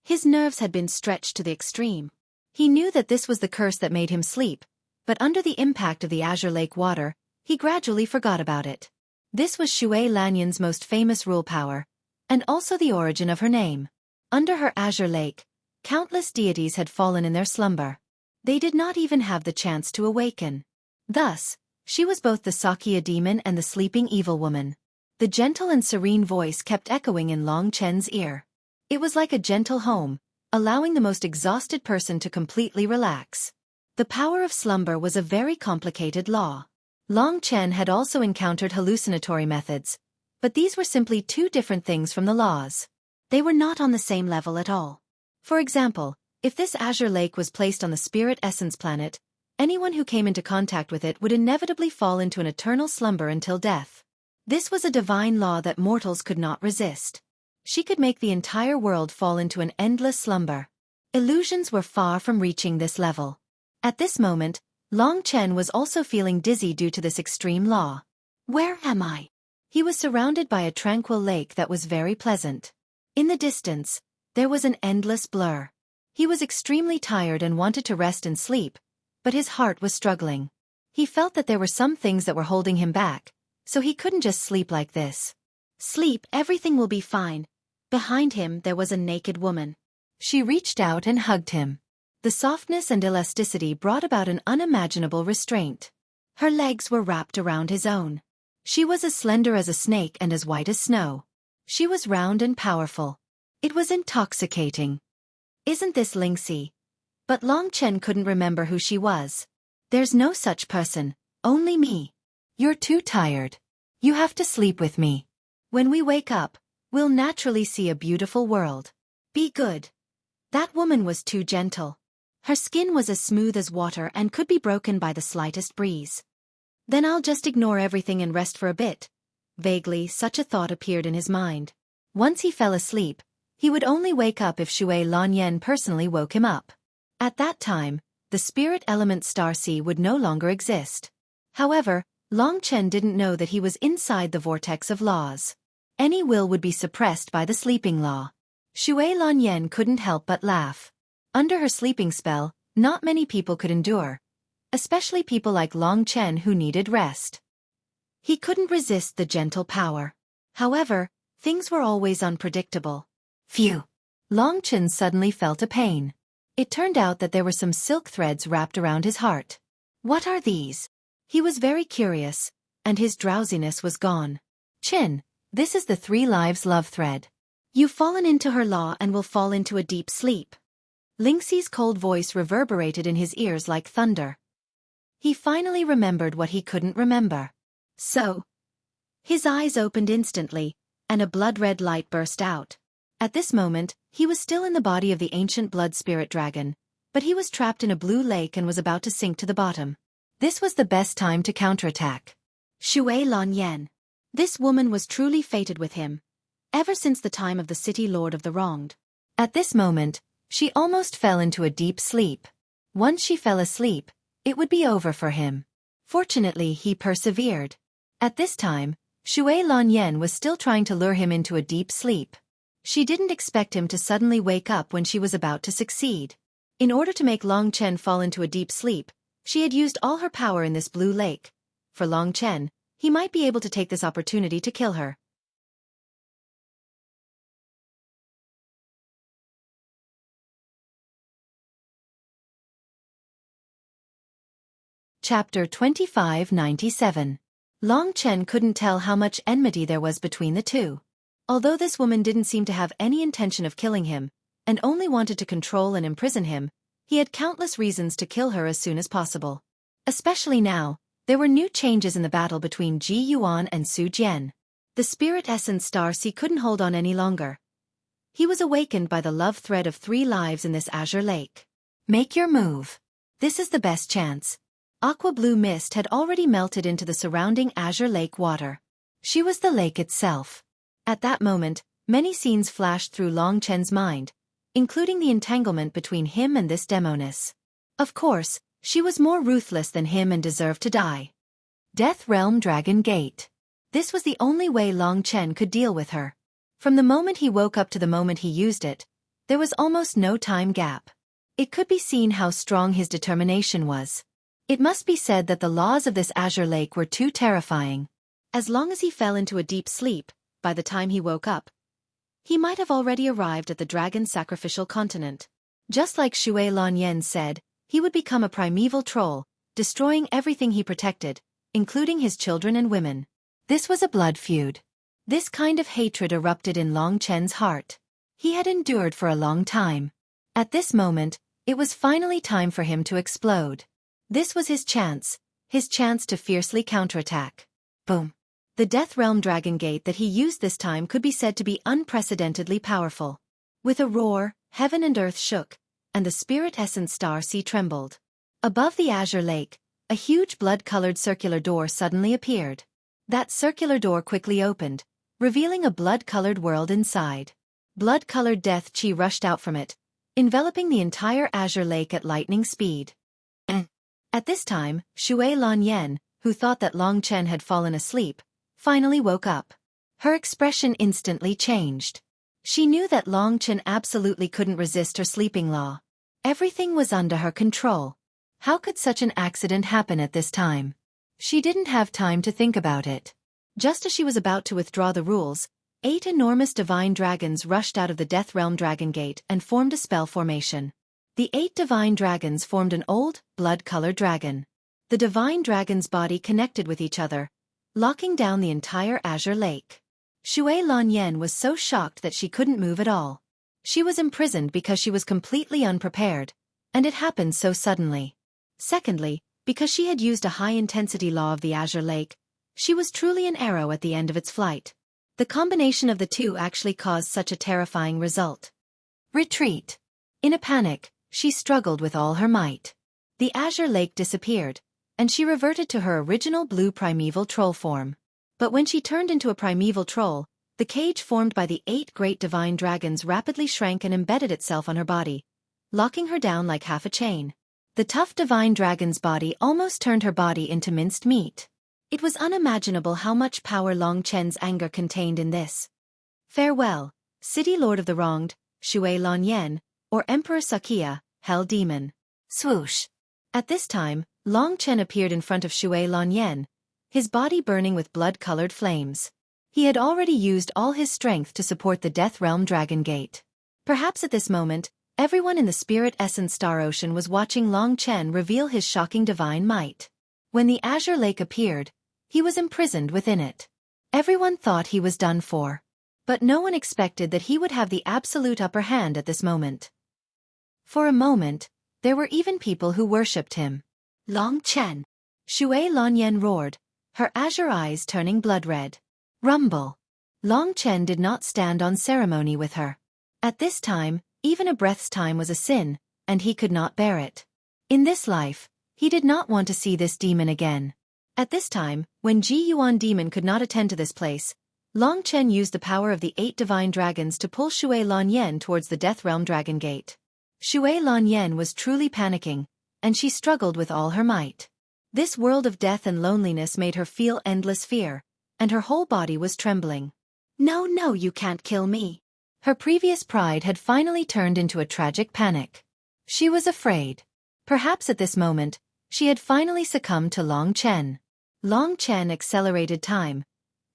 Speaker 1: his nerves had been stretched to the extreme. He knew that this was the curse that made him sleep, but under the impact of the Azure Lake water, he gradually forgot about it. This was Xue Lanyan's most famous rule power, and also the origin of her name. Under her Azure Lake, countless deities had fallen in their slumber. They did not even have the chance to awaken. Thus, she was both the Xueqi demon and the sleeping evil woman. The gentle and serene voice kept echoing in Long Chen's ear. It was like a gentle home, allowing the most exhausted person to completely relax. The power of slumber was a very complicated law. Long Chen had also encountered hallucinatory methods, but these were simply two different things from the laws. They were not on the same level at all. For example, if this Azure Lake was placed on the Spirit Essence planet, anyone who came into contact with it would inevitably fall into an eternal slumber until death. This was a divine law that mortals could not resist. She could make the entire world fall into an endless slumber. Illusions were far from reaching this level. At this moment, Long Chen was also feeling dizzy due to this extreme law. Where am I? He was surrounded by a tranquil lake that was very pleasant. In the distance, there was an endless blur. He was extremely tired and wanted to rest and sleep, but his heart was struggling. He felt that there were some things that were holding him back, so he couldn't just sleep like this. Sleep, everything will be fine. Behind him there was a naked woman. She reached out and hugged him. The softness and elasticity brought about an unimaginable restraint. Her legs were wrapped around his own. She was as slender as a snake and as white as snow. She was round and powerful. It was intoxicating. Isn't this Lingxi? But Long Chen couldn't remember who she was. There's no such person, only me. You're too tired. You have to sleep with me. When we wake up, we'll naturally see a beautiful world. Be good. That woman was too gentle. Her skin was as smooth as water and could be broken by the slightest breeze. Then I'll just ignore everything and rest for a bit. Vaguely, such a thought appeared in his mind. Once he fell asleep, he would only wake up if Xue Lanyan personally woke him up. At that time, the spirit element star sea would no longer exist. However, Long Chen didn't know that he was inside the vortex of laws. Any will would be suppressed by the sleeping law. Xue Lanyan couldn't help but laugh. Under her sleeping spell, not many people could endure, especially people like Long Chen who needed rest. He couldn't resist the gentle power. However, things were always unpredictable. Phew! Long Chen suddenly felt a pain. It turned out that there were some silk threads wrapped around his heart. What are these? He was very curious, and his drowsiness was gone. Chin, this is the 3 lives love thread. You've fallen into her law and will fall into a deep sleep. Lingxi's cold voice reverberated in his ears like thunder. He finally remembered what he couldn't remember. So, his eyes opened instantly, and a blood-red light burst out. At this moment, he was still in the body of the ancient blood spirit dragon, but he was trapped in a blue lake and was about to sink to the bottom. This was the best time to counterattack. Xue Lanyan. This woman was truly fated with him, ever since the time of the city lord of the wronged. At this moment, she almost fell into a deep sleep. Once she fell asleep, it would be over for him. Fortunately, he persevered. At this time, Xue Lanyan was still trying to lure him into a deep sleep. She didn't expect him to suddenly wake up when she was about to succeed. In order to make Long Chen fall into a deep sleep, she had used all her power in this blue lake. For Long Chen, he might be able to take this opportunity to kill her. Chapter 2597. Long Chen couldn't tell how much enmity there was between the two. Although this woman didn't seem to have any intention of killing him, and only wanted to control and imprison him, he had countless reasons to kill her as soon as possible. Especially now, there were new changes in the battle between Ji Yuan and Su Jian. The spirit essence star sea couldn't hold on any longer. He was awakened by the love thread of 3 lives in this azure lake. Make your move. This is the best chance. Aqua blue mist had already melted into the surrounding azure lake water. She was the lake itself. At that moment, many scenes flashed through Long Chen's mind, including the entanglement between him and this demoness. Of course, she was more ruthless than him and deserved to die. Death Realm Dragon Gate. This was the only way Long Chen could deal with her. From the moment he woke up to the moment he used it, there was almost no time gap. It could be seen how strong his determination was. It must be said that the laws of this azure lake were too terrifying. As long as he fell into a deep sleep, by the time he woke up, he might have already arrived at the dragon sacrificial continent. Just like Xue Lanyan said, he would become a primeval troll, destroying everything he protected, including his children and women. This was a blood feud. This kind of hatred erupted in Long Chen's heart. He had endured for a long time. At this moment, it was finally time for him to explode. This was his chance to fiercely counterattack. Boom. The Death Realm Dragon Gate that he used this time could be said to be unprecedentedly powerful. With a roar, heaven and earth shook, and the spirit essence star sea trembled. Above the azure lake, a huge blood-colored circular door suddenly appeared. That circular door quickly opened, revealing a blood-colored world inside. Blood-colored death chi rushed out from it, enveloping the entire azure lake at lightning speed. At this time, Xue Lanyan, who thought that Long Chen had fallen asleep, finally woke up. Her expression instantly changed. She knew that Long Chen absolutely couldn't resist her sleeping law. Everything was under her control. How could such an accident happen at this time? She didn't have time to think about it. Just as she was about to withdraw the rules, 8 enormous divine dragons rushed out of the Death Realm Dragon Gate and formed a spell formation. The 8 divine dragons formed an old, blood-colored dragon. The divine dragon's body connected with each other, locking down the entire azure lake. Xue Lanyan was so shocked that she couldn't move at all. She was imprisoned because she was completely unprepared, and it happened so suddenly. Secondly, because she had used a high-intensity law of the azure lake, she was truly an arrow at the end of its flight. The combination of the two actually caused such a terrifying result. Retreat. In a panic, she struggled with all her might. The azure lake disappeared, and she reverted to her original blue primeval troll form. But when she turned into a primeval troll,
Speaker 2: The cage formed by the 8 great divine dragons rapidly shrank and embedded itself on her body, locking her down like half a chain. The tough divine dragon's body almost turned her body into minced meat. It was unimaginable how much power Long Chen's anger contained in this. Farewell, City Lord of the Wronged, Xue Lanyan, or Emperor Sakia, Hell Demon.
Speaker 1: Swoosh.
Speaker 2: At this time, Long Chen appeared in front of Xue Lanyan, his body burning with blood-colored flames. He had already used all his strength to support the Death Realm Dragon Gate. Perhaps at this moment, everyone in the Spirit Essence Star Ocean was watching Long Chen reveal his shocking divine might. When the Azure Lake appeared, he was imprisoned within it. Everyone thought he was done for. But no one expected that he would have the absolute upper hand at this moment. For a moment, there were even people who worshipped him.
Speaker 1: Long Chen.
Speaker 2: Xue Lanyan roared, her azure eyes turning blood-red.
Speaker 1: Rumble.
Speaker 2: Long Chen did not stand on ceremony with her. At this time, even a breath's time was a sin, and he could not bear it. In this life, he did not want to see this demon again. At this time, when Ji Yuan demon could not attend to this place, Long Chen used the power of the 8 divine dragons to pull Xue Lanyan towards the Death Realm Dragon Gate. Xue Lanyan was truly panicking, and she struggled with all her might. This world of death and loneliness made her feel endless fear, and her whole body was trembling.
Speaker 1: No, no, you can't kill me.
Speaker 2: Her previous pride had finally turned into a tragic panic. She was afraid. Perhaps at this moment, she had finally succumbed to Long Chen. Long Chen accelerated time,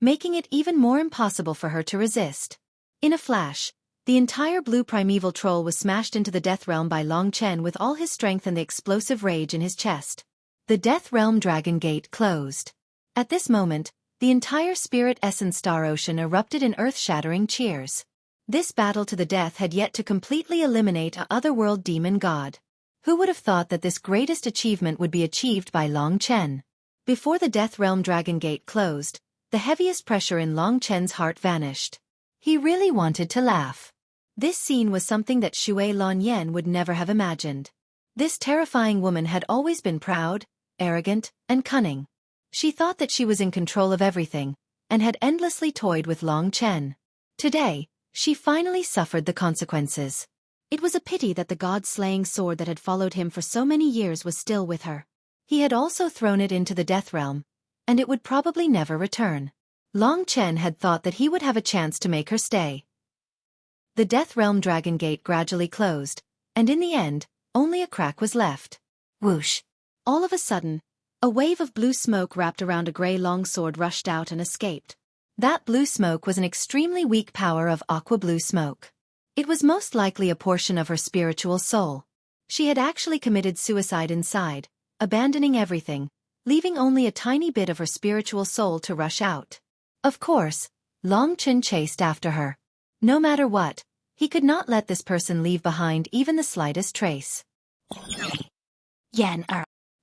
Speaker 2: making it even more impossible for her to resist. In a flash, the entire blue primeval troll was smashed into the Death Realm by Long Chen with all his strength and the explosive rage in his chest. The Death Realm Dragon Gate closed. At this moment, the entire Spirit Essence Star Ocean erupted in earth-shattering cheers. This battle to the death had yet to completely eliminate a otherworld demon god. Who would have thought that this greatest achievement would be achieved by Long Chen? Before the Death Realm Dragon Gate closed, the heaviest pressure in Long Chen's heart vanished. He really wanted to laugh. This scene was something that Xue Lanyan would never have imagined. This terrifying woman had always been proud, arrogant, and cunning. She thought that she was in control of everything, and had endlessly toyed with Long Chen. Today, she finally suffered the consequences. It was a pity that the god-slaying sword that had followed him for so many years was still with her. He had also thrown it into the Death Realm, and it would probably never return. Long Chen had thought that he would have a chance to make her stay. The Death Realm Dragon Gate gradually closed, and in the end, only a crack was left.
Speaker 1: Whoosh.
Speaker 2: All of a sudden, a wave of blue smoke wrapped around a grey longsword rushed out and escaped. That blue smoke was an extremely weak power of aqua blue smoke. It was most likely a portion of her spiritual soul. She had actually committed suicide inside, abandoning everything, leaving only a tiny bit of her spiritual soul to rush out. Of course, Long Chen chased after her. No matter what, he could not let this person leave behind even the slightest trace.
Speaker 1: Yan.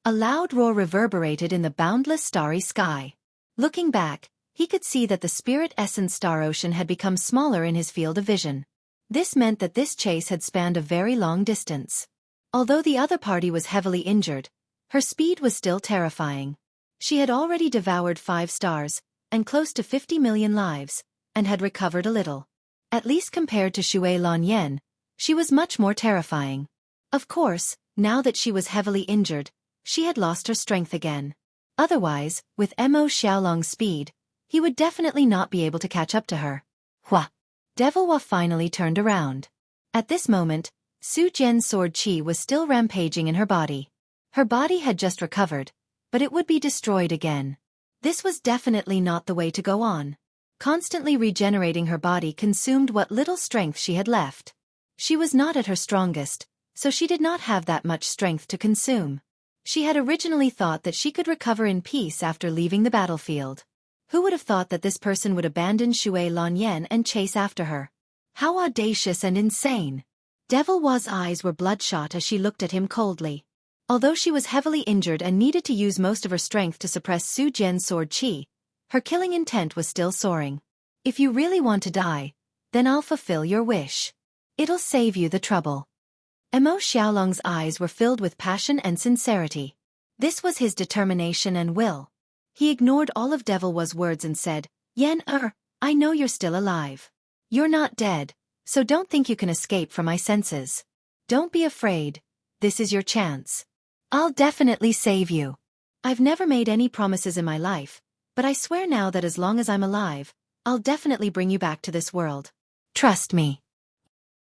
Speaker 2: A loud roar reverberated in the boundless starry sky. Looking back, he could see that the Spirit Essence Star Ocean had become smaller in his field of vision. This meant that this chase had spanned a very long distance. Although the other party was heavily injured, her speed was still terrifying. She had already devoured 5 stars, and close to 50 million lives, and had recovered a little. At least compared to Xue Lanyan, she was much more terrifying. Of course, now that she was heavily injured, she had lost her strength again. Otherwise, with Mo Xiaolong's speed, he would definitely not be able to catch up to her.
Speaker 1: Hua!
Speaker 2: Devil Hua finally turned around. At this moment, Su Jian's sword qi was still rampaging in her body. Her body had just recovered, but it would be destroyed again. This was definitely not the way to go on. Constantly regenerating her body consumed what little strength she had left. She was not at her strongest, so she did not have that much strength to consume. She had originally thought that she could recover in peace after leaving the battlefield. Who would have thought that this person would abandon Xue Lanyan and chase after her? How audacious and insane! Devil Hua's eyes were bloodshot as she looked at him coldly. Although she was heavily injured and needed to use most of her strength to suppress Su Jian's sword qi, her killing intent was still soaring. If you really want to die, then I'll fulfill your wish. It'll save you the trouble. Mo Xiaolong's eyes were filled with passion and sincerity. This was his determination and will. He ignored all of Devil Hua's words and said, Yan
Speaker 1: I know you're still alive. You're not dead, so don't think you can escape from my senses. Don't be afraid. This is your chance. I'll definitely save you. I've never made any promises in my life, but I swear now that as long as I'm alive, I'll definitely bring you back to this world. Trust me.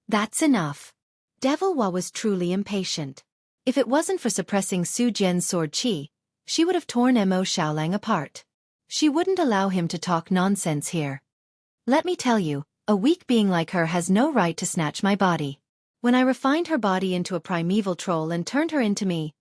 Speaker 1: That's enough. Devil Wa was truly impatient. If it wasn't for suppressing Su Jian's sword qi, she would have torn Mo Xiaolang apart. She wouldn't allow him to talk nonsense here. Let me tell you, a weak being like her has no right to snatch my body. When I refined her body into a primeval troll and turned her into me,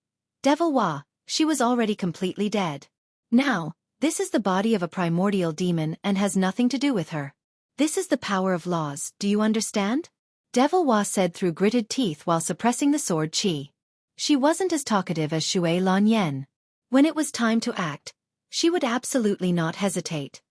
Speaker 1: Devil Wa, she was already completely dead. Now, this is the body of a primordial demon and has nothing to do with her. This is the power of laws, do you understand? Devil Wa said through gritted teeth while suppressing the sword qi. She wasn't as talkative as Xue Lan Yen. When it was time to act, she would absolutely not hesitate.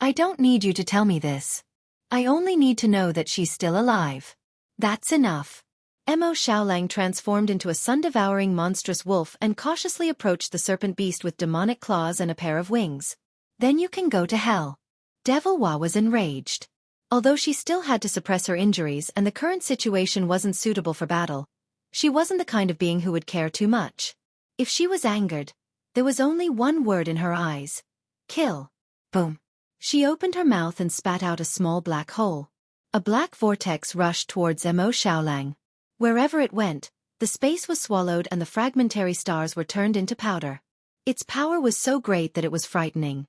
Speaker 1: I don't need you to tell me this. I only need to know that she's still alive. That's enough. Mo Xiaolang transformed into a sun-devouring monstrous wolf and cautiously approached the serpent beast with demonic claws and a pair of wings. Then you can go to hell. Devil Wa was enraged. Although she still had to suppress her injuries and the current situation wasn't suitable for battle, she wasn't the kind of being who would care too much. If she was angered, there was only one word in her eyes. Kill. Boom. She opened her mouth and spat out a small black hole. A black vortex rushed towards Mo Xiaolang. Wherever it went, the space was swallowed and the fragmentary stars were turned into powder. Its power was so great that it was frightening.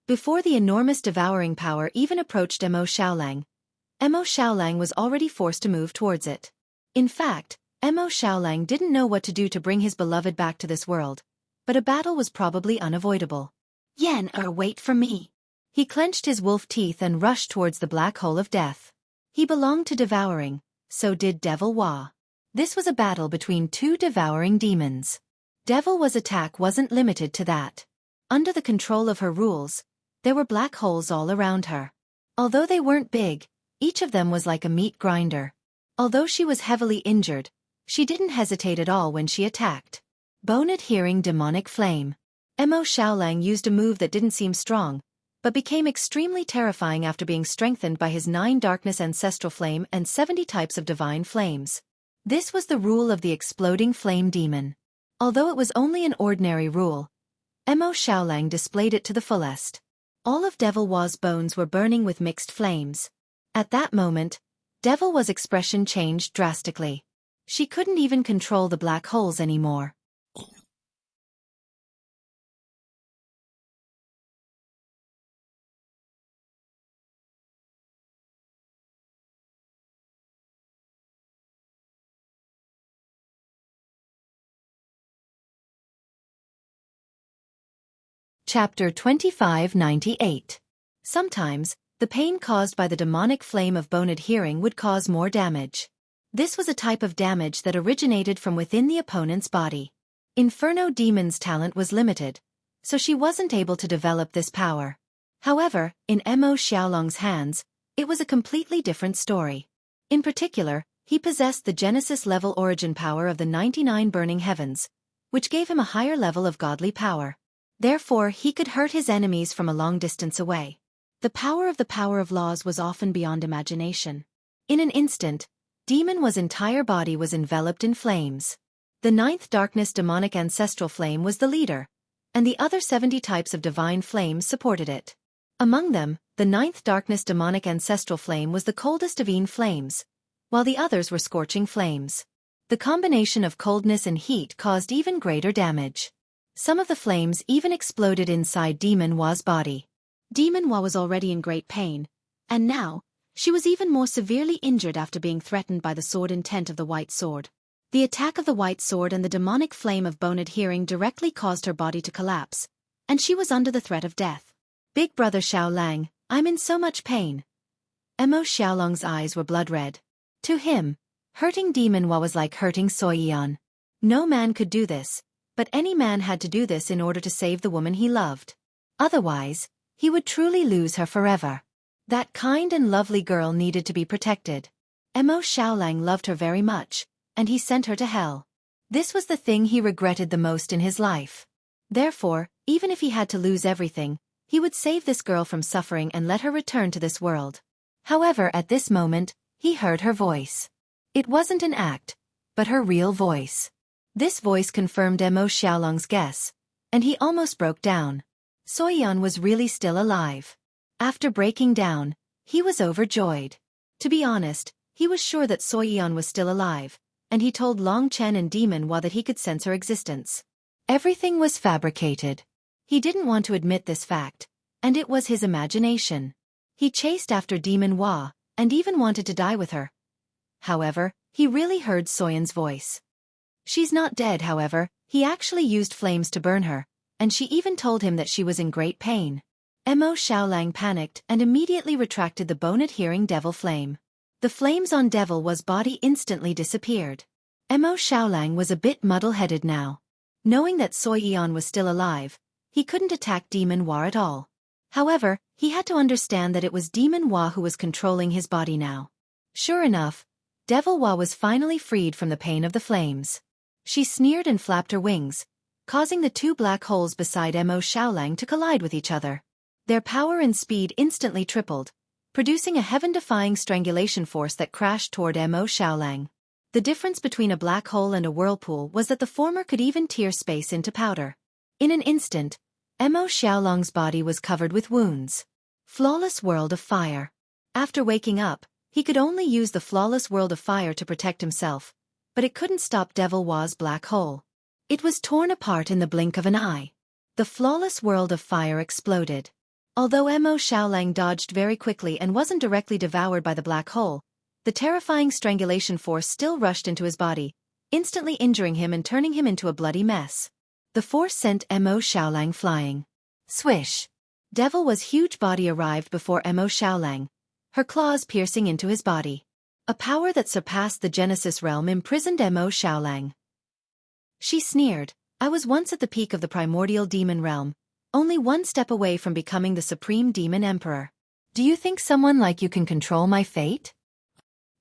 Speaker 1: Before the enormous devouring power even approached Mo Xiaolang was already forced to move towards it. In fact, Mo Xiaolang didn't know what to do to bring his beloved back to this world, but a battle was probably unavoidable. Wait for me. He clenched his wolf teeth and rushed towards the black hole of death. He belonged to devouring, so did Devil Wa. This was a battle between two devouring demons. Devil Wa's attack wasn't limited to that. Under the control of her rules, there were black holes all around her. Although they weren't big, each of them was like a meat grinder. Although she was heavily injured, she didn't hesitate at all when she attacked. Bone-adhering demonic flame. Mo Xiaolang used a move that didn't seem strong, but became extremely terrifying after being strengthened by his 9 darkness ancestral flame and 70 types of divine flames. This was the rule of the exploding flame demon. Although it was only an ordinary rule, Mo Xiaolang displayed it to the fullest. All of Devil Wa's bones were burning with mixed flames. At that moment, Devil Wa's expression changed drastically. She couldn't even control the black holes anymore. Chapter 2598. Sometimes, the pain caused by the demonic flame of bone adhering would cause more damage. This was a type of damage that originated from within the opponent's body. Inferno Demon's talent was limited, so she wasn't able to develop this power. However, in Mo Xiaolang's hands, it was a completely different story. In particular, he possessed the Genesis-level origin power of the 99 burning heavens, which gave him a higher level of godly power. Therefore, he could hurt his enemies from a long distance away. The power of laws was often beyond imagination. In an instant, Demon Wa's entire body was enveloped in flames. The 9th darkness demonic ancestral flame was the leader, and the other 70 types of divine flames supported it. Among them, the 9th darkness demonic ancestral flame was the coldest of Yin flames, while the others were scorching flames. The combination of coldness and heat caused even greater damage. Some of the flames even exploded inside Demon Wa's body. Demon Wa was already in great pain, and now, she was even more severely injured after being threatened by the sword intent of the White Sword. The attack of the White Sword and the demonic flame of bone adhering directly caused her body to collapse, and she was under the threat of death. Big Brother Xiaolang, I'm in so much pain. Mo Xiaolang's eyes were blood red. To him, hurting Demon Wa was like hurting Xueqi. No man could do this, but any man had to do this in order to save the woman he loved. Otherwise, he would truly lose her forever. That kind and lovely girl needed to be protected. Mo Xiaolang loved her very much, and he sent her to hell. This was the thing he regretted the most in his life. Therefore, even if he had to lose everything,
Speaker 2: He would save this girl from suffering and let her return to this world. However, at this moment, he heard her voice. It wasn't an act, but her real voice. This voice confirmed Mo Xiaolong's guess, and he almost broke down. Xueqi was really still alive. After breaking down, he was overjoyed. To be honest, he was sure that Xueqi was still alive, and he told Long Chen and Demon Hua that he could sense her existence. Everything was fabricated. He didn't want to admit this fact, and it was his imagination. He chased after Demon Hua, and even wanted to die with her. However, he really heard Soyan's voice. She's not dead, however, he actually used flames to burn her, and she even told him that she was in great pain. Mo Xiaolang panicked and immediately retracted the bone-adhering devil flame. The flames on Devil Hua's body instantly disappeared. Mo Xiaolang was a bit muddle-headed now. Knowing that Xueqi was still alive, he couldn't attack Demon Hua at all. However, he had to understand that it was Demon Hua who was controlling his body now. Sure enough, Devil Hua was finally freed from the pain of the flames. She sneered and flapped her wings, causing the two black holes beside Mo Xiaolang to collide with each other. Their power and speed instantly tripled, producing a heaven-defying strangulation force that crashed toward Mo Xiaolang. The difference between a black hole and a whirlpool was that the former could even tear space into powder. In an instant, Mo Xiaolong's body was covered with wounds. Flawless World of Fire. After waking up, he could only use the Flawless World of Fire to protect himself, but it couldn't stop Devil Hua's black hole. It was torn apart in the blink of an eye. The Flawless World of Fire exploded. Although Mo Xiaolang dodged very quickly and wasn't directly devoured by the black hole, the terrifying strangulation force still rushed into his body, instantly injuring him and turning him into a bloody mess. The force sent Mo Xiaolang flying. Swish! Devil Hua's huge body arrived before Mo Xiaolang, her claws piercing into his body. A power that surpassed the Genesis realm imprisoned Mo Xiaolang. She sneered, "I was once at the peak of the primordial demon realm, only one step away from becoming the supreme demon emperor. Do you think someone like you can control my fate?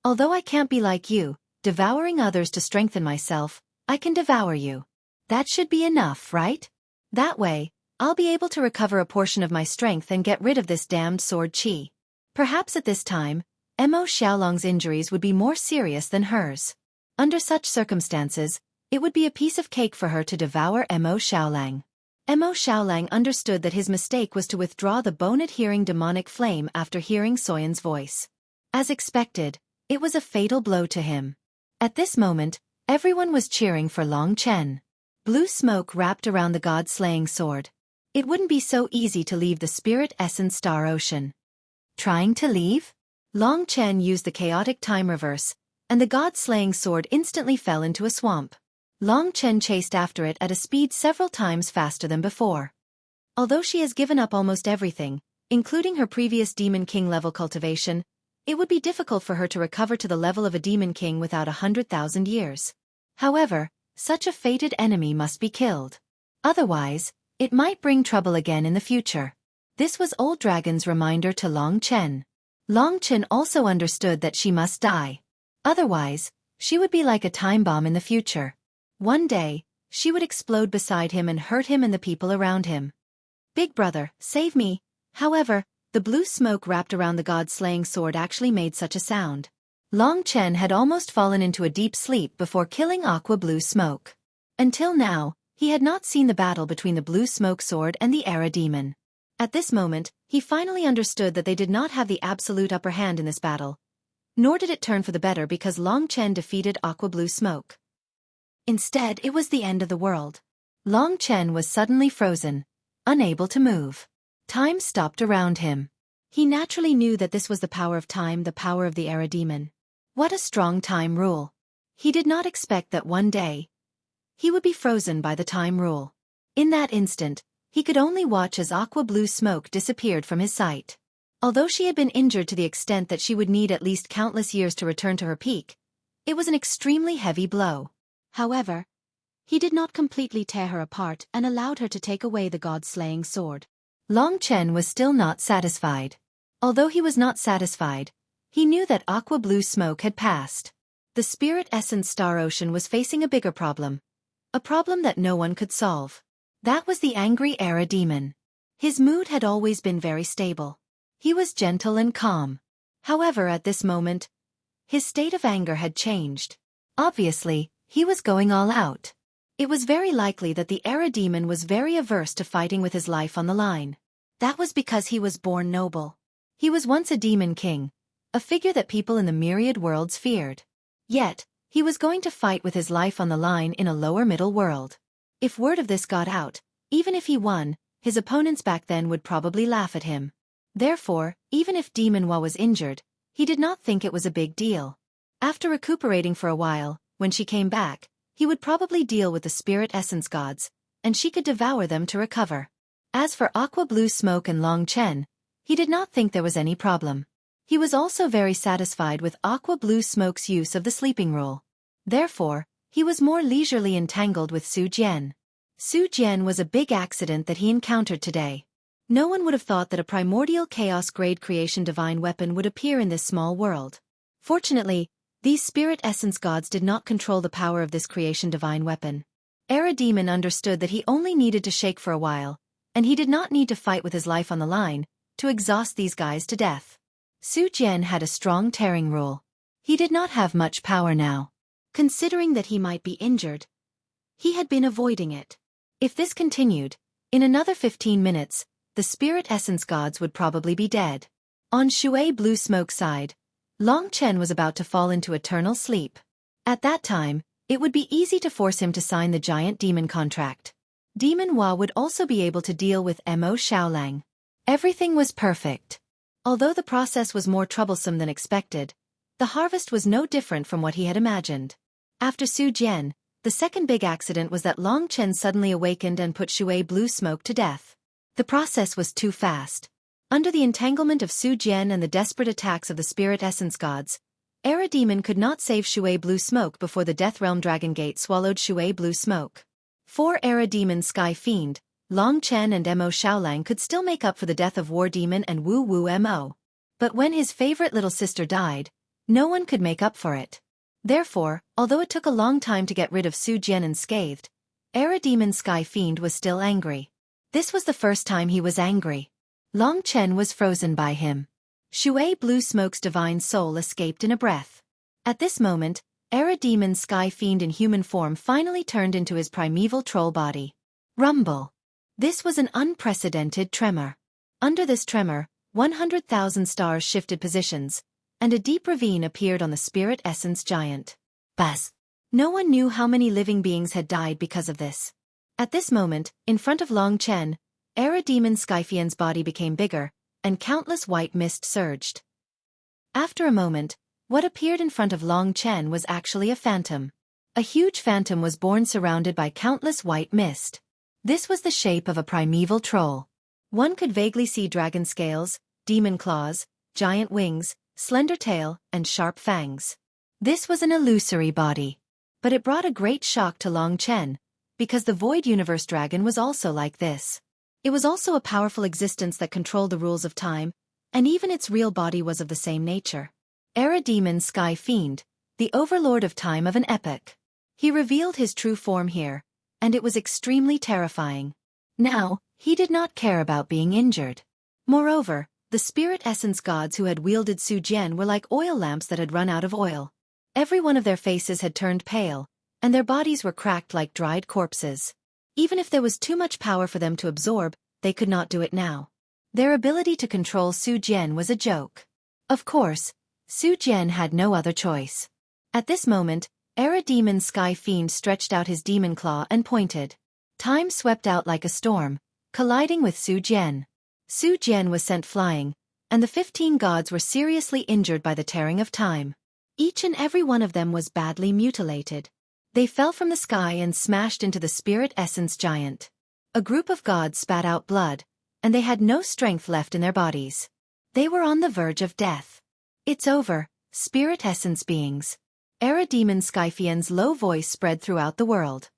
Speaker 2: Although I can't be like you, devouring others to strengthen myself, I can devour you. That should be enough, right? That way, I'll be able to recover a portion of my strength and get rid of this damned sword qi." Perhaps at this time, Mo Xiaolong's injuries would be more serious than hers. Under such circumstances, it would be a piece of cake for her to devour Mo Xiaolang. Mo Xiaolang understood that his mistake was to withdraw the bone-adhering demonic flame after hearing Soyan's voice. As expected, it was a fatal blow to him. At this moment, everyone was cheering for Long Chen. Blue smoke wrapped around the god-slaying sword. It wouldn't be so easy to leave the Spirit Essence Star Ocean. Trying to leave? Long Chen used the chaotic time reverse, and the god-slaying sword instantly fell into a swamp. Long Chen chased after it at a speed several times faster than before. Although she has given up almost everything, including her previous Demon King level cultivation, it would be difficult for her to recover to the level of a Demon King without 100,000 years. However, such a fated enemy must be killed. Otherwise, it might bring trouble again in the future. This was Old Dragon's reminder to Long Chen. Long Chen also understood that she must die. Otherwise, she would be like a time bomb in the future. One day, she would explode beside him and hurt him and the people around him. "Big brother, save me." However, the blue smoke wrapped around the god-slaying sword actually made such a sound. Long Chen had almost fallen into a deep sleep before killing Aqua Blue Smoke. Until now, he had not seen the battle between the blue smoke sword and the Era Demon. At this moment, he finally understood that they did not have the absolute upper hand in this battle. Nor did it turn for the better because Long Chen defeated Aqua Blue Smoke. Instead, it was the end of the world. Long Chen was suddenly frozen, unable to move. Time stopped around him. He naturally knew that this was the power of time, the power of the Era Demon. What a strong time rule. He did not expect that one day he would be frozen by the time rule. In that instant, he could only watch as Aqua Blue Smoke disappeared from his sight. Although she had been injured to the extent that she would need at least countless years to return to her peak, it was an extremely heavy blow. However, he did not completely tear her apart and allowed her to take away the god-slaying sword. Long Chen was still not satisfied. Although he was not satisfied, he knew that Aqua Blue Smoke had passed. The Spirit Essence Star Ocean was facing a bigger problem. A problem that no one could solve. That was the angry Era Demon.
Speaker 1: His mood had always been very stable. He was gentle and calm. However, at this moment, his state of anger had changed. Obviously, he was going all out. It was very likely that the Era demon was very averse to fighting with his life on the line. That was because he was born noble. He was once a demon king, a figure that people in the myriad worlds feared. Yet, he was going to fight with his life on the line in a lower middle world. If word of this got out, even if he won, his opponents back then would probably laugh at him. Therefore, even if Demon Wa was injured, he did not think it was a big deal. After recuperating for a while, when she came back, he would probably deal with the spirit essence gods, and she could devour them to recover. As for Aqua Blue Smoke and Long Chen, he did not think there was any problem. He was also very satisfied with Aqua Blue Smoke's use of the sleeping rule. Therefore, he was more leisurely entangled with Su Jian. Su Jian was a big accident that he encountered today. No one would have thought that a primordial chaos-grade creation divine weapon would appear in this small world. Fortunately, these spirit essence gods did not control the power of this creation divine weapon. Era Demon understood that he only needed to shake for a while, and he did not need to fight with his life on the line to exhaust these guys to death. Su Jian had a strong tearing rule. He did not have much power now. Considering that he might be injured, he had been avoiding it. If this continued, in another 15 minutes, the spirit essence gods would probably be dead. On Xueqi Blue Smoke's side, Long Chen was about to fall into eternal sleep. At that time, it would be easy to force him to sign the giant demon contract. Demon Wa would also be able to deal with Mo Xiaolang. Everything was perfect. Although the process was more troublesome than expected, the harvest was no different from what he had imagined. After Su Jian, the second big accident was that Long Chen suddenly awakened and put Xueqi Blue Smoke to death. The process was too fast. Under the entanglement of Su Jian and the desperate attacks of the spirit essence gods, Era Demon could not save Xueqi Blue Smoke before the Death Realm Dragon Gate swallowed Xueqi Blue Smoke. For Era Demon Sky Fiend, Long Chen and Mo Xiaolang could still make up for the death of War Demon and Wu Wu Mo. But when his favorite little sister died, no one could make up for it. Therefore, although it took a long time to get rid of Su Jian unscathed, Era Demon Sky Fiend was still angry. This was the first time he was angry. Long Chen was frozen by him. Xueqi Blue Smoke's divine soul escaped in a breath. At this moment, Era Demon Sky Fiend in human form finally turned into his primeval troll body. Rumble. This was an unprecedented tremor. Under this tremor, 100,000 stars shifted positions, and a deep ravine appeared on the spirit essence giant. Buzz. No one knew how many living beings had died because of this. At this moment, in front of Long Chen, Era Demon Skyfiend's body became bigger, and countless white mist surged. After a moment, what appeared in front of Long Chen was actually a phantom. A huge phantom was born surrounded by countless white mist. This was the shape of a primeval troll. One could vaguely see dragon scales, demon claws, giant wings, slender tail, and sharp fangs. This was an illusory body. But it brought a great shock to Long Chen, because the Void Universe Dragon was also like this. It was also a powerful existence that controlled the rules of time, and even its real body was of the same nature. Era Demon Sky Fiend, the overlord of time of an epoch. He revealed his true form here, and it was extremely terrifying. Now, he did not care about being injured. Moreover, the spirit essence gods who had wielded Su Jian were like oil lamps that had run out of oil. Every one of their faces had turned pale, and their bodies were cracked like dried corpses. Even if there was too much power for them to absorb, they could not do it now. Their ability to control Su Jian was a joke. Of course, Su Jian had no other choice. At this moment, Era Demon Sky Fiend stretched out his demon claw and pointed. Time swept out like a storm, colliding with Su Jian. Su Jian was sent flying, and the 15 gods were seriously injured by the tearing of time. Each and every one of them was badly mutilated. They fell from the sky and smashed into the spirit essence giant. A group of gods spat out blood, and they had no strength left in their bodies. They were on the verge of death. It's over, spirit essence beings. Era Demon Skyfiend's low voice spread throughout the world.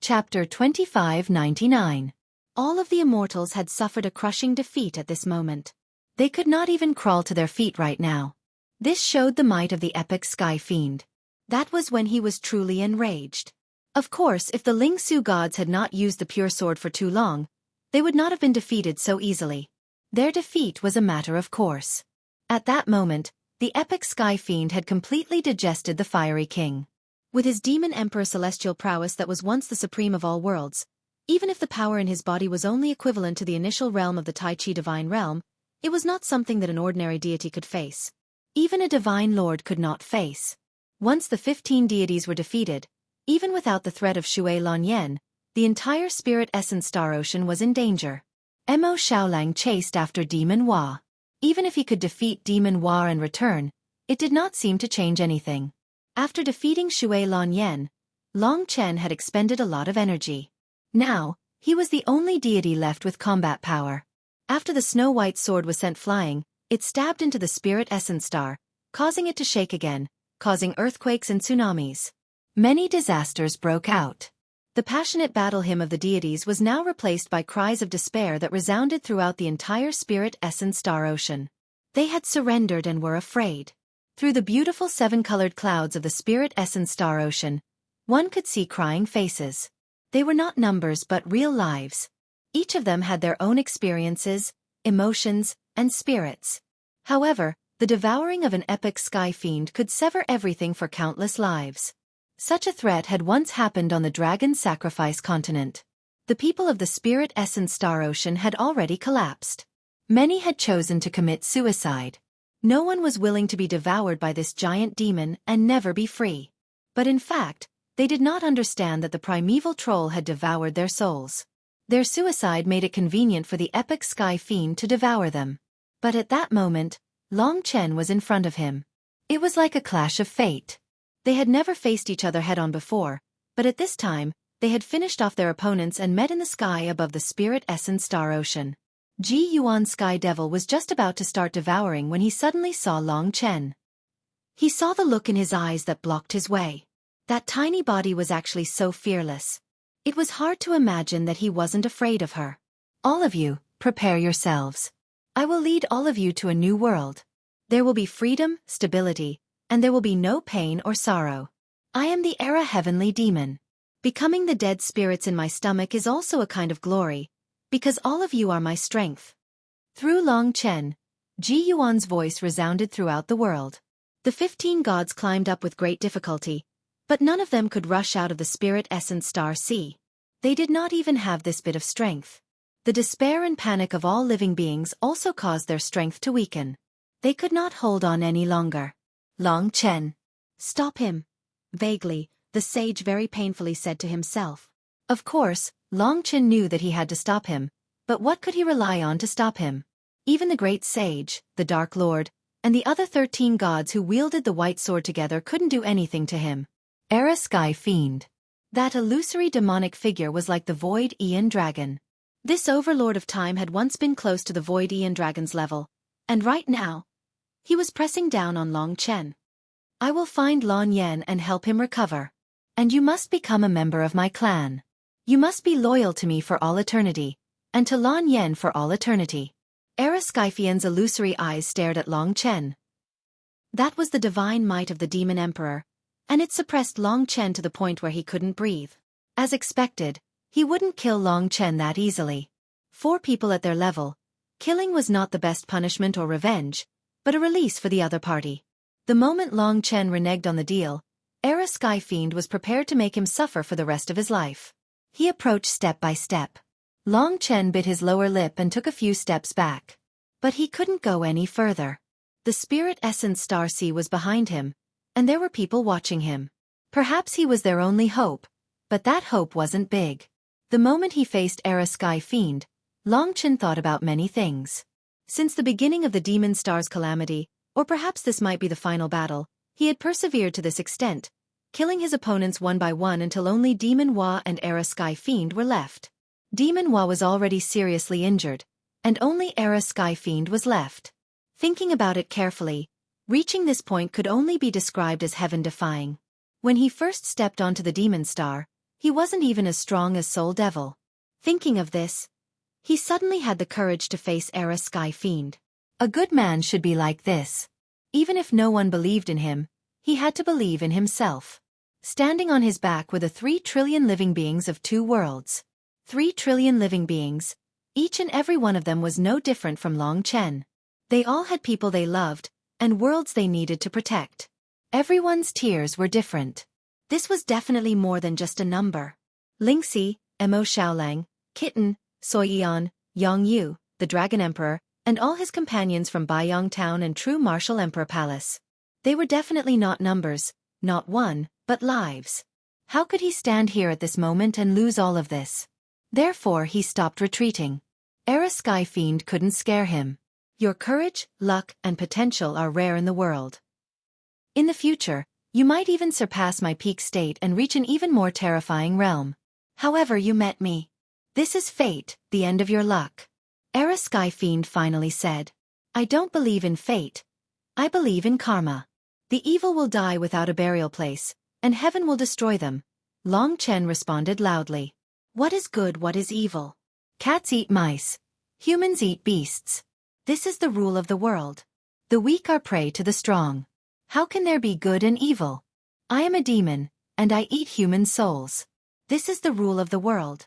Speaker 1: Chapter 2599.
Speaker 2: All of the immortals had suffered a crushing defeat at this moment.
Speaker 1: They could not even crawl to their feet right now. This showed the might of the epic Sky Fiend.
Speaker 2: That was when he was truly enraged.
Speaker 1: Of course, if the Ling Su gods had not used the pure sword for too long, they would not have been defeated so easily. Their defeat was a matter of course. At that moment, the epic Sky Fiend had completely digested the Fiery King.
Speaker 2: With his demon emperor celestial prowess that was once the supreme of all worlds, even if the power in his body was only equivalent to the initial realm of the Tai Chi divine realm, it was not something that an ordinary deity could face.
Speaker 1: Even a divine lord could not face. Once the 15 deities were defeated, even without the threat of Shui Lanyan, the entire spirit essence star ocean was in danger. Mo Xiaolang chased after Demon Hua. Even if he could defeat Demon Hua and return, it did not seem to change anything. After defeating Shui Lanyan, Long Chen had expended a lot of energy. Now, he was the only deity left with combat power. After the snow-white sword was sent flying, it stabbed into the spirit essence star, causing it to shake again, causing earthquakes and tsunamis. Many disasters broke out. The passionate battle hymn of the deities was now replaced by cries of despair that resounded throughout the entire spirit essence star ocean. They had surrendered and were afraid. Through the beautiful 7-colored clouds of the spirit essence star ocean, one could see crying faces. They were not numbers but real lives. Each of them had their own experiences, emotions, and spirits. However, the devouring of an epic Sky Fiend could sever everything for countless lives. Such a threat had once happened on the Dragon Sacrifice continent. The people of the spirit essence star ocean had already collapsed. Many had chosen to commit suicide. No one was willing to be devoured by this giant demon and never be free. But in fact, they did not understand that the primeval troll had devoured their souls. Their suicide made it convenient for the epic Sky Fiend to devour them. But at that moment, Long Chen was in front of him. It was like a clash of fate. They had never faced each other head-on before, but at this time, they had finished off their opponents and met in the sky above the spirit essence star ocean. Ji Yuan Sky Devil was just about to start devouring when he suddenly saw Long Chen. He saw the look in his eyes that blocked his way. That tiny body was actually so fearless. It was hard to imagine that he wasn't afraid of her. All of you, prepare yourselves. I will lead all of you to a new world. There will be freedom, stability, and there will be no pain or sorrow. I am the Era Heavenly Demon. Becoming the dead spirits in my stomach is also a kind of glory, because all of you are my strength. Through Long Chen, Ji Yuan's voice resounded throughout the world. The 15 gods climbed up with great difficulty, but none of them could rush out of the spirit essence star sea. They did not even have this bit of strength. The despair and panic of all living beings also caused their strength to weaken. They could not hold on any longer. Long Chen.
Speaker 2: Stop him. Vaguely, the sage very painfully said to himself.
Speaker 1: Of course, Long Chen knew that he had to stop him, but what could he rely on to stop him? Even the great sage, the Dark Lord, and the other 13 gods who wielded the white sword together couldn't do anything to him. Era Sky Fiend. That illusory demonic figure was like the Void Aeon Dragon. This overlord of time had once been close to the Void Aeon Dragon's level, and right now, he was pressing down on Long Chen. I will find Lan Yan and help him recover. And you must become a member of my clan. You must be loyal to me for all eternity, and to Lan Yan for all eternity. Era Skyfian's illusory eyes stared at Long Chen. That was the divine might of the Demon Emperor, and it suppressed Long Chen to the point where he couldn't breathe. As expected, he wouldn't kill Long Chen that easily. 4 people at their level, killing was not the best punishment or revenge, but a release for the other party. The moment Long Chen reneged on the deal, Era Sky Fiend was prepared to make him suffer for the rest of his life. He approached step by step. Long Chen bit his lower lip and took a few steps back. But he couldn't go any further. The spirit essence star sea was behind him, and there were people watching him. Perhaps he was their only hope, but that hope wasn't big. The moment he faced Era Sky Fiend, Long Chen thought about many things. Since the beginning of the Demon Star's calamity, or perhaps this might be the final battle, he had persevered to this extent, killing his opponents one by one until only Demon Hua and Era Sky Fiend were left. Demon Hua was already seriously injured, and only Era Sky Fiend was left. Thinking about it carefully, reaching this point could only be described as heaven-defying. When he first stepped onto the Demon Star,
Speaker 2: He wasn't even as strong as Soul Devil. Thinking of this, he suddenly had the courage to face Era Sky Fiend.
Speaker 1: A good man should be like this. Even if no one believed in him, he had to believe in himself. Standing on his back were the 3 trillion living beings of 2 worlds. 3 trillion living beings. Each and every one of them was no different from Long Chen. They all had people they loved, and worlds they needed to protect. Everyone's tears were different.
Speaker 2: This was definitely more than just a number.
Speaker 1: Lingxi, Mo Xiaolang, Kitten, Soyian, Yang Yu, the Dragon Emperor, and all his companions from Baiyang Town and True Martial Emperor Palace. They were definitely not numbers, not one, but lives. How could he stand here at this moment and lose all of this? Therefore he stopped retreating. Era Sky Fiend couldn't scare him. Your courage, luck, and potential are rare in the world. In the future, you might even surpass my peak state and reach an even more terrifying realm. However, you met me. This is fate, the end of your luck. Era Sky Fiend finally said. I don't believe in fate. I believe in karma. The evil will die without a burial place, and heaven will destroy them. Long Chen responded loudly.
Speaker 2: What is good, what is evil?
Speaker 1: Cats eat mice. Humans eat beasts.
Speaker 2: This is the rule of the world.
Speaker 1: The weak are prey to the strong. How can there be good and evil? I am a demon, and I eat human souls.
Speaker 2: This is the rule of the world.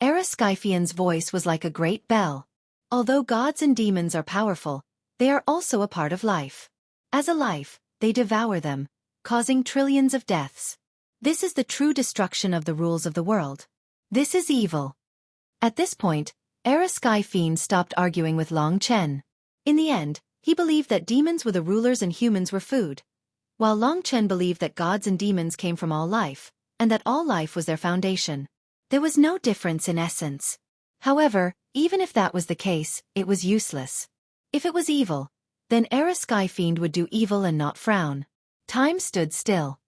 Speaker 1: Era Sky Fiend's voice was like a great bell. Although gods and demons are powerful, they are also a part of life. As a life, they devour them, causing trillions of deaths. This is the true destruction of the rules of the world. This is evil. At this point, Era Sky Fiend stopped arguing with Long Chen. In the end, he believed that demons were the rulers and humans were food, while Long Chen believed that gods and demons came from all life, and that all life was their foundation. There was no difference in essence. However, even if that was the case, it was useless. If it was evil, then Era Sky Fiend would do evil and not frown. Time stood still.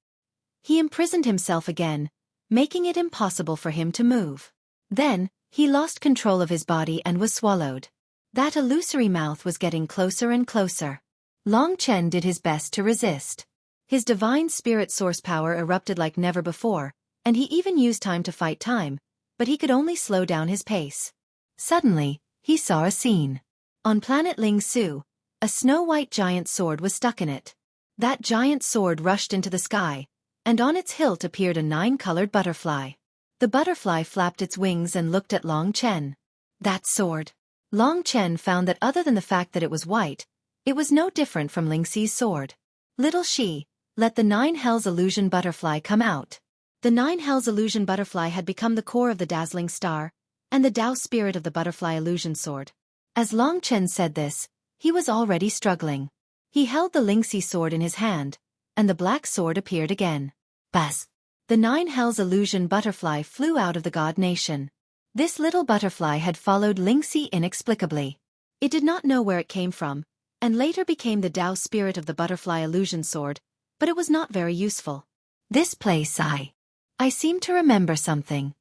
Speaker 1: He imprisoned himself again, making it impossible for him to move. Then, he lost control of his body and was swallowed. That illusory mouth was getting closer and closer. Long Chen did his best to resist. His divine spirit source power erupted like never before, and he even used time to fight time, but he could only slow down his pace. Suddenly, he saw a scene. On planet Ling Su, a snow-white giant sword was stuck in it. That giant sword rushed into the sky, and on its hilt appeared a 9-colored butterfly. The butterfly flapped its wings and looked at Long Chen. That sword. Long Chen found that other than the fact that it was white, it was no different from Lingxi's sword. Little Shi, let the 9 Hells illusion butterfly come out. The 9 Hells illusion butterfly had become the core of the dazzling star, and the Tao spirit of the butterfly illusion sword. As Long Chen said this, he was already struggling. He held the Lingxi sword in his hand, and the black sword appeared again. Buzz! The 9 Hells illusion butterfly flew out of the god nation. This little butterfly had followed Lingxi inexplicably. It did not know where it came from, and later became the Tao spirit of the butterfly illusion sword, but it was not very useful. This place I seem to remember something.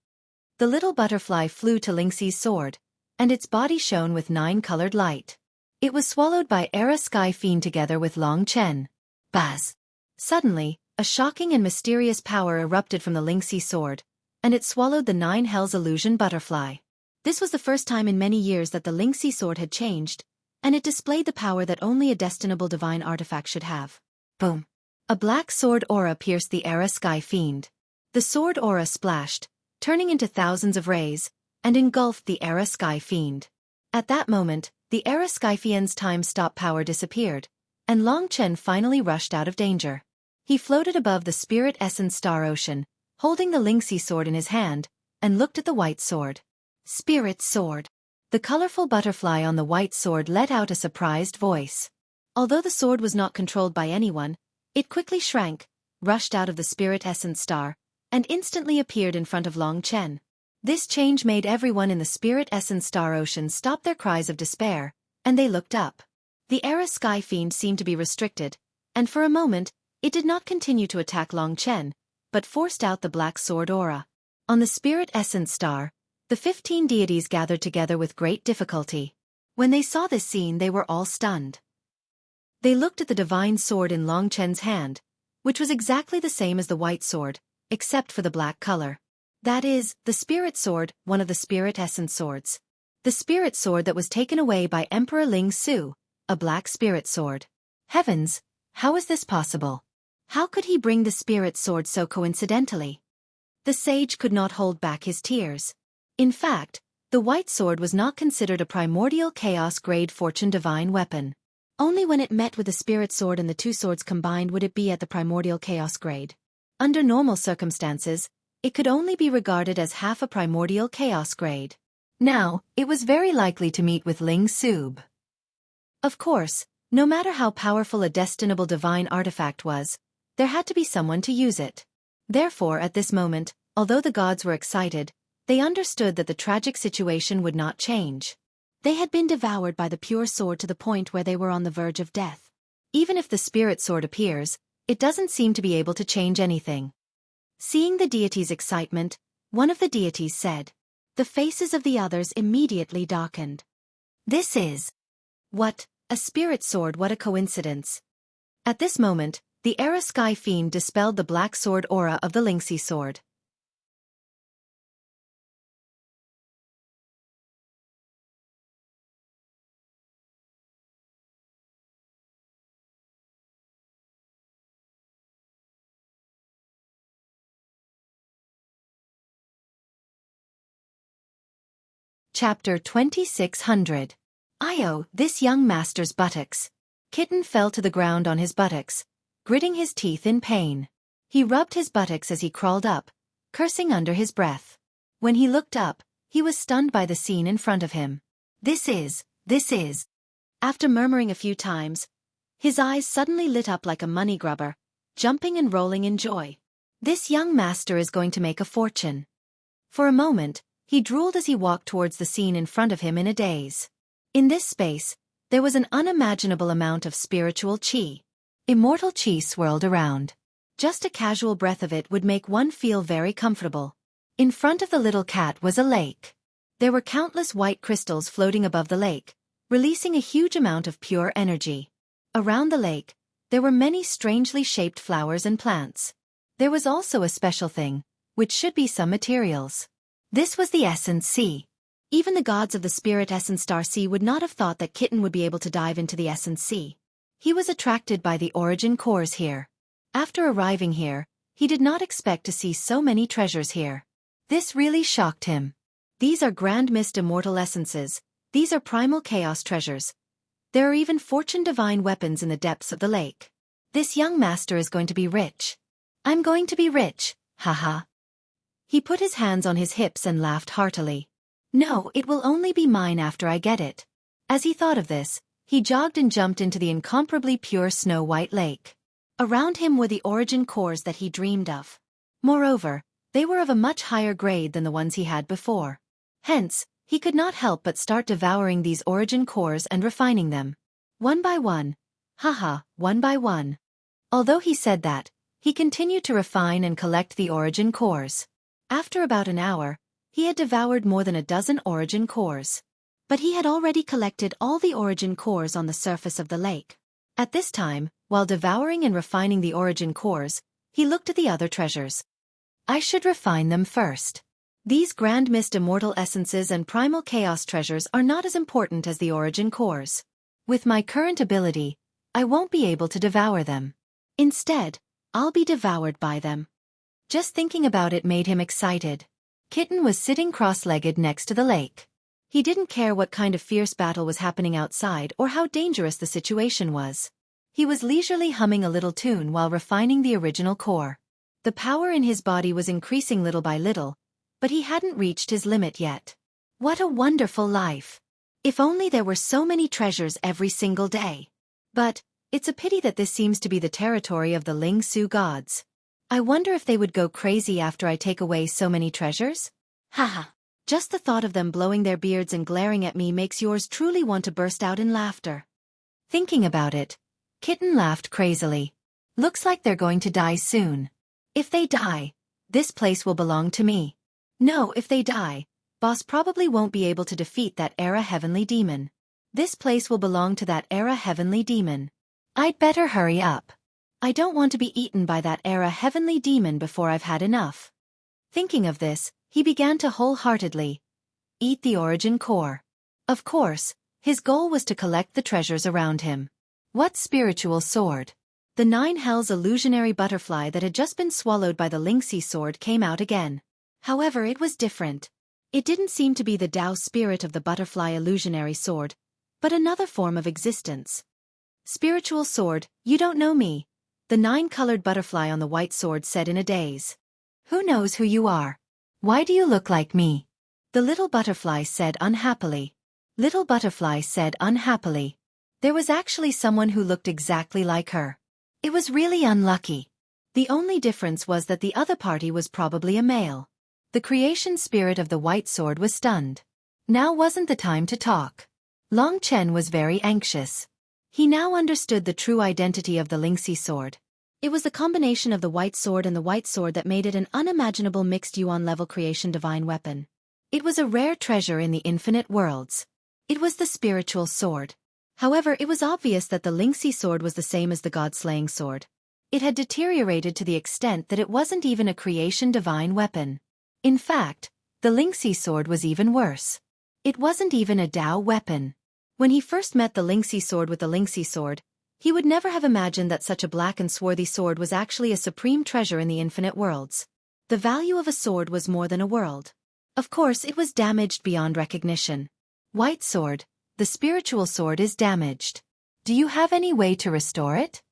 Speaker 1: The little butterfly flew to Lingxi's sword, and its body shone with 9-colored light. It was swallowed by Era Sky Fiend together with Long Chen. Buzz! Suddenly, a shocking and mysterious power erupted from the Lingxi sword, and it swallowed the 9 Hells illusion butterfly. This was the first time in many years that the Lingxi sword had changed, and it displayed the power that only a destinable divine artifact should have. Boom! A black sword aura pierced the Era Sky Fiend. The sword aura splashed, turning into thousands of rays, and engulfed the Era Sky Fiend. At that moment, the Era Sky Fiend's time-stop power disappeared, and Long Chen finally rushed out of danger. He floated above the Spirit Essence Star Ocean, holding the Lingxi sword in his hand, and looked at the white sword. Spirit sword. The colorful butterfly on the white sword let out a surprised voice. Although the sword was not controlled by anyone, it quickly shrank, rushed out of the Spirit Essence Star, and instantly appeared in front of Long Chen. This change made everyone in the Spirit Essence Star Ocean stop their cries of despair, and they looked up. The Era Sky Fiend seemed to be restricted, and for a moment, it did not continue to attack Long Chen, but forced out the black sword aura. On the Spirit Essence Star, the 15 deities gathered together with great difficulty. When they saw this scene, they were all stunned. They looked at the divine sword in Long Chen's hand, which was exactly the same as the white sword, except for the black color. That is, the spirit sword, one of the spirit essence swords. The spirit sword that was taken away by Emperor Ling Su, a black spirit sword. Heavens, how is this possible? How could he bring the spirit sword so coincidentally? The sage could not hold back his tears. In fact, the white sword was not considered a primordial chaos-grade fortune divine weapon. Only when it met with the spirit sword and the two swords combined would it be at the primordial chaos grade. Under normal circumstances, it could only be regarded as half a primordial chaos grade. Now, it was very likely to meet with Ling Sub. Of course, no matter how powerful a destinable divine artifact was, there had to be someone to use it. Therefore, at this moment, although the gods were excited, they understood that the tragic situation would not change. They had been devoured by the pure sword to the point where they were on the verge of death. Even if the spirit sword appears, it doesn't seem to be able to change anything. Seeing the deity's excitement, one of the deities said. The faces of the others immediately darkened. This is... What? A spirit sword, what a coincidence. At this moment, the Era Sky Fiend dispelled the black sword aura of the Lingxi sword. Chapter 2600. Io, this young master's buttocks. Kitten fell to the ground on his buttocks, gritting his teeth in pain. He rubbed his buttocks as he crawled up, cursing under his breath. When he looked up, he was stunned by the scene in front of him. This is... After murmuring a few times, his eyes suddenly lit up like a money grubber, jumping and rolling in joy. This young master is going to make a fortune. For a moment, he drooled as he walked towards the scene in front of him in a daze. In this space, there was an unimaginable amount of spiritual qi. Immortal qi swirled around. Just a casual breath of it would make one feel very comfortable. In front of the little cat was a lake. There were countless white crystals floating above the lake, releasing a huge amount of pure energy. Around the lake, there were many strangely shaped flowers and plants. There was also a special thing, which should be some materials. This was the Essence Sea. Even the gods of the Spirit Essence Star Sea would not have thought that Kitten would be able to dive into the Essence Sea. He was attracted by the origin cores here. After arriving here, he did not expect to see so many treasures here. This really shocked him. These are Grand Mist Immortal Essences, these are primal chaos treasures. There are even fortune divine weapons in the depths of the lake. This young master is going to be rich. I'm going to be rich, haha. He put his hands on his hips and laughed heartily. No, it will only be mine after I get it. As he thought of this, he jogged and jumped into the incomparably pure snow-white lake. Around him were the origin cores that he dreamed of. Moreover, they were of a much higher grade than the ones he had before. Hence, he could not help but start devouring these origin cores and refining them. One by one. Haha, one by one. Although he said that, he continued to refine and collect the origin cores. After about an hour, he had devoured more than a dozen origin cores. But he had already collected all the origin cores on the surface of the lake. At this time, while devouring and refining the origin cores, he looked at the other treasures. I should refine them first. These Grand Mist Immortal Essences and Primal Chaos treasures are not as important as the origin cores. With my current ability, I won't be able to devour them. Instead, I'll be devoured by them. Just thinking about it made him excited. Kitten was sitting cross-legged next to the lake. He didn't care what kind of fierce battle was happening outside or how dangerous the situation was. He was leisurely humming a little tune while refining the original core. The power in his body was increasing little by little, but he hadn't reached his limit yet. What a wonderful life! If only there were so many treasures every single day. But, it's a pity that this seems to be the territory of the Ling Su gods. I wonder if they would go crazy after I take away so many treasures? Haha. Just the thought of them blowing their beards and glaring at me makes yours truly want to burst out in laughter. Thinking about it, Kitten laughed crazily. Looks like they're going to die soon. If they die, this place will belong to me. No, if they die, boss probably won't be able to defeat that Era Heavenly Demon. This place will belong to that Era Heavenly Demon. I'd better hurry up. I don't want to be eaten by that Era Heavenly Demon before I've had enough. Thinking of this, he began to wholeheartedly eat the origin core. Of course, his goal was to collect the treasures around him. What spiritual sword? The 9 hells illusionary butterfly that had just been swallowed by the Lingxi sword came out again. However, it was different. It didn't seem to be the Tao spirit of the butterfly illusionary sword, but another form of existence. Spiritual sword, you don't know me, the 9-colored butterfly on the white sword said in a daze. Who knows who you are? Why do you look like me? The little butterfly said unhappily. Little butterfly said unhappily. There was actually someone who looked exactly like her. It was really unlucky. The only difference was that the other party was probably a male. The creation spirit of the white sword was stunned. Now wasn't the time to talk. Long Chen was very anxious. He now understood the true identity of the Lingxi sword. It was the combination of the white sword and the white sword that made it an unimaginable mixed yuan-level creation divine weapon. It was a rare treasure in the infinite worlds. It was the spiritual sword. However, it was obvious that the Lingxi sword was the same as the god-slaying sword. It had deteriorated to the extent that it wasn't even a creation divine weapon. In fact, the Lingxi sword was even worse. It wasn't even a Tao weapon. When he first met the Lingxi sword with the Lingxi sword, he would never have imagined that such a black and swarthy sword was actually a supreme treasure in the infinite worlds. The value of a sword was more than a world. Of course, it was damaged beyond recognition. White sword, the spiritual sword is damaged. Do you have any way to restore it?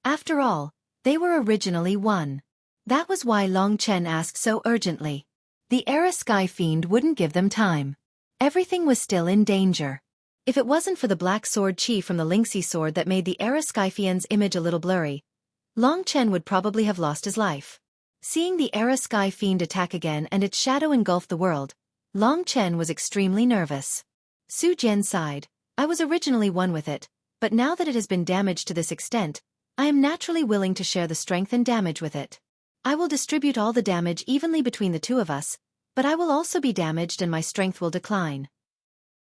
Speaker 1: After all, they were originally one. That was why Long Chen asked so urgently. The Era Sky Fiend wouldn't give them time. Everything was still in danger. If it wasn't for the black sword chi from the Lingxi sword that made the Era Sky Fiend's image a little blurry, Long Chen would probably have lost his life. Seeing the Era Sky Fiend attack again and its shadow engulf the world, Long Chen was extremely nervous. Su Jian sighed. I was originally one with it, but now that it has been damaged to this extent, I am naturally willing to share the strength and damage with it. I will distribute all the damage evenly between the two of us, but I will also be damaged and my strength will decline.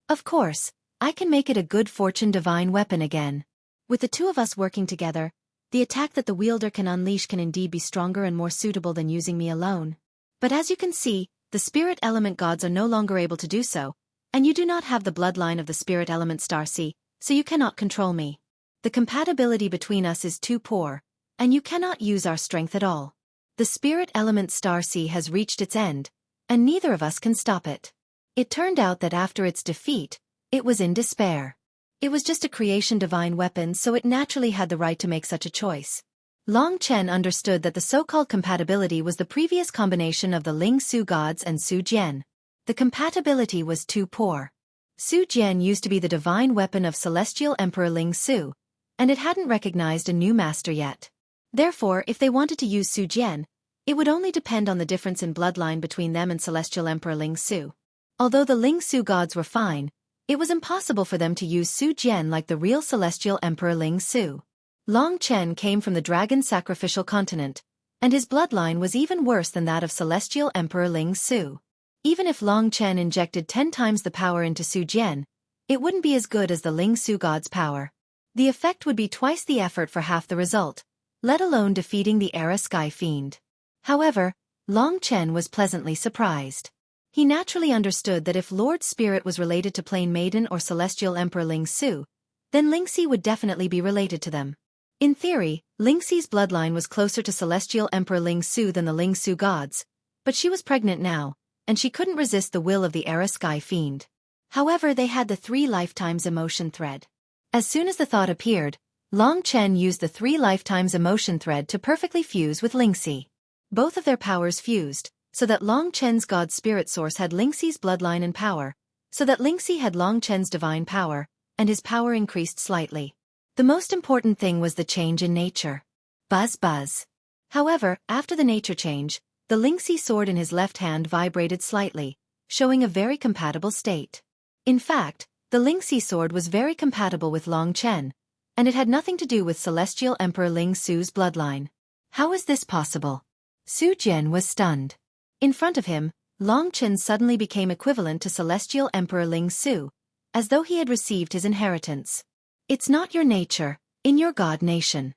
Speaker 1: Of course, I can make it a good fortune divine weapon again. With the two of us working together, the attack that the wielder can unleash can indeed be stronger and more suitable than using me alone. But as you can see, the spirit element gods are no longer able to do so, and you do not have the bloodline of the spirit element Starcy, so you cannot control me. The compatibility between us is too poor, and you cannot use our strength at all. The spirit element Starcy has reached its end, and neither of us can stop it. It turned out that after its defeat, it was in despair. It was just a creation divine weapon, so it naturally had the right to make such a choice. Long Chen understood that the so-called compatibility was the previous combination of the Ling Su gods and Su Jian. The compatibility was too poor. Su Jian used to be the divine weapon of Celestial Emperor Ling Su, and it hadn't recognized a new master yet. Therefore, if they wanted to use Su Jian, it would only depend on the difference in bloodline between them and Celestial Emperor Ling Su. Although the Ling Su gods were fine, it was impossible for them to use Su Jian like the real Celestial Emperor Ling Su. Long Chen came from the dragon sacrificial continent, and his bloodline was even worse than that of Celestial Emperor Ling Su. Even if Long Chen injected 10 times the power into Su Jian, it wouldn't be as good as the Ling Su god's power. The effect would be twice the effort for half the result, let alone defeating the Era Sky Fiend. However, Long Chen was pleasantly surprised. He naturally understood that if Lord Spirit was related to Plain Maiden or Celestial Emperor Ling Su, then Lingxi would definitely be related to them. In theory, Lingxi's bloodline was closer to Celestial Emperor Ling Su than the Ling Su gods, but she was pregnant now, and she couldn't resist the will of the Era Sky Fiend. However, they had the 3 lifetimes emotion thread. As soon as the thought appeared, Long Chen used the 3 lifetimes emotion thread to perfectly fuse with Lingxi. Both of their powers fused, so that Long Chen's god spirit source had Lingxi's bloodline and power, so that Lingxi had Long Chen's divine power, and his power increased slightly. The most important thing was the change in nature. Buzz buzz. However, after the nature change, the Lingxi sword in his left hand vibrated slightly, showing a very compatible state. In fact, the Lingxi sword was very compatible with Long Chen, and it had nothing to do with Celestial Emperor Ling Su's bloodline. How is this possible? Su Jian was stunned. In front of him, Long Chen suddenly became equivalent to Celestial Emperor Ling Su, as though he had received his inheritance. It's not your nature, in your god nation.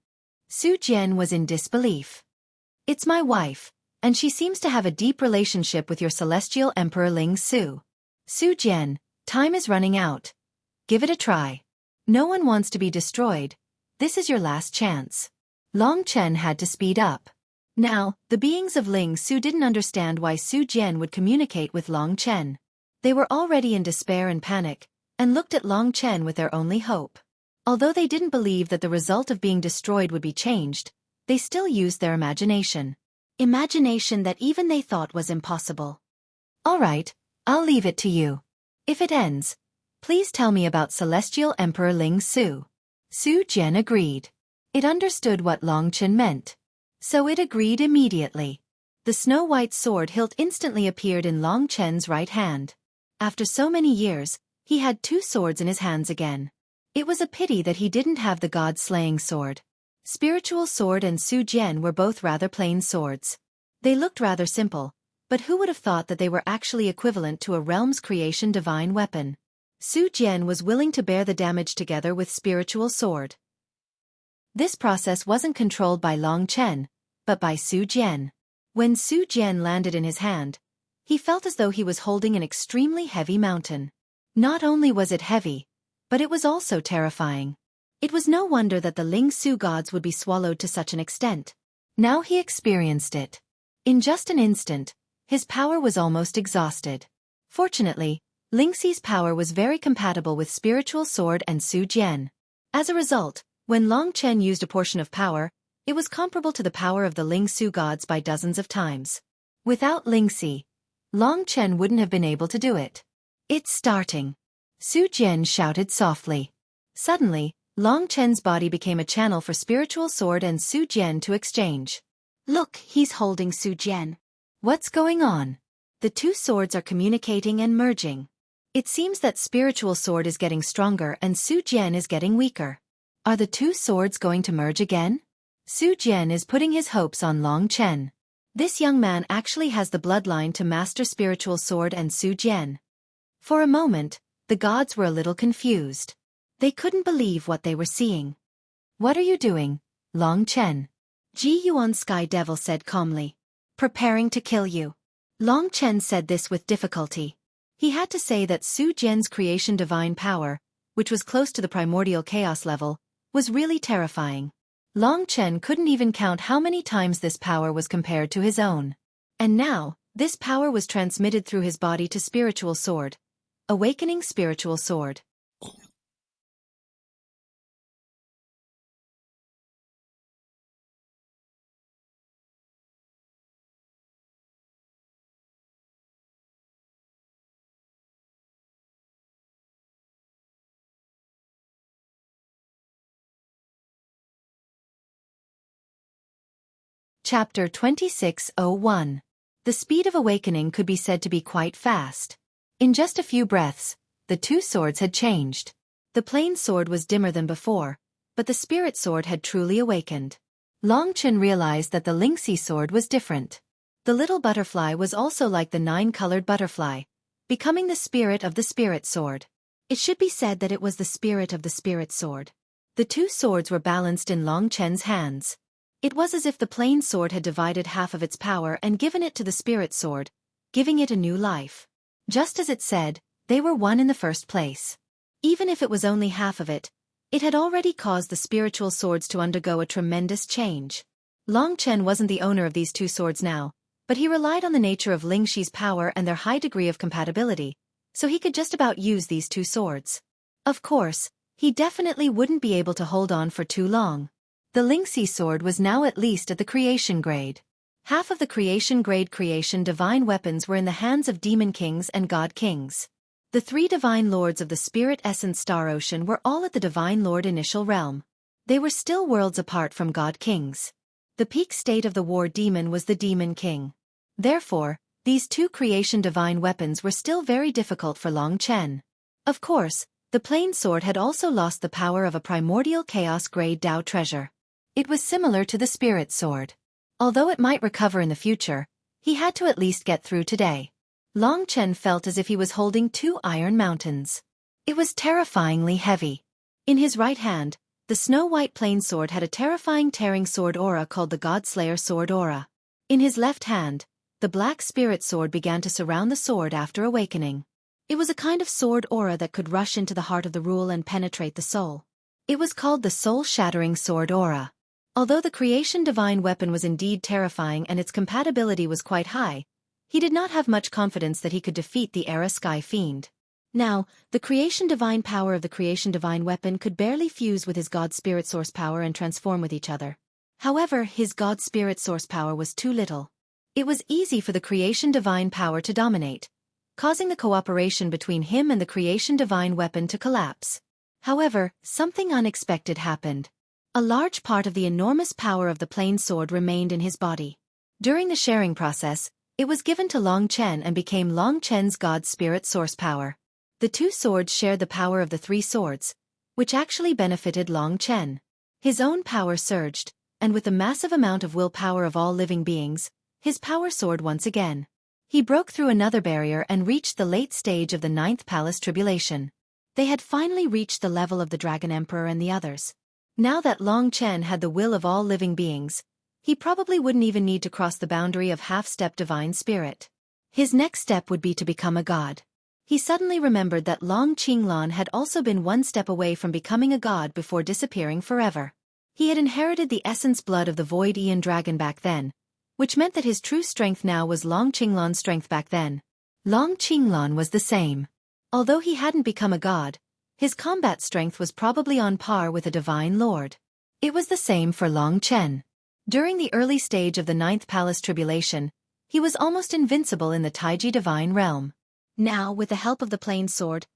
Speaker 1: Su Jian was in disbelief. It's my wife, and she seems to have a deep relationship with your celestial emperor Ling Su. Su Jian, time is running out. Give it a try. No one wants to be destroyed. This is your last chance. Long Chen had to speed up. Now, the beings of Ling Su didn't understand why Su Jian would communicate with Long Chen. They were already in despair and panic, and looked at Long Chen with their only hope. Although they didn't believe that the result of being destroyed would be changed, they still used their imagination. Imagination that even they thought was impossible. All right, I'll leave it to you. If it ends, please tell me about Celestial Emperor Ling Su. Su Jian agreed. It understood what Long Chen meant. So it agreed immediately. The snow-white sword hilt instantly appeared in Long Chen's right hand. After so many years, he had two swords in his hands again. It was a pity that he didn't have the god-slaying sword. Spiritual sword and Su Jian were both rather plain swords. They looked rather simple, but who would have thought that they were actually equivalent to a realm's creation divine weapon? Su Jian was willing to bear the damage together with spiritual sword. This process wasn't controlled by Long Chen, but by Su Jian. When Su Jian landed in his hand, he felt as though he was holding an extremely heavy mountain. Not only was it heavy, but it was also terrifying. It was no wonder that the Ling Su gods would be swallowed to such an extent. Now he experienced it. In just an instant, his power was almost exhausted. Fortunately, Ling Xi's power was very compatible with spiritual sword and Su Jian. As a result, when Long Chen used a portion of power, it was comparable to the power of the Ling Su gods by dozens of times. Without Ling Xi, Long Chen wouldn't have been able to do it. It's starting. Su Jian shouted softly. Suddenly, Long Chen's body became a channel for spiritual sword and Su Jian to exchange. Look, he's holding Su Jian. What's going on? The two swords are communicating and merging. It seems that spiritual sword is getting stronger and Su Jian is getting weaker. Are the two swords going to merge again? Su Jian is putting his hopes on Long Chen. This young man actually has the bloodline to master spiritual sword and Su Jian. For a moment, the gods were a little confused. They couldn't believe what they were seeing. What are you doing, Long Chen? Ji Yuan Sky Devil said calmly. Preparing to kill you. Long Chen said this with difficulty. He had to say that Su Jian's creation divine power, which was close to the primordial chaos level, was really terrifying. Long Chen couldn't even count how many times this power was compared to his own. And now, this power was transmitted through his body to spiritual sword. Awakening spiritual sword. Chapter 26:01. The speed of awakening could be said to be quite fast. In just a few breaths, the two swords had changed. The plain sword was dimmer than before, but the spirit sword had truly awakened. Long Chen realized that the Ling Xi sword was different. The little butterfly was also like the nine-colored butterfly, becoming the spirit of the spirit sword. It should be said that it was the spirit of the spirit sword. The two swords were balanced in Long Chen's hands. It was as if the plain sword had divided half of its power and given it to the spirit sword, giving it a new life. Just as it said, they were one in the first place. Even if it was only half of it, it had already caused the spiritual swords to undergo a tremendous change. Long Chen wasn't the owner of these two swords now, but he relied on the nature of Ling Xi's power and their high degree of compatibility, so he could just about use these two swords. Of course, he definitely wouldn't be able to hold on for too long. The Ling Xi sword was now at least at the creation grade. Half of the creation grade creation divine weapons were in the hands of demon kings and god kings. The three divine lords of the spirit essence star ocean were all at the divine lord initial realm. They were still worlds apart from god kings. The peak state of the war demon was the demon king. Therefore, these two creation divine weapons were still very difficult for Long Chen. Of course, the plain sword had also lost the power of a primordial chaos grade Dao treasure. It was similar to the spirit sword. Although it might recover in the future, he had to at least get through today. Long Chen felt as if he was holding two iron mountains. It was terrifyingly heavy. In his right hand, the snow-white plain sword had a terrifying tearing sword aura called the Godslayer sword aura.
Speaker 2: In his left hand, the black spirit sword began to surround the sword after awakening. It was a kind of sword aura that could rush into the heart of the rule and penetrate the soul. It was called the soul-shattering sword aura. Although the creation divine weapon was indeed terrifying and its compatibility was quite high, he did not have much confidence that he could defeat the Era Sky Fiend. Now, the creation divine power of the creation divine weapon could barely fuse with his God spirit source power and transform with each other. However, his God spirit source power was too little. It was easy for the creation divine power to dominate, causing the cooperation between him and the creation divine weapon to collapse. However, something unexpected happened. A large part of the enormous power of the plain sword remained in his body. During the sharing process, it was given to Long Chen and became Long Chen's God spirit source power. The two swords shared the power of the three swords, which actually benefited Long Chen. His own power surged, and with the massive amount of willpower of all living beings, his power soared once again. He broke through another barrier and reached the late stage of the Ninth Palace Tribulation. They had finally reached the level of the Dragon Emperor and the others. Now that Long Chen had the will of all living beings, he probably wouldn't even need to cross the boundary of half-step divine spirit. His next step would be to become a god. He suddenly remembered that Long Qinglan had also been one step away from becoming a god before disappearing forever. He had inherited the essence blood of the Void Aeon Dragon back then, which meant that his true strength now was Long Qinglan's strength back then. Long Qinglan was the same. Although he hadn't become a god, his combat strength was probably on par with a divine lord. It was the same for Long Chen. During the early stage of the Ninth Palace Tribulation, he was almost invincible in the Taiji divine realm. Now, with the help of the plain sword,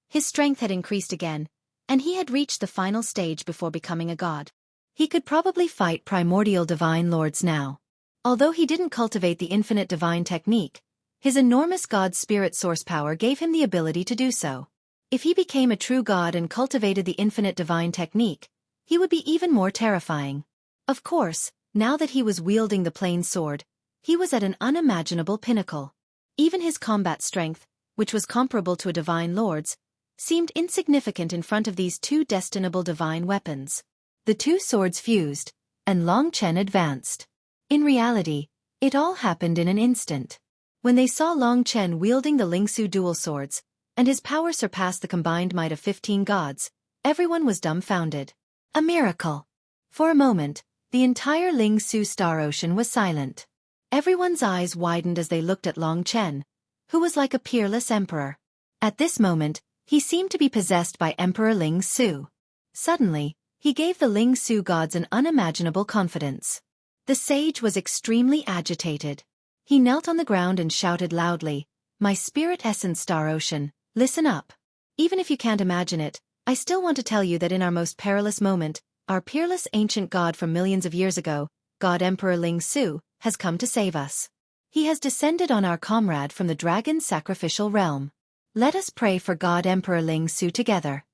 Speaker 2: his strength had increased again, and he had reached the final stage before becoming a god. He could probably fight primordial divine lords now. Although he didn't cultivate the infinite divine technique, his enormous god spirit source power gave him the ability to do so. If he became a true god and cultivated the infinite divine technique, he would be even more terrifying. Of course, now that he was wielding the plain sword, he was at an unimaginable pinnacle. Even his combat strength, which was comparable to a divine lord's, seemed insignificant in front of these two destinable divine weapons. The two swords fused, and Long Chen advanced. In reality, it all happened in an instant. When they saw Long Chen wielding the Lingsu dual swords, and his power surpassed the combined might of 15 gods, everyone was dumbfounded. A miracle! For a moment, the entire Lingsu Star Ocean was silent. Everyone's eyes widened as they looked at Long Chen, who was like a peerless emperor. At this moment, he seemed to be possessed by Emperor Lingsu. Suddenly, he gave the Lingsu gods an unimaginable confidence. The sage was extremely agitated. He knelt on the ground and shouted loudly, "My spirit essence Star Ocean, listen up. Even if you can't imagine it, I still want to tell you that in our most perilous moment, our peerless ancient god from millions of years ago, God Emperor Lingsu, has come to save us. He has descended on our comrade from the dragon's sacrificial realm. Let us pray for God Emperor Lingsu together."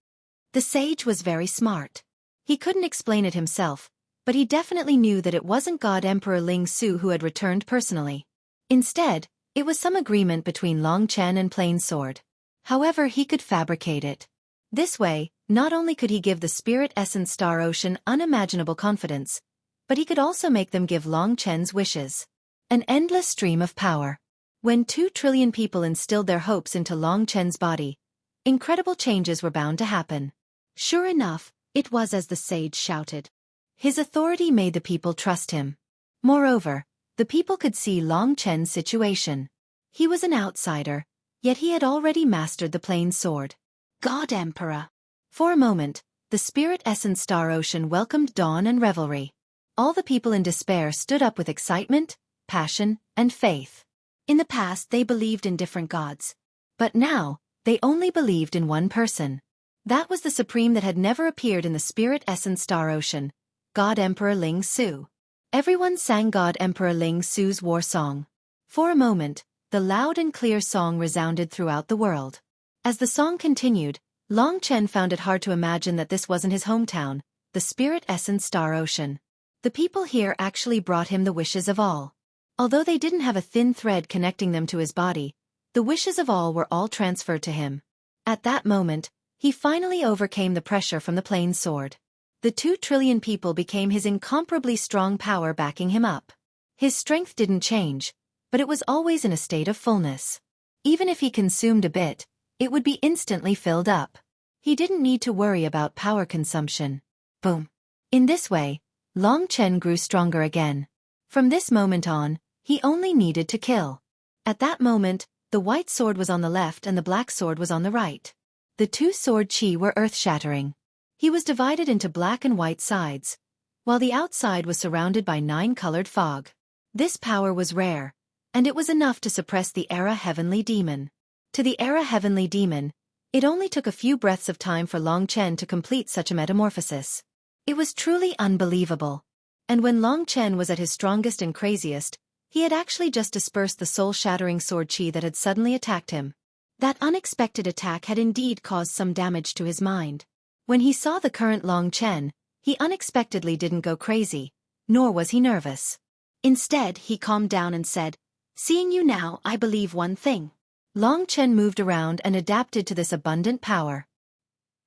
Speaker 2: The sage was very smart. He couldn't explain it himself, but he definitely knew that it wasn't God Emperor Lingsu who had returned personally. Instead, it was some agreement between Long Chen and Plain Sword. However, he could fabricate it. This way, not only could he give the Spirit Essence Star Ocean unimaginable confidence, but he could also make them give Long Chen's wishes. An endless stream of power. When 2 trillion people instilled their hopes into Long Chen's body, incredible changes were bound to happen. Sure enough, it was as the sage shouted. His authority made the people trust him. Moreover, the people could see Long Chen's situation. He was an outsider, yet he had already mastered the plain sword. God Emperor. For a moment, the Spirit Essence Star Ocean welcomed dawn and revelry. All the people in despair stood up with excitement, passion, and faith. In the past they believed in different gods. But now, they only believed in one person. That was the supreme that had never appeared in the Spirit Essence Star Ocean, God Emperor Lingsu. Everyone sang God Emperor Lingsu's war song. For a moment, the loud and clear song resounded throughout the world. As the song continued, Long Chen found it hard to imagine that this wasn't his hometown, the Spirit Essence Star Ocean. The people here actually brought him the wishes of all. Although they didn't have a thin thread connecting them to his body, the wishes of all were all transferred to him. At that moment, he finally overcame the pressure from the plain sword. The 2 trillion people became his incomparably strong power backing him up.
Speaker 1: His strength didn't change, but it was always in a state of fullness. Even if he consumed a bit, it would be instantly filled up. He didn't need to worry about power consumption. Boom. In this way, Long Chen grew stronger again. From this moment on, he only needed to kill. At that moment, the white sword was on the left and the black sword was on the right. The two-sword chi were earth-shattering. He was divided into black and white sides, while the outside was surrounded by 9-colored fog. This power was rare, and it was enough to suppress the Era Heavenly Demon. To the Era Heavenly Demon, it only took a few breaths of time for Long Chen to complete such a metamorphosis. It was truly unbelievable. And when Long Chen was at his strongest and craziest, he had actually just dispersed the soul-shattering sword chi that had suddenly attacked him. That unexpected attack had indeed caused some damage to his mind. When he saw the current Long Chen, he unexpectedly didn't go crazy, nor was he nervous. Instead, he calmed down and said, "Seeing you now, I believe one thing." Long Chen moved around and adapted to this abundant power.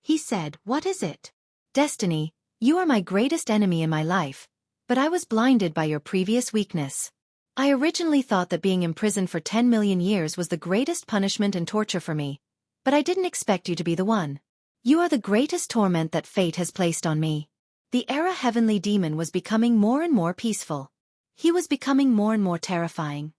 Speaker 1: He said, "What is it?" "Destiny, you are my greatest enemy in my life, but I was blinded by your previous weakness. I originally thought that being imprisoned for 10 million years was the greatest punishment and torture for me, but I didn't expect you to be the one. You are the greatest torment that fate has placed on me." The Era Heavenly Demon was becoming more and more peaceful. He was becoming more and more terrifying.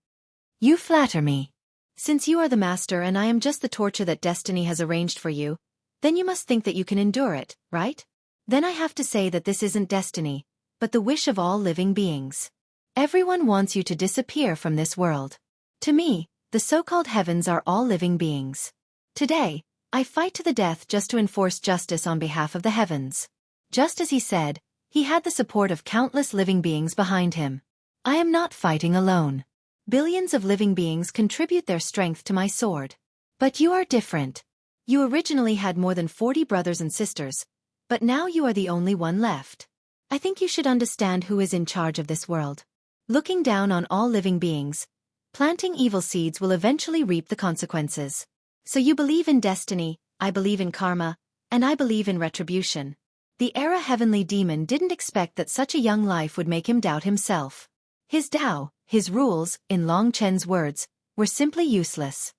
Speaker 1: "You flatter me. Since you are the master and I am just the torture that destiny has arranged for you, then you must think that you can endure it, right? Then I have to say that this isn't destiny, but the wish of all living beings. Everyone wants you to disappear from this world. To me, the so-called heavens are all living beings. Today, I fight to the death just to enforce justice on behalf of the heavens." Just as he said, he had the support of countless living beings behind him. "I am not fighting alone. Billions of living beings contribute their strength to my sword. But you are different. You originally had more than 40 brothers and sisters, but now you are the only one left. I think you should understand who is in charge of this world. Looking down on all living beings, planting evil seeds will eventually reap the consequences. So you believe in destiny, I believe in karma, and I believe in retribution." The Era Heavenly Demon didn't expect that such a young life would make him doubt himself. His Tao, his rules, in Long Chen's words, were simply useless.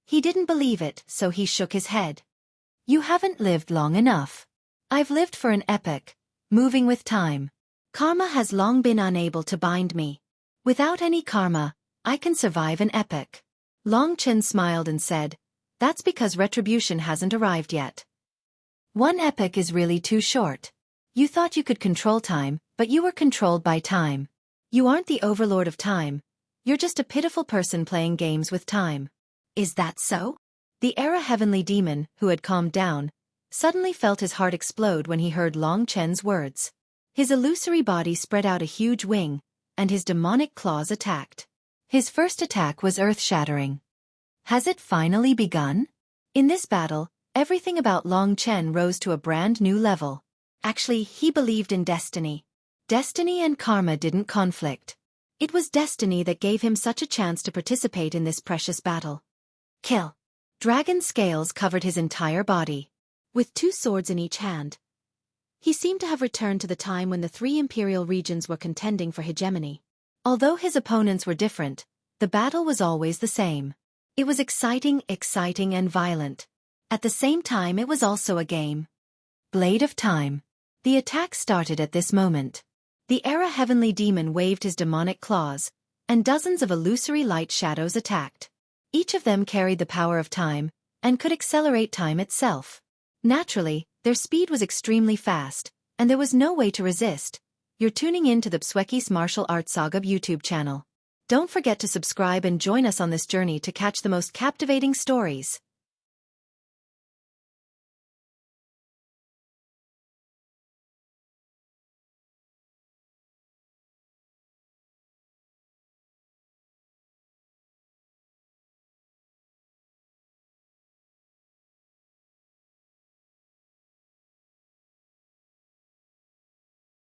Speaker 1: He didn't believe it, so he shook his head. "You haven't lived long enough. I've lived for an epoch, moving with time. Karma has long been unable to bind me. Without any karma, I can survive an epoch." Long Chen smiled and said, "That's because retribution hasn't arrived yet. One epoch is really too short. You thought you could control time, but you were controlled by time. You aren't the overlord of time. You're just a pitiful person playing games with time." "Is that so?" The Era Heavenly Demon, who had calmed down, suddenly felt his heart explode when he heard Long Chen's words. His illusory body spread out a huge wing, and his demonic claws attacked. His first attack was earth-shattering. Has it finally begun? In this battle, everything about Long Chen rose to a brand new level. Actually, he believed in destiny. Destiny and karma didn't conflict. It was destiny that gave him such a chance to participate in this precious battle. Kill. Dragon scales covered his entire body. With 2 swords in each hand, he seemed to have returned to the time when the 3 imperial regions were contending for hegemony. Although his opponents were different, the battle was always the same. It was exciting and violent. At the same time, it was also a game. Blade of Time. The attack started at this moment. The Era Heavenly Demon waved his demonic claws, and dozens of illusory light shadows attacked. Each of them carried the power of time, and could accelerate time itself. Naturally, their speed was extremely fast, and there was no way to resist. You're tuning in to the Xueqi's Martial Arts Saga YouTube channel. Don't forget to subscribe and join us on this journey to catch the most captivating stories.